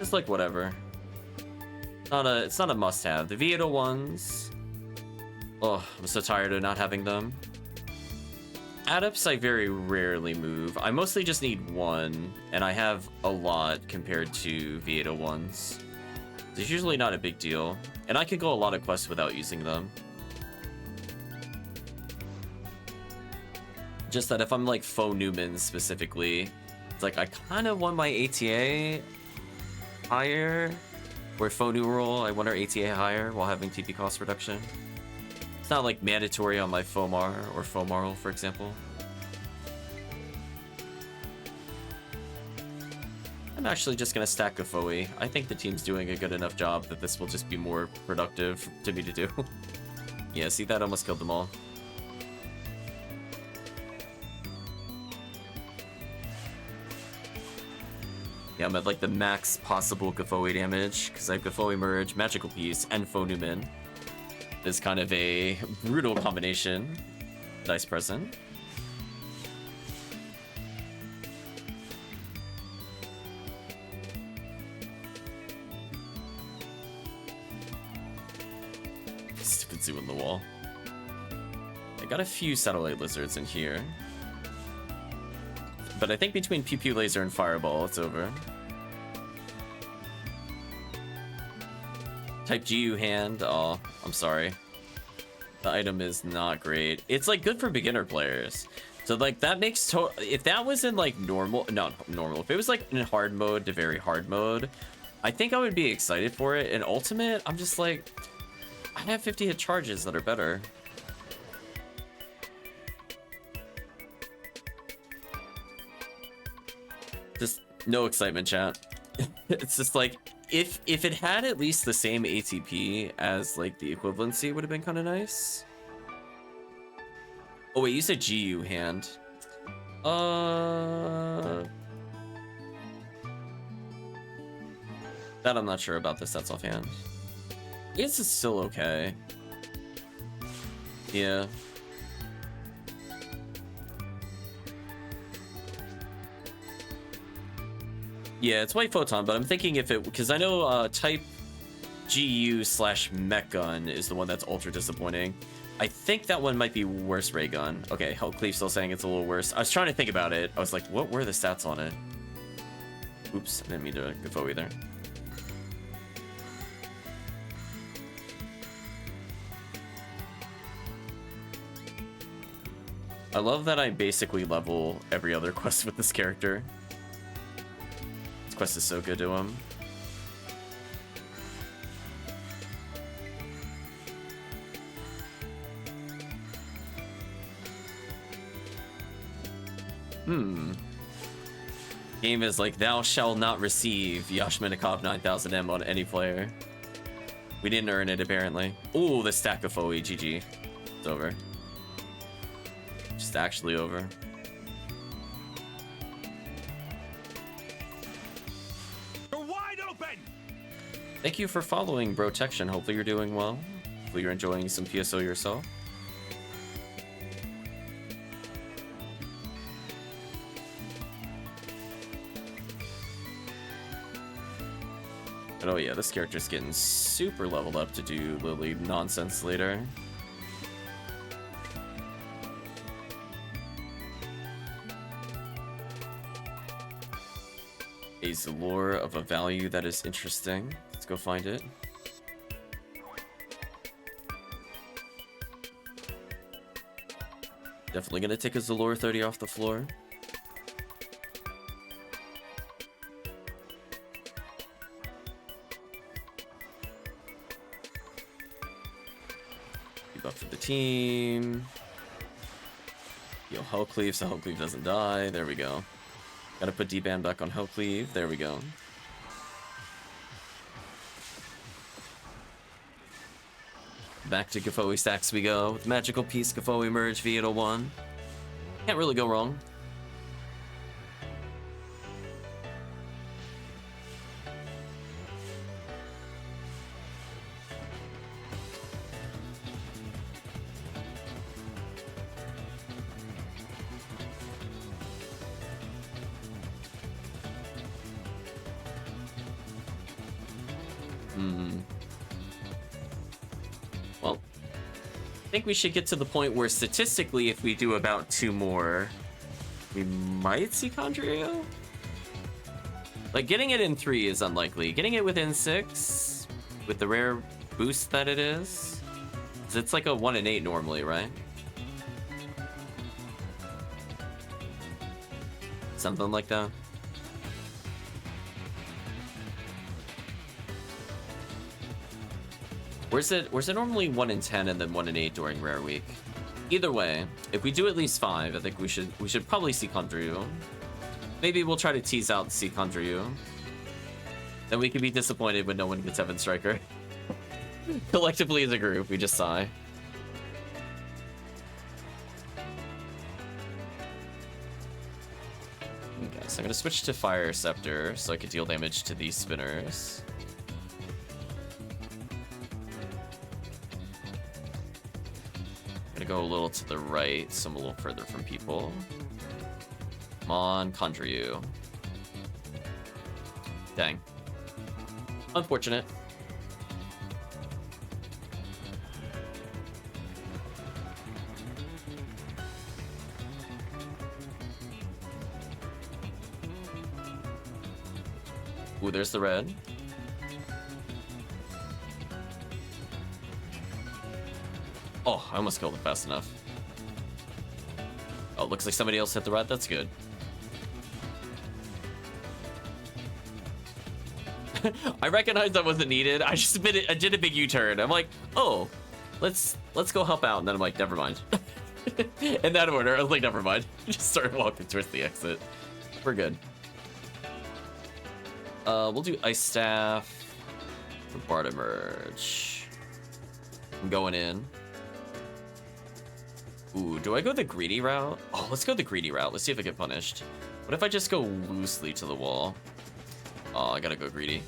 It's like whatever. It's not a must-have. The Vieto ones. Oh, I'm so tired of not having them. Adepts I very rarely move. I mostly just need one, and I have a lot compared to Vieto ones. It's usually not a big deal, and I can go a lot of quests without using them. Just that if I'm like Faux Newman specifically, it's like I kind of want my ATA higher. Where Faux Numeral, I want our ATA higher while having TP cost reduction. It's not like mandatory on my Fomar or Fomarl, for example. I'm actually just gonna stack Gafoi. I think the team's doing a good enough job that this will just be more productive to me to do. Yeah, see, that almost killed them all. Yeah, I'm at like the max possible Gafoi damage, because I have Gafoi Merge, Magical Piece, and Faux Newman. It's kind of a brutal combination. Nice present. Stick and zoo in the wall. I got a few satellite lizards in here. But I think between Pew Pew Laser and Fireball, it's over. Type GU hand. Oh, I'm sorry. The item is not great. It's like good for beginner players. So like that makes if that was in like normal, not normal. If it was like in hard mode to very hard mode, I think I would be excited for it. In ultimate, I'm just like, I have 50 hit charges that are better. Just no excitement, chat. It's just like, if it had at least the same ATP as like the equivalency, would have been kind of nice. Oh wait, you said GU hand. That I'm not sure about the sets offhand. This is still okay. Yeah. Yeah, it's White Photon, but I'm thinking if it, because I know type GU/mech gun is the one that's ultra disappointing. I think that one might be worse ray gun. Okay, HellCleave still saying it's a little worse. I was trying to think about it. I was like, what were the stats on it? Oops, I didn't mean to go either. I love that I basically level every other quest with this character. This quest is so good to him. Game is like, thou shalt not receive Yashmenikov 9000M on any player. We didn't earn it, apparently. Ooh, the stack of FOE, GG. It's over. Just actually over. You're wide open! Thank you for following, Brotection. Hopefully you're doing well. Hopefully you're enjoying some PSO yourself. But oh yeah, this character's getting super leveled up to do Lily nonsense later. Is the lore of a value that is interesting. Let's go find it. Definitely gonna take a Zalor 30 off the floor. Debuff for the team. Yo, HellCleave so HellCleave doesn't die. There we go. Gotta put D-Band back on HellCleave. There we go. Back to Gafoi stacks we go. With Magical Piece, Gafoi Merge, V801. Can't really go wrong. Well, I think we should get to the point where statistically, if we do about 2 more, we might see Condrio. Like, getting it in 3 is unlikely. Getting it within 6, with the rare boost that it is, 'cause it's like a 1 in 8 normally, right? Something like that. Where's it normally 1 in 10 and then 1 in 8 during rare week? Either way, if we do at least 5, I think we should probably see Condrio. Maybe we'll try to tease out see Condrio. Then we can be disappointed when no one gets Evan Striker. Collectively as a group, we just sigh. Okay, so I'm gonna switch to Fire Scepter so I can deal damage to these spinners. Gonna go a little to the right, so I'm a little further from people. Come on, Condrio. Dang. Unfortunate. Ooh, there's the red. Oh, I almost killed it fast enough. Oh, looks like somebody else hit the red. That's good. I recognized that wasn't needed. I did a big U-turn. I'm like, oh, let's go help out. And then I'm like, never mind. In that order, I was like, never mind. Just started walking towards the exit. We're good. We'll do Ice Staff. Barda Merge. I'm going in. Ooh, do I go the greedy route? Oh, let's go the greedy route. Let's see if I get punished. What if I just go loosely to the wall? Oh, I gotta go greedy.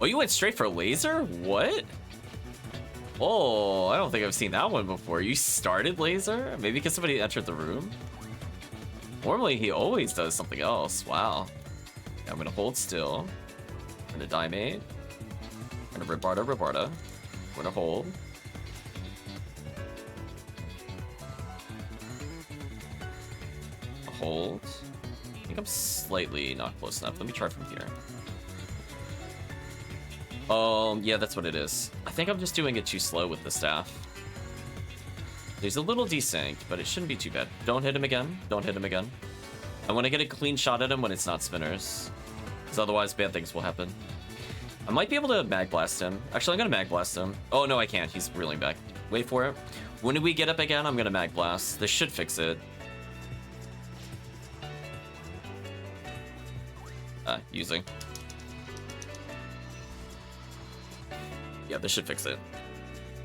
Oh, you went straight for a laser? What? Oh, I don't think I've seen that one before. You started laser? Maybe because somebody entered the room? Normally, he always does something else. Wow. Okay, I'm gonna hold still. I'm gonna Diamate. I'm gonna Rebarda. I'm gonna hold. Hold. I think I'm slightly not close enough. Let me try from here. Yeah, that's what it is. I think I'm just doing it too slow with the staff. There's a little desynced, but it shouldn't be too bad. Don't hit him again. Don't hit him again. I want to get a clean shot at him when it's not spinners, because otherwise bad things will happen. I might be able to Mag Blast him. Actually, I'm going to Mag Blast him. Oh, no, I can't. He's reeling back. Wait for it. When we get up again, I'm going to Mag Blast. This should fix it. Using. Yeah, this should fix it.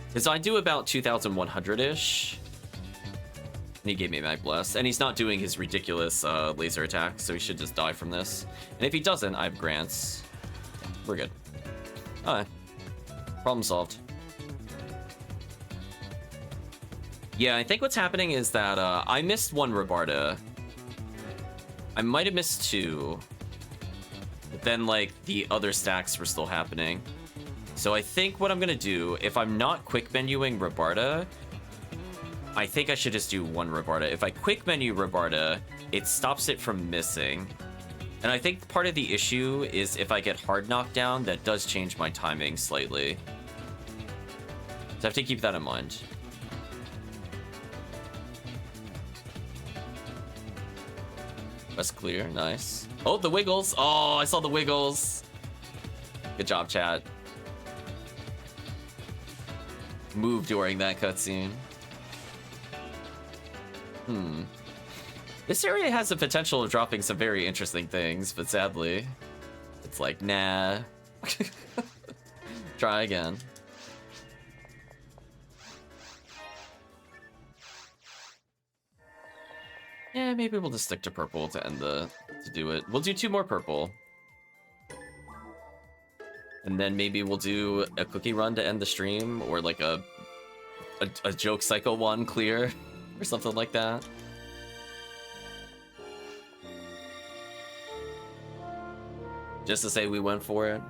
Because I do about 2,100-ish. And he gave me a Mag Blast. And he's not doing his ridiculous laser attack, so he should just die from this. And if he doesn't, I have grants. We're good. Alright. Problem solved. Yeah, I think what's happening is that I missed 1 Rebarda. I might have missed 2. But then, like, the other stacks were still happening. So I think what I'm gonna do, if I'm not quick menuing Rebarda, I think I should just do 1 Rebarda. If I quick menu Rebarda, it stops it from missing. And I think part of the issue is if I get hard knockdown, that does change my timing slightly. So I have to keep that in mind. Quest clear, nice. Oh, the wiggles. Oh, I saw the wiggles. Good job, chat. Move during that cutscene. This area has the potential of dropping some very interesting things, but sadly, it's like, nah. Try again. Yeah, maybe we'll just stick to purple to end to do it. We'll do 2 more purple. And then maybe we'll do a cookie run to end the stream, or like a joke cycle one clear, or something like that. Just to say we went for it.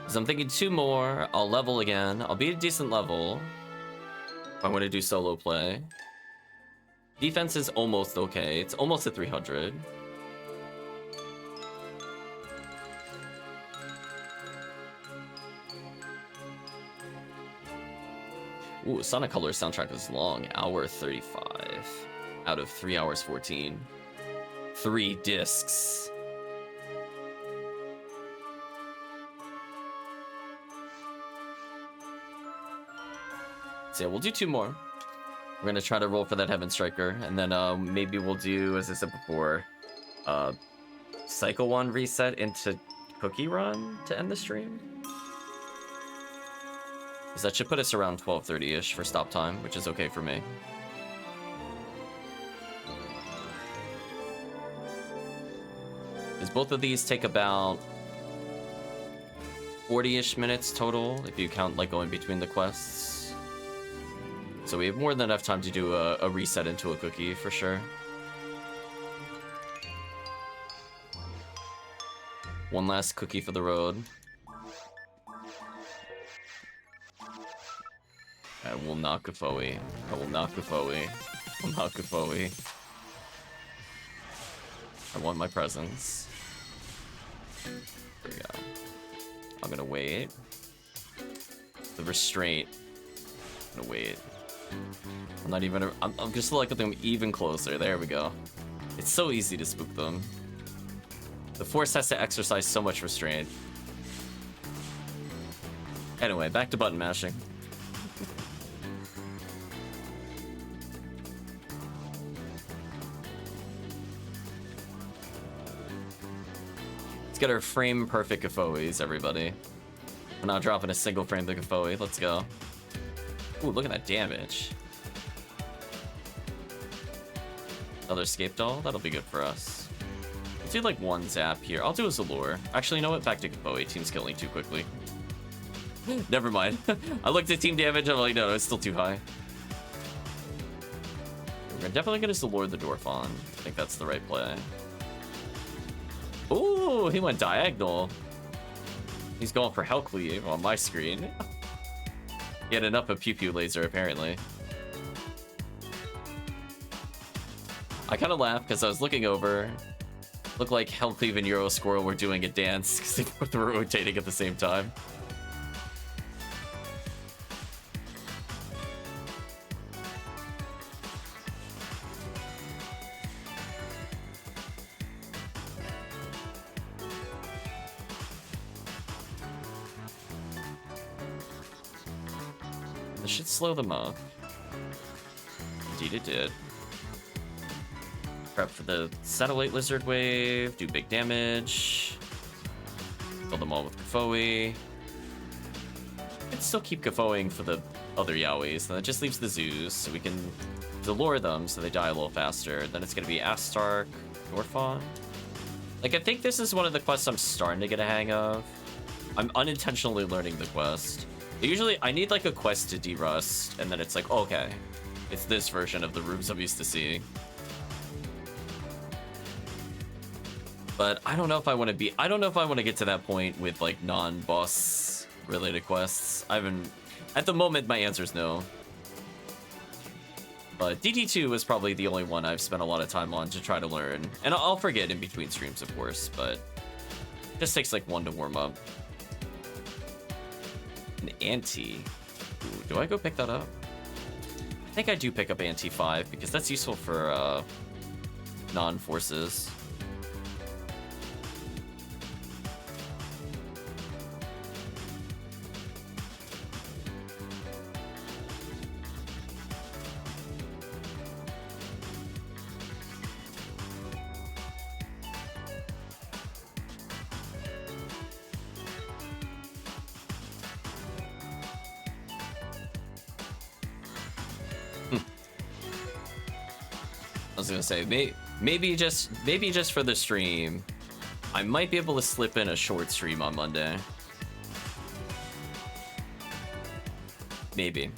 So I'm thinking 2 more, I'll level again. I'll be at a decent level if I want to do solo play. Defense is almost okay. It's almost at 300. Ooh, Sonic Colors soundtrack is long. Hour 35 out of 3 hours 14. 3 discs. So yeah, we'll do 2 more. We're gonna try to roll for that Heaven Striker, and then maybe we'll do, as I said before, Cycle 1 reset into Cookie Run to end the stream. Because that should put us around 12:30-ish for stop time, which is okay for me. Because both of these take about 40-ish minutes total, if you count like going between the quests. So we have more than enough time to do a reset into a cookie for sure. One last cookie for the road. I will not Kufoe. I will not Kufoe. I will not Kufoe. I want my presents. There we go. I'm gonna wait. The restraint. I'm gonna wait. I'm not even. I'm just looking at them even closer. There we go. It's so easy to spook them. The Force has to exercise so much restraint. Anyway, back to button mashing. Let's get our frame perfect Kufoes, everybody. We're not dropping a single frame to Kufoe. Let's go. Ooh, look at that damage. Another escape doll? That'll be good for us. Let's do like 1 zap here. I'll do a Zalure. Actually, you know what? Back to Kufoe. Team's killing too quickly. Never mind. I looked at team damage, I'm like, no, it's still too high. We're definitely gonna Zalure the Dwarfon. I think that's the right play. Ooh, he went diagonal. He's going for HellCleave on my screen. He had enough of Pew Pew Laser, apparently. I kind of laughed because I was looking over. Looked like HellCleave and Euro Squirrel were doing a dance because they both were rotating at the same time. This should slow them up. Indeed it did. Prep for the Satellite Lizard Wave, do big damage. Kill them all with Kufoe. I'd still keep Kufoeing for the other Yaois, and that just leaves the zoos, so we can Zalure them so they die a little faster. Then it's gonna be Astark, Dwarfon. Like, I think this is one of the quests I'm starting to get a hang of. I'm unintentionally learning the quest. Usually, I need like a quest to derust, and then it's like, okay, it's this version of the rooms I'm used to seeing. But I don't know if I want to be. I don't know if I want to get to that point with like non-boss related quests. I haven't. At the moment, my answer is no. But DD2 is probably the only one I've spent a lot of time on to try to learn, and I'll forget in between streams, of course. But it just takes like 1 to warm up. An Anti. Ooh, do I go pick that up? I think I do pick up Anti 5 because that's useful for non-forces. I was gonna say, maybe just for the stream, I might be able to slip in a short stream on Monday. Maybe.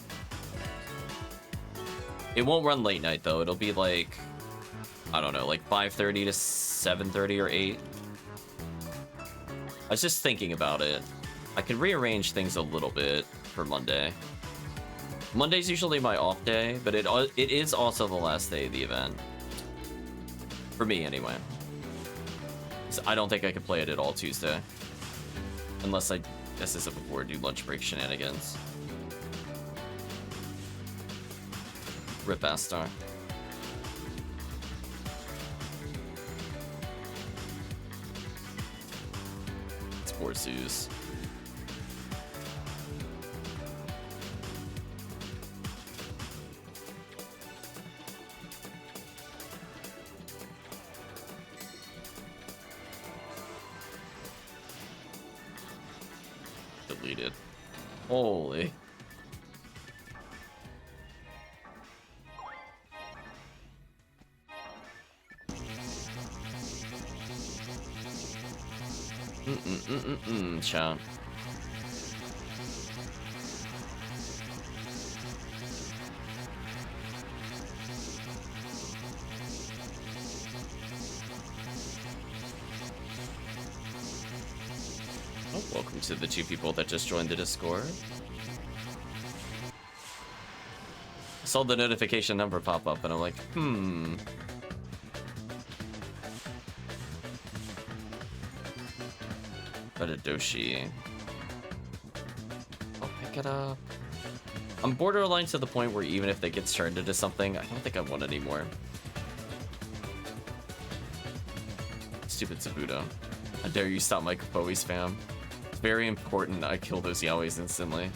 It won't run late night though. It'll be like, I don't know, like 5:30 to 7:30 or 8. I was just thinking about it. I could rearrange things a little bit for Monday. Monday's usually my off day, but it is also the last day of the event. For me, anyway. So I don't think I could play it at all Tuesday. Unless I, as I said before, do lunch break shenanigans. Rip Astar. It's poor Zeus. Deleted. Holy. Chat. Oh, welcome to the 2 people that just joined the Discord. I saw the notification number pop up and I'm like, Radadoshi. I'll pick it up. I'm borderline to the point where even if they get turned into something, I don't think I want it anymore. Stupid Sabuto. How dare you stop my Kapoe spam? It's very important I kill those Yaois instantly.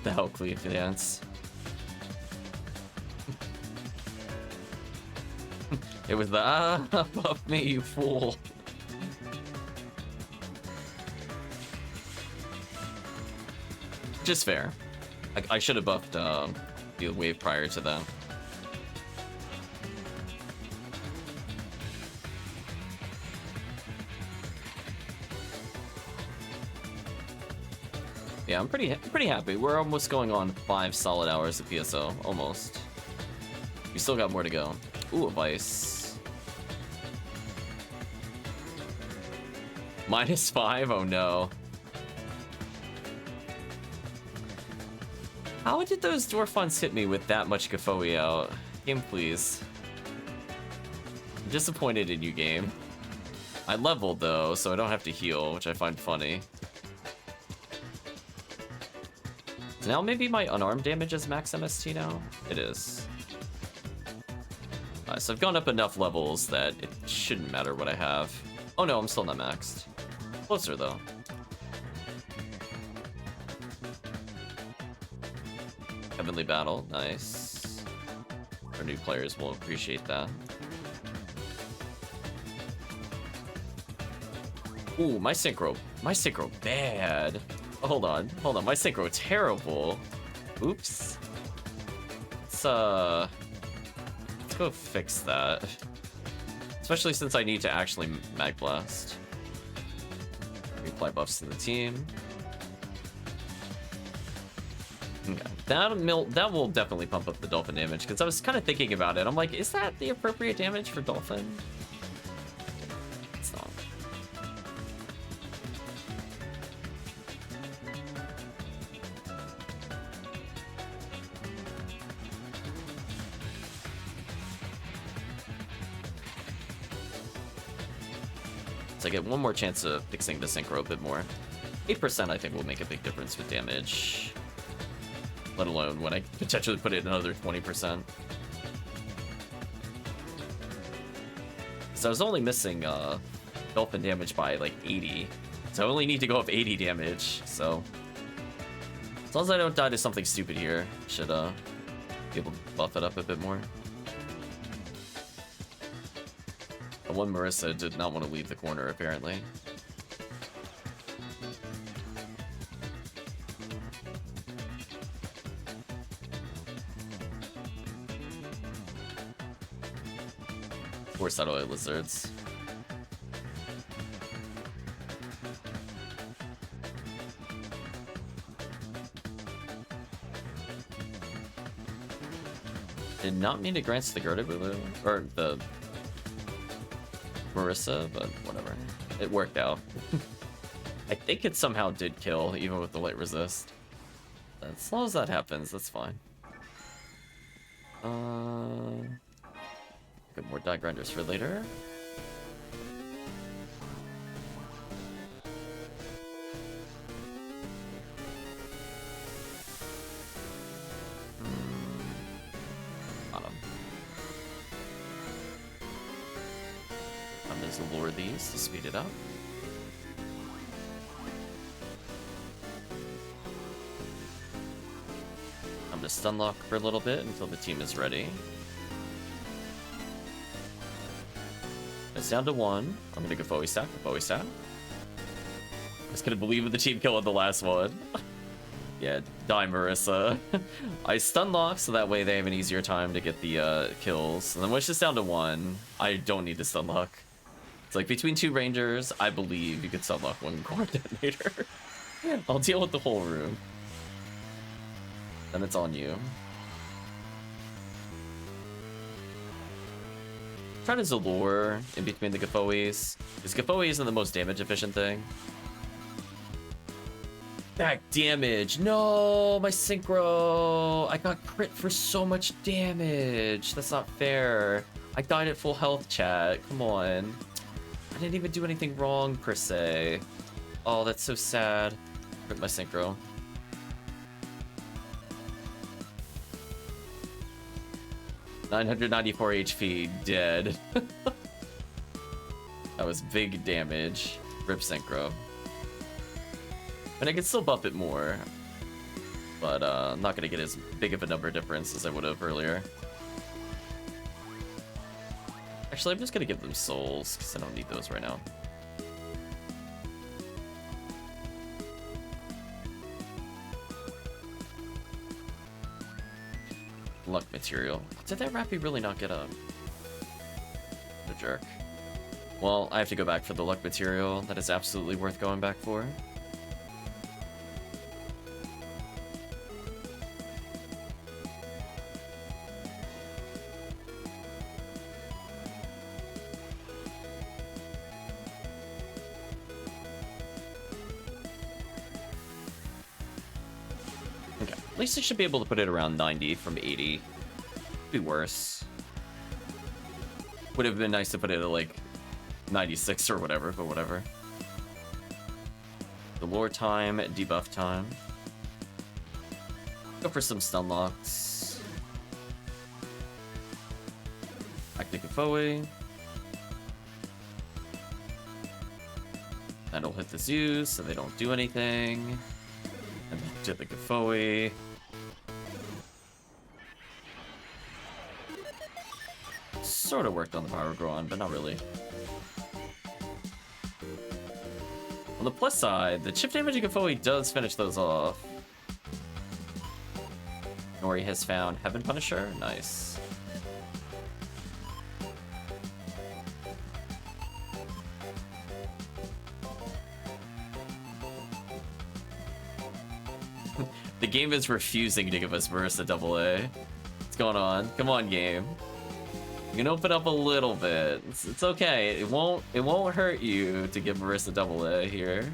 The HellCleave dance. It was the buff me, you fool. Just fair. I should have buffed the wave prior to that. Yeah, I'm pretty happy. We're almost going on 5 solid hours of PSO, almost. We still got more to go. Ooh, a Vice. -5? Oh no. How did those dwarf funds hit me with that much Kafoe out? Game, please. I'm disappointed in you, game. I leveled though, so I don't have to heal, which I find funny. So now maybe my unarmed damage is max MST now? It is. So I've gone up enough levels that it shouldn't matter what I have. Oh no, I'm still not maxed. Closer though. Heavenly Battle, nice. Our new players will appreciate that. Ooh, my synchro bad. Oh, hold on, my synchro terrible. Oops. Let's go fix that. Especially since I need to actually Mag Blast. Apply buffs to the team. Okay. That will definitely pump up the Dolphin damage, because I was kind of thinking about it. I'm like, is that the appropriate damage for Dolphin? It's not. So I get one more chance of fixing the synchro a bit more. 8% I think will make a big difference with damage. Let alone when I potentially put it another 20%. So I was only missing dolphin damage by like 80. So I only need to go up 80 damage, so as long as I don't die to something stupid here, should be able to buff it up a bit more. The one Marissa did not want to leave the corner, apparently. Poor satellite lizards. Did not mean to grant the Gerda or the Marissa, but whatever. It worked out. I think it somehow did kill, even with the light resist. As long as that happens, that's fine. Get more die grinders for later. Bottom. I'm just gonna lure these to speed it up. I'm gonna stun lock for a little bit until the team is ready. It's down to 1. I'm gonna go Foey stack. I just couldn't believe the team killed the last one. Yeah, die Marissa. I stun lock so that way they have an easier time to get the kills. And then when it's just down to 1, I don't need to stun lock. It's like between 2 rangers, I believe you could stun lock 1 core detonator. I'll deal with the whole room. Then it's on you. Try to Zalure in between the Gafoes, because Gafoe isn't the most damage efficient thing. Back damage! No, my synchro! I got crit for so much damage. That's not fair. I died at full health, chat. Come on. I didn't even do anything wrong per se. Oh, that's so sad. Crit my synchro. $994 HP, dead. That was big damage. Rip synchro. And I can still buff it more, but I'm not gonna get as big of a number difference as I would have earlier. Actually, I'm just gonna give them souls because I don't need those right now. Luck material. Did that Rappy really not get a jerk? Well, I have to go back for the luck material. That is absolutely worth going back for. At least I should be able to put it around 90 from 80. Could be worse. Would have been nice to put it at like 96 or whatever, but whatever. The lore time, debuff time. Go for some stun locks. Active Foey. That'll hit the Zeus so they don't do anything. And then to the Gafoe. Sort of worked on the Power Grown, but not really. On the plus side, the chip damage Gafoe does finish those off. Nori has found Heaven Punisher. Nice. The game is refusing to give us Marissa AA. What's going on? Come on, game. You can open up a little bit. It's okay. It won't hurt you to give Marissa AA here.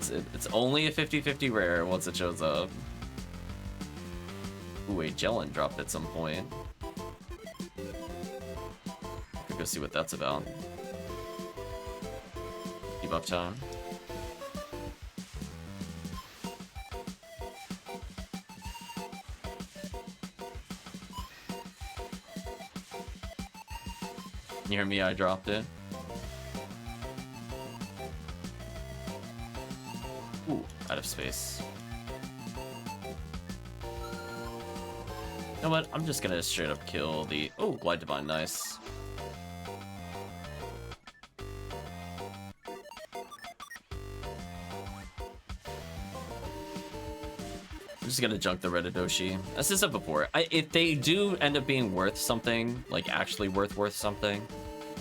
It's only a 50-50 rare once it shows up. Ooh, a Jellin dropped at some point. Could go see what that's about. Debuff time. Near me, I dropped it. Ooh, out of space. You know what? I'm just gonna straight up kill the... Oh, Glide Divine, nice. I'm just gonna junk the Redidoshi. As I said before, if they do end up being worth something, like actually worth something,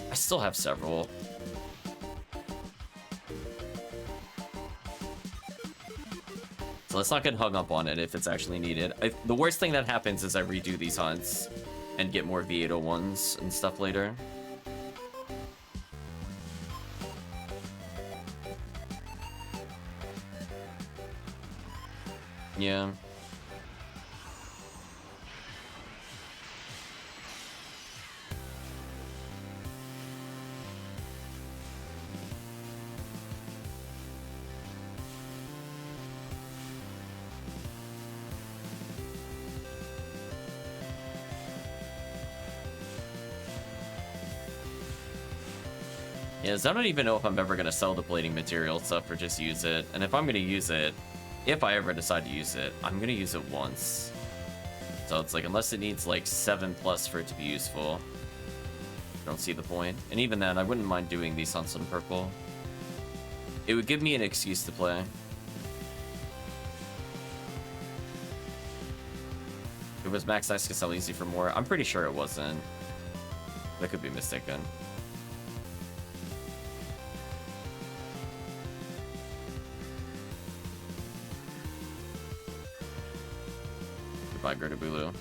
I still have several. So let's not get hung up on it if it's actually needed. The worst thing that happens is I redo these hunts and get more V801s and stuff later. Yeah. Yes, I don't even know if I'm ever going to sell the plating material stuff or just use it. And if I'm going to use it, if I ever decide to use it, I'm going to use it once. So it's like, unless it needs like 7+ for it to be useful, I don't see the point. And even then, I wouldn't mind doing these hunts on purple. It would give me an excuse to play. If it was max ice to sell easy for more, I'm pretty sure it wasn't. I could be mistaken. Goodbye, Gertabulu.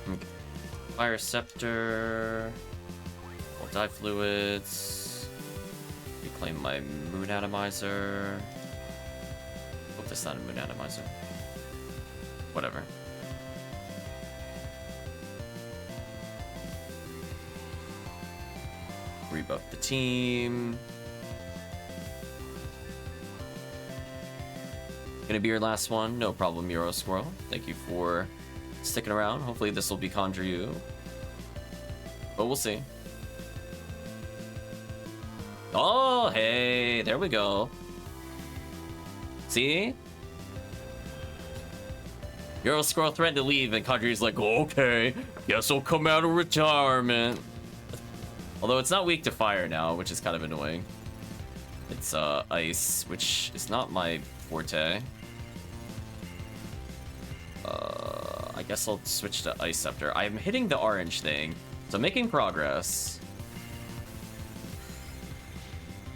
Okay. Fire Scepter. Multi Fluids. Reclaim my Moon Atomizer. Hope that's not a Moon Atomizer. Whatever. Rebuff the team. Gonna be your last one. No problem, Euro Squirrel. Thank you for sticking around. Hopefully this will be Conjure You. But we'll see. Oh, hey, there we go. See? Euro Squirrel threatened to leave, and Conjure You's like, okay, guess I'll come out of retirement. Although it's not weak to fire now, which is kind of annoying. It's ice, which is not my forte. I guess I'll switch to Ice Scepter. I'm hitting the orange thing, so I'm making progress.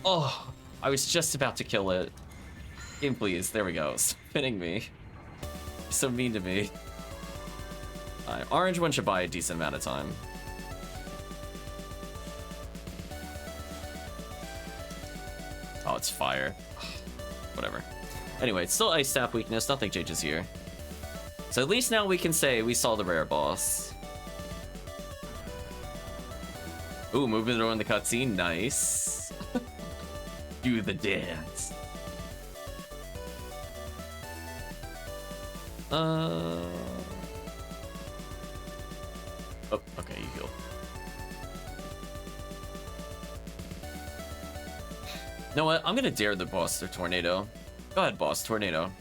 Oh, I was just about to kill it. Game, please. There we go. Stop hitting me. You're so mean to me. Alright, orange one should buy a decent amount of time. Oh, it's fire. Whatever. Anyway, it's still Ice Staff weakness. Nothing changes here. So at least now we can say we saw the rare boss. Ooh, moving through in the cutscene. Nice. Do the dance. Oh, okay, you healed. You know what? I'm gonna dare the boss to Tornado. Go ahead, boss. Tornado.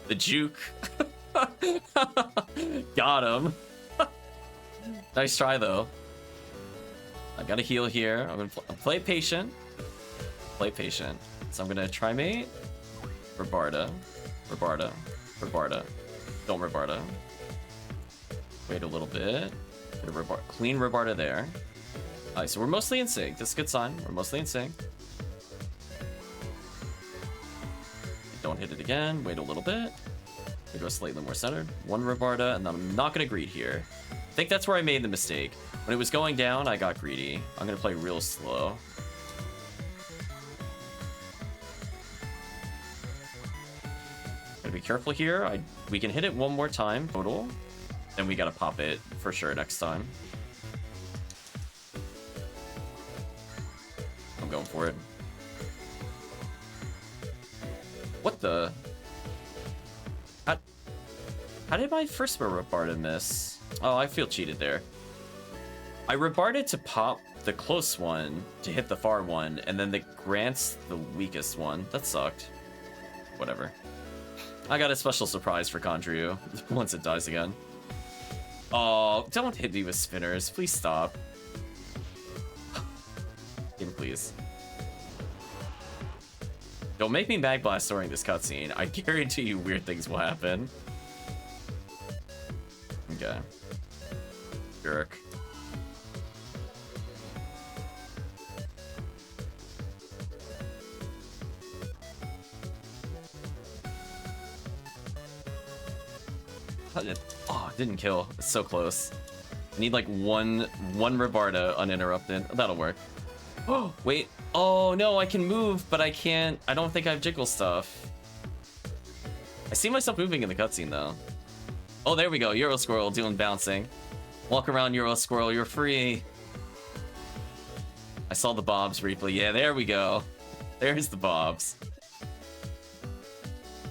The juke. Got him. Nice try, though. I gotta heal here. I'm gonna play patient. Play patient. So I'm gonna Trimate. Rabarda. Rabarda. Rabarda. Don't Rabarda. Wait a little bit. Get a clean Rabarda there. Alright, so we're mostly in sync. That's a good sign. We're mostly in sync. Don't hit it again. Wait a little bit. We go slightly more centered. One Rabarda, and then I'm not gonna greed here. I think that's where I made the mistake. When it was going down, I got greedy. I'm gonna play real slow. Gotta be careful here. We can hit it one more time total. Then we gotta pop it for sure next time. I'm going for it. What the? How did my first Rebarda miss? Oh, I feel cheated there. I Rebarded to pop the close one to hit the far one, and then the grants the weakest one. That sucked. Whatever. I got a special surprise for Condryu once it dies again. Oh, don't hit me with spinners. Please stop. Game, please. Don't make me Mag Blast during this cutscene. I guarantee you weird things will happen. Okay. Jerk. Oh, it didn't kill. It's so close. I need like one Rebarda uninterrupted. That'll work. Oh, wait. Oh, no, I can move, but I can't. I don't think I have jiggle stuff. I see myself moving in the cutscene, though. Oh, there we go. Euro Squirrel doing bouncing. Walk around, Euro Squirrel. You're free. I saw the Bobs replay. Yeah, there we go. There's the Bobs.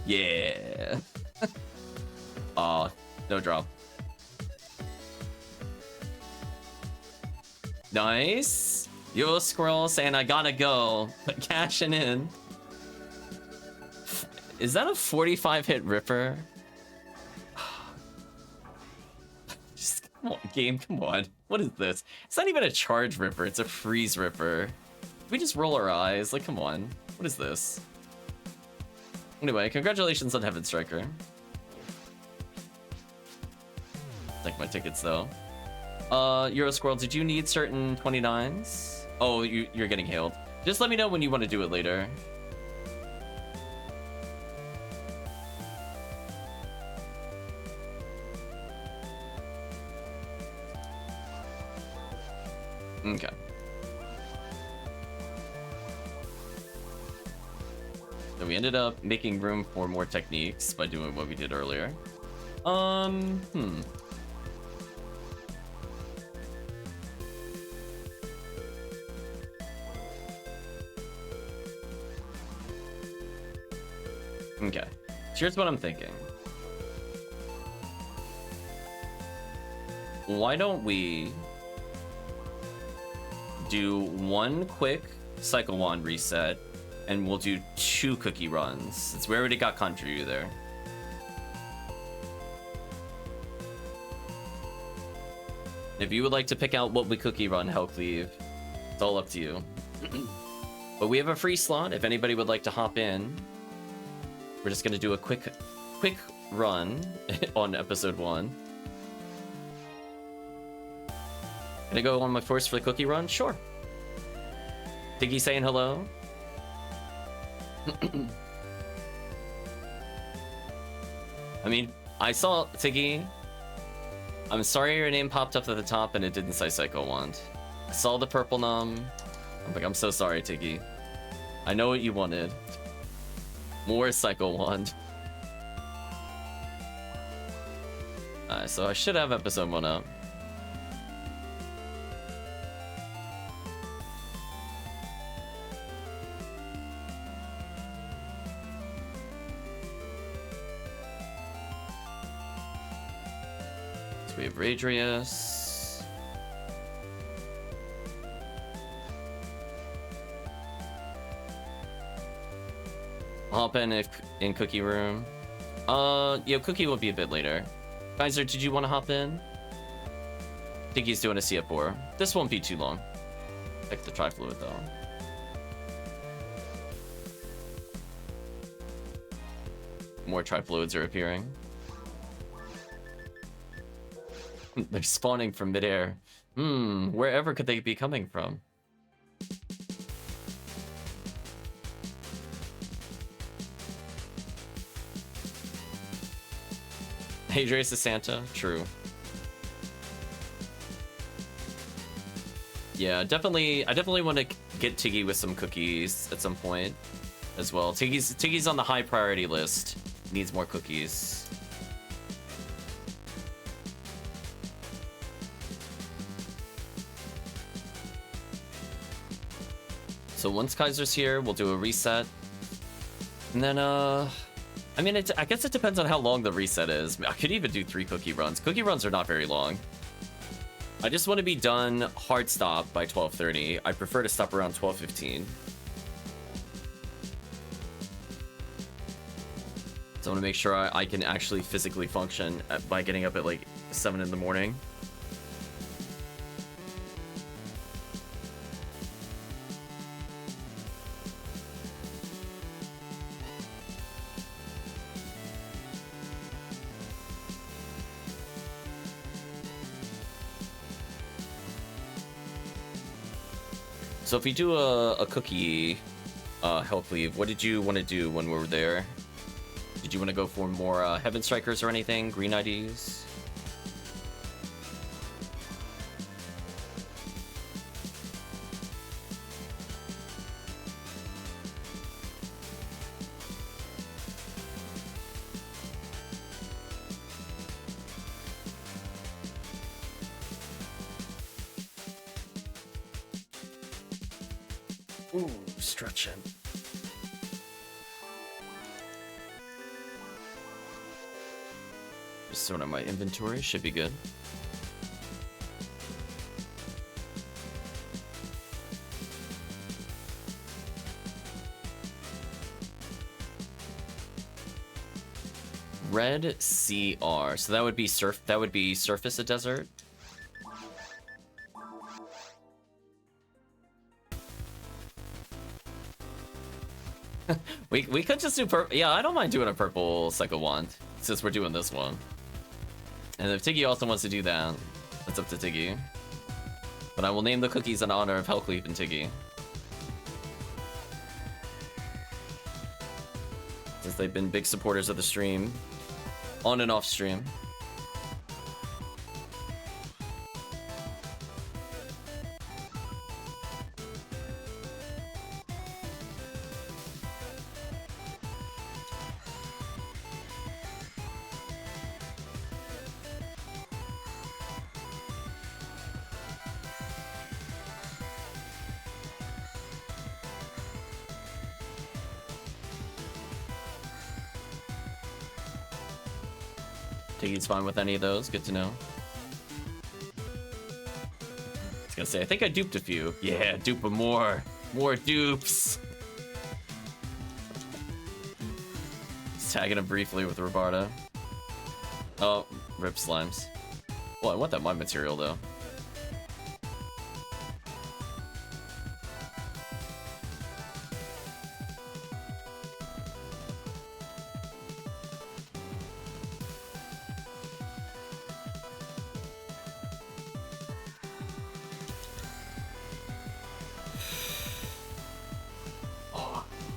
Yeah. Oh, no drop. Nice. Euro Squirrel saying I gotta go, but cashing in. Is that a 45 hit Ripper? Just come on, game, come on. What is this? It's not even a charge Ripper, it's a freeze Ripper. Can we just roll our eyes? Like, come on. What is this? Anyway, congratulations on Heaven Striker. Like my tickets though. Euro Squirrel, did you need certain 29s? Oh, you're getting hailed. Just let me know when you want to do it later. Okay. So we ended up making room for more techniques by doing what we did earlier. Okay, so here's what I'm thinking. Why don't we do one quick Cycle Wand reset, and we'll do 2 cookie runs, since we already got Condryu there. If you would like to pick out what we cookie run, HellCleave, it's all up to you. But we have a free slot if anybody would like to hop in. We're just gonna do a quick run on episode 1. Can I go on my force for the cookie run? Sure. Tiggy saying hello. I mean, I saw Tiggy. I'm sorry your name popped up at the top and it didn't say Psycho Wand. I saw the purple num. I'm like, I'm so sorry, Tiggy. I know what you wanted. More Psycho Wand. So I should have episode 1 up. So we have Radreaus. Hop in Cookie Room. Yeah, Cookie will be a bit later. Kaiser, did you want to hop in? I think he's doing a CF4. This won't be too long. Pick the Tri-Fluid though. More Tri-Fluids are appearing. They're spawning from midair. Wherever could they be coming from? Adrius is Santa? True. Yeah, definitely. I definitely want to get Tiggy with some cookies at some point as well. Tiggy's on the high priority list. Needs more cookies. So once Kaiser's here, we'll do a reset. And then, I mean, I guess it depends on how long the reset is. I could even do 3 cookie runs. Cookie runs are not very long. I just want to be done hard stop by 12:30. I prefer to stop around 12:15. So I want to make sure I can actually physically function by getting up at like 7 in the morning. So if we do a cookie HellCleave, what did you want to do when we were there? Did you want to go for more Heaven Strikers or anything? Green IDs? Ooh, stretching. Just sort of my inventory should be good. Red CR. So that would be surface a desert. we could just do purple. Yeah, I don't mind doing a purple Psycho Wand since we're doing this one. And if Tiggy also wants to do that, that's up to Tiggy. But I will name the cookies in honor of HellCleave and Tiggy, since they've been big supporters of the stream, on and off stream. Tiggy's fine with any of those. Good to know. I was gonna say, I think I duped a few. Yeah, dupe them more. More dupes. Just tagging him briefly with Robarda. Oh, rip slimes. Well, I want that mud material though.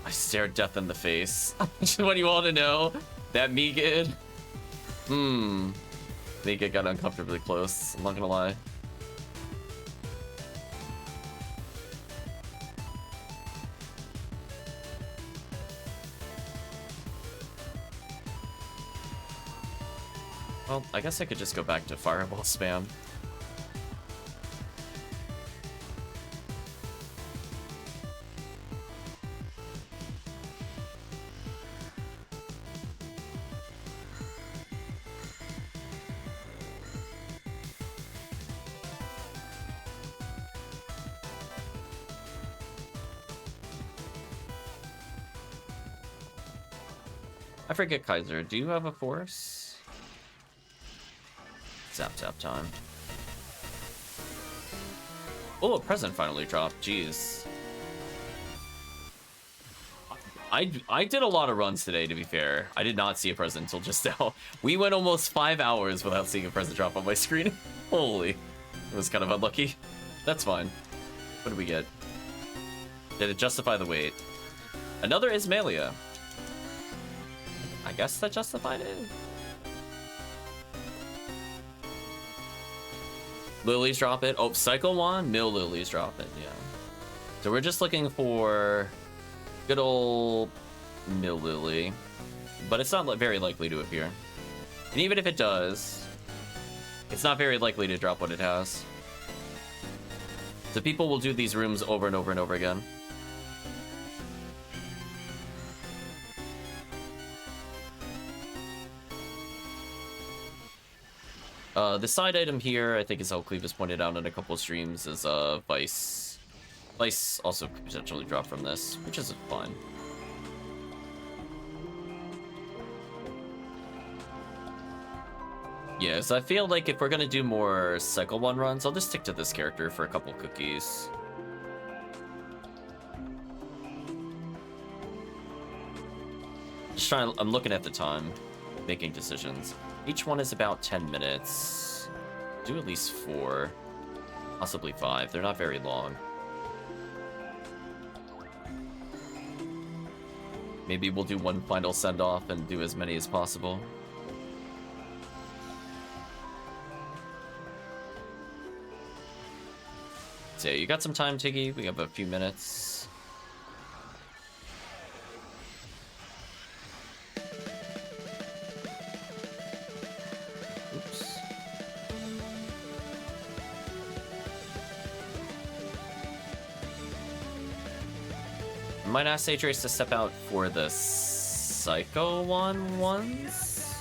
Stare death in the face. Just want you all to know that Megid. Megid got uncomfortably close. I'm not gonna lie. Well, I guess I could just go back to Fireball spam. I forget, Kaiser, do you have a force? Zap zap time. Oh, a present finally dropped. Jeez. I did a lot of runs today, to be fair. I did not see a present until just now. We went almost 5 hours without seeing a present drop on my screen. Holy. It was kind of unlucky. That's fine. What did we get? Did it justify the wait? Another Ismailia. I guess that justified it. Lilies drop it. Oh, Psycho Wand, Mill Lilies drop it, yeah. So we're just looking for good old Mill Lily. But it's not very likely to appear. And even if it does, it's not very likely to drop what it has. So people will do these rooms over and over and over again. The side item here, I think, as HellCleave has pointed out in a couple of streams, is Vice. Vice also could potentially drop from this, which is fine. Yeah, so I feel like if we're gonna do more Cycle 1 runs, I'll just stick to this character for a couple cookies. Just trying, I'm looking at the time, making decisions. Each one is about 10 minutes. Do at least 4, possibly 5. They're not very long. Maybe we'll do one final send-off and do as many as possible. So yeah, you got some time, Tiggy. We have a few minutes. Oops. I might ask Adrius to step out for the Psycho one ones,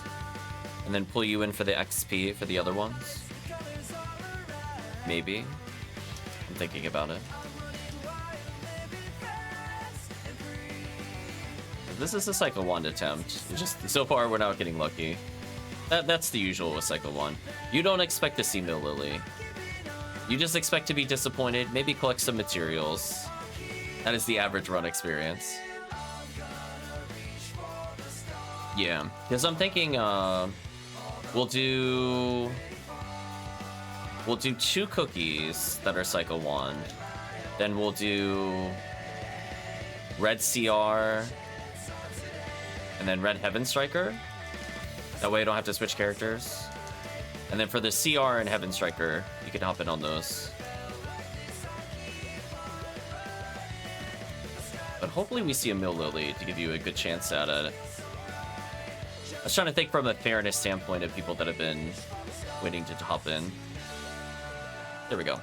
and then pull you in for the XP for the other ones. Maybe. I'm thinking about it. This is a Cycle 1 attempt. Just so far, we're not getting lucky. That's the usual with Cycle 1. You don't expect to see Mill Lily. You just expect to be disappointed, maybe collect some materials. That is the average run experience. Yeah, because I'm thinking we'll do 2 cookies that are Cycle 1. Then we'll do Red CR and then Red Heaven Striker. That way I don't have to switch characters. And then for the CR and Heaven Striker, you can hop in on those. But hopefully we see a Mill Lily to give you a good chance at it. I was trying to think from a fairness standpoint of people that have been waiting to hop in. There we go.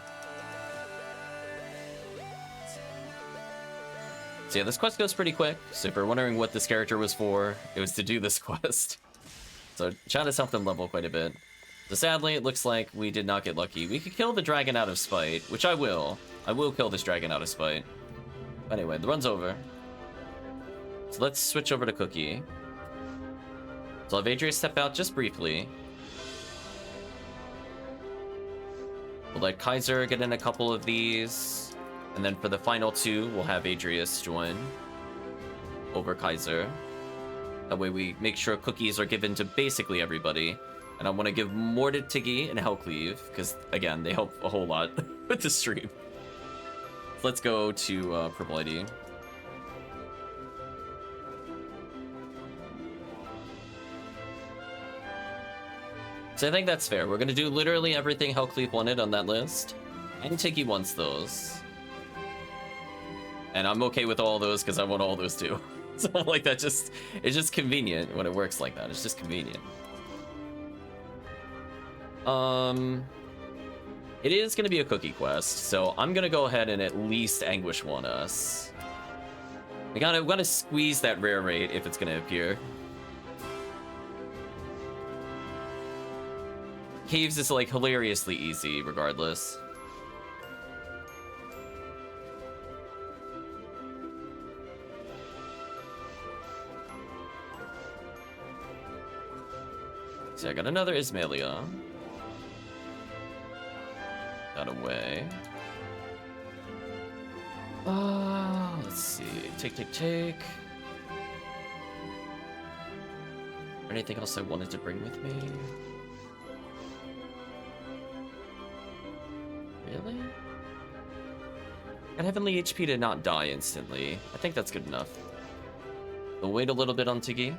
So yeah, this quest goes pretty quick. So if you're wondering what this character was for, it was to do this quest. So chat has helped them level quite a bit. So sadly, it looks like we did not get lucky. We could kill the dragon out of spite, which I will. I will kill this dragon out of spite. Anyway, the run's over. So let's switch over to Cookie. So I'll have Adrius step out just briefly. We'll let Kaiser get in a couple of these. And then for the final 2, we'll have Adrius join over Kaiser. That way we make sure cookies are given to basically everybody. And I want to give more to Tiggy and HellCleave, because, again, they help a whole lot with the stream. So let's go to Purple ID. So I think that's fair. We're going to do literally everything HellCleave wanted on that list. And Tiggy wants those. And I'm okay with all those because I want all those too. So like that just, it's just convenient when it works like that. It's just convenient. It is going to be a cookie quest, so I'm going to go ahead and at least Anguish one us. We gotta squeeze that rare rate if it's going to appear. Caves is like hilariously easy regardless. So I got another Ismailia. That away. Let's see. Take. Anything else I wanted to bring with me? Really? Got Heavenly HP to not die instantly. I think that's good enough. We'll wait a little bit on Tiggy.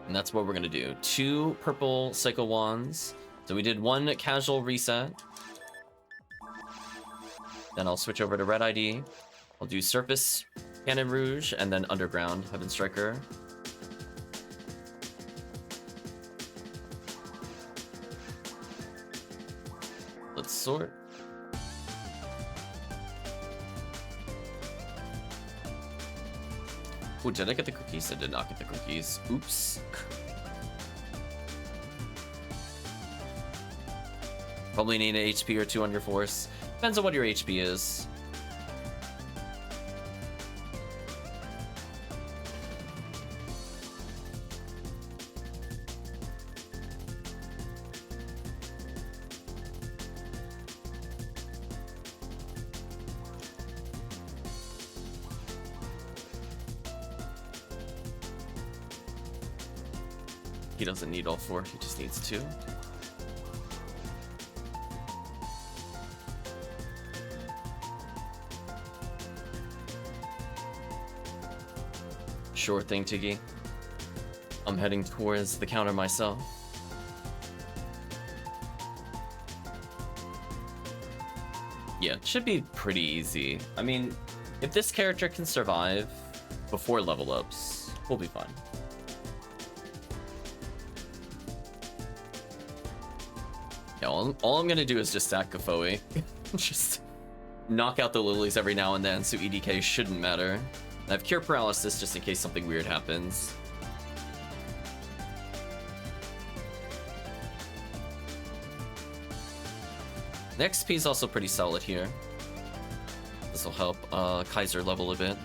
And that's what we're gonna do. 2 purple Psycho Wands. So we did 1 casual reset. Then I'll switch over to Red ID. I'll do Surface Cannon Rouge and then Underground Heaven Striker. Let's sort. Oh, did I get the cookies? I did not get the cookies. Oops. Probably need an HP or two on your force. Depends on what your HP is. He doesn't need all 4, he just needs 2. Sure thing, Tiggy. I'm heading towards the counter myself. Yeah, it should be pretty easy. I mean, if this character can survive before level ups, we'll be fine. Yeah, all I'm gonna do is just stack Kafoi. Just knock out the lilies every now and then, so EDK shouldn't matter. I have Cure Paralysis just in case something weird happens. The XP is also pretty solid here. This will help Kaiser level a bit.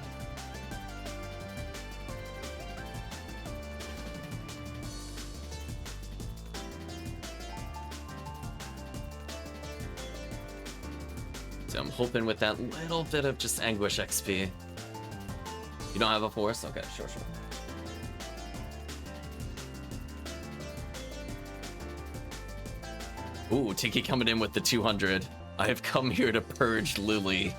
So I'm hoping with that little bit of just Anguish XP. You don't have a force? Okay, sure. Ooh, Tinky coming in with the 200. I have come here to purge Lily.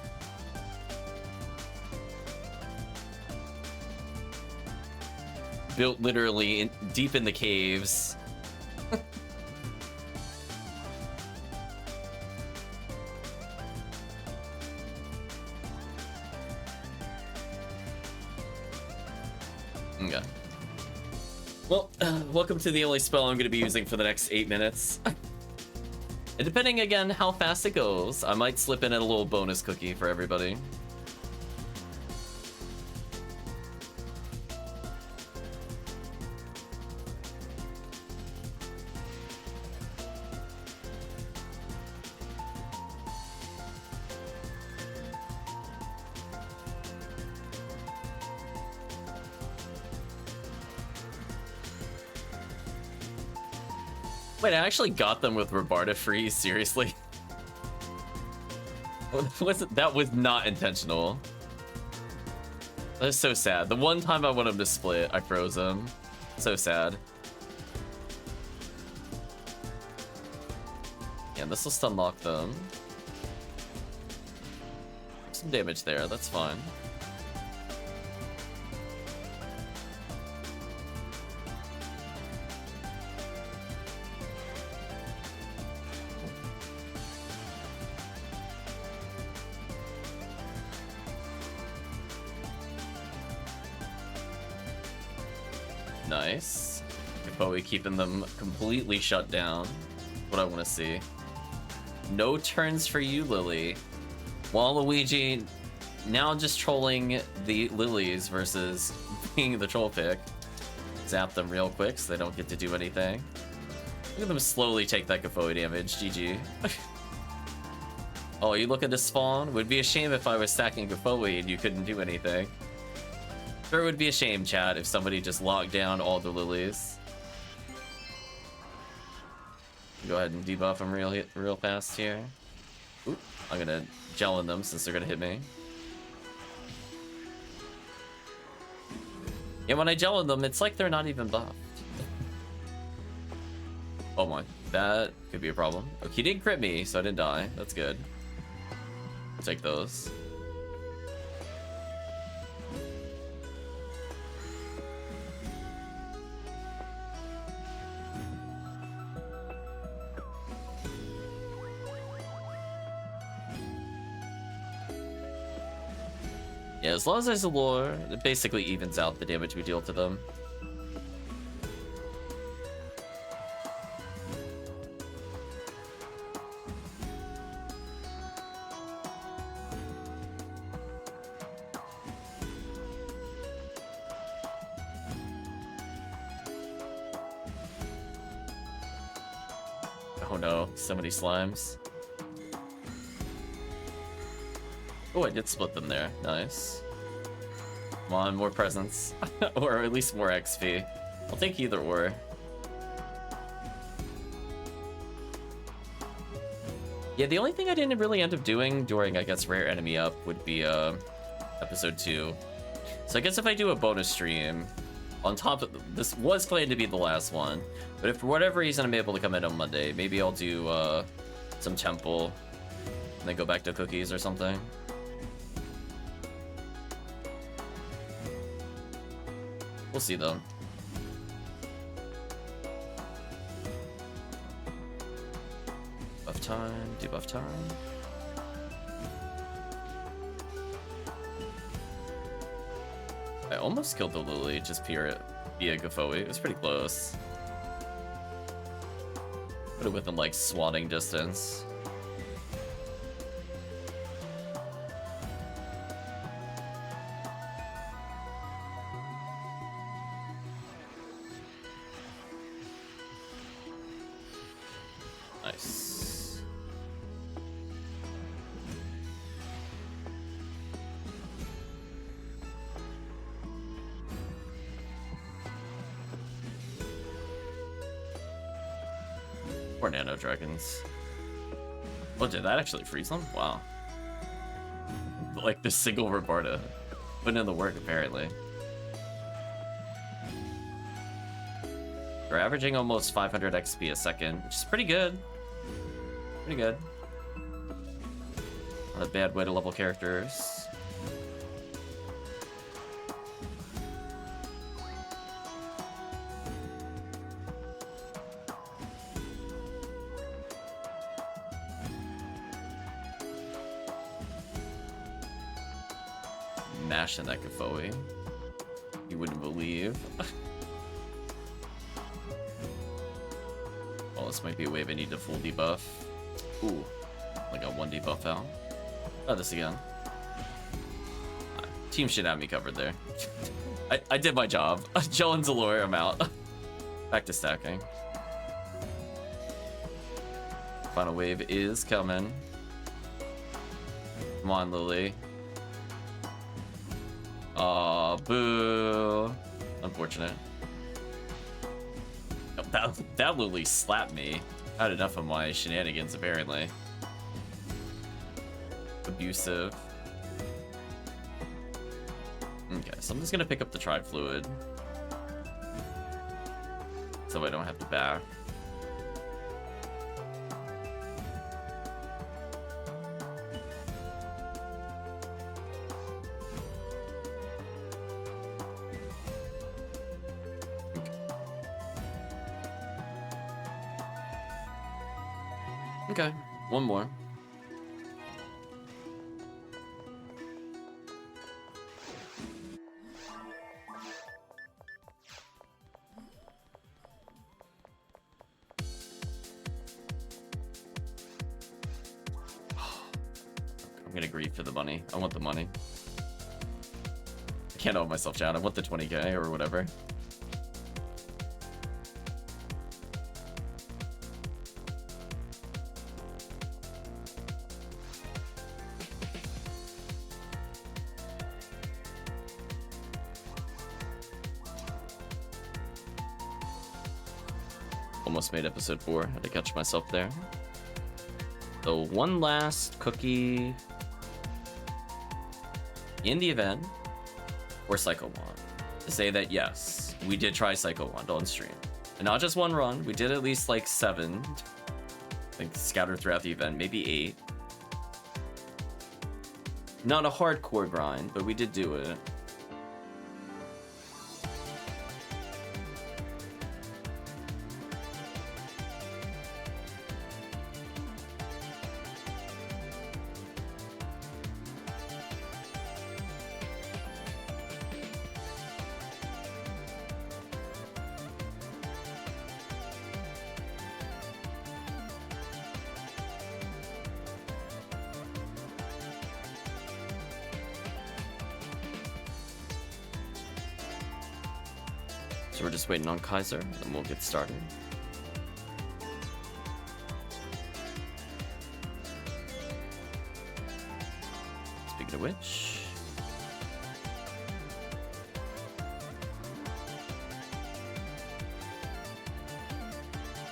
Built literally deep in the caves. Okay. Well, welcome to the only spell I'm going to be using for the next 8 minutes. And depending, again, how fast it goes, I might slip in a little bonus cookie for everybody. Wait, I actually got them with Rabarda Freeze, seriously? That was not intentional. That is so sad. The one time I want him to split, I froze him. So sad. Yeah, this will stun lock them. Some damage there, that's fine. Nice. Bowie keeping them completely shut down. What I want to see. No turns for you, Lily. Waluigi now just trolling the lilies versus being the troll pick. Zap them real quick so they don't get to do anything. Look at them slowly take that Kafoi damage. GG. Oh, you looking to spawn? Would be a shame if I was stacking Kafoi and you couldn't do anything. Sure would be a shame, chat, if somebody just locked down all the lilies. Go ahead and debuff them real fast here. Oop, I'm gonna gel in them since they're gonna hit me. Yeah, when I gel in them, it's like they're not even buffed. Oh my, that could be a problem. Okay, he didn't crit me, so I didn't die. That's good. I'll take those. Yeah, as long as there's a lure, it basically evens out the damage we deal to them. Oh Oh no, so many slimes. Oh, I did split them there. Nice. Come on, more presents. Or at least more XP. I'll take either or. Yeah, the only thing I didn't really end up doing during, I guess, Rare Enemy Up would be episode 2. So I guess if I do a bonus stream, on top of this was planned to be the last one, but if for whatever reason I'm able to come in on Monday, maybe I'll do some temple and then go back to cookies or something. We'll see though. Buff time, debuff time. I almost killed the Lily just via Gafoe. It was pretty close. Put it within like swatting distance. Nice. Poor nano dragons. Oh, did that actually freeze them? Wow. Like the single Roberta. Putting in the work, apparently. We're averaging almost 500 XP a second, which is pretty good. Pretty good. Not a bad way to level characters. Mash in that Gafoe. You wouldn't believe. Well, this might be a wave I need to full debuff. Ooh, I got 1 debuff out. Oh, this again. Team should have me covered there. I did my job. Jones Allure, I'm out. Back to stacking. Final wave is coming. Come on, Lily. Aw, boo. Unfortunate. That Lily slapped me. I had enough of my shenanigans, apparently. Abusive. Okay, so I'm just gonna pick up the Tri-Fluid. So I don't have to back. Okay, one more. I'm gonna grieve for the money. I want the money. I can't hold myself down. I want the 20k or whatever. Almost made episode 4. Had to catch myself there. So one last cookie in the event, or Psycho Wand, to say that yes, we did try Psycho Wand on stream. And not just one run, we did at least like 7, like scattered throughout the event, maybe 8. Not a hardcore grind, but we did do it. So we're just waiting on Kaiser, and then we'll get started. Pocket Witch.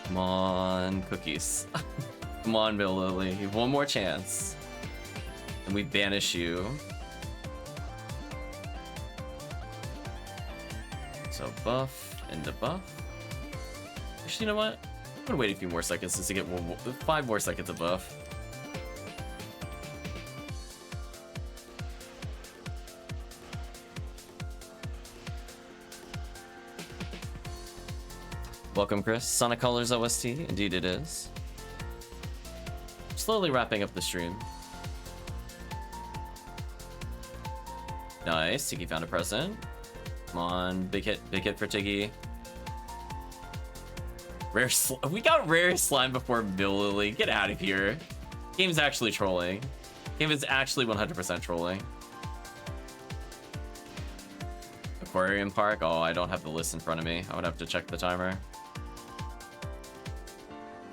Come on, cookies. Come on, Bill Lily. One more chance. And we banish you. So buff and the buff. Actually, you know what? I'm gonna wait a few more seconds just to get 5 more seconds of buff. Welcome, Chris. Sonic Colors OST. Indeed it is. Slowly wrapping up the stream. Nice. Tiggy found a present. Come on. Big hit for Tiggy. We got rare slime before Bill Lily. Get out of here. Game's actually trolling. Game is actually 100% trolling. Aquarium Park. Oh, I don't have the list in front of me. I would have to check the timer.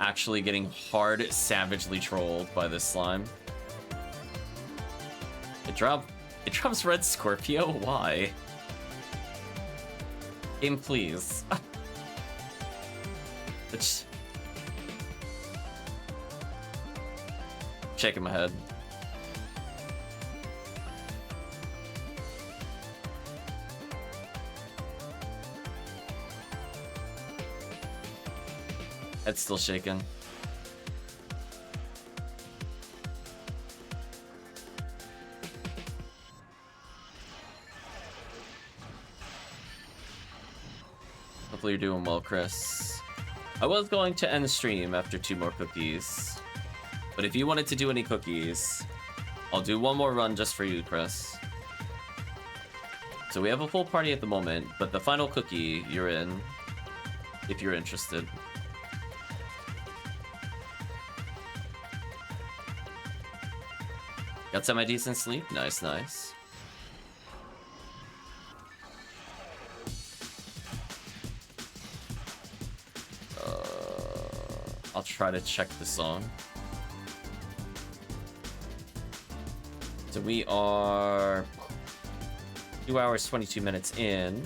Actually getting hard, savagely trolled by this slime. It drops Red Scorpio? Why? Game, please. It's... Shaking my head. Head's still shaking. Hopefully you're doing well, Chris. I was going to end the stream after 2 more cookies. But if you wanted to do any cookies, I'll do 1 more run just for you, Chris. So we have a full party at the moment, but the final cookie you're in, if you're interested. Got semi-decent sleep? Nice, nice. I'll try to check the song. So we are 2 hours, 22 minutes in.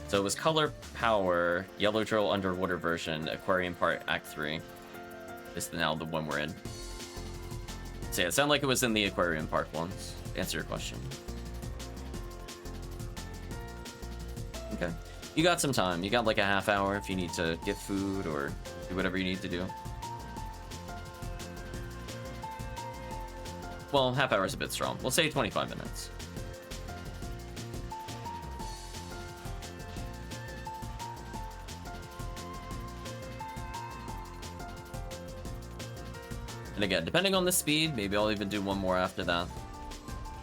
So it was Color Power, Yellow Drill Underwater version, Aquarium Park Act 3. This is now the one we're in. So yeah, it sounded like it was in the Aquarium Park ones. To answer your question. Okay. You got some time. You got like a half hour if you need to get food or do whatever you need to do. Well, half hour is a bit strong. We'll say 25 minutes. And again, depending on the speed, maybe I'll even do 1 more after that.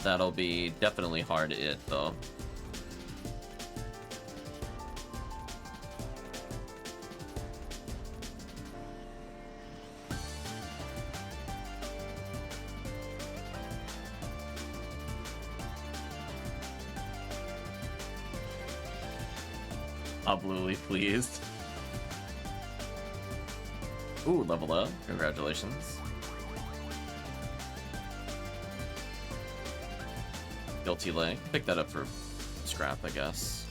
That'll be definitely hard to hit, though. Absolutely pleased. Ooh, level up. Congratulations. Guilty leg. Pick that up for scrap, I guess.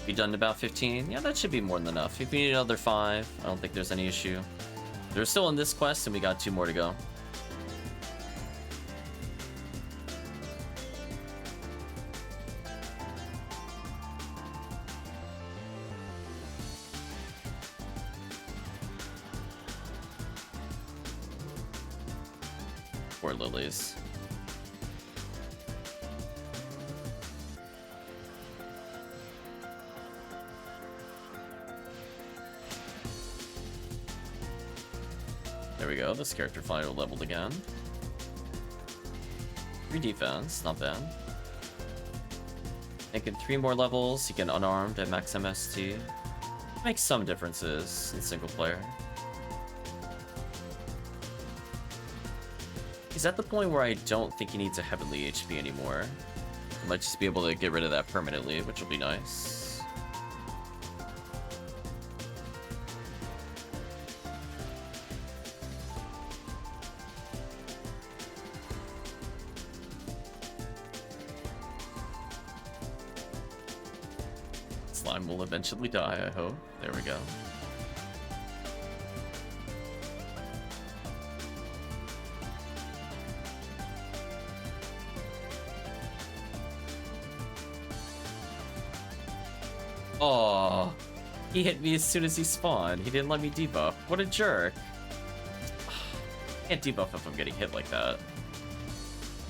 Be done in about 15? Yeah, that should be more than enough. If you need another 5, I don't think there's any issue. They're still in this quest, and we got 2 more to go. Poor lilies. There we go, this character finally leveled again. 3 defense, not bad. Making 3 more levels, you get unarmed at max MST. Makes some differences in single player. He's at the point where I don't think he needs a heavenly HP anymore. I might just be able to get rid of that permanently, which will be nice. slime will eventually die, I hope. There we go. Oh, he hit me as soon as he spawned. He didn't let me debuff. What a jerk. Can't debuff if I'm getting hit like that.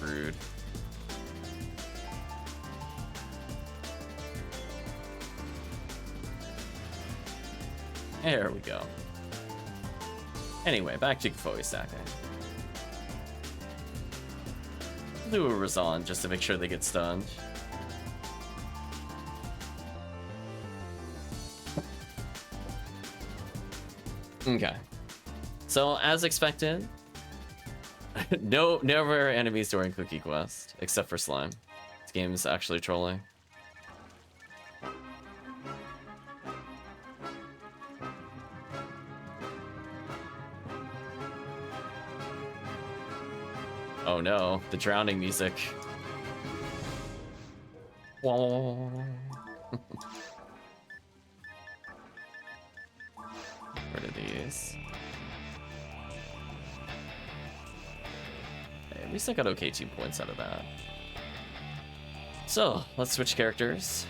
Rude. There we go. Anyway, back to TiggySRK. Do a Razan just to make sure they get stunned. Okay. So, as expected, no rare enemies during Cookie Quest, except for Slime. This game is actually trolling. Oh no, the drowning music. Whoa. Rid of these. Hey, at least I got okay 2 points out of that. So, let's switch characters.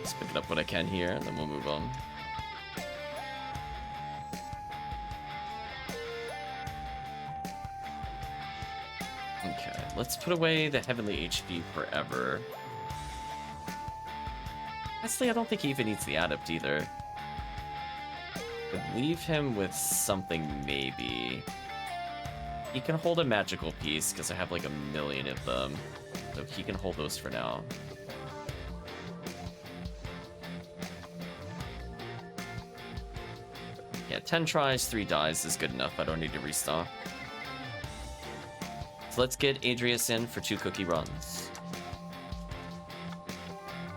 Just picking up what I can here, and then we'll move on. Okay, let's put away the Heavenly HP forever. Honestly, I don't think he even needs the Adept either. Could leave him with something, maybe. He can hold a magical piece, because I have like a million of them. So he can hold those for now. Yeah, 10 tries, 3 dies is good enough. I don't need to restock. So let's get Radreaus in for 2 cookie runs.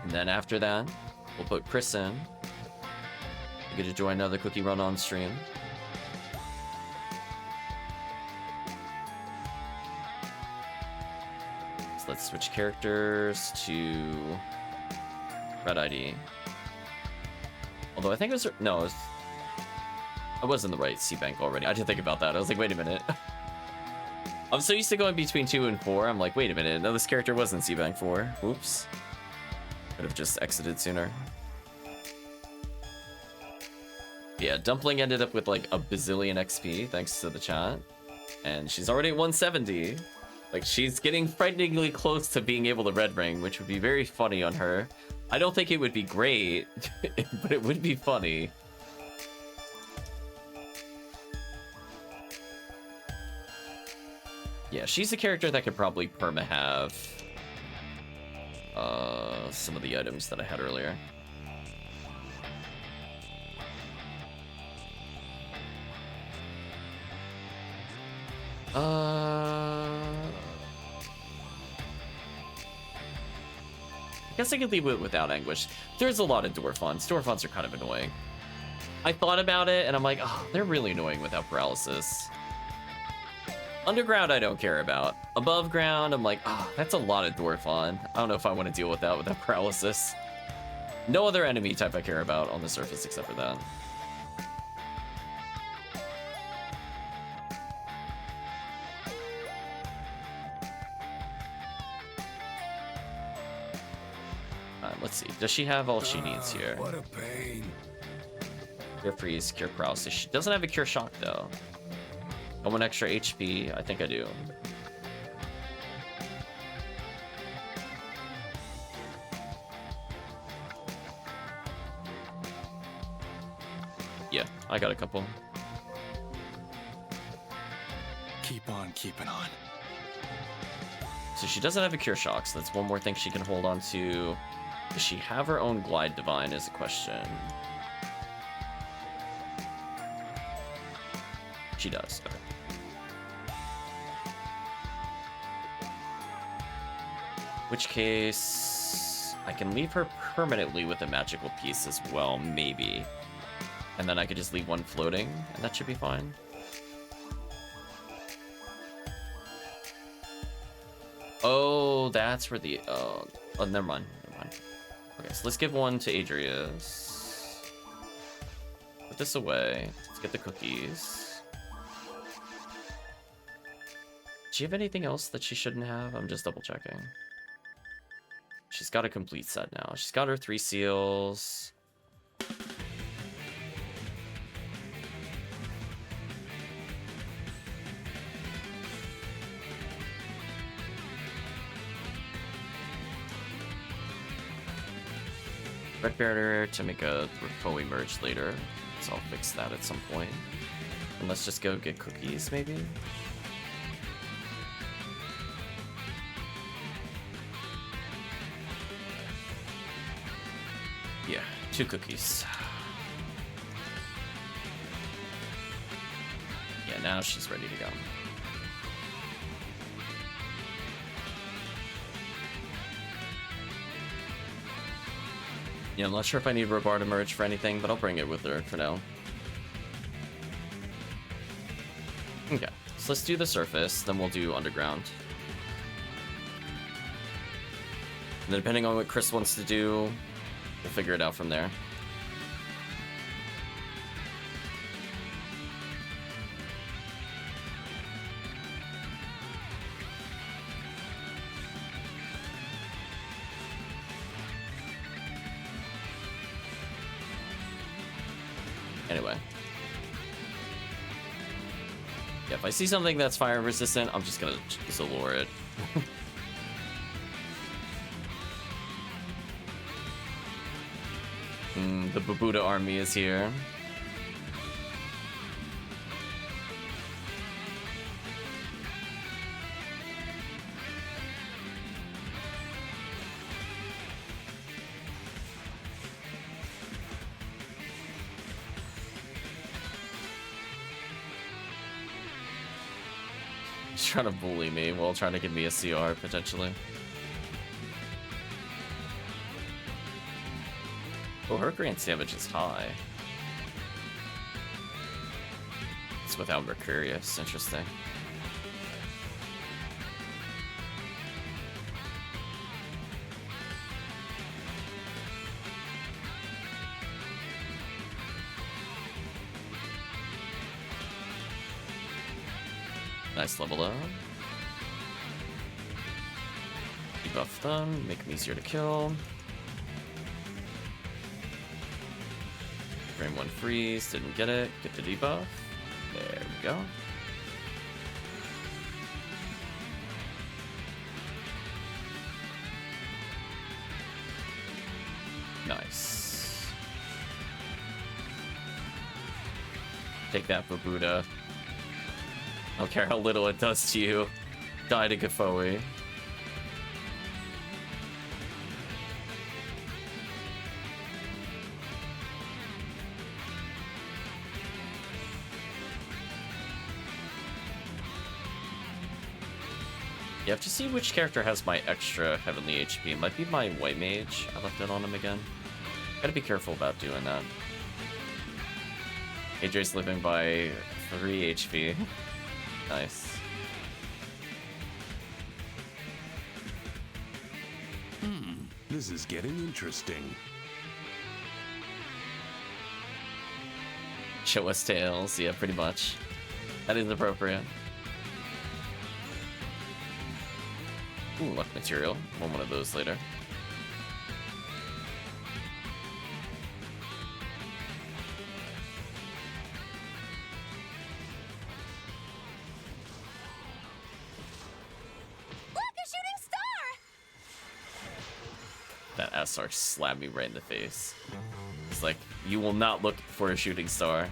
And then after that, we'll put Chris in. You get to join another cookie run on stream. So let's switch characters to Red ID. Although I think it was... No, it was... I was in the right C-Bank already. I didn't think about that. I was like, wait a minute. I'm so used to going between 2 and 4. I'm like, wait a minute. No, this character was in C-Bank 4. Oops. Could have just exited sooner. Yeah, Dumpling ended up with like a bazillion XP thanks to the chat. And she's already at 170. Like, she's getting frighteningly close to being able to red ring, which would be very funny on her. I don't think it would be great, but it would be funny. Yeah, she's a character that could probably perma-have some of the items that I had earlier. I guess I could leave it without Anguish. There's a lot of Dwarfons. Dwarfons are kind of annoying. I thought about it, and I'm like, oh, they're really annoying without paralysis. Underground, I don't care about. Above ground, I'm like, oh, that's a lot of Dwarfon. I don't know if I want to deal with that without paralysis. No other enemy type I care about on the surface except for that. Let's see. Does she have all she needs here? What a pain. Cure Freeze, Cure Paralysis. She doesn't have a Cure Shock, though. I want extra HP. I think I do. Yeah, I got a couple. Keep on keeping on. So she doesn't have a Cure Shock, so that's one more thing she can hold on to. Does she have her own Glide Divine is a question. She does. Okay. Which case... I can leave her permanently with a magical piece as well, maybe. And then I could just leave one floating, and that should be fine. Oh, that's where the... oh, never mind. Never mind. Okay, so let's give one to Radreaus. Put this away. Let's get the cookies. Does she have anything else that she shouldn't have? I'm just double checking. She's got a complete set now. She's got her 3 seals. Red Barrier to make a Poe merge later, so I'll fix that at some point. And let's just go get cookies, maybe? Yeah, 2 cookies. Yeah, now she's ready to go. Yeah, I'm not sure if I need Robar to merge for anything, but I'll bring it with her for now. Okay, so let's do the surface, then we'll do underground. And then depending on what Chris wants to do, we'll figure it out from there. Anyway. Yeah, if I see something that's fire resistant, I'm just gonna Zalor it. The Babuda army is here. He's trying to bully me while trying to give me a CR, potentially. Oh, her grant damage is high. It's without Mercurius. Interesting. Nice level up. Debuff them, make them easier to kill. Frame 1 freeze, didn't get it. Get the debuff. There we go. Nice. Take that, Babuda. I don't care how little it does to you. Die to Gafoe. You have to see which character has my extra heavenly HP. It might be my white mage. I left it on him again. Gotta be careful about doing that. AJ's living by 3 HP. Nice. This is getting interesting. Show us tails. Yeah, pretty much. That is appropriate. Ooh, luck material. Want one of those later. That SR slapped me right in the face. It's like, you will not look for a shooting star.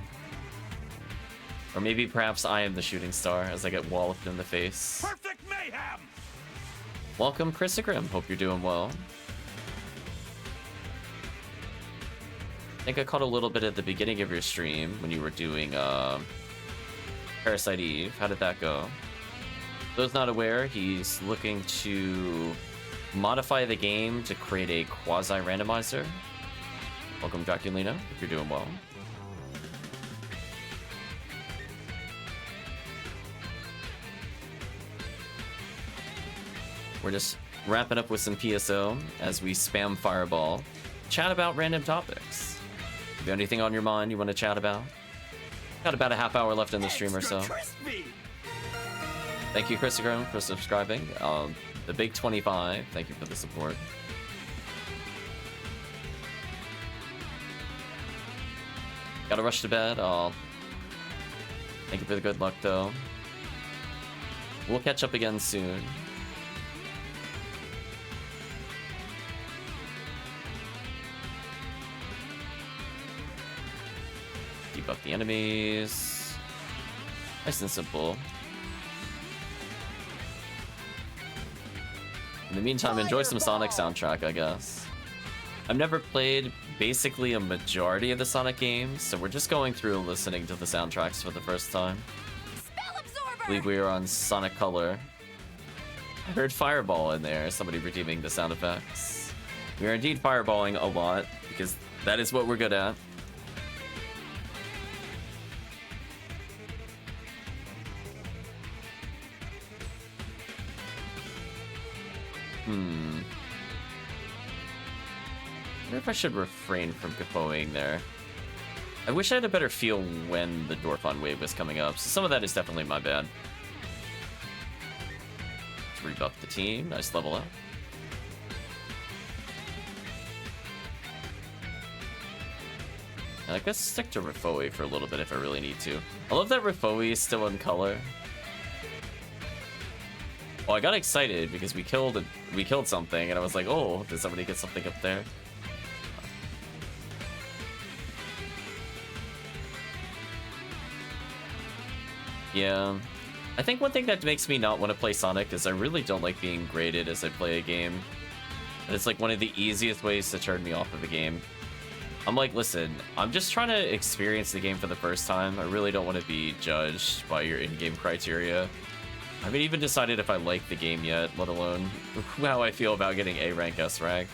Or maybe perhaps I am the shooting star as I get walloped in the face. Perfect mayhem! Welcome, Chrisigrim. Hope you're doing well. I think I caught a little bit at the beginning of your stream when you were doing Parasite Eve. How did that go? Those not aware, he's looking to modify the game to create a quasi-randomizer. Welcome, Draculino. Hope you're doing well. We're just wrapping up with some PSO as we spam Fireball. Chat about random topics. If you have anything on your mind you want to chat about? Got about a half hour left in the stream or so. Thank you, Christopher, for subscribing. The big 25, thank you for the support. Gotta rush to bed. Thank you for the good luck, though. We'll catch up again soon. Debuff the enemies. Nice and simple. In the meantime, enjoy some Sonic soundtrack, I guess. I've never played basically a majority of the Sonic games, so we're just going through and listening to the soundtracks for the first time. I believe we were on Sonic Color. I heard Fireball in there, somebody redeeming the sound effects. We are indeed fireballing a lot, because that is what we're good at. I wonder if I should refrain from capoing there. I wish I had a better feel when the Dorphon wave was coming up, so some of that is definitely my bad. Let's rebuff the team. Nice level up. And I guess stick to Rifoi for a little bit if I really need to. I love that Rifoi is still in color. Well, I got excited because we killed something, and I was like, "Oh, did somebody get something up there?" Yeah, I think one thing that makes me not want to play Sonic is I really don't like being graded as I play a game. And it's like one of the easiest ways to turn me off of a game. I'm like, listen, I'm just trying to experience the game for the first time. I really don't want to be judged by your in-game criteria. I haven't even decided if I like the game yet, let alone how I feel about getting A rank, S rank.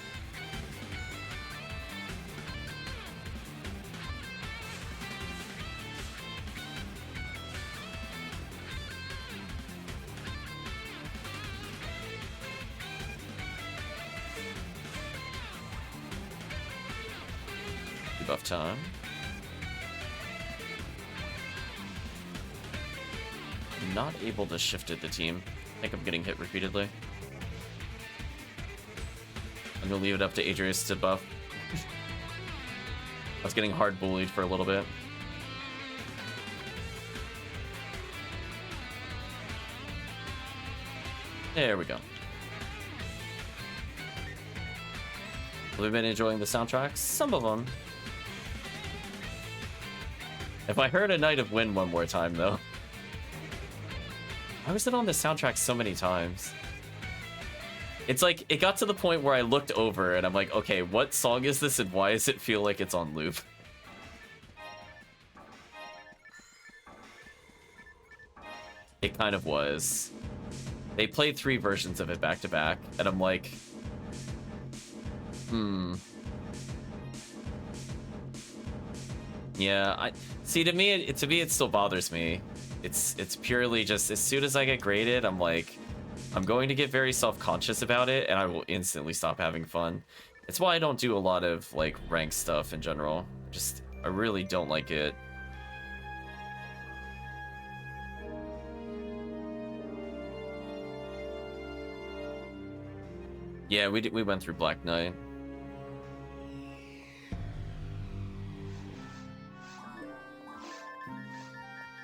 Debuff time. Not able to shift it, the team. I think I'm getting hit repeatedly. I'm gonna leave it up to Adrius to buff. I was getting hard bullied for a little bit. There we go. We've been enjoying the soundtracks. Some of them. If I heard A Night of Wind one more time, though. Why was it on the soundtrack so many times? It's like, it got to the point where I looked over and I'm like, okay, what song is this and why does it feel like it's on loop? It kind of was. They played 3 versions of it back to back, and I'm like, yeah, see, to me it still bothers me. It's purely just, as soon as I get graded, I'm like, I'm going to get very self-conscious about it, and I will instantly stop having fun. It's why I don't do a lot of, like, ranked stuff in general. Just, I really don't like it. Yeah, we went through Black Knight.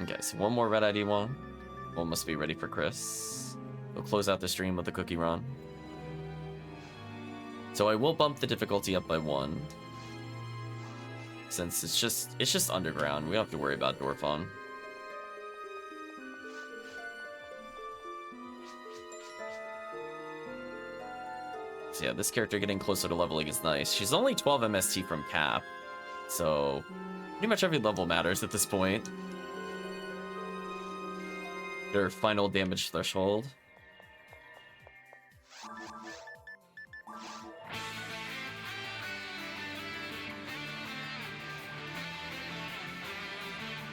Okay, so one more red ID one. One must be ready for Chris. We'll close out the stream with the cookie run. So I will bump the difficulty up by 1. Since it's just underground, we don't have to worry about Dorphon. So yeah, this character getting closer to leveling is nice. She's only 12 MST from cap, so pretty much every level matters at this point. Their final damage threshold.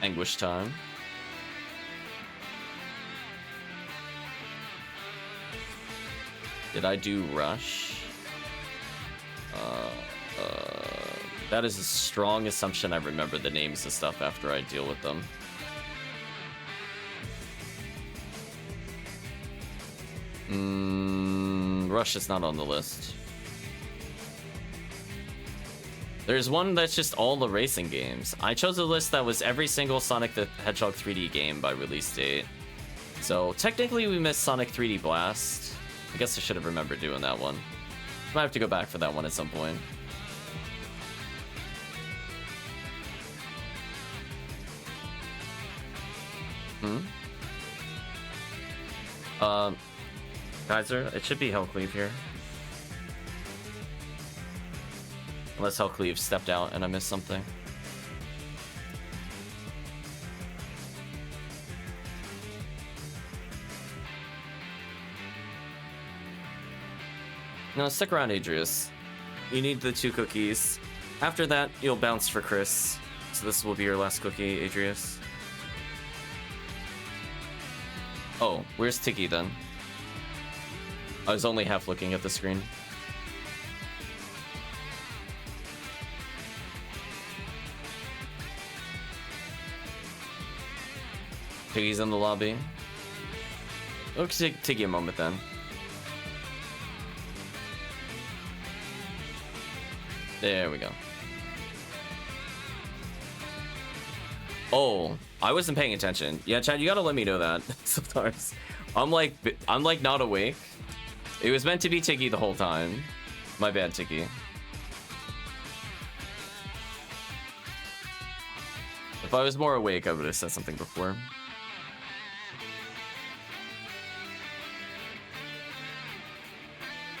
Anguish time. Did I do rush? That is a strong assumption I remember the names of stuff after I deal with them. Rush is not on the list. There's one that's just all the racing games. I chose a list that was every single Sonic the Hedgehog 3D game by release date. So technically we missed Sonic 3D Blast. I guess I should have remembered doing that one. Might have to go back for that one at some point. Kaiser, it should be HellCleave here. Unless HellCleave stepped out and I missed something. No, stick around, Adrius. You need the 2 cookies. After that, you'll bounce for Chris. So this will be your last cookie, Adrius. Oh, where's Tiggy then? I was only half looking at the screen. Tiggy's in the lobby. It'll take Tiggy a moment then. There we go. Oh, I wasn't paying attention. Yeah, Chad, you gotta let me know that sometimes. I'm like not awake. It was meant to be Tiggy the whole time. My bad, Tiggy. If I was more awake, I would have said something before.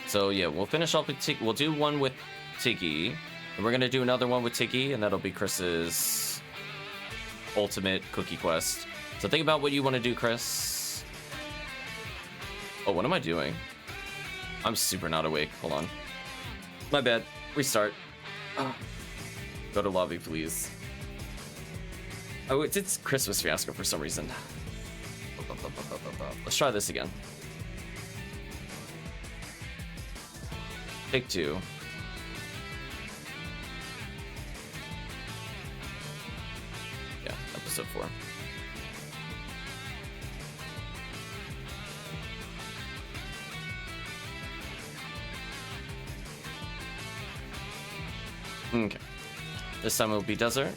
So yeah, we'll finish off with Tiggy. We'll do one with Tiggy, and we're gonna do another one with Tiggy, and that'll be Chris's ultimate cookie quest. So think about what you want to do, Chris. Oh, what am I doing? I'm super not awake. Hold on. My bad. Restart. Go to lobby, please. Oh, it's Christmas fiasco for some reason. Let's try this again. Take 2. Yeah, episode 4. Okay. This time it will be desert.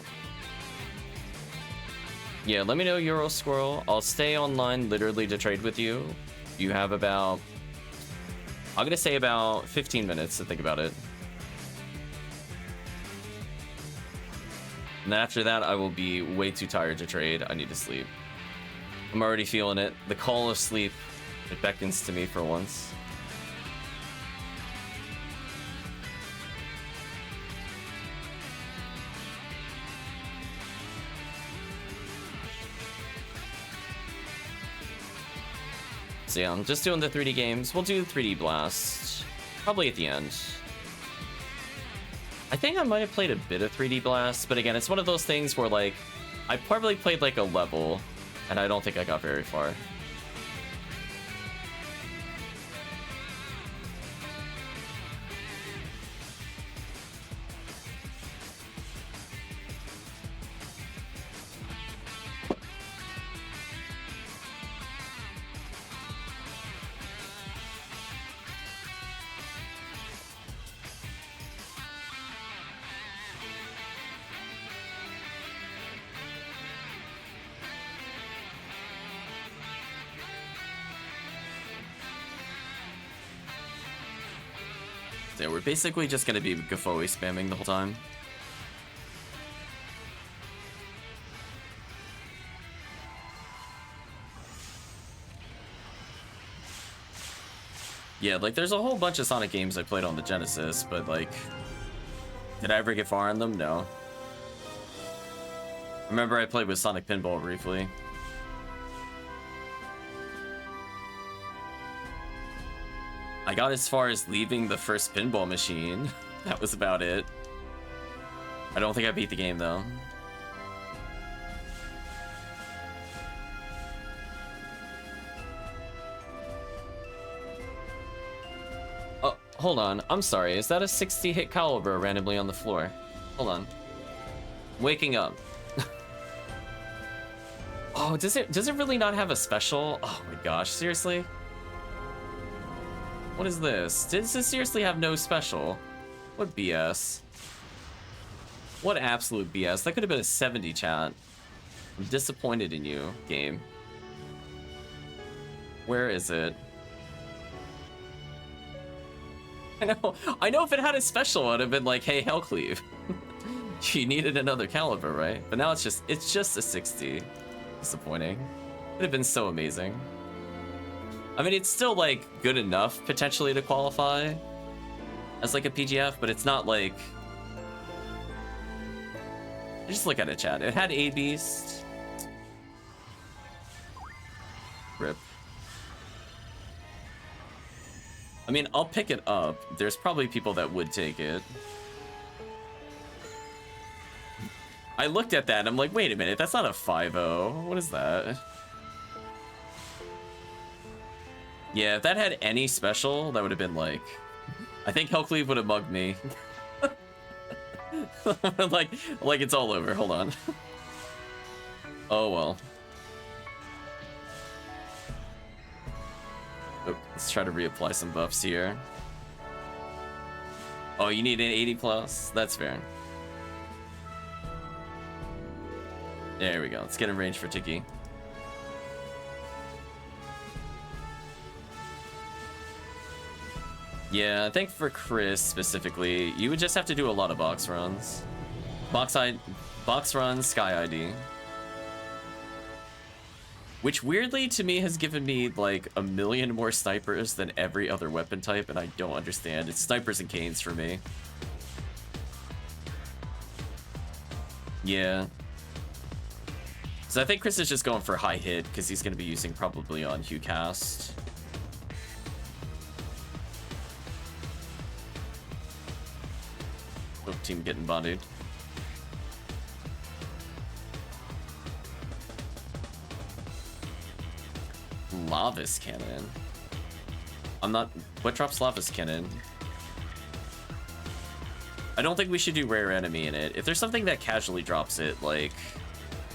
Yeah, let me know, Euro Squirrel. I'll stay online literally to trade with you. You have about... I'm gonna say about 15 minutes to think about it. And then after that, I will be way too tired to trade. I need to sleep. I'm already feeling it. The call of sleep, it beckons to me for once. So yeah, I'm just doing the 3D games. We'll do 3D Blast, probably at the end. I think I might have played a bit of 3D Blast, but again, it's one of those things where like, I probably played like a level, and I don't think I got very far. Yeah, we're basically just gonna be Gafoe spamming the whole time. Yeah, like there's a whole bunch of Sonic games I played on the Genesis, but like, did I ever get far on them? No. Remember I played with Sonic Pinball briefly. I got as far as leaving the first pinball machine. That was about it. I don't think I beat the game though. hold on. I'm sorry. Is that a 60 hit caliber randomly on the floor? Hold on. Waking up. Oh, does it really not have a special? Oh my gosh, seriously? What is this? Does this seriously have no special? What BS? What absolute BS? That could have been a 70, chat. I'm disappointed in you, game. Where is it? I know if it had a special, it would have been like, hey, HellCleave. You needed another caliber, right? But now it's just a 60. Disappointing. It would have been so amazing. I mean, it's still like good enough potentially to qualify as like a PGF, but it's not like. Just look at it, chat. It had A Beast. Rip. I mean, I'll pick it up. There's probably people that would take it. I looked at that and I'm like, wait a minute, that's not a 5.0. What is that? Yeah, if that had any special, that would have been like... I think HellCleave would have mugged me. like it's all over. Hold on. Oh, well. Oh, let's try to reapply some buffs here. Oh, you need an 80 plus? That's fair. There we go. Let's get in range for Tiggy. Yeah, I think for Chris specifically, you would just have to do a lot of box runs. Box runs, Sky ID. Which weirdly to me has given me like a million more snipers than every other weapon type, and I don't understand. It's snipers and canes for me. Yeah. So I think Chris is just going for high hit because he's going to be using probably on Hugh Cast. Oh, team getting bodied. Lavis Cannon. I'm not... What drops Lavis Cannon? I don't think we should do rare enemy in it. If there's something that casually drops it, like...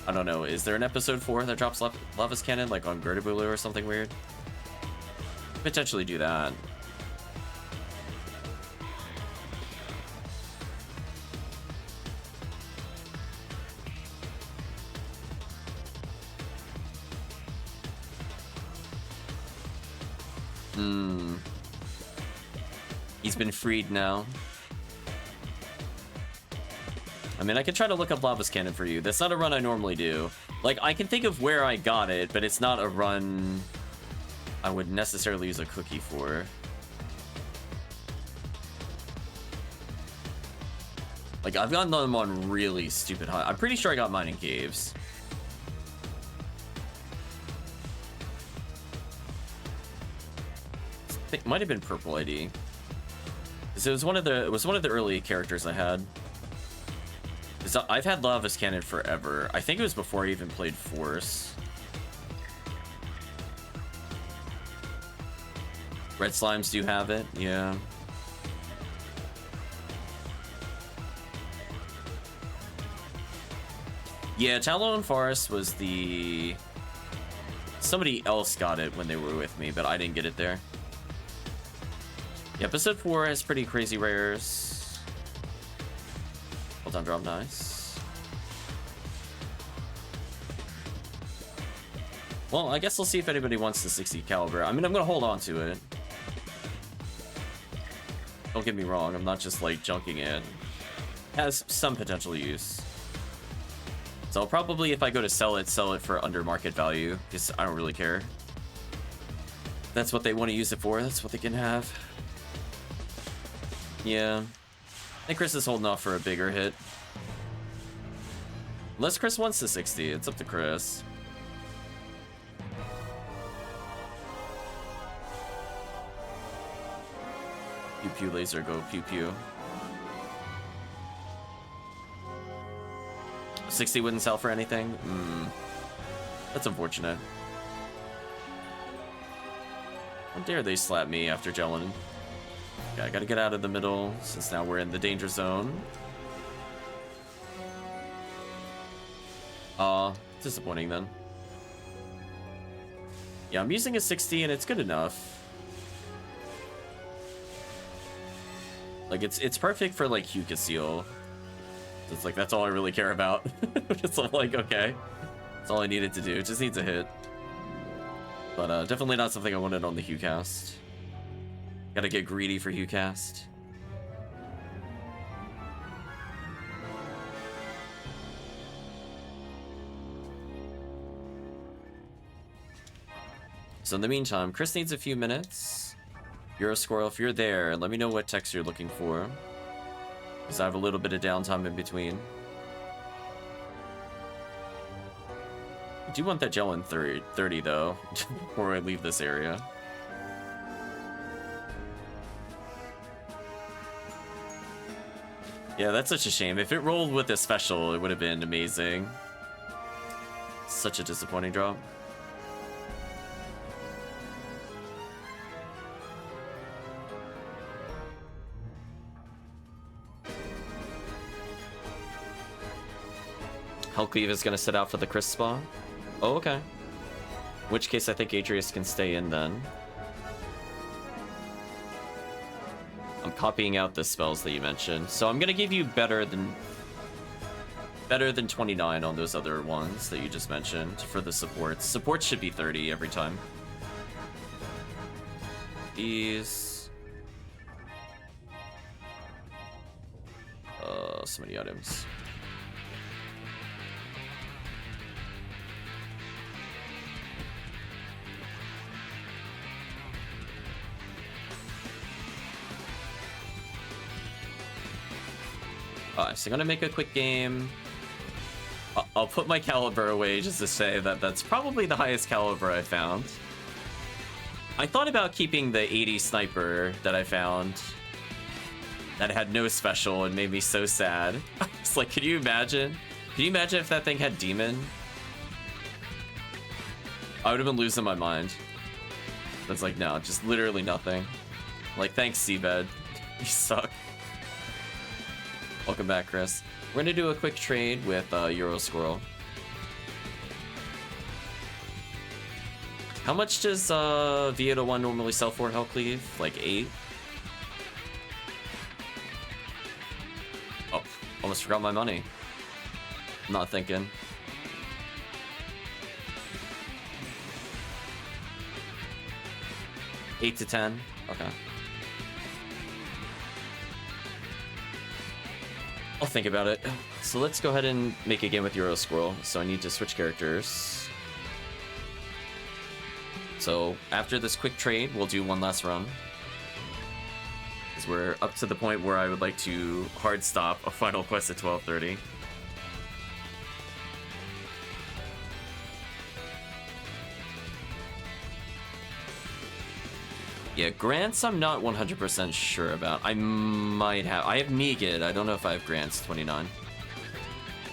I don't know, is there an episode 4 that drops Lavis Cannon, like on Gertibulu or something weird? Potentially do that. He's been freed now. I mean, I could try to look up Lavis Cannon for you. That's not a run I normally do. Like, I can think of where I got it, but it's not a run I would necessarily use a cookie for. Like, I've gotten them on really stupid high. I'm pretty sure I got mine in caves. It might have been purple ID. It was one of the early characters I had. I've had Lavis Cannon forever. I think it was before I even played Force. Red Slimes do have it, yeah. Yeah, Talon Forest was the... Somebody else got it when they were with me, but I didn't get it there. Yeah, episode 4 has pretty crazy rares. Well done, drop, nice. Well, I guess we'll see if anybody wants the 60 caliber. I mean, I'm gonna hold on to it. Don't get me wrong, I'm not just like junking it. It has some potential use. So I'll probably, if I go to sell it for under market value, because I don't really care. That's what they want to use it for, that's what they can have. Yeah. I think Chris is holding off for a bigger hit. Unless Chris wants the 60, it's up to Chris. Pew pew laser, go pew pew. 60 wouldn't sell for anything? That's unfortunate. How dare they slap me after gelling? Yeah, I gotta get out of the middle since now we're in the danger zone. Disappointing then. Yeah, I'm using a 60 and it's good enough. Like, it's perfect for, like, Huka Seal. It's like, that's all I really care about. It's like, okay. That's all I needed to do. It just needs a hit. But definitely not something I wanted on the HuCast. Gotta get greedy for HuCast. So in the meantime, Chris needs a few minutes. You're a squirrel. If you're there, let me know what text you're looking for. Because I have a little bit of downtime in between. I do want that gel in 30 though, before I leave this area. Yeah, that's such a shame. If it rolled with a special, it would have been amazing. Such a disappointing drop. HellCleave is going to sit out for the Chris spa. Oh, okay. In which case, I think Adrius can stay in then. I'm copying out the spells that you mentioned. So I'm going to give you better than 29 on those other ones that you just mentioned for the supports. Supports should be 30 every time. These... so many items. So I'm gonna make a quick game. I'll put my caliber away just to say that that's probably the highest caliber I found. I thought about keeping the 80 sniper that I found that had no special and made me so sad. It's like, could you imagine? Can you imagine if that thing had demon? I would have been losing my mind. That's like, no, just literally nothing. Like, thanks, Seabed. You suck. Welcome back, Chris. We're gonna do a quick trade with Euro Squirrel. How much does Vieta 1 normally sell for, HellCleave? Like 8? Oh, almost forgot my money. Not thinking. $8 to $10? Okay. I'll think about it. So let's go ahead and make a game with Euro Squirrel. So I need to switch characters. So after this quick trade, we'll do one last run. Because we're up to the point where I would like to hard stop a final quest at 12:30. Yeah, grants I'm not 100% sure about. I might have. I have Negan. I don't know if I have grants 29.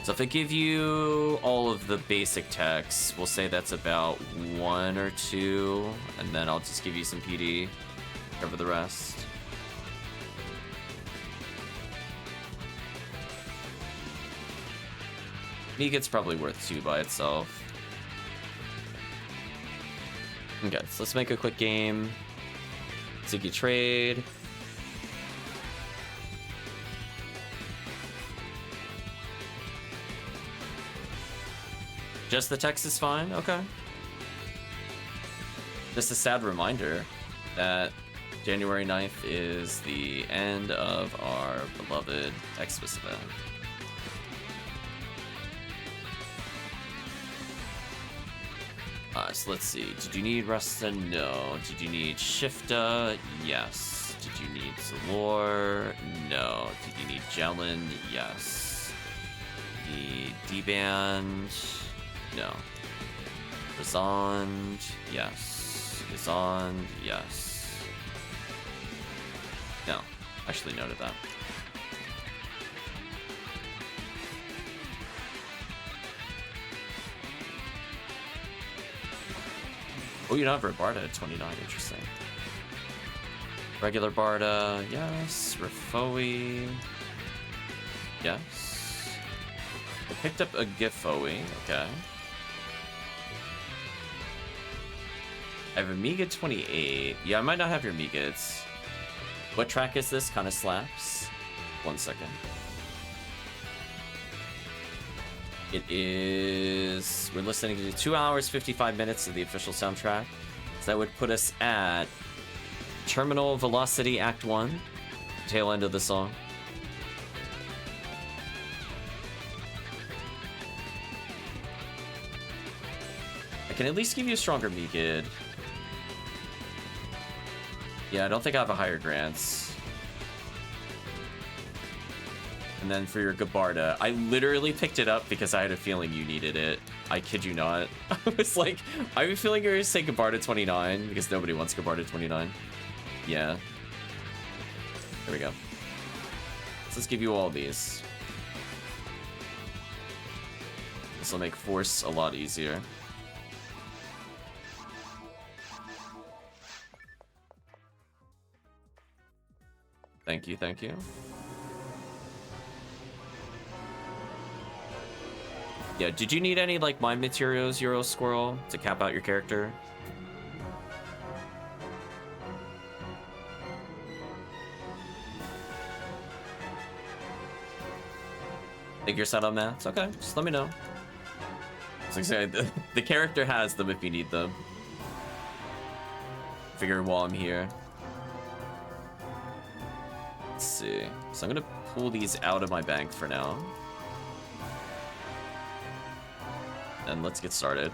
So if I give you all of the basic techs, we'll say that's about 1 or 2, and then I'll just give you some PD, cover the rest. Negan's probably worth 2 by itself. Okay, so let's make a quick game. Ziggy trade. Just the text is fine? Okay. Just a sad reminder that January 9th is the end of our beloved Xmas event. So let's see. Did you need Resta? No. Did you need Shifta? Yes. Did you need Zalor? No. Did you need Jelen? Yes. Need D-Band? No. Razond? Yes. Razond? Yes. No. Actually noted that. Oh, you don't have Robarda at 29. Interesting. Regular Barda, yes. Rifoe, yes. I picked up a Gifoe, okay. I have a Mega 28. Yeah, I might not have your Megas. What track is this? Kind of slaps. 1 second. It is... We're listening to 2 hours, 55 minutes of the official soundtrack. So that would put us at Terminal Velocity Act 1. Tail end of the song. I can at least give you a stronger Megid. Yeah, I don't think I have a higher grants. And then for your Gabarda, I literally picked it up because I had a feeling you needed it. I kid you not. I was like, I have a feeling you're gonna say Gabarda 29 because nobody wants Gabarda 29. Yeah. There we go. So let's give you all these. This will make Force a lot easier. Thank you, thank you. Yeah, did you need any, like, Mind Materials, Euro Squirrel, to cap out your character? Think you're set on mats? Okay, just let me know. As I said, the character has them if you need them. Figure while I'm here. Let's see. So I'm gonna pull these out of my bank for now. And let's get started.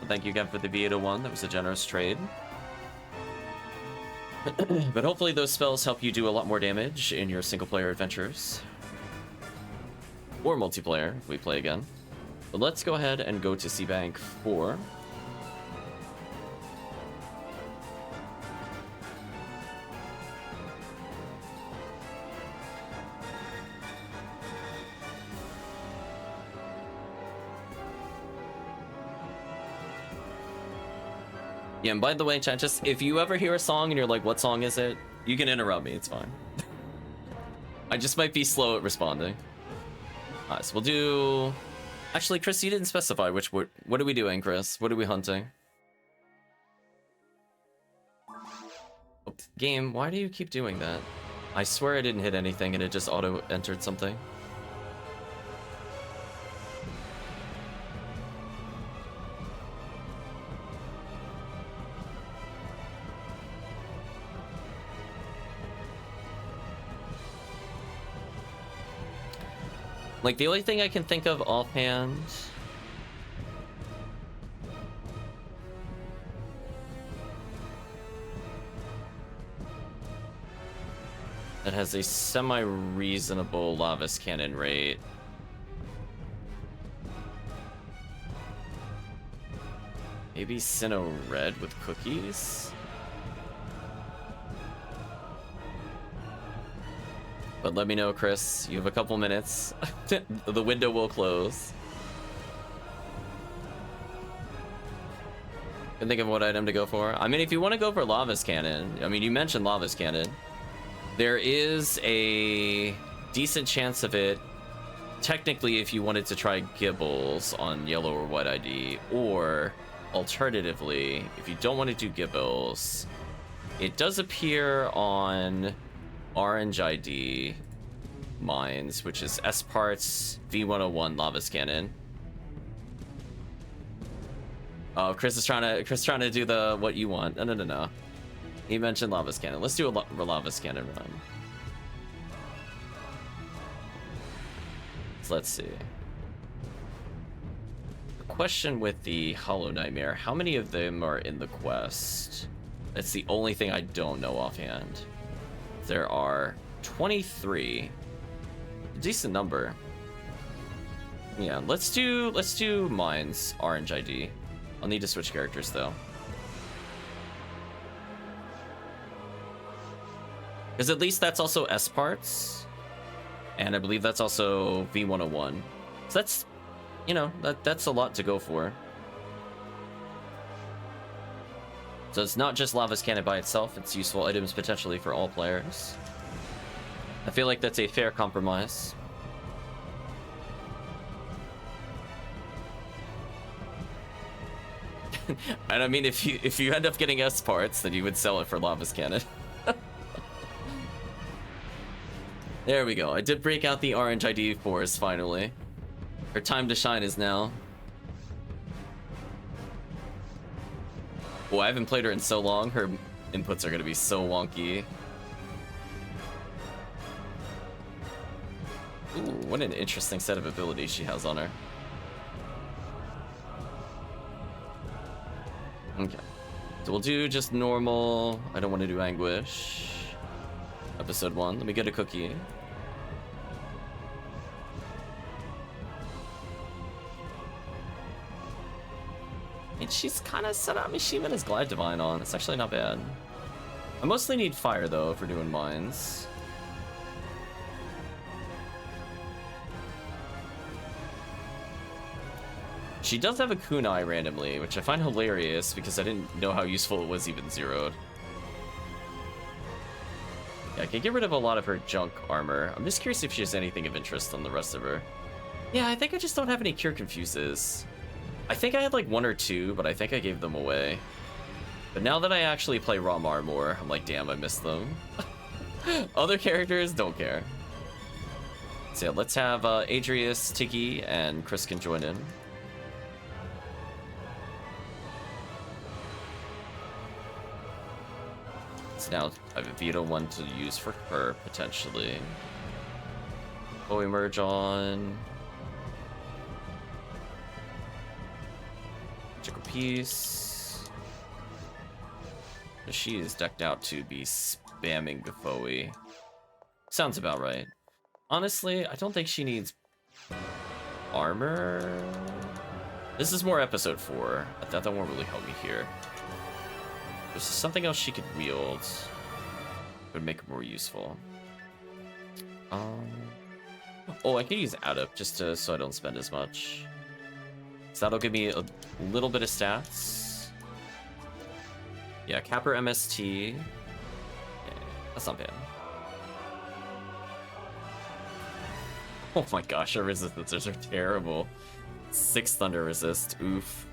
Well, thank you again for the V801. That was a generous trade. But hopefully those spells help you do a lot more damage in your single-player adventures. Or multiplayer, if we play again. But let's go ahead and go to C-Bank 4. Yeah, and by the way, chat, just if you ever hear a song and you're like, what song is it? You can interrupt me, it's fine. I just might be slow at responding. Alright, so we'll do... Actually, Chris, you didn't specify which... What are we doing, Chris? What are we hunting? Oh, game, why do you keep doing that? I swear I didn't hit anything and it just auto-entered something. Like, the only thing I can think of offhand... that has a semi-reasonable Lavis Cannon rate. Maybe Sinnoh Red with cookies? But let me know, Chris. You have a couple minutes. The window will close. Can think of what item to go for. I mean, if you want to go for Lavis Cannon, I mean, you mentioned Lavis Cannon. There is a decent chance of it, technically, if you wanted to try Gibbles on yellow or white ID, or alternatively, if you don't want to do Gibbles, it does appear on orange ID mines, which is S parts V101 Lavis Cannon. Oh, Chris is trying to do the what you want. No. He mentioned Lavis Cannon. Let's do a Lavis Cannon run. So let's see. The question with the Hollow Nightmare: how many of them are in the quest? That's the only thing I don't know offhand. There are 23. A decent number. Yeah, let's do mines orange ID. I'll need to switch characters though. Because at least that's also S parts. And I believe that's also V101. So that's, you know, that's a lot to go for. So it's not just Lava's Cannon by itself, it's useful items potentially for all players. I feel like that's a fair compromise. And I mean, if you end up getting S parts, then you would sell it for Lava's Cannon. There we go. I did break out the orange ID force finally. Her time to shine is now. Oh, I haven't played her in so long. Her inputs are going to be so wonky. Ooh, what an interesting set of abilities she has on her. Okay. So we'll do just normal. I don't want to do Anguish. Episode 1. Let me get a cookie. And she's kind of set up Mishima as Glide Divine on. It's actually not bad. I mostly need fire though if we're doing mines. She does have a kunai randomly, which I find hilarious because I didn't know how useful it was even zeroed. Yeah, I can get rid of a lot of her junk armor. I'm just curious if she has anything of interest on the rest of her. Yeah, I think I just don't have any Cure Confuses. I think I had like 1 or 2, but I think I gave them away. But now that I actually play Ramar more, I'm like, damn, I missed them. Other characters, don't care. So yeah, let's have Adrius, Tiggy, and Chris can join in. So now I have a Vito one to use for her, potentially. Oh, we merge on. Check a piece. She is decked out to be spamming Gafoe. Sounds about right. Honestly, I don't think she needs armor. This is more episode 4. That won't really help me here. There's something else she could wield. It would make her more useful. Oh, I can use Adept just to, so I don't spend as much. So that'll give me a little bit of stats. Yeah, Capper MST. Yeah, that's not bad. Oh my gosh, our resistances are terrible. 6 Thunder resist, oof.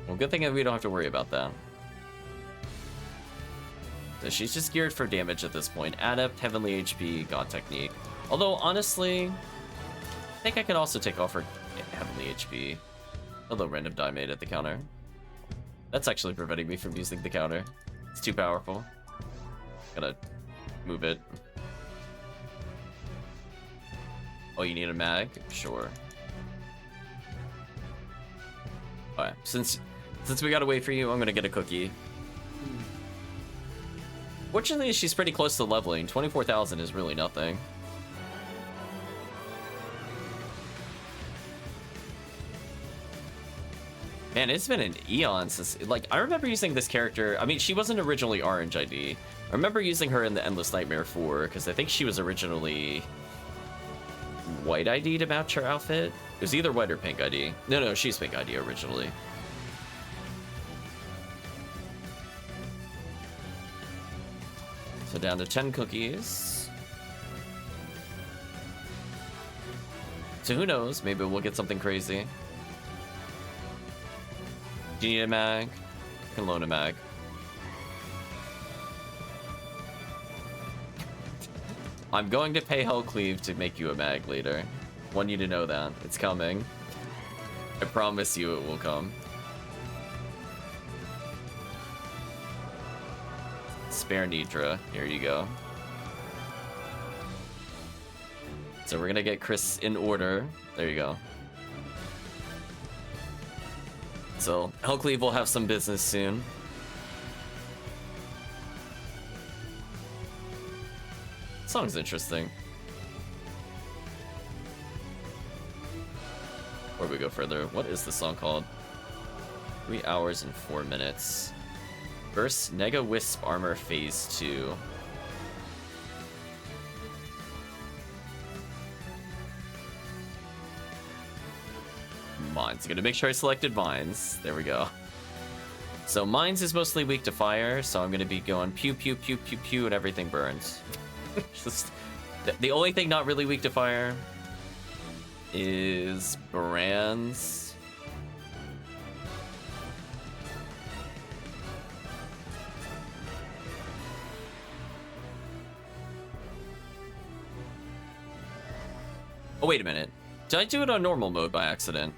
Well, good thing that we don't have to worry about that. So she's just geared for damage at this point. Adept, Heavenly HP, God Technique. Although, honestly, I think I could also take off her Heavenly HP. Although random die made at the counter. That's actually preventing me from using the counter. It's too powerful. Gotta move it. Oh, you need a mag? Sure. Alright, since we gotta wait for you, I'm gonna get a cookie. Fortunately, she's pretty close to leveling. 24,000 is really nothing. Man, it's been an eon since, like, I remember using this character. I mean, she wasn't originally Orange ID. I remember using her in the Endless Nightmare 4, because I think she was originally White ID to match her outfit. It was either White or Pink ID. No, she's Pink ID originally. So down to 10 cookies. So who knows? Maybe we'll get something crazy. Do you need a mag? I can loan a mag. I'm going to pay HellCleave to make you a mag later. Want you to know that. It's coming. I promise you it will come. Spare Nidra. Here you go. So we're gonna get Chris in order. There you go. So HellCleave will have some business soon. Song's interesting. Before we go further, what is the song called? 3 hours and 4 minutes. Burst Nega Wisp Armor Phase 2. Mines. I'm gonna make sure I selected mines. There we go. So Mines is mostly weak to fire, so I'm gonna be going pew pew pew pew pew and everything burns. Just, the only thing not really weak to fire is Baran's. Oh, wait a minute. Did I do it on normal mode by accident?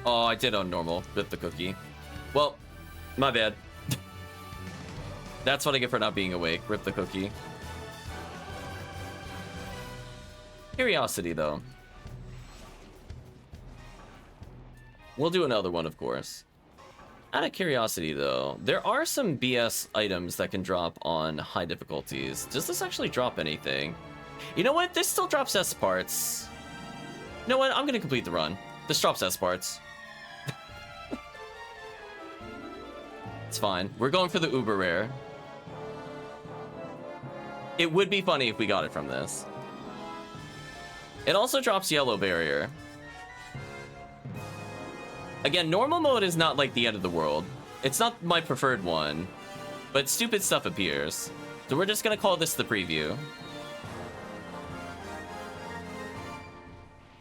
Oh, I did on normal with the cookie. Well, my bad. That's what I get for not being awake. Rip the cookie. Curiosity, though. We'll do another one, of course. Out of curiosity, though, there are some BS items that can drop on high difficulties. Does this actually drop anything? You know what? This still drops S parts. You know what? I'm gonna complete the run. This drops S parts. It's fine. We're going for the uber rare. It would be funny if we got it from this. It also drops yellow barrier. Again, normal mode is not like the end of the world. It's not my preferred one, but stupid stuff appears. So we're just gonna call this the preview.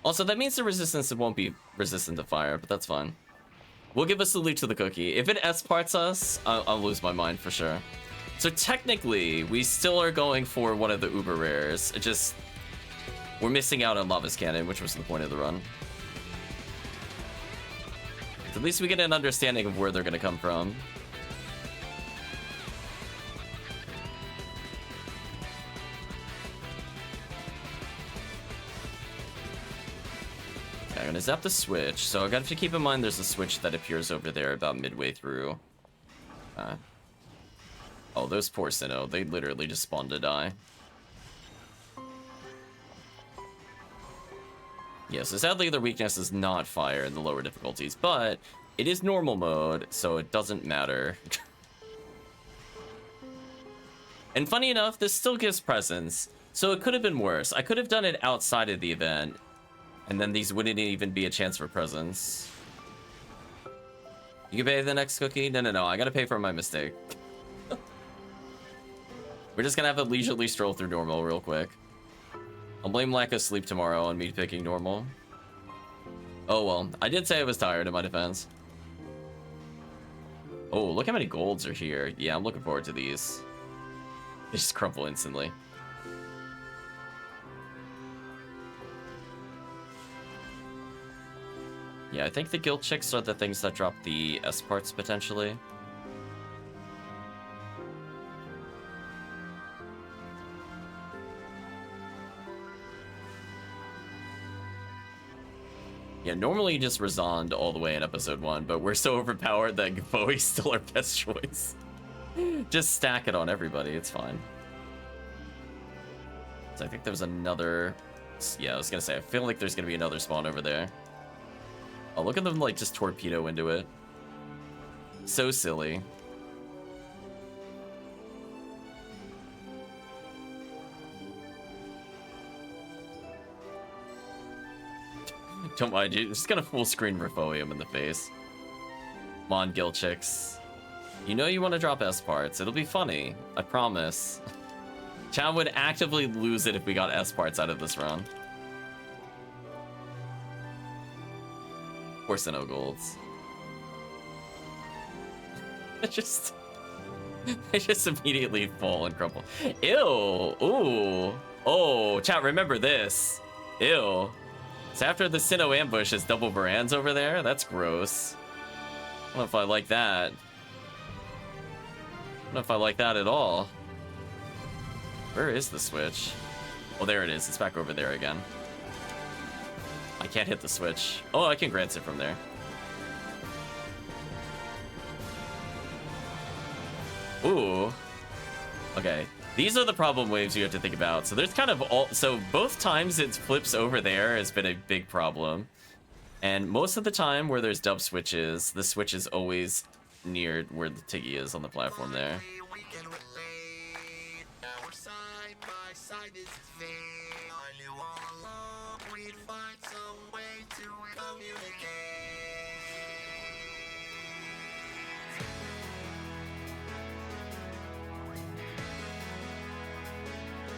Also, that means the resistance won't be resistant to fire, but that's fine. We'll give a salute to the cookie. If it S-parts us, I'll lose my mind for sure. So technically, we still are going for one of the uber rares. It just, we're missing out on Lava's Cannon, which was the point of the run. So at least we get an understanding of where they're gonna come from. I'm gonna zap the switch, so I gotta have to keep in mind there's a switch that appears over there about midway through. Oh, those poor Sinnoh, they literally just spawned to die. Yeah, so sadly their weakness is not fire in the lower difficulties, but it is normal mode, so it doesn't matter. And funny enough, this still gives presence, so it could have been worse. I could have done it outside of the event, and then these wouldn't even be a chance for presence. You can pay the next cookie? No, I gotta pay for my mistake. We're just gonna have a leisurely stroll through normal real quick. I'll blame lack of sleep tomorrow on me picking normal. Oh well, I did say I was tired in my defense. Oh, look how many golds are here. Yeah, I'm looking forward to these. They just crumple instantly. Yeah, I think the guild chicks are the things that drop the S parts potentially. Yeah, normally you just resond all the way in episode 1, but we're so overpowered that Bowie's still our best choice. Just stack it on everybody, it's fine. So I think there's another... Yeah, I was gonna say, I feel like there's gonna be another spawn over there. Oh, look at them, like, just torpedo into it. So silly. Don't mind you, just gonna full screen Refoium in the face. Come on, Guild Chicks. You know you want to drop S parts. It'll be funny. I promise. Chad would actively lose it if we got S parts out of this run. Poor Sinnoh golds. They just immediately fall and crumple. Ew. Ooh. Oh, chat, remember this. Ew. So after the Sinnoh ambush is double Varans over there? That's gross. I don't know if I like that. I don't know if I like that at all. Where is the switch? Oh, there it is. It's back over there again. I can't hit the switch. Oh, I can grant it from there. Ooh. Okay. These are the problem waves you have to think about. So there's kind of all... So both times it flips over there has been a big problem. And most of the time where there's dub switches, the switch is always near where the Tiggy is on the platform there.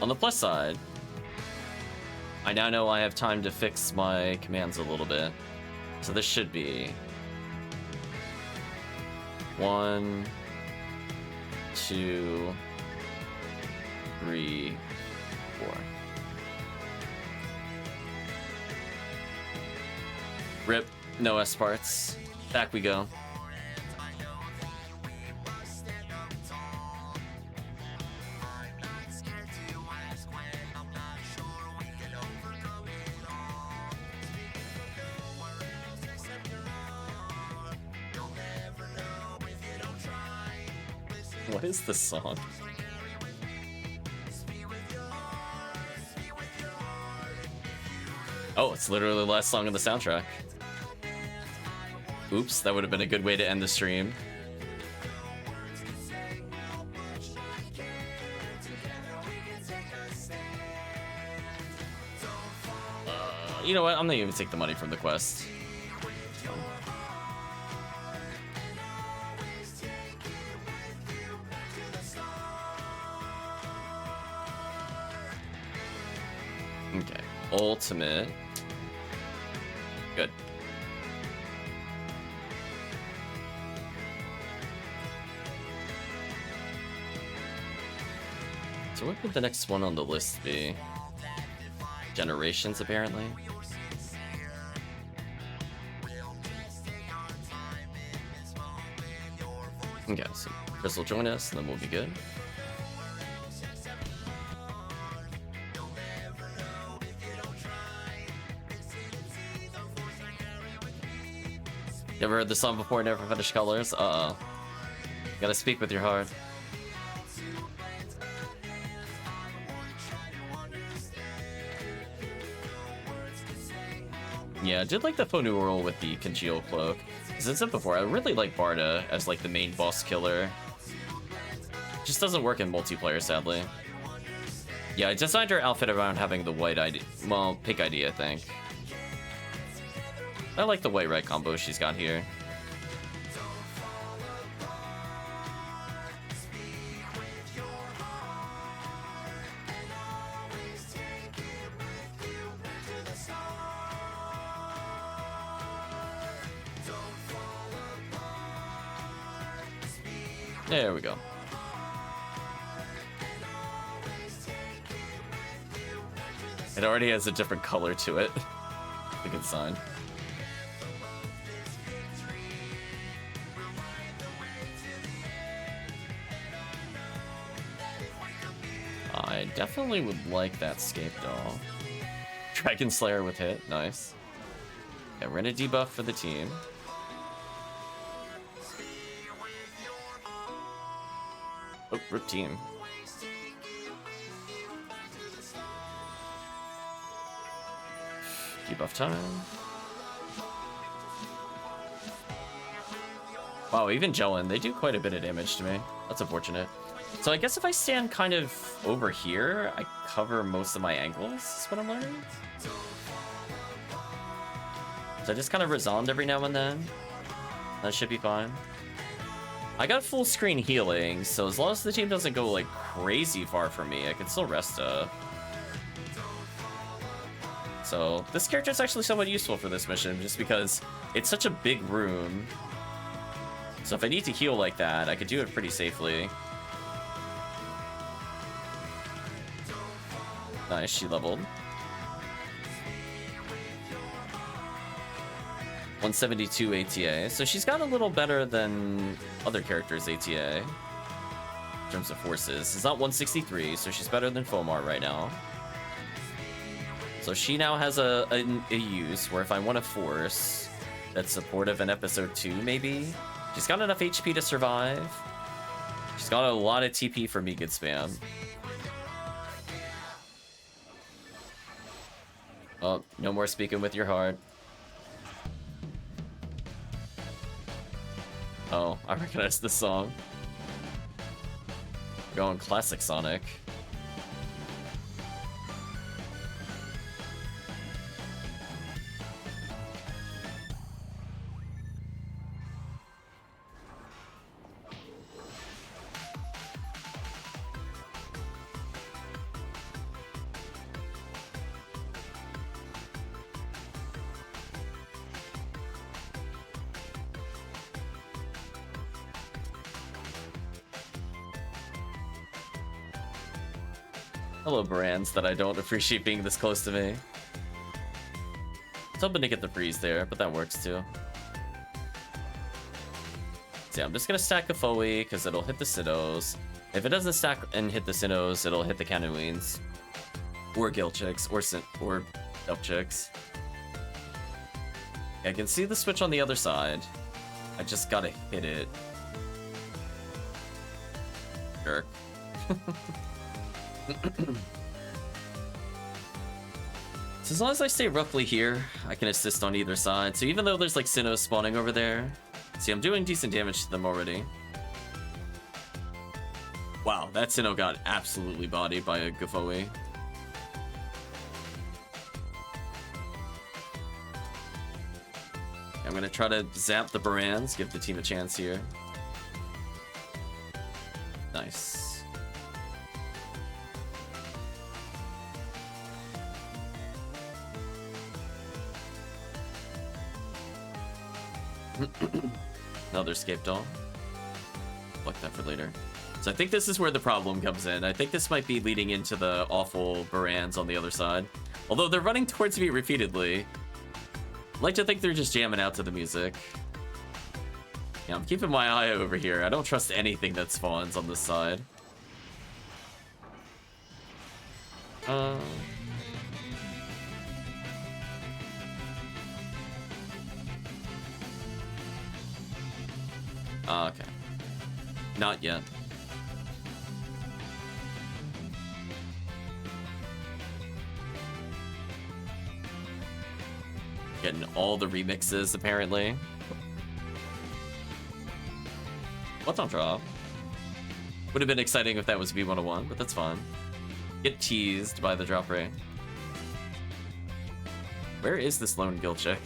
On the plus side, I now know I have time to fix my commands a little bit. So this should be 1, 2, 3, 4. Rip, no S parts. Back we go. What is this song? Oh, it's literally the last song on the soundtrack. Oops, that would have been a good way to end the stream. You know what? I'm not even gonna take the money from the quest. Okay, ultimate. Good. So what would the next one on the list be? Generations, apparently. Okay, so Chris will join us, and then we'll be good. Never heard the song before, never finished colors? Uh-oh. Gotta speak with your heart. Yeah, I did like the faux roll with the congeal cloak. As I said before, I really like Barda as like the main boss killer. Just doesn't work in multiplayer, sadly. Yeah, I designed her outfit around having the white ID, well, pink ID, I think. I like the white-red combo she's got here. There we go. It already has a different color to it. A good sign. I definitely would like that scape doll. Dragon Slayer with hit, nice. Yeah, we're gonna debuff for the team. Oh, rip team. Debuff time. Wow, even Jellin, they do quite a bit of damage to me. That's unfortunate. So I guess if I stand kind of over here, I cover most of my angles, is what I'm learning. So I just kind of resond every now and then. That should be fine. I got full screen healing, so as long as the team doesn't go like crazy far from me, I can still rest up. So this character is actually somewhat useful for this mission, just because it's such a big room. So if I need to heal like that, I could do it pretty safely. Nice, she leveled. 172 ATA, so she's got a little better than other characters' ATA in terms of forces. It's not 163, so she's better than Fomar right now. So she now has a use where if I want a force that's supportive in episode 2, maybe. She's got enough HP to survive. She's got a lot of TP for me good spam. Oh, no more speaking with your heart. Oh, I recognize this song. We're going classic Sonic. Hello, brands that I don't appreciate being this close to me. I was hoping to get the freeze there, but that works too. So yeah, I'm just gonna stack a Foey because it'll hit the Sinnohs. If it doesn't stack and hit the Sinnohs, it'll hit the Canoeens. Or Gilchicks, or Elfchicks. I can see the switch on the other side. I just gotta hit it. Jerk. So as long as I stay roughly here, I can assist on either side. So even though there's like Sinnohs spawning over there, see, I'm doing decent damage to them already. Wow, that Sinnoh got absolutely bodied by a Gafoe. I'm gonna try to zap the Barans, give the team a chance here. Nice. Another escape doll. Look that for later. So I think this is where the problem comes in. I think this might be leading into the awful Barans on the other side. Although they're running towards me repeatedly. I like to think they're just jamming out to the music. Yeah, I'm keeping my eye over here. I don't trust anything that spawns on this side. Okay. Not yet. Getting all the remixes, apparently. What on drop? Would have been exciting if that was V101, but that's fine. Get teased by the drop ray. Where is this lone Gilchick?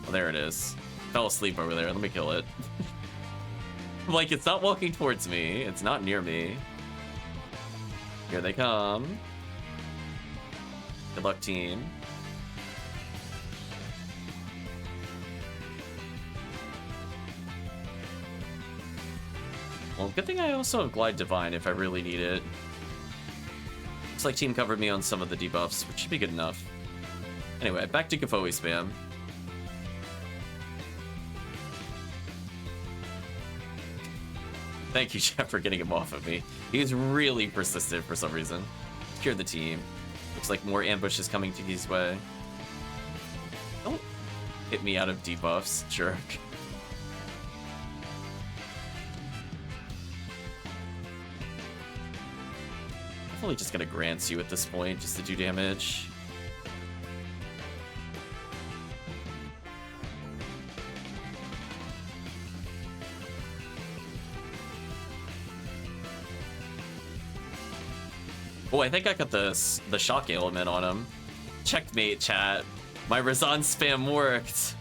Oh, there it is. Fell asleep over there. Let me kill it. Like, it's not walking towards me. It's not near me. Here they come. Good luck, team. Well, good thing I also have Glide Divine if I really need it. Looks like team covered me on some of the debuffs, which should be good enough. Anyway, back to Gafoe spam. Thank you, Jeff, for getting him off of me. He's really persistent for some reason. Secure the team. Looks like more ambush is coming Tiggy's way. Don't hit me out of debuffs, jerk. I'm probably just gonna grant you at this point just to do damage. Oh, I think I got the shock element on him. Checkmate, chat. My Razan spam worked.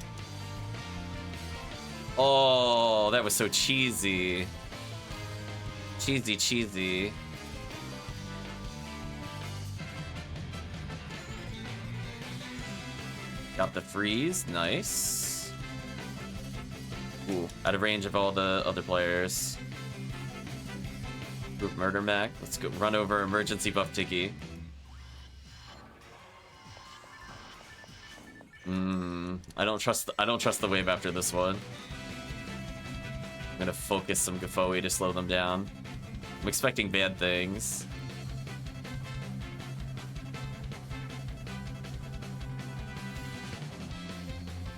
Oh, that was so cheesy. Cheesy, cheesy. Got the freeze, nice. Ooh, out of range of all the other players. Group murder mech. Let's go run over emergency buff Tiggy. I don't trust the wave after this one. I'm gonna focus some Gafoe to slow them down. I'm expecting bad things.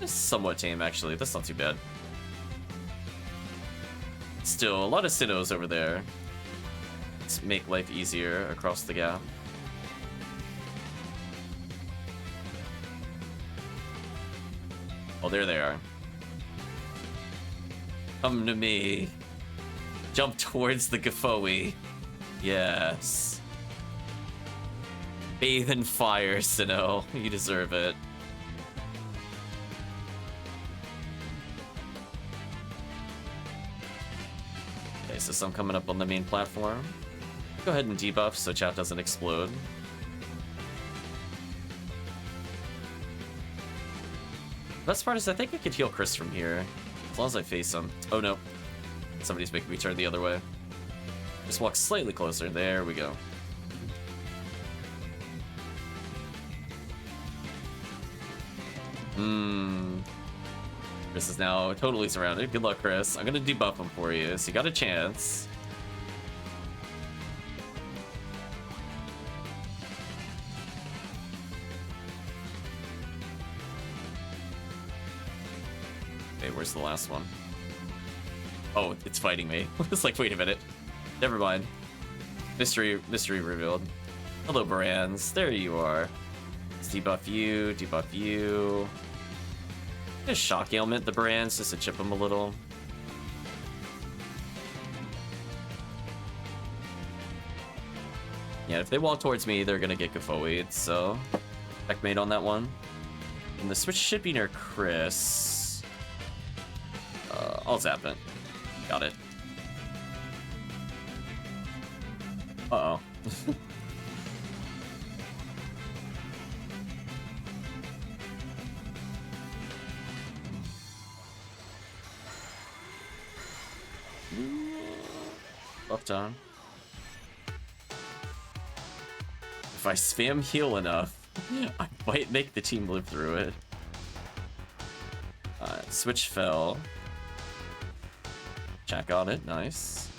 It's somewhat tame actually. That's not too bad. Still, a lot of Sinnohs over there. Let's make life easier across the gap. Oh, there they are. Come to me. Jump towards the Gafoe. Yes. Bathe in fire, Sinnoh. You deserve it. Okay, so some coming up on the main platform. Go ahead and debuff so chat doesn't explode. Best part is I think I could heal Chris from here, as long as I face him. Oh no, somebody's making me turn the other way. Just walk slightly closer. There we go. Chris is now totally surrounded. Good luck, Chris. I'm gonna debuff him for you, so you got a chance. Okay, where's the last one? Oh, it's fighting me. It's like, wait a minute. Never mind. Mystery revealed. Hello, Brands. There you are. Let's debuff you, debuff you. Just shock ailment the Brands just to chip them a little. Yeah, if they walk towards me, they're gonna get Gafoied, so checkmate on that one. And the switch should be near Chris. I'll zap it. Got it. Uh-oh. Up down. If I spam heal enough, I might make the team live through it. Switch fell. Check on it, nice.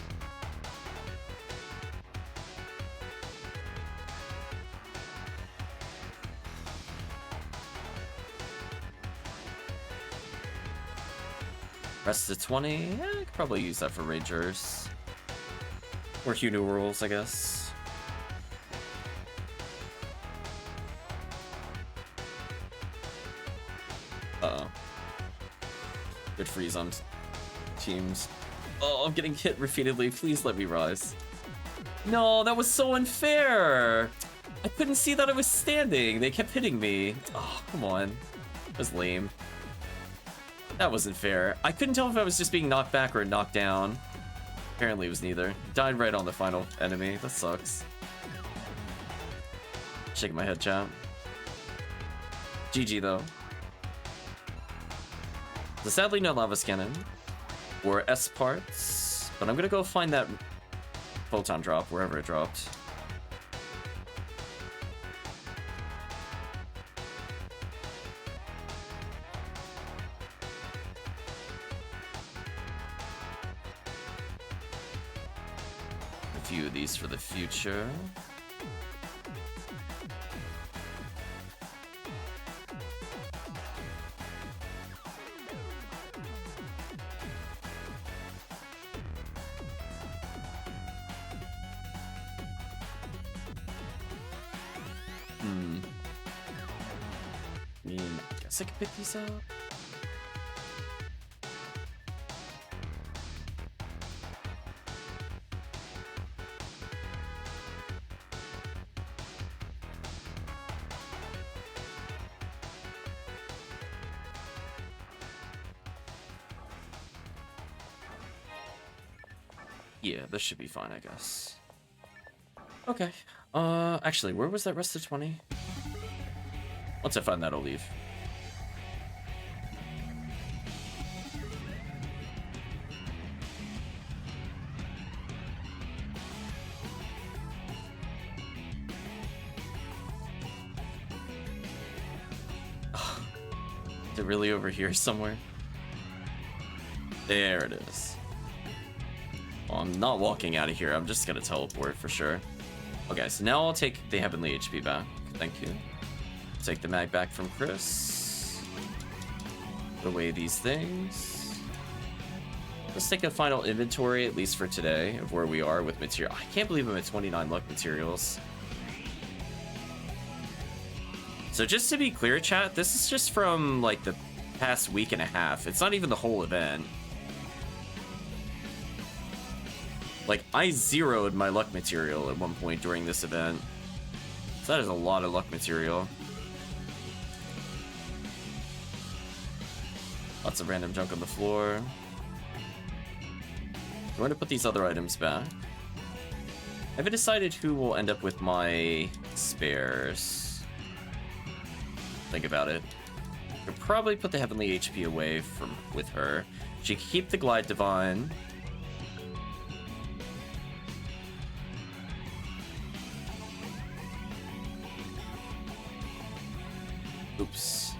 Rest of 20, I could probably use that for Ragers. Or Hugh New Rules, I guess. Uh-oh. Good freeze on teams. Oh, I'm getting hit repeatedly. Please let me rise. No, that was so unfair. I couldn't see that I was standing. They kept hitting me. Oh, come on. That was lame. That wasn't fair. I couldn't tell if I was just being knocked back or knocked down. Apparently it was neither. Died right on the final enemy. That sucks. Shaking my head, chat. GG though. So sadly no Lava Cannon or S parts, but I'm gonna go find that photon drop wherever it dropped. A few of these for the future. I can pick these up. Yeah, this should be fine, I guess. Okay. Actually, where was that rest of 20? Once I find that, I'll leave. Is it really over here somewhere? There it is. Well, I'm not walking out of here. I'm just gonna teleport for sure. Okay, so now I'll take the Heavenly HP back. Thank you. Take the mag back from Chris. Put away these things. Let's take a final inventory, at least for today, of where we are with material. I can't believe I'm at 29 luck materials. So just to be clear, chat, this is just from like the past week and a half. It's not even the whole event. Like, I zeroed my luck material at one point during this event. So that is a lot of luck material. Lots of random junk on the floor. I'm going to put these other items back. I haven't decided who will end up with my spares. Think about it. I'll probably put the Heavenly HP away with her. She can keep the Glide Divine. Oops.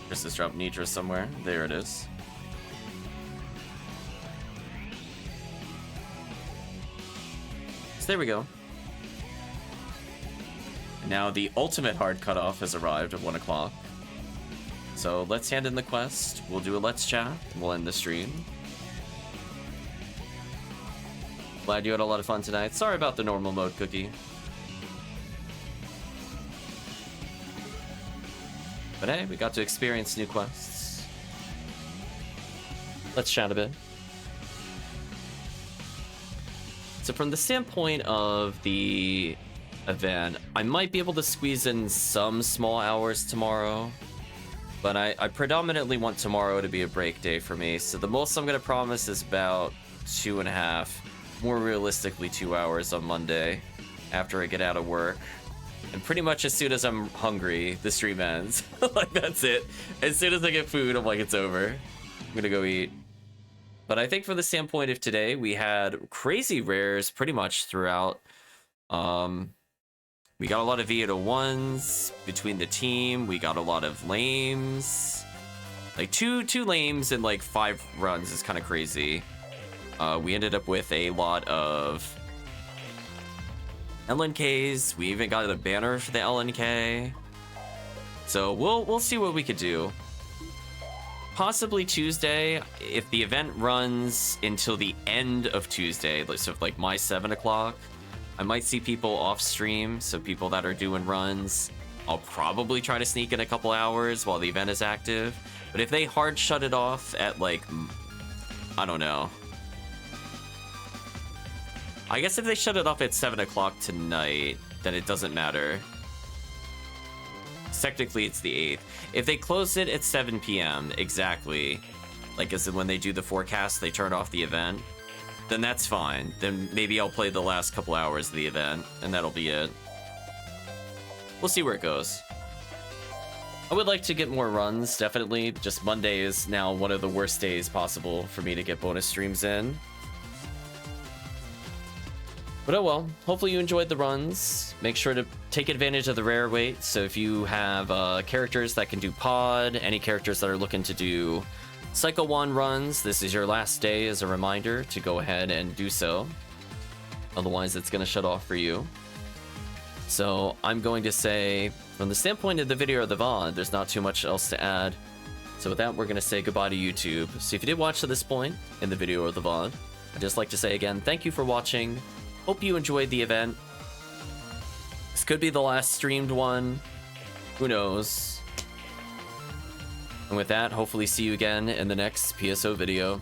Just this drop Nitra somewhere. There it is. So there we go. And now the ultimate hard cutoff has arrived at 1 o'clock. So let's hand in the quest. We'll do a let's chat. We'll end the stream. Glad you had a lot of fun tonight. Sorry about the normal mode, Cookie. But hey, we got to experience new quests. Let's chat a bit. So from the standpoint of the event, I might be able to squeeze in some small hours tomorrow. But I predominantly want tomorrow to be a break day for me. So the most I'm going to promise is about 2.5, more realistically 2 hours on Monday after I get out of work. And pretty much as soon as I'm hungry, the stream ends. Like, that's it. As soon as I get food, I'm like, it's over. I'm gonna go eat. But I think from the standpoint of today, we had crazy rares pretty much throughout. We got a lot of Vita 1s between the team. We got a lot of lames. Like, two lames in, like, 5 runs is kind of crazy. We ended up with a lot of LNKs. We even got a banner for the LNK. So we'll see what we could do. Possibly Tuesday, if the event runs until the end of Tuesday, so like my 7 o'clock, I might see people off stream. So people that are doing runs, I'll probably try to sneak in a couple hours while the event is active. But if they hard shut it off at like, I don't know. I guess if they shut it off at 7 o'clock tonight, then it doesn't matter. Technically, it's the 8th. If they close it at 7 p.m. exactly, like as in when they do the forecast, they turn off the event, then that's fine. Then maybe I'll play the last couple hours of the event, and that'll be it. We'll see where it goes. I would like to get more runs, definitely. Just Monday is now one of the worst days possible for me to get bonus streams in. But oh well, hopefully you enjoyed the runs. Make sure to take advantage of the rare weight. So if you have characters that can do pod, any characters that are looking to do Cycle 1 runs, this is your last day as a reminder to go ahead and do so. Otherwise, it's going to shut off for you. So I'm going to say, from the standpoint of the video or the VOD, there's not too much else to add. So with that, we're going to say goodbye to YouTube. So if you did watch to this point in the video or the VOD, I'd just like to say again, thank you for watching. Hope you enjoyed the event. This could be the last streamed one. Who knows? And with that, hopefully see you again in the next PSO video.